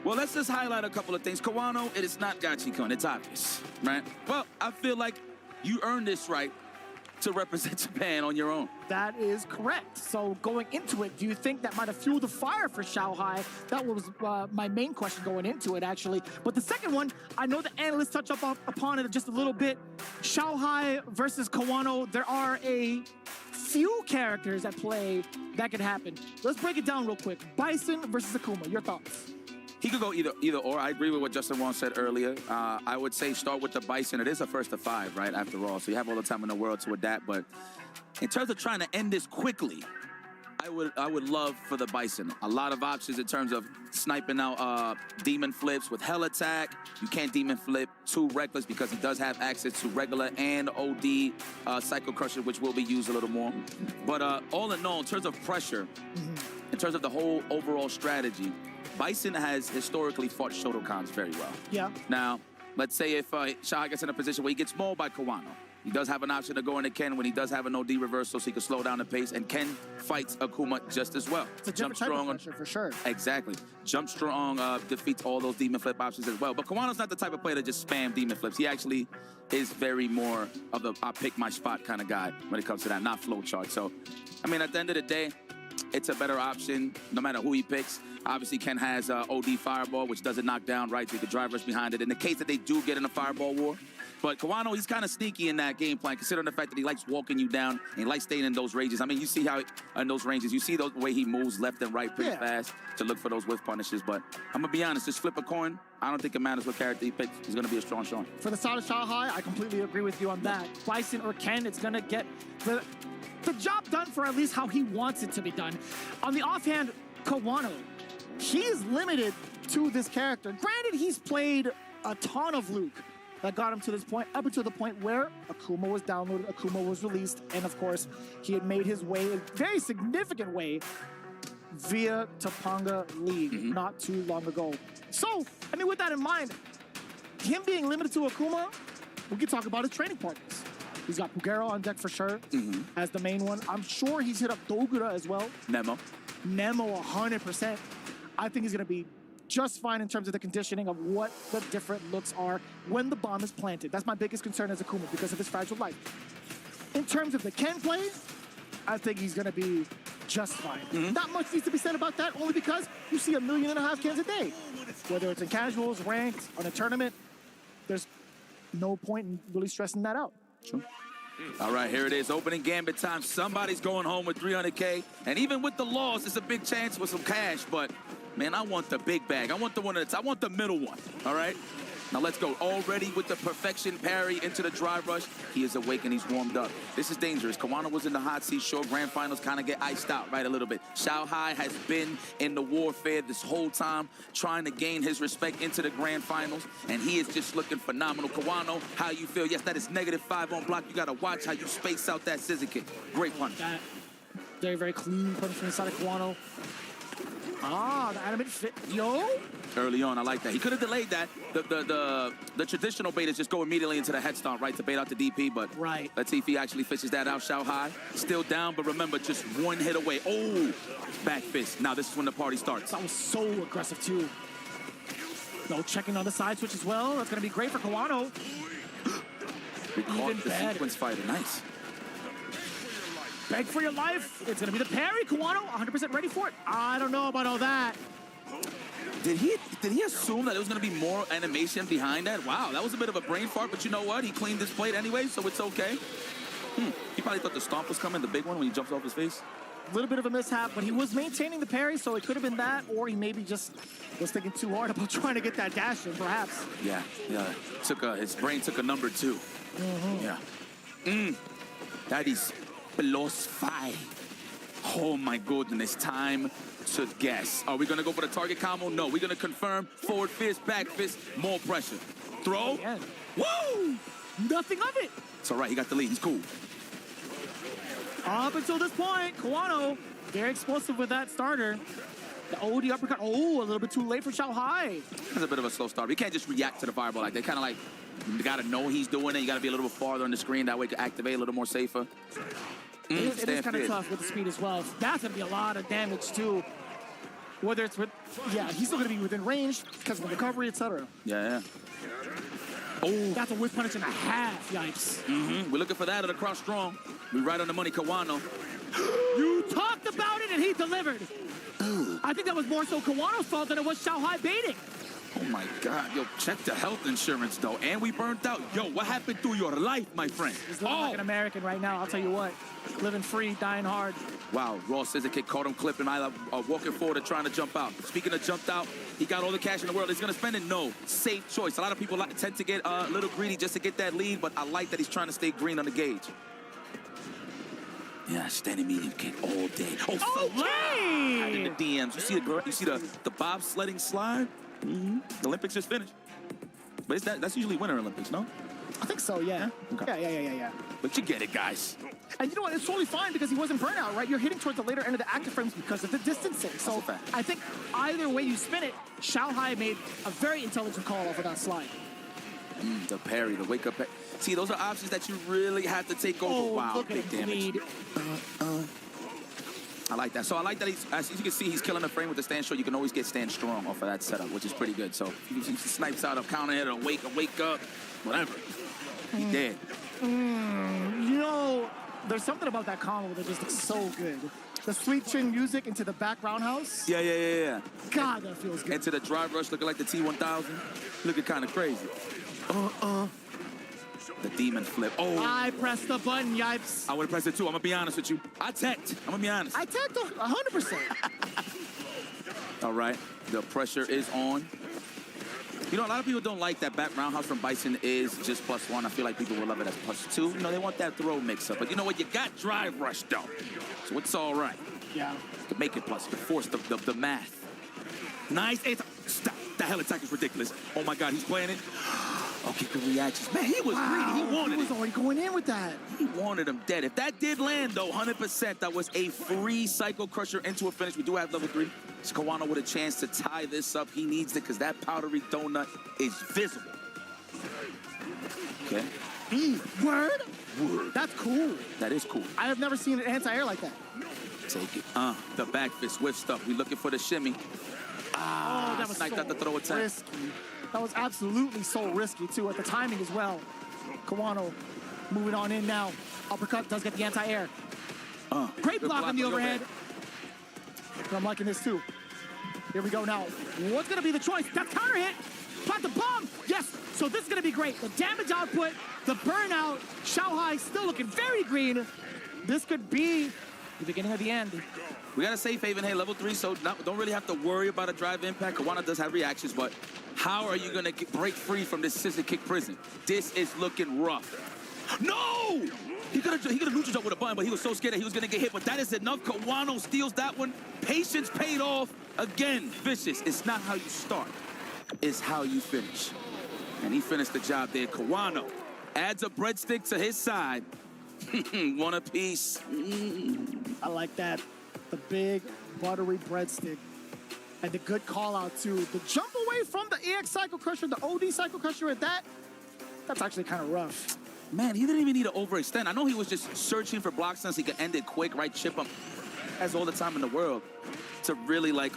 well, let's just highlight a couple of things. Kawano, it is not Gachikun. It's obvious, right? Well, I feel like you earned this right to represent Japan on your own. That is correct. So going into it, do you think that might have fueled the fire for Xiao Hai? That was my main question going into it, actually. But the second one, I know the analysts touch upon it just a little bit. Xiao Hai versus Kawano, there are a few characters at play that could happen. Let's break it down real quick. Bison versus Akuma, your thoughts? He could go either or. I agree with what Justin Wong said earlier. I would say start with the Bison. It is a first of 5, right, after all. So you have all the time in the world to adapt. But in terms of trying to end this quickly, I would love for the Bison. A lot of options in terms of sniping out demon flips with hell attack. You can't demon flip too reckless because he does have access to regular and OD Psycho Crusher, which will be used a little more. But all in all, in terms of pressure, in terms of the whole overall strategy, Bison has historically fought Shotokans very well. Yeah. Now, let's say if Xiao gets in a position where he gets mauled by Kawano, he does have an option to go into Ken when he does have an OD reversal, so he can slow down the pace, and Ken fights Akuma just as well. It's a different type of pressure, for sure. Exactly. Jump strong defeats all those demon flip options as well. But Kawano's not the type of player to just spam demon flips. He actually is very more of the I pick my spot kind of guy when it comes to that, not flow chart. So, I mean, at the end of the day, it's a better option no matter who he picks. Obviously, Ken has OD Fireball, which doesn't knock down, right? So you can drive rush behind it in the case that they do get in a Fireball war. But Kawano, he's kind of sneaky in that game plan, considering the fact that he likes walking you down and he likes staying in those ranges. I mean, you see how in those ranges, you see the way he moves left and right pretty fast to look for those whiff punishes. But I'm going to be honest, just flip a coin. I don't think it matters what character he picks. He's going to be a strong showing. For the side of Xiao Hai, I completely agree with you on that. Bison or Ken, it's going to get the job done for at least how he wants it to be done. On the offhand, Kawano, he's limited to this character. Granted, he's played a ton of Luke that got him to this point, up until the point where Akuma was downloaded, Akuma was released, and of course, he had made his way, a very significant way, via Topanga League not too long ago. So, I mean, with that in mind, him being limited to Akuma, we can talk about his training partners. He's got Pugero on deck for sure as the main one. I'm sure he's hit up Dogura as well. Nemo, 100%. I think he's going to be just fine in terms of the conditioning of what the different looks are when the bomb is planted. That's my biggest concern as Akuma because of his fragile life. In terms of the Ken play, I think he's going to be just fine. Not much needs to be said about that, only because you see 1.5 million Kens a day. Whether it's in casuals, ranked, on a tournament, there's no point in really stressing that out. Sure. All right, here it is. Opening gambit time. Somebody's going home with 300K. And even with the loss, it's a big chance for some cash. But, man, I want the big bag. I want the one that's, I want the middle one. All right? Now let's go. Already with the perfection parry into the drive rush. He is awake and he's warmed up. This is dangerous. Kawano was in the hot seat. Sure, grand finals kind of get iced out, right, a little bit. Xiao Hai has been in the warfare this whole time, trying to gain his respect into the grand finals, and he is just looking phenomenal. Kawano, how you feel? Yes, that is -5 on block. You got to watch how you space out that scissor kick. Great punch. That very, very clean punch from inside of Kawano. Ah, the animated fit. Yo! Early on, I like that. He could have delayed that. The traditional baiters just go immediately into the head stomp, right, to bait out the DP, but right. Let's see if he actually fishes that out. Xiao Hai still down, but remember, just one hit away. Oh, back fist. Now this is when the party starts. That was so aggressive, too. No, checking on the side switch as well. That's going to be great for Kawano. We caught the sequence fighter. Nice. Beg for your life. It's going to be the parry. Kawano, 100% ready for it. I don't know about all that. Did he assume that there was going to be more animation behind that? Wow, that was a bit of a brain fart, but you know what? He cleaned his plate anyway, so it's okay. He probably thought the stomp was coming, the big one, when he jumps off his face. A little bit of a mishap, but he was maintaining the parry, so it could have been that, or he maybe just was thinking too hard about trying to get that dash in, perhaps. Yeah. His brain took a number 2. Yeah. That is plus 5. Oh my goodness, time to guess. Are we gonna go for the target combo? No, we're gonna confirm. Forward fist, back fist, more pressure. Throw. Woo! Nothing of it. It's all right, he got the lead, he's cool. Up until this point, Kawano, very explosive with that starter. The OD uppercut, oh, a little bit too late for Xiao Hai. That's a bit of a slow start. You can't just react to the fireball like that. Kind of like, you gotta know he's doing it. You gotta be a little bit farther on the screen. That way you can activate a little more safer. It is kind of tough with the speed as well. That's going to be a lot of damage, too. Whether it's with... Yeah, he's still going to be within range because of the recovery, etc. Yeah. Oh. That's a whip punish and a half. Yikes. We're looking for that at a cross strong. We're right on the money, Kawano. You talked about it and he delivered. I think that was more so Kawano's fault than it was Xiao Hai baiting. Oh my God, yo, check the health insurance though. And we burnt out. Yo, what happened to your life, my friend? He's living like an American right now, I'll tell you what. Living free, dying hard. Wow, raw scissor kick, caught him clipping. Walking forward and trying to jump out. Speaking of jumped out, he got all the cash in the world. He's gonna spend it? No. Safe choice. A lot of people tend to get a little greedy just to get that lead, but I like that he's trying to stay green on the gauge. Yeah, standing medium kick all day. Oh, okay! Hiding the DMs. You see the bobsledding slide? The Olympics just finished. But that's usually Winter Olympics, no? I think so, yeah. Okay. Yeah. But you get it, guys. And you know what? It's totally fine because he wasn't burnout, right? You're hitting towards the later end of the active frames because of the distancing. So I think either way you spin it, Xiao Hai made a very intelligent call off of that slide. The parry, the wake up. See, those are options that you really have to take over. Oh, wow, look big at damage. I like that. So I like that as you can see, he's killing the frame with the stand short. You can always get stand strong off of that setup, which is pretty good. So he snipes out a counter hit, a wake up, whatever. He dead. You know, there's something about that combo that just looks so good. The sweet chin music into the back roundhouse. Yeah. God, that feels good. Into the drive rush looking like the T-1000. Looking kind of crazy. The demon flip. Oh. I pressed the button, yipes. I would have pressed it too. I'm going to be honest with you. I teched. I'm going to be honest. I teched 100%. All right. The pressure is on. You know, a lot of people don't like that back roundhouse from Bison is just +1. I feel like people will love it as +2. You know, they want that throw mix-up. But you know what? You got drive rush, though. So it's all right. Yeah. To make it plus, to force the math. Nice. Stop. The hell attack is ridiculous. Oh, my God. He's playing it. Okay, good reactions. Man, he was greedy. He wanted it. He was already going in with that. He wanted him dead. If that did land, though, 100%, that was a free Psycho Crusher into a finish. We do have level 3. So Kawano with a chance to tie this up. He needs it because that powdery donut is visible. Okay. Word? That's cool. That is cool. I have never seen an anti-air like that. Take it. The back fist with stuff. We looking for the shimmy. That was sniped so out the throw attack. risky. That was absolutely so risky, too, at the timing as well. Kawano moving on in now. Uppercut does get the anti-air. Great block on the overhead. I'm liking this, too. Here we go now. What's going to be the choice? That's counter hit. Plant the bomb. Yes. So this is going to be great. The damage output, the burnout, Xiao Hai still looking very green. This could be the beginning of the end. We got to say, Faven, hey, level 3, so don't really have to worry about a drive impact. Kawano does have reactions, but how are you going to break free from this scissor kick prison? This is looking rough. No! He could have neutral jump with a button, but he was so scared that he was going to get hit. But that is enough. Kawano steals that one. Patience paid off. Again, vicious. It's not how you start. It's how you finish. And he finished the job there. Kawano adds a breadstick to his side. One apiece. I like that. The big buttery breadstick. And the good call out too. The jump away from the EX Cycle Crusher, the OD Cycle Crusher at that, that's actually kind of rough. Man, he didn't even need to overextend. I know he was just searching for blocks since he could end it quick, right? Chip him. Has all the time in the world to really, like,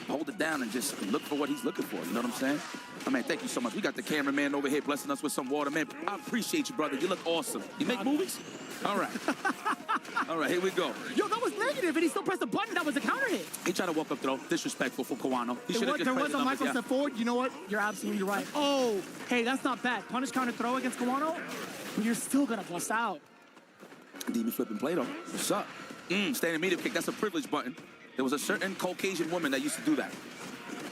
hold it down and just look for what he's looking for. You know what I'm saying? Oh, man, thank you so much. We got the cameraman over here blessing us with some water. Man, I appreciate you, brother. You look awesome. You make movies? All right. All right, here we go. Yo, that was negative, and he still pressed the button. That was a counter hit. He tried to walk up throw. Disrespectful for Kawano. He should have just There pressed was the a numbers, micro step forward. You know what? You're absolutely right. Oh, hey, that's not bad. Punish counter throw against Kawano, but you're still going to bust out. Demon flipping play, though. What's up? Standing medium kick. That's a privilege button. There was a certain Caucasian woman that used to do that.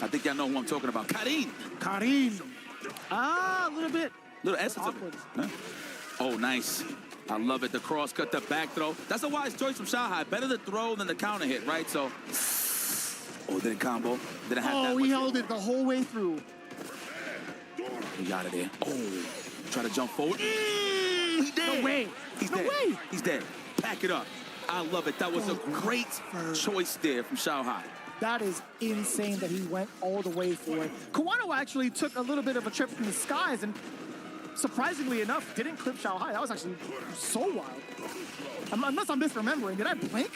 I think y'all know who I'm talking about. Karin. Ah, a little bit. Little essence of it. Huh? Oh, nice. I love it. The cross cut, the back throw. That's a wise choice from Xiao Hai. Better the throw than the counter hit, right? So, didn't combo. Didn't have that. Oh, he held it the whole way through. He got it there. Oh, try to jump forward. He's dead. No way. He's dead. He's dead. Pack it up. I love it. That was a great choice there from Xiao Hai. That is insane that he went all the way for it. Kawano actually took a little bit of a trip from the skies and surprisingly enough didn't clip Xiao Hai. That was actually so wild. Unless I'm misremembering. Did I blink?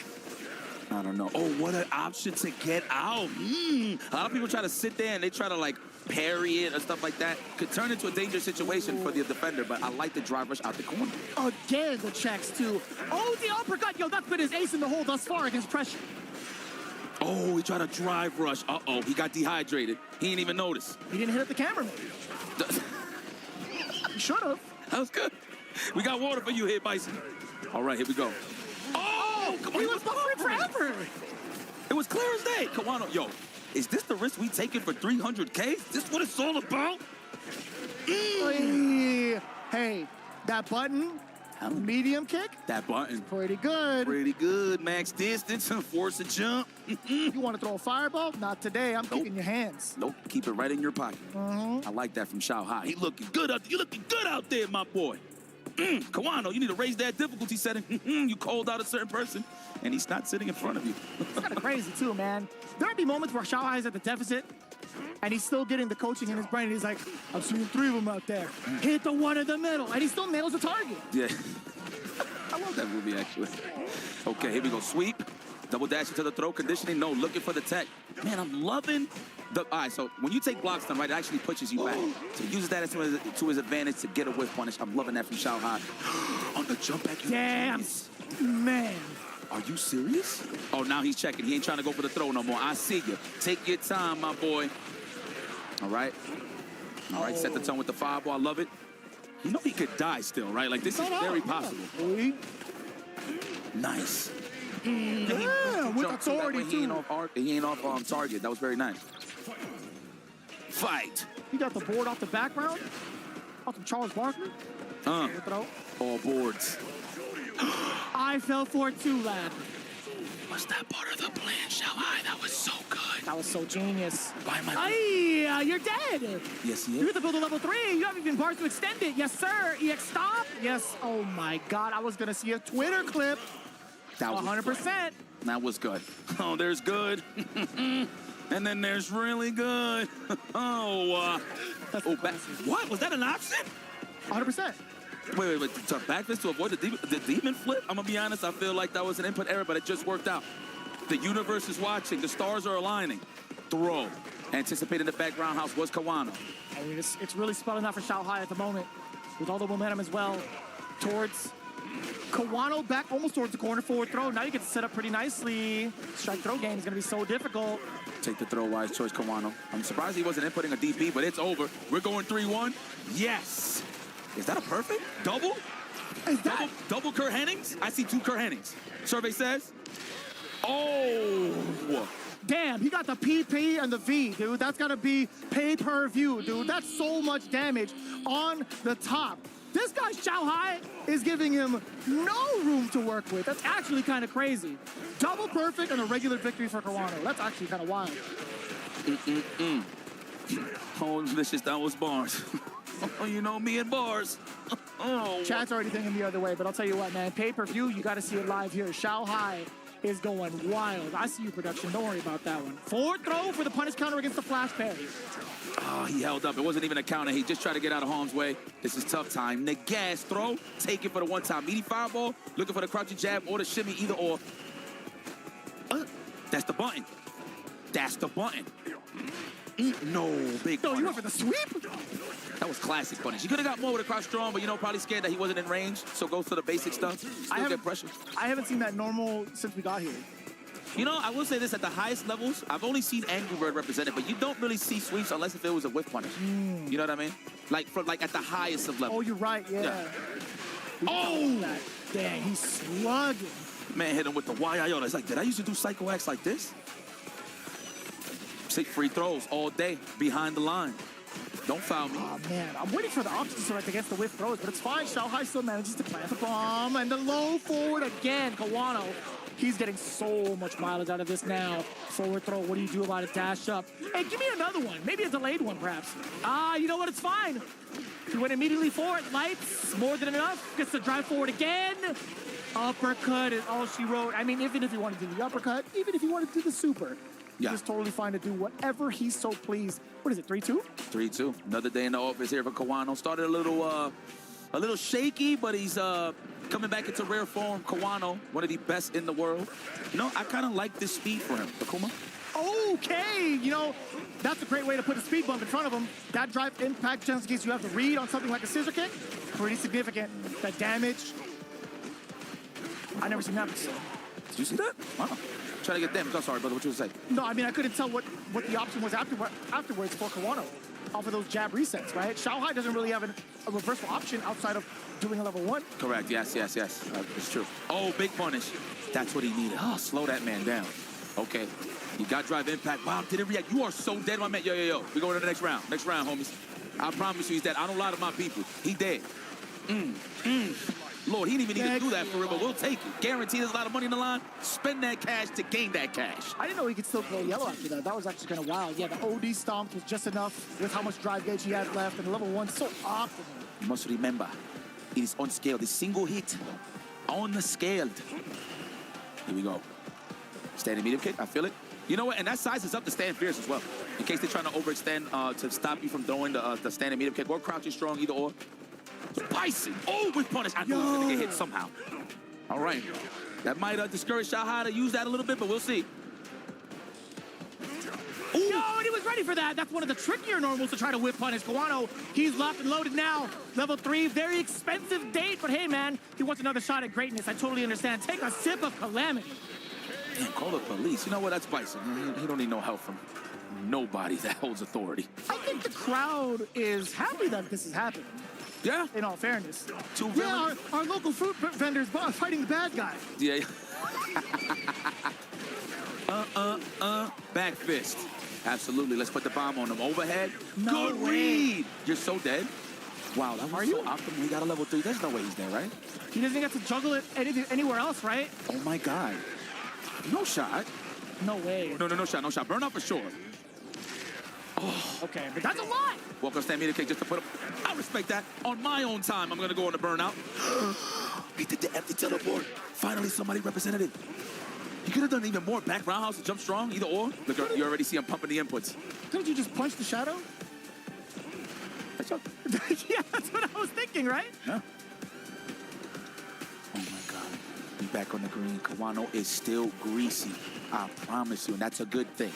I don't know. Oh, what an option to get out. A lot of people try to sit there and they try to like parry it or stuff like that. Could turn into a dangerous situation for the defender, but I like the drive rush out the corner. Again, the checks too. Oh, the uppercut. Yo, that's been his ace in the hole thus far against pressure. Oh, he tried to drive rush. Uh-oh, he got dehydrated. He didn't even notice. He didn't hit at the cameraman. He should have. That was good. We got water for you here, Bison. All right, here we go. Oh, come on. He was buffering forever. It was clear as day. Kawano, yo, is this the risk we taking for 300K? Is this what it's all about? Hey, that button, medium kick. That button. Pretty good. Pretty good. Max distance and force a jump. You want to throw a fireball? Not today. I'm kicking your hands. Nope. Keep it right in your pocket. I like that from Xiao Hai. He looking good out there. You looking good out there, my boy. Kawano, you need to raise that difficulty setting. You called out a certain person, and he's not sitting in front of you. It's kind of crazy, too, man. There might be moments where Xiao Hai is at the deficit, and he's still getting the coaching in his brain. And he's like, I'm seeing 3 of them out there. Hit the one in the middle, and he still nails the target. Yeah. I love that movie, actually. Okay, here we go. Sweep. Double dash into the throw. Conditioning. No, looking for the tech. Man, I'm loving the... All right, so when you take blocks done, right, it actually pushes you back. So he uses that to his advantage to get a whiff punish. I'm loving that from Xiao Hai. On the jump back. Damn, man. Are you serious? Oh, now he's checking. He ain't trying to go for the throw no more. I see you. Take your time, my boy. All right. All right, set the tone with the fireball. I love it. You know he could die still, right? Like, this is very possible. Nice. Yeah, with authority, too. He ain't off target. That was very nice. Fight. He got the board off the background. Off from Charles Barkley. All boards. I fell for it too, lad. Was that part of the plan, Xiao Hai? That was so good. That was so genius. Why am you're dead. Yes, he is. You have to build a level 3. You haven't even bars to extend it. Yes, sir. EX stop. Yes. Oh, my God. I was going to see a Twitter clip. That was 100%. That was good. Oh, there's good. And then there's really good. What? Was that an option? 100%. Wait. To backfist to avoid the demon flip? I'm going to be honest. I feel like that was an input error, but it just worked out. The universe is watching. The stars are aligning. Throw. Anticipating the background house was Kawano. I mean, it's really spelling out for Xiao Hai at the moment. With all the momentum as well. Towards Kawano back almost towards the corner. Forward throw. Now you get set up pretty nicely. Strike throw game is going to be so difficult. Take the throw, wise choice, Kawano. I'm surprised he wasn't inputting a DP, but it's over. We're going 3-1. Yes. Is that a perfect? Double? Is that? Double Kurt Hennings? I see 2 Kurt Hennings. Survey says. Oh. Damn, he got the PP and the V, dude. That's gotta be pay-per-view, dude. That's so much damage on the top. This guy, Xiao Hai, is giving him no room to work with. That's actually kind of crazy. Double perfect and a regular victory for Kawano. That's actually kind of wild. Oh, delicious, that was bars. Oh, you know me and bars. Oh. Chat's already thinking the other way, but I'll tell you what, man. Pay-per-view, you got to see it live here. Xiao Hai is going wild. I see you, production. Don't worry about that one. Forward throw for the punish counter against the flash parry. Oh, he held up. It wasn't even a counter. He just tried to get out of harm's way. This is tough time. The gas throw. Take it for the one-time meaty fireball. Looking for the crouching jab or the shimmy, either or. That's the button. That's the button. No, big No, you went for the sweep? That was classic punish. He could have got more with a crouch strong, but, you know, probably scared that he wasn't in range, so goes for the basic stuff. Still get pressure. I haven't seen that normal since we got here. You know, I will say this, at the highest levels, I've only seen Angry Bird represented, but you don't really see sweeps unless if it was a whiff punish. You know what I mean? Like at the highest of levels. Oh, you're right, yeah. Oh! Dang, he's slugging. Man hit him with the YIO. It's like, did I used to do Psycho X like this? 6 free throws all day behind the line. Don't foul me. Oh, man. I'm waiting for the option to select against the whiff throws, but it's fine. Xiao Hai still manages to plant the bomb. And the low forward again. Kawano, he's getting so much mileage out of this now. Forward throw, what do you do about it? Dash up. Hey, give me another one. Maybe a delayed one, perhaps. You know what? It's fine. He went immediately forward. Lights, more than enough. Gets to drive forward again. Uppercut is all she wrote. I mean, even if you want to do the uppercut, even if you want to do the super, he's totally fine to do whatever he's so pleased. What is it, 3-2? 3-2. Another day in the office here for Kawano. Started a little shaky, but he's coming back into rare form. Kawano, one of the best in the world. You know, I kind of like this speed for him. Akuma? Okay, you know, that's a great way to put a speed bump in front of him. That drive impact, just in case you have to read on something like a scissor kick, pretty significant. That damage, I never seen that before. Did you see that? Wow. Trying to get damage. I'm sorry, brother. What you say? No, I mean, I couldn't tell what the option was afterwards for Kawano off of those jab resets, right? Xiao Hai doesn't really have a reversal option outside of doing a level 1. Correct. Yes. It's true. Oh, big punish. That's what he needed. Oh, slow that man down. Okay. You got drive impact. Wow, didn't react. You are so dead, my man. Yo. We going to the next round. Next round, homies. I promise you he's dead. I don't lie to my people. He dead. Lord, he didn't even need to do that for him, but we'll take it. Guaranteed there's a lot of money in the line. Spend that cash to gain that cash. I didn't know he could still go yellow after that. That was actually kind of wild. Yeah, the OD stomp was just enough with how much drive gauge he had left, and the level 1's so optimal. You must remember, it is unscaled. It's single hit. Unscaled. Here we go. Standing medium kick. I feel it. You know what? And that size is up to stand fierce as well. In case they're trying to overextend to stop you from throwing the standing medium kick or crouching strong, either or. Bison. Oh, with punish. I knew he was going to get hit somehow. All right. That might discourage Xiao Hai to use that a little bit, but we'll see. Ooh. No, and he was ready for that. That's one of the trickier normals to try to whip punish. Kawano, he's locked and loaded now. Level 3, very expensive date, but hey, man, he wants another shot at greatness. I totally understand. Take a sip of calamity. Damn, call the police. You know what? That's Bison. He don't need no help from nobody that holds authority. I think the crowd is happy that this is happening. Yeah. In all fairness. Yeah, our local fruit vendors fighting the bad guy. Yeah. Back fist. Absolutely. Let's put the bomb on him. Overhead. No Good way. read. You're so dead. Wow, that was so optimal. He got a level 3. There's no way he's there, right? He doesn't get to juggle it anywhere else, right? Oh, my God. No shot. No way. No shot. Burn up for sure. Oh. Okay, but that's a lot. Welcome stand meter kick just to put up. I respect that. On my own time, I'm going to go on the burnout. He did the empty teleport. Finally, somebody represented it. He could have done even more back roundhouse to jump strong, either or. Look, you already see him pumping the inputs. Couldn't you just punch the shadow? Yeah, that's what I was thinking, right? Yeah. Oh, my God. He's back on the green. Kawano is still greasy. I promise you, and that's a good thing.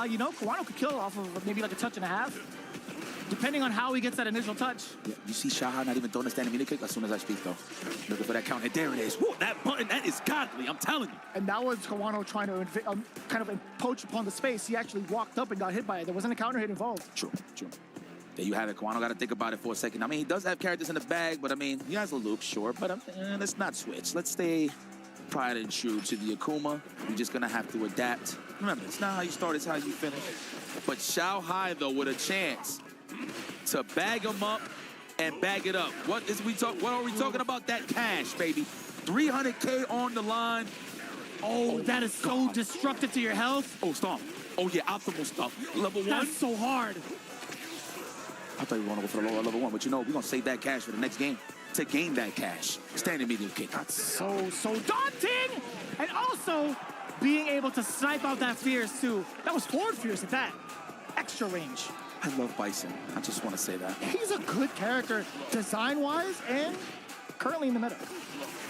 You know, Kawano could kill off of maybe like a touch and a half. depending on how he gets that initial touch. Yeah, you see Xiao Hai not even throwing a standing meter kick as soon as I speak, though. Looking for that count, and there it is. Woo, that button, that is godly, I'm telling you. And that was Kawano trying to kind of poach upon the space. He actually walked up and got hit by it. There wasn't a counter hit involved. True. There you have it. Kawano got to think about it for a second. I mean, he does have characters in the bag, but I mean, he has a loop, sure. But let's not switch. Let's stay tried and true to the Akuma. We're just going to have to adapt. Remember, it's not how you start, it's how you finish. But Xiao Hai, though, with a chance to bag him up and bag it up. What are we talking about? That cash, baby. 300K on the line. Oh, that is so destructive to your health. Oh, stomp. Oh, yeah, optimal stomp. Level 1. That's so hard. I thought you were going to go for the lower level 1, but you know, we're going to save that cash for the next game to gain that cash. Standing medium kick. That's so daunting. And also, being able to snipe out that Fierce, too. That was forward Fierce at that. Extra range. I love Bison. I just want to say that. He's a good character, design-wise, and currently in the meta.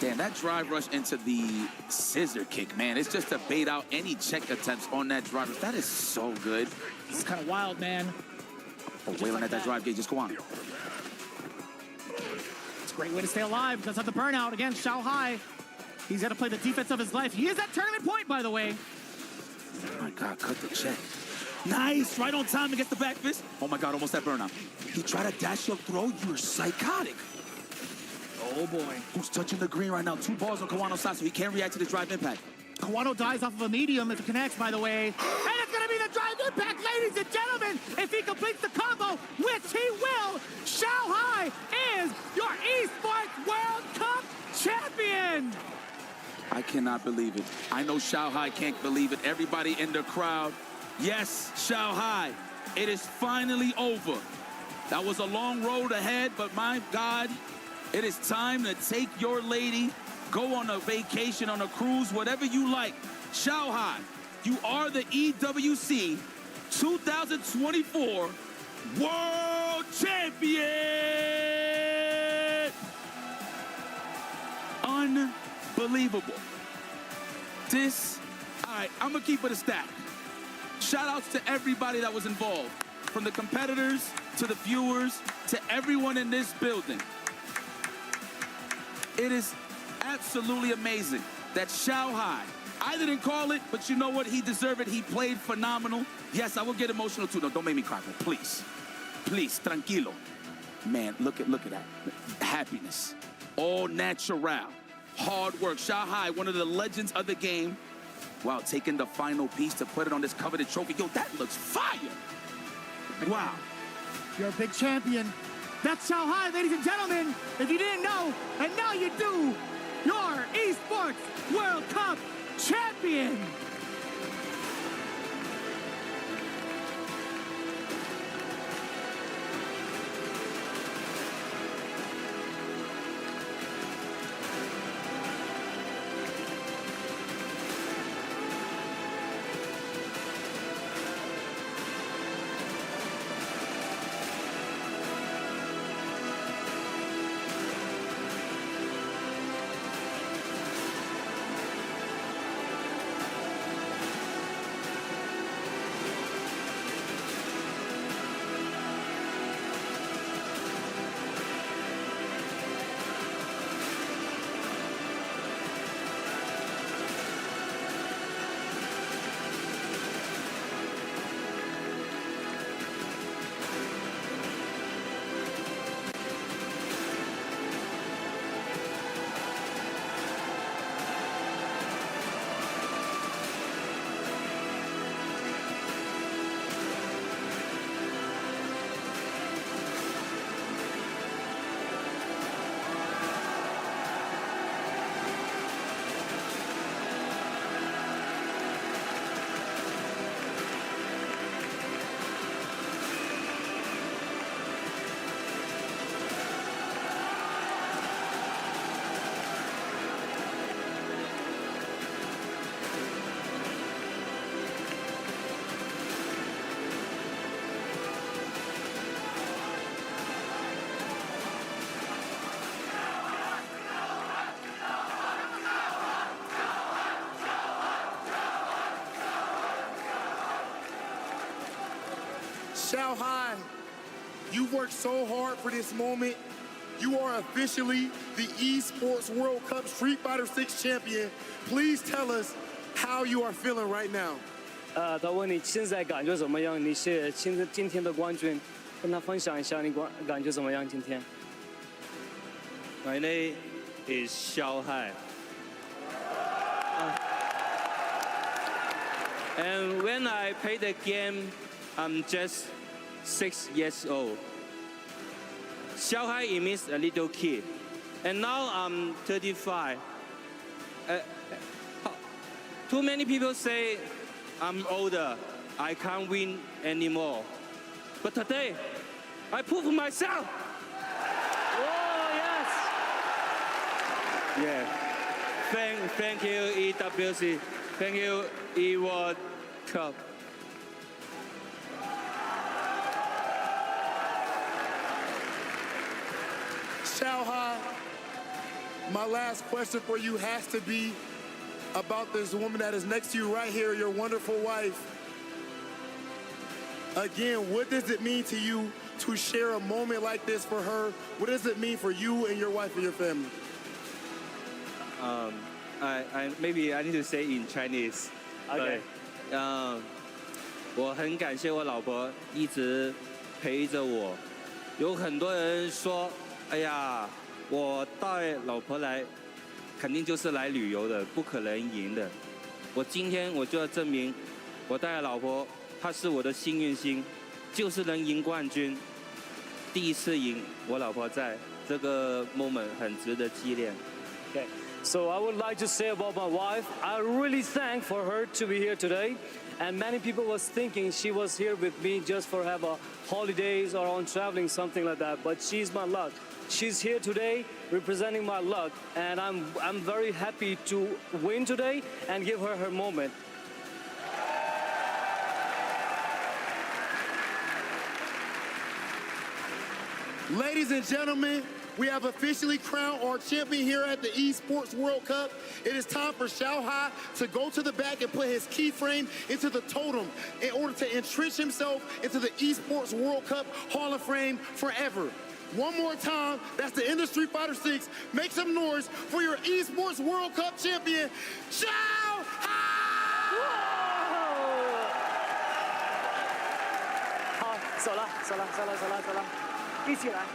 Damn, that drive rush into the scissor kick, man. It's just to bait out any check attempts on that drive rush. That is so good. This is kind of wild, man. Oh, wailing at that drive gauge, just go on. It's a great way to stay alive. Does have the burnout. Again, Xiao Hai. He's got to play the defense of his life. He is at tournament point, by the way. Oh, my God, cut the check. Nice, right on time against the back fist. Oh, my God, almost that burnout. He tried to dash your throw. You're psychotic. Oh, boy. Who's touching the green right now? 2 balls on Kawano's side, so he can't react to the drive impact. Kawano dies off of a medium if it connects, by the way. And it's going to be the drive impact, ladies and gentlemen. If he completes the combo, which he will, Xiao Hai is your Esports World Cup champion. I cannot believe it. I know Xiao Hai can't believe it. Everybody in the crowd. Yes, Xiao Hai, it is finally over. That was a long road ahead, but my God, it is time to take your lady, go on a vacation, on a cruise, whatever you like. Xiao Hai, you are the EWC 2024 World Champion! Unbelievable. All right, I'm gonna keep it a stack. Shout outs to everybody that was involved, from the competitors to the viewers to everyone in this building. It is absolutely amazing that Xiao Hai, I didn't call it, but you know what? He deserved it. He played phenomenal. Yes, I will get emotional too. No, don't make me cry, please. Please, tranquilo. Man, look at that. Happiness. All natural. Hard work. Xiao Hai, one of the legends of the game. Wow, taking the final piece to put it on this coveted trophy. Yo, that looks fire. Wow. You're a big champion. That's Xiao Hai, ladies and gentlemen. If you didn't know, and now you do, your Esports World Cup champion. Xiao Hai, You've worked so hard for this moment. You are officially the Esports World Cup Street Fighter 6 champion. Please tell us how you are feeling right now. 他问你现在感觉怎么样？你是今天的冠军，跟他分享一下你感觉怎么样？今天。My name is Xiao Hai. And when I play the game, I'm just 6 years old. Xiao Hai, it means a little kid. And now I'm 35. Too many people say I'm older. I can't win anymore. But today, I prove myself. Oh, yes. Yeah. Thank you, EWC. Thank you, E-World Cup. Xiao Hai, my last question for you has to be about this woman that is next to you right here, your wonderful wife. Again, what does it mean to you to share a moment like this for her? What does it mean for you and your wife and your family? Maybe I need to say in Chinese. Okay. 我很感谢我老婆一直陪着我。有很多人说，哎呀，我带老婆来，肯定就是来旅游的，不可能赢的。今天我就要证明，我带老婆，她是我的幸运星，就是能赢冠军。第一次赢，我老婆在，这个 moment 很值得纪念。Okay. So I would like to say about my wife, I really thank for her to be here today. And many people was thinking she was here with me just for have a holidays or on traveling, something like that. But she's my luck. She's here today representing my luck. And I'm very happy to win today and give her her moment. Ladies and gentlemen, we have officially crowned our champion here at the Esports World Cup. It is time for Xiao Hai to go to the back and put his keyframe into the totem in order to entrench himself into the Esports World Cup Hall of Fame forever. One more time, that's the end of Street Fighter 6. Make some noise for your Esports World Cup champion, Xiao Hai! 好，走了，一起来。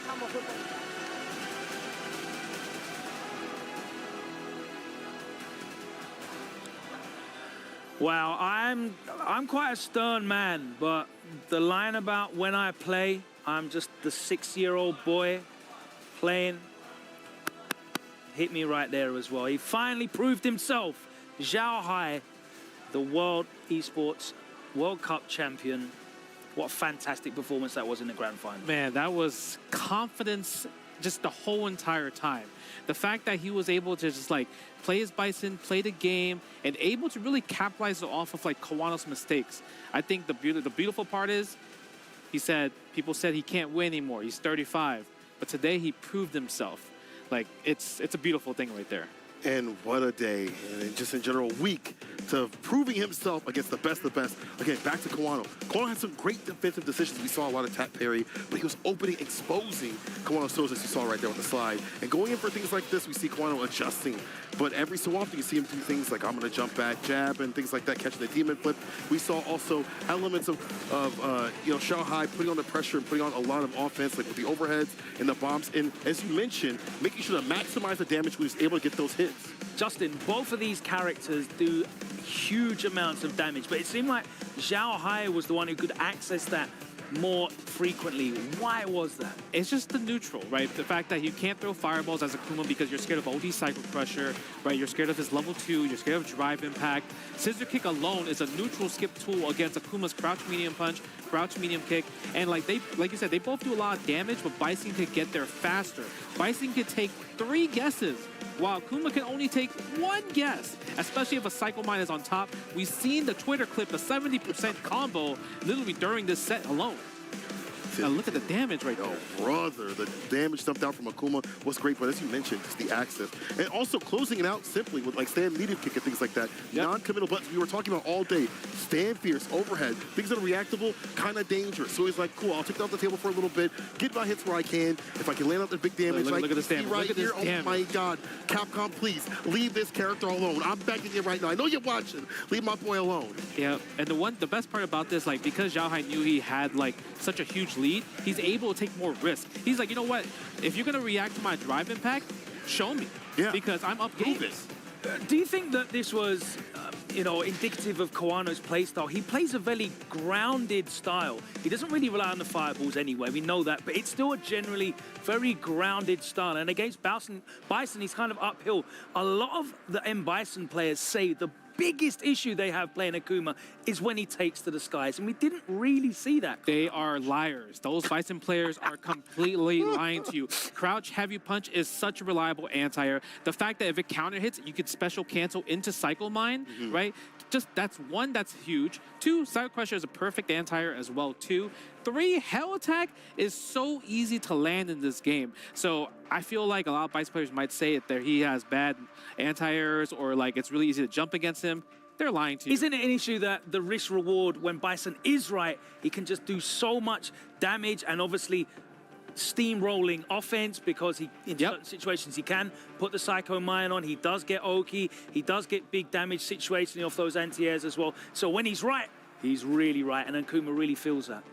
他们会。Wow, I'm quite a stern man, but the line about when I play, I'm just the 6-year-old boy playing hit me right there as well. He finally proved himself. Xiao Hai, the World Esports World Cup champion. What a fantastic performance that was in the grand final. Man, that was confidence just the whole entire time. The fact that he was able to just like play his bison, play the game, and able to really capitalize off of like Kawano's mistakes. I think the beautiful part is, people said he can't win anymore. He's 35, but today he proved himself. Like it's a beautiful thing right there. And what a day, and just in general, week to proving himself against the best of the best. Again, back to Kawano. Kawano had some great defensive decisions. We saw a lot of tap parry, but he was opening, exposing Kawano's toes, as you saw right there on the slide. And going in for things like this, we see Kawano adjusting. But every so often, you see him do things like I'm going to jump back, jab, and things like that, catching the demon flip. We saw also elements of Xiao Hai putting on the pressure and putting on a lot of offense, like with the overheads and the bombs. And as you mentioned, making sure to maximize the damage when he was able to get those hits. Justin, both of these characters do huge amounts of damage, but it seemed like Xiao Hai was the one who could access that more frequently. Why was that? It's just the neutral, right? The fact that you can't throw fireballs as Akuma because you're scared of OD cycle pressure, right? You're scared of his level 2, you're scared of drive impact. Scissor kick alone is a neutral skip tool against Akuma's crouch medium punch, crouch medium kick, and like you said, they both do a lot of damage, but Bison could get there faster. Bison could take 3 guesses, while Akuma can only take 1 guess, especially if a cycle mine is on top. We've seen the Twitter clip, the 70% combo, literally during this set alone. Listen. Now look at the damage right there. Brother, the damage dumped out from Akuma was great, but as you mentioned, it's the access. And also closing it out simply with like stand medium kick and things like that. Non-committal buttons we were talking about all day. Stand fierce, overhead, things that are reactable, kind of dangerous. So he's like, cool, I'll take that off the table for a little bit, get my hits where I can. If I can land out the big damage, Look at this damage. Right Look at here, this damage. oh my God. Capcom, please, leave this character alone. I'm begging you right now. I know you're watching. Leave my boy alone. Yeah, and the best part about this, like, because Xiao Hai knew he had like such a huge lead, he's able to take more risk. He's like, you know what? If you're gonna react to my drive impact, show me. Yeah. Because I'm up game. Do you think that this was, indicative of Kawano's playstyle? He plays a very grounded style. He doesn't really rely on the fireballs anyway, we know that, but it's still a generally very grounded style. And against Bison, he's kind of uphill. A lot of the M. Bison players say the biggest issue they have playing Akuma is when he takes to the skies, and we didn't really see that. They are liars. Those Bison players are completely lying to you. Crouch heavy punch is such a reliable anti-air. The fact that if it counter hits, you could special cancel into Cycle Mine, right? Just that's one, that's huge. Two, Side Crusher is a perfect anti-air as well too. Three, Hell Attack is so easy to land in this game. So I feel like a lot of Bison players might say that he has bad anti-airs or like it's really easy to jump against him. They're lying to you. Isn't it an issue that the risk reward when Bison is right, he can just do so much damage and obviously steamrolling offense because in certain situations he can put the Psycho Mine on, he does get Oki, he does get big damage situationally off those anti-airs as well. So when he's right, he's really right, and Akuma really feels that.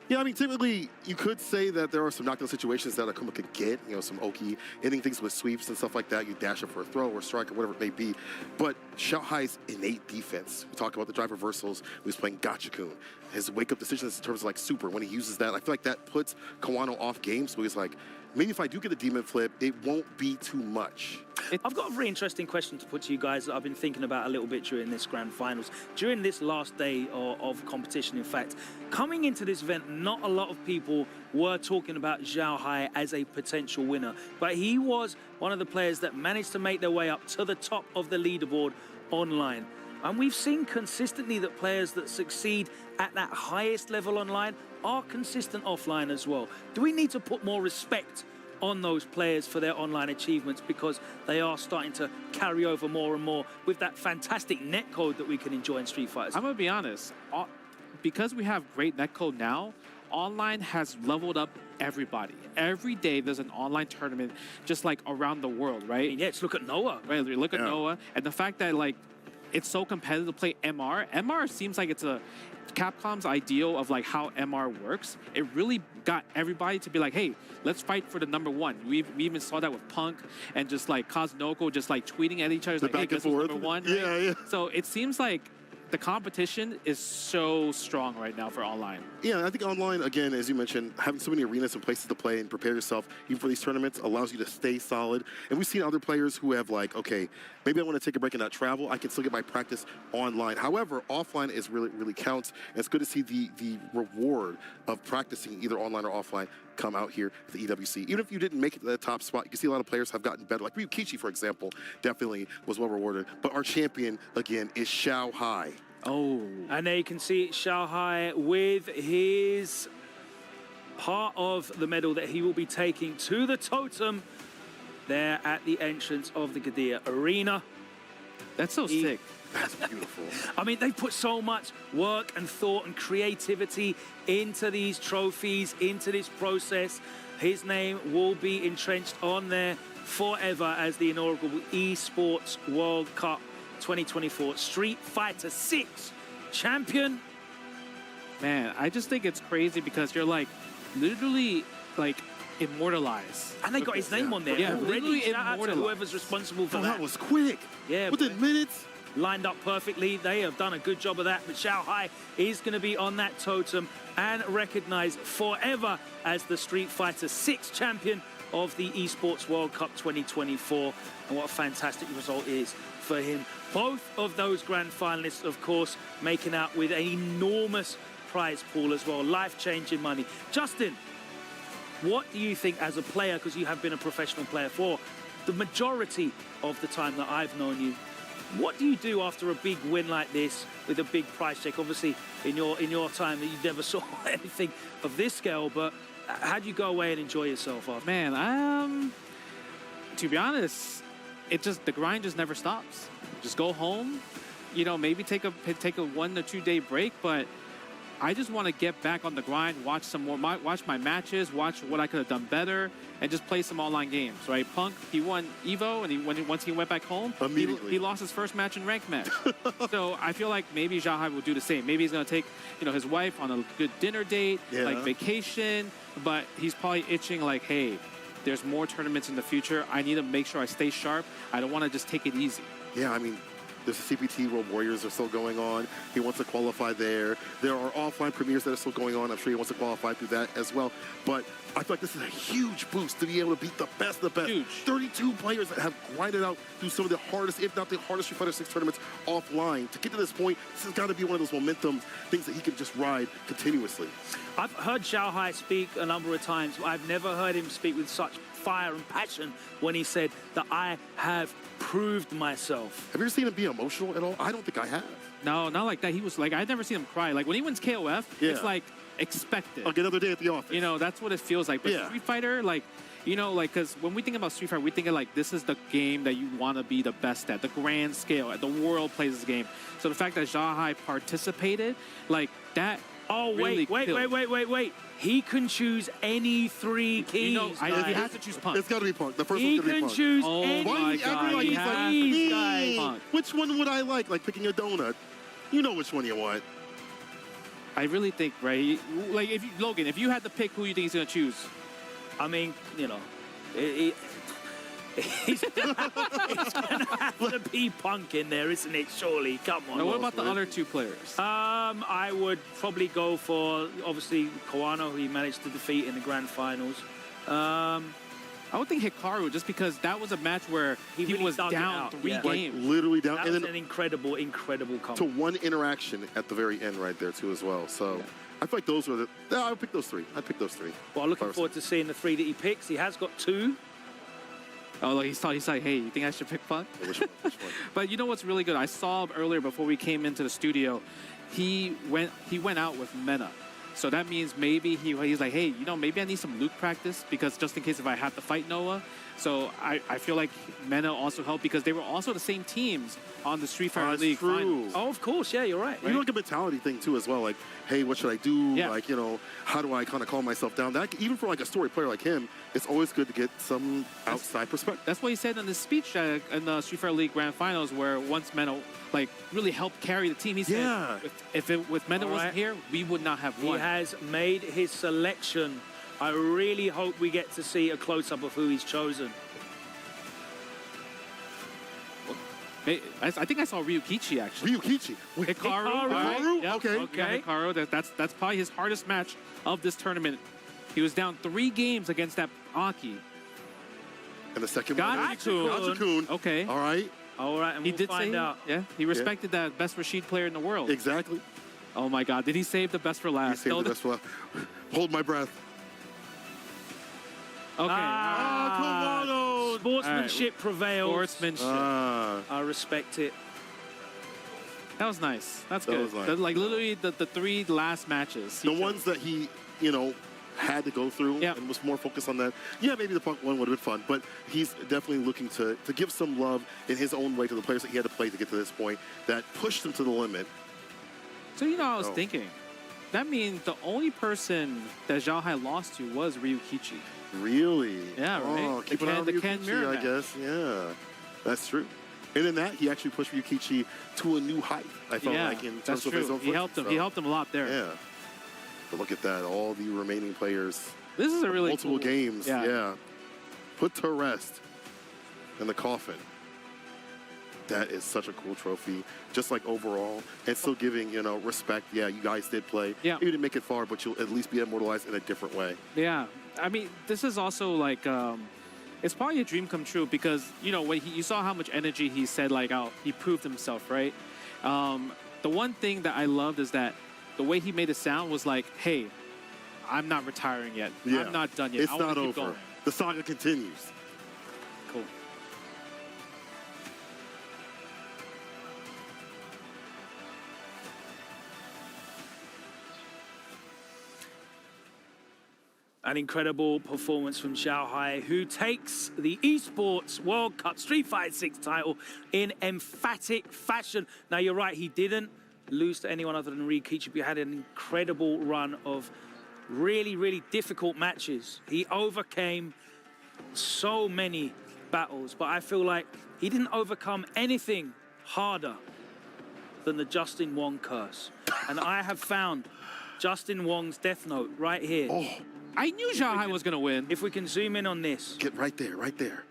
Yeah, I mean, typically, you could say that there are some knockdown situations that Akuma could get, some Oki, hitting things with sweeps and stuff like that. You dash up for a throw or strike or whatever it may be. But Xiao Hai's innate defense, we talk about the drive reversals, he was playing Gachikun, his wake-up decisions in terms of like super, when he uses that, I feel like that puts Kawano off game, so he's like, maybe if I do get a demon flip, it won't be too much. I've got a very interesting question to put to you guys that I've been thinking about a little bit during this grand finals. During this last day of competition, in fact, coming into this event, not a lot of people were talking about Xiao Hai as a potential winner, but he was one of the players that managed to make their way up to the top of the leaderboard online. And we've seen consistently that players that succeed at that highest level online are consistent offline as well. Do we need to put more respect on those players for their online achievements because they are starting to carry over more and more with that fantastic netcode that we can enjoy in Street Fighter? I'm gonna be honest, because we have great netcode now, online has leveled up everybody. Every day there's an online tournament just like around the world, right? Yeah, let's look at Noah. Right, look at Noah, and the fact that like it's so competitive to play MR. MR seems like it's a Capcom's ideal of like how MR works. It really got everybody to be like, hey, let's fight for the #1. We even saw that with Punk and just like Kaznoko just like tweeting at each other like, hey, this is #1. Right? Yeah. So it seems like the competition is so strong right now for online. Yeah, I think online, again, as you mentioned, having so many arenas and places to play and prepare yourself, even for these tournaments, allows you to stay solid. And we've seen other players who have like, okay, maybe I want to take a break and not travel. I can still get my practice online. However, offline is really counts. And it's good to see the reward of practicing either online or offline come out here at the EWC. Even if you didn't make it to the top spot, you can see a lot of players have gotten better. Like Ryukichi, for example, definitely was well rewarded. But our champion, again, is Xiao Hai. Oh. And there you can see Xiao Hai with his part of the medal that he will be taking to the totem there at the entrance of the Gadia Arena. That's so sick. That's beautiful. I mean, they put so much work and thought and creativity into these trophies, into this process. His name will be entrenched on there forever as the inaugural Esports World Cup 2024 Street Fighter 6 champion. Man, I just think it's crazy because you're like literally like immortalized. And they got his name on there. Yeah, literally shout out to immortalized. whoever's responsible for that. That was quick. Yeah. Within minutes. Lined up perfectly. They have done a good job of that. But Xiao Hai is going to be on that totem and recognized forever as the Street Fighter 6 champion of the Esports World Cup 2024. And what a fantastic result it is for him. Both of those grand finalists, of course, making out with an enormous prize pool as well. Life-changing money. Justin, what do you think as a player, because you have been a professional player for the majority of the time that I've known you, What do you do after a big win like this with a big price check? Obviously, in your time, that you never saw anything of this scale, but how do you go away and enjoy yourself after? Man, to be honest, the grind just never stops. Just go home, maybe take a 1 or 2 day break, but I just want to get back on the grind, watch some more, watch my matches, watch what I could have done better, and just play some online games, right? Punk, he won Evo, and once he went back home, he lost his first match in ranked match. So I feel like maybe Xiao Hai will do the same. Maybe he's going to take, his wife on a good dinner date, like vacation, but he's probably itching like, hey, there's more tournaments in the future. I need to make sure I stay sharp. I don't want to just take it easy. Yeah, I mean, there's the CPT World Warriors are still going on. He wants to qualify there. There are offline premieres that are still going on. I'm sure he wants to qualify through that as well. But I feel like this is a huge boost to be able to beat the best of the best. Huge. 32 players that have grinded out through some of the hardest, if not the hardest, Street Fighter 6 tournaments offline. To get to this point, this has got to be one of those momentum things that he can just ride continuously. I've heard Xiao Hai speak a number of times. I've never heard him speak with such fire and passion when he said that I have proved myself. Have you ever seen him be emotional at all? I don't think I have. No, not like that. He was like, I've never seen him cry. Like when he wins KOF, it's like expected. Like another day at the office. That's what it feels like. But Street Fighter, because when we think about Street Fighter, we think of like, this is the game that you want to be the best at, the grand scale, the world plays this game. So the fact that Xiao Hai participated, like that. Oh, really wait. He can choose any 3 keys. He has to choose Punk. It's got to be Punk. The first he one's going to be Punk. Can choose oh any my God. He's like, guys. which one would I like? Like picking a donut. You know which one you want. I really think, right? Like, Logan, if you had to pick who you think he's going to choose. I mean, he's going to have to be Punk in there, isn't it? Surely, come on. Now, what about the other 2 players? I would probably go for, obviously, Kawano, who he managed to defeat in the grand finals. I would think Hikaru, just because that was a match where he really was down 3 games. Like, literally down. That was an incredible comeback. To one interaction at the very end right there, too, as well. So I feel like those were I would pick those 3. I'd pick those 3. Well, looking forward to seeing the 3 that he picks. He has got 2. Oh, look, he's like, hey, you think I should pick Punk? Which one? But you know what's really good? I saw earlier before we came into the studio, he went out with Mena. So that means maybe he's like, hey, maybe I need some Luke practice because just in case if I have to fight Noah. So I feel like Mena also helped because they were also the same teams on the Street Fighter League finals. Oh, of course. Yeah, you're right. You know, like a mentality thing, too, as well. Like, hey, what should I do? Yeah. Like, how do I kind of calm myself down? That, even for, like, a story player like him, it's always good to get some outside perspective. That's what he said in the speech in the Street Fighter League Grand Finals where once Mena, really helped carry the team. He said, if Mena wasn't here, we would not have won. He has made his selection. I really hope we get to see a close-up of who he's chosen. I think I saw Ryukichi, actually. Ryukichi? Hikaru? Hikaru? Yep. Okay. Yeah, Hikaru. That's probably his hardest match of this tournament. He was down 3 games against that Aki. And the second one? Gachikun. Okay. All right. And he did find out. Yeah, he respected that best Rashid player in the world. Exactly. Oh, my God. Did he save the best for last? He saved the best for last. Hold my breath. Okay. Kawano! Sportsmanship prevails. Sportsmanship. I respect it. That was nice. That's good. Was nice. Like literally the 3 last matches. The ones that he, had to go through and was more focused on that. Yeah, maybe the Punk one would have been fun, but he's definitely looking to give some love in his own way to the players that he had to play to get to this point that pushed him to the limit. So, I was thinking, that means the only person that Xiao Hai lost to was Ryukichi. Really? Yeah, right. Oh, keep an eye on Ryukichi, I guess. Yeah, that's true. And in that, he actually pushed Ryukichi to a new height, I felt like, in terms of his own He helped him. He helped him a lot there. Yeah. But look at that. All the remaining players. This is a really multiple cool games. Yeah. Put to rest in the coffin. That is such a cool trophy. Just like overall. And still giving, respect. Yeah, you guys did play. Yeah. You didn't make it far, but you'll at least be immortalized in a different way. Yeah. I mean, this is also like, it's probably a dream come true because, when you saw how much energy he said, like, he proved himself, right? The one thing that I loved is that the way he made it sound was like, hey, I'm not retiring yet. Yeah. I'm not done yet. It's not over. Going. The saga continues. Cool. An incredible performance from Xiao Hai, who takes the Esports World Cup Street Fighter 6 title in emphatic fashion. Now, you're right, he didn't lose to anyone other than Ryukichi, but he had an incredible run of really, really difficult matches. He overcame so many battles, but I feel like he didn't overcome anything harder than the Justin Wong curse. And I have found Justin Wong's Death Note right here. Oh, I knew Xiao Hai was going to win. If we can zoom in on this. Get right there, right there.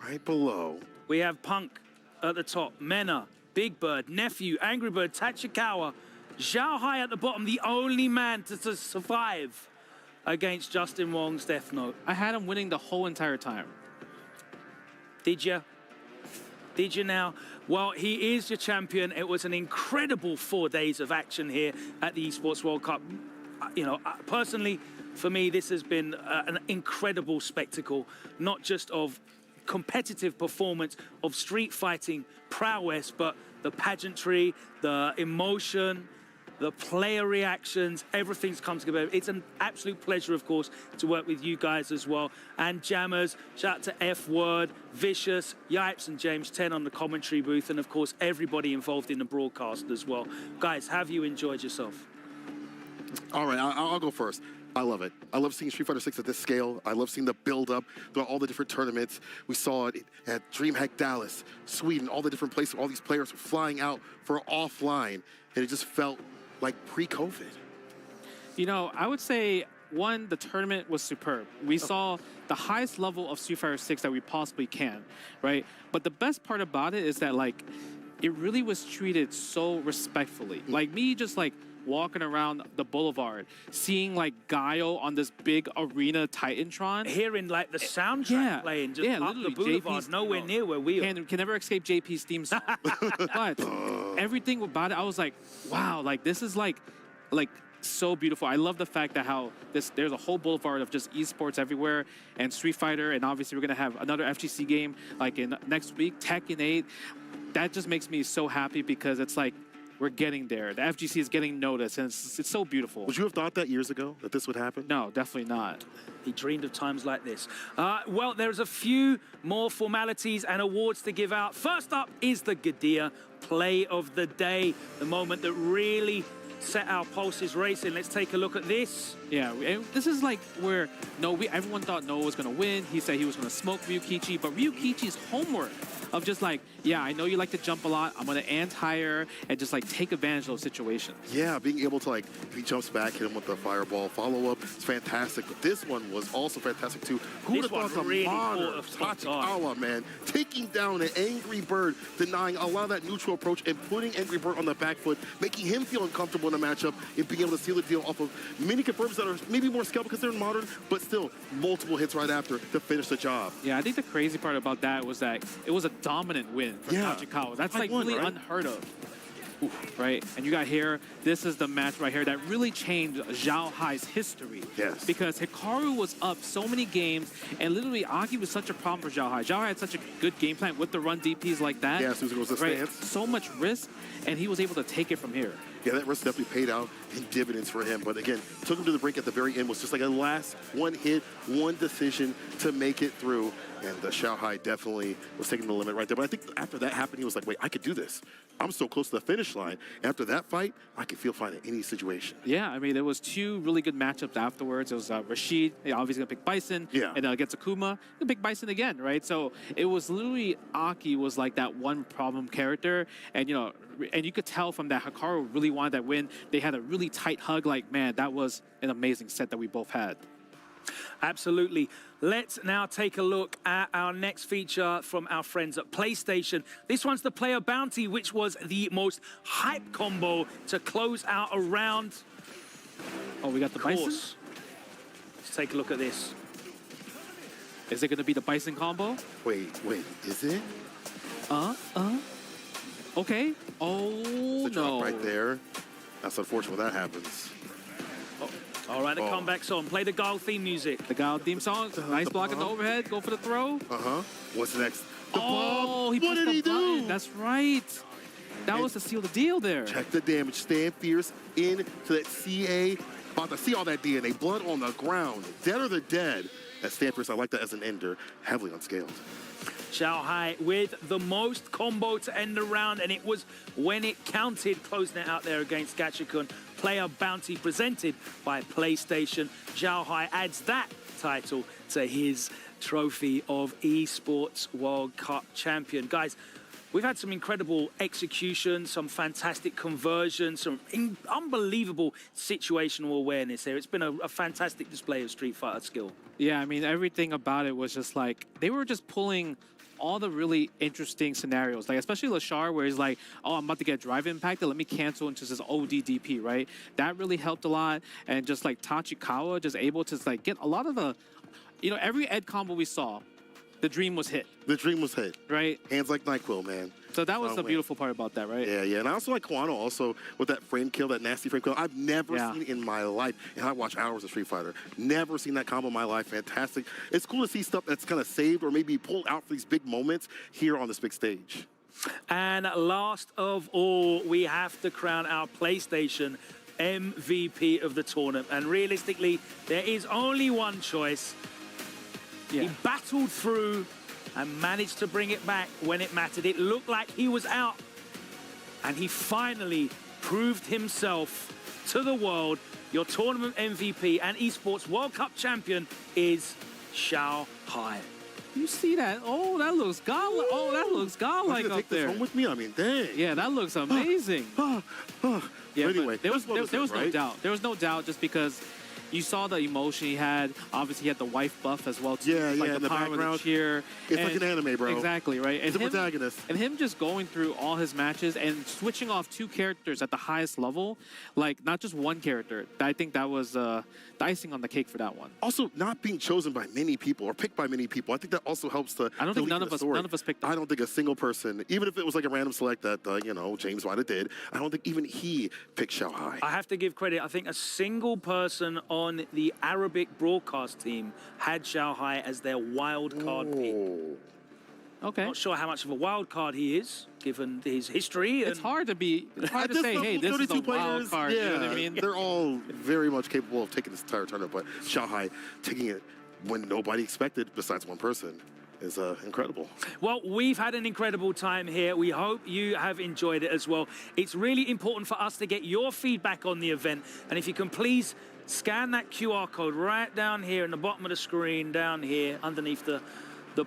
Right below. We have Punk at the top, Mena, Big Bird, Nephew, Angry Bird, Tachikawa, Xiao Hai at the bottom, the only man to survive against Justin Wong's Death Note. I had him winning the whole entire time. Did you? Did you now? Well, he is your champion. It was an incredible 4 days of action here at the Esports World Cup. You know, personally, for me, this has been an incredible spectacle, not just of competitive performance, of street fighting prowess, but the pageantry, the emotion, the player reactions, everything's come together. It's an absolute pleasure, of course, to work with you guys as well. And Jammers, shout out to F Word, Vicious, Yipes, and James 10 on the commentary booth, and of course, everybody involved in the broadcast as well. Guys, have you enjoyed yourself? All right, I'll go first. I love it. I love seeing Street Fighter 6 at this scale. I love seeing the build-up throughout all the different tournaments. We saw it at DreamHack Dallas, Sweden, all the different places. All these players were flying out for offline, and it just felt like pre-COVID. You know, I would say, one, the tournament was superb. We saw the highest level of Street Fighter 6 that we possibly can, right? But the best part about it is that, like, it really was treated so respectfully. Like, me just, like, walking around the boulevard, seeing like Gaio on this big arena Titantron, hearing like the soundtrack playing just up the boulevard, JP's, nowhere near where we are. Can never escape JP's theme song. But everything about it, I was like, wow, like this is like so beautiful. I love the fact that how there's a whole boulevard of just esports everywhere, and Street Fighter, and obviously we're gonna have another FGC game like in next week, Tekken 8. That just makes me so happy because it's like, we're getting there. The FGC is getting noticed, and it's so beautiful. Would you have thought that years ago, that this would happen? No, definitely not. He dreamed of times like this. Well, there's a few more formalities and awards to give out. First up is the Gadia Play of the Day, the moment that really set our pulses racing. Let's take a look at this. Yeah, and this is like where everyone thought Noah was going to win. He said he was going to smoke Ryukichi, but Ryukichi's homework of just like, yeah, I know you like to jump a lot. I'm going to anti-hire and just like take advantage of those situations. Yeah, being able to like, if he jumps back, hit him with the fireball follow-up, it's fantastic. But this one was also fantastic too. Who would have thought the really modern Tachikawa, man, taking down an Angry Bird, denying a lot of that neutral approach and putting Angry Bird on the back foot, making him feel uncomfortable in the matchup and being able to seal the deal off of many confirms that are maybe more scaled because they're modern, but still multiple hits right after to finish the job. Yeah, I think the crazy part about that was that it was a dominant win for Tachikawa. That's like really unheard of. Oof, right? And you got here, this is the match right here that really changed Xiao Hai's history. Yes. Because Hikaru was up so many games, and literally Aki was such a problem for Xiao Hai. Xiao Hai had such a good game plan with the run DPs like that. Yeah, Susan was a stance. So much risk, and he was able to take it from here. Yeah, that risk definitely paid out in dividends for him. But again, took him to the brink at the very end. Was just like a last one hit, one decision to make it through. And Xiao Hai definitely was taking the limit right there. But I think after that happened, he was like, wait, I could do this. I'm so close to the finish line. After that fight, I could feel fine in any situation. Yeah, I mean, there was two really good matchups afterwards. It was Rashid, obviously going to pick Bison. Yeah. And against Akuma, going to pick Bison again, right? So it was literally Aki was like that one problem character. And, you know, and you could tell from that Hikaru really wanted that win. They had a really tight hug. Like, man, that was an amazing set that we both had. Absolutely. Let's now take a look at our next feature from our friends at PlayStation. This one's the Player Bounty, which was the most hype combo to close out a round. Oh, we got the Bison? Let's take a look at this. Is it going to be the Bison combo? Wait, is it? Okay. Oh, no. Right there. That's unfortunate when that happens. All right, the comeback song. Play the Guile theme music. The Guile theme song. Nice block at the overhead. Go for the throw. What's next? The bomb. He pushed the button. That's right. That was to seal the deal there. Check the damage. Stand fierce into that CA About to see all that DNA, blood on the ground, dead or the dead. As Stampers, I like that as an ender, heavily unscaled. Xiao Hai with the most combo to end the round, and it was when it counted, closing it out there against Gachikun. Player bounty presented by PlayStation. Xiao Hai adds that title to his trophy of Esports World Cup champion. Guys, we've had some incredible execution, some fantastic conversions, some unbelievable situational awareness here. It's been a fantastic display of Street Fighter skill. Yeah, I mean, everything about it was just like, they were just pulling all the really interesting scenarios, like especially Lashar, where he's like, oh, I'm about to get drive impacted, let me cancel into this ODDP, right? That really helped a lot. And just like Tachikawa, just able to like get a lot of the, you know, every Ed combo we saw, the dream was hit. The dream was hit. Right? Hands like NyQuil, man. So that was the beautiful part about that, right? Yeah, yeah. And I also like Kawano also with that frame kill, that nasty frame kill. I've never seen it in my life. And I watch hours of Street Fighter. Never seen that combo in my life. Fantastic. It's cool to see stuff that's kind of saved or maybe pulled out for these big moments here on this big stage. And last of all, we have to crown our PlayStation MVP of the tournament. And realistically, there is only one choice. Yeah. He battled through and managed to bring it back when it mattered. It looked like he was out, and he finally proved himself to the world. Your tournament MVP and Esports World Cup champion is Xiao Hai. You see that? Oh, that looks godlike. Oh, that looks godlike up take there. This home with me? I mean, dang. Yeah, that looks amazing. Yeah, anyway, there was no right? doubt. There was no doubt just because you saw the emotion he had. Obviously, he had the wife buff as well, too. Yeah, like yeah, the in the power of background. The cheer. It's like an anime, bro. Exactly, right? He's the protagonist. And him just going through all his matches and switching off two characters at the highest level, like not just one character. I think that was the icing on the cake for that one. Also, not being chosen by many people or picked by many people, I think that also helps to. I don't think none of us picked him. I don't think a single person, even if it was like a random select that you know, James might have did, I don't think even he picked Xiao Hai. I have to give credit. I think a single person on the Arabic broadcast team had Xiao Hai as their wild card pick. Okay. Not sure how much of a wild card he is, given his history. It's hard to say, hey, this is a wild card. Yeah, you know what I mean? They're all very much capable of taking this entire tournament, but Xiao Hai taking it when nobody expected besides one person is incredible. Well, we've had an incredible time here. We hope you have enjoyed it as well. It's really important for us to get your feedback on the event. And if you can please scan that QR code right down here in the bottom of the screen, down here underneath the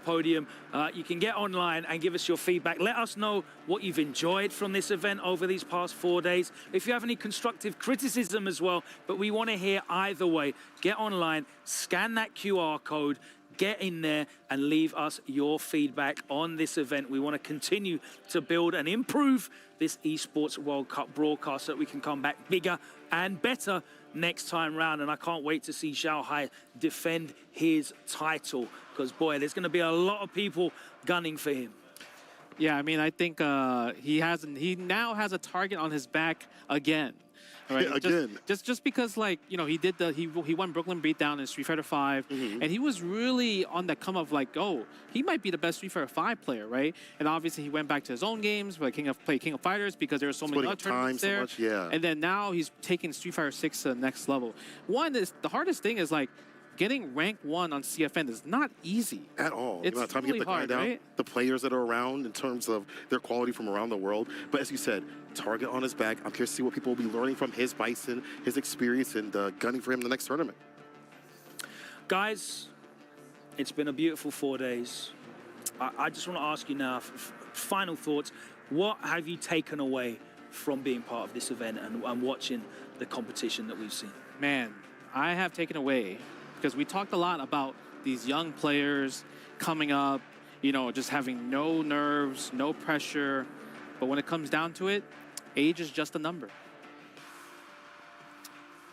podium. You can get online and give us your feedback. Let us know what you've enjoyed from this event over these past 4 days. If you have any constructive criticism as well, but we want to hear either way. Get online, scan that QR code, get in there and leave us your feedback on this event. We want to continue to build and improve this Esports World Cup broadcast so that we can come back bigger and better next time round. And I can't wait to see Xiao Hai defend his title, because boy, there's going to be a lot of people gunning for him. Yeah, I mean, I think he now has a target on his back again. Right? Yeah, again. Just because, like, you know, he won Brooklyn Beatdown in Street Fighter V, and he was really on the come of like, oh, he might be the best Street Fighter V player, right? And obviously he went back to his own games, like King of Fighters, because there were so many other tournaments there. And then now he's taking Street Fighter 6 to the next level. One is the hardest thing is like getting rank 1 on CFN is not easy at all. It's the time really you get the hard, grind out, right? the players that are around in terms of their quality from around the world. But as you said, target on his back. I'm curious to see what people will be learning from his bison, his experience, and gunning for him in the next tournament. Guys, it's been a beautiful 4 days. I just want to ask you now, final thoughts. What have you taken away from being part of this event and watching the competition that we've seen? Man, I have taken away, because we talked a lot about these young players coming up, you know, just having no nerves, no pressure. But when it comes down to it, age is just a number.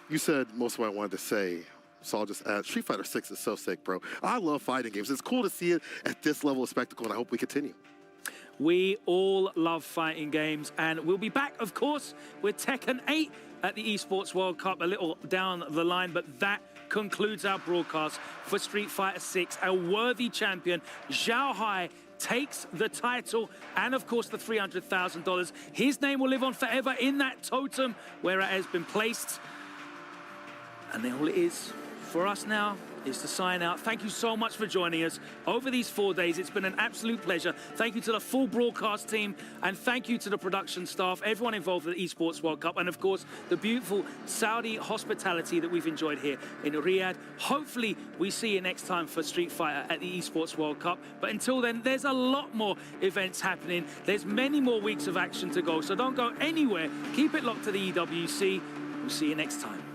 You said most of what I wanted to say, so I'll just add, Street Fighter 6 is so sick, bro. I love fighting games. It's cool to see it at this level of spectacle, and I hope we continue. We all love fighting games, and we'll be back, of course, with Tekken 8 at the Esports World Cup a little down the line, but that concludes our broadcast for Street Fighter 6. A worthy champion, Xiao Hai, takes the title and, of course, the $300,000. His name will live on forever in that totem where it has been placed. And then all it is for us now is to sign out. Thank you so much for joining us over these 4 days. It's been an absolute pleasure. Thank you to the full broadcast team, and thank you to the production staff, everyone involved with the Esports World Cup, and of course, the beautiful Saudi hospitality that we've enjoyed here in Riyadh. Hopefully, we see you next time for Street Fighter at the Esports World Cup. But until then, there's a lot more events happening. There's many more weeks of action to go, so don't go anywhere. Keep it locked to the EWC. We'll see you next time.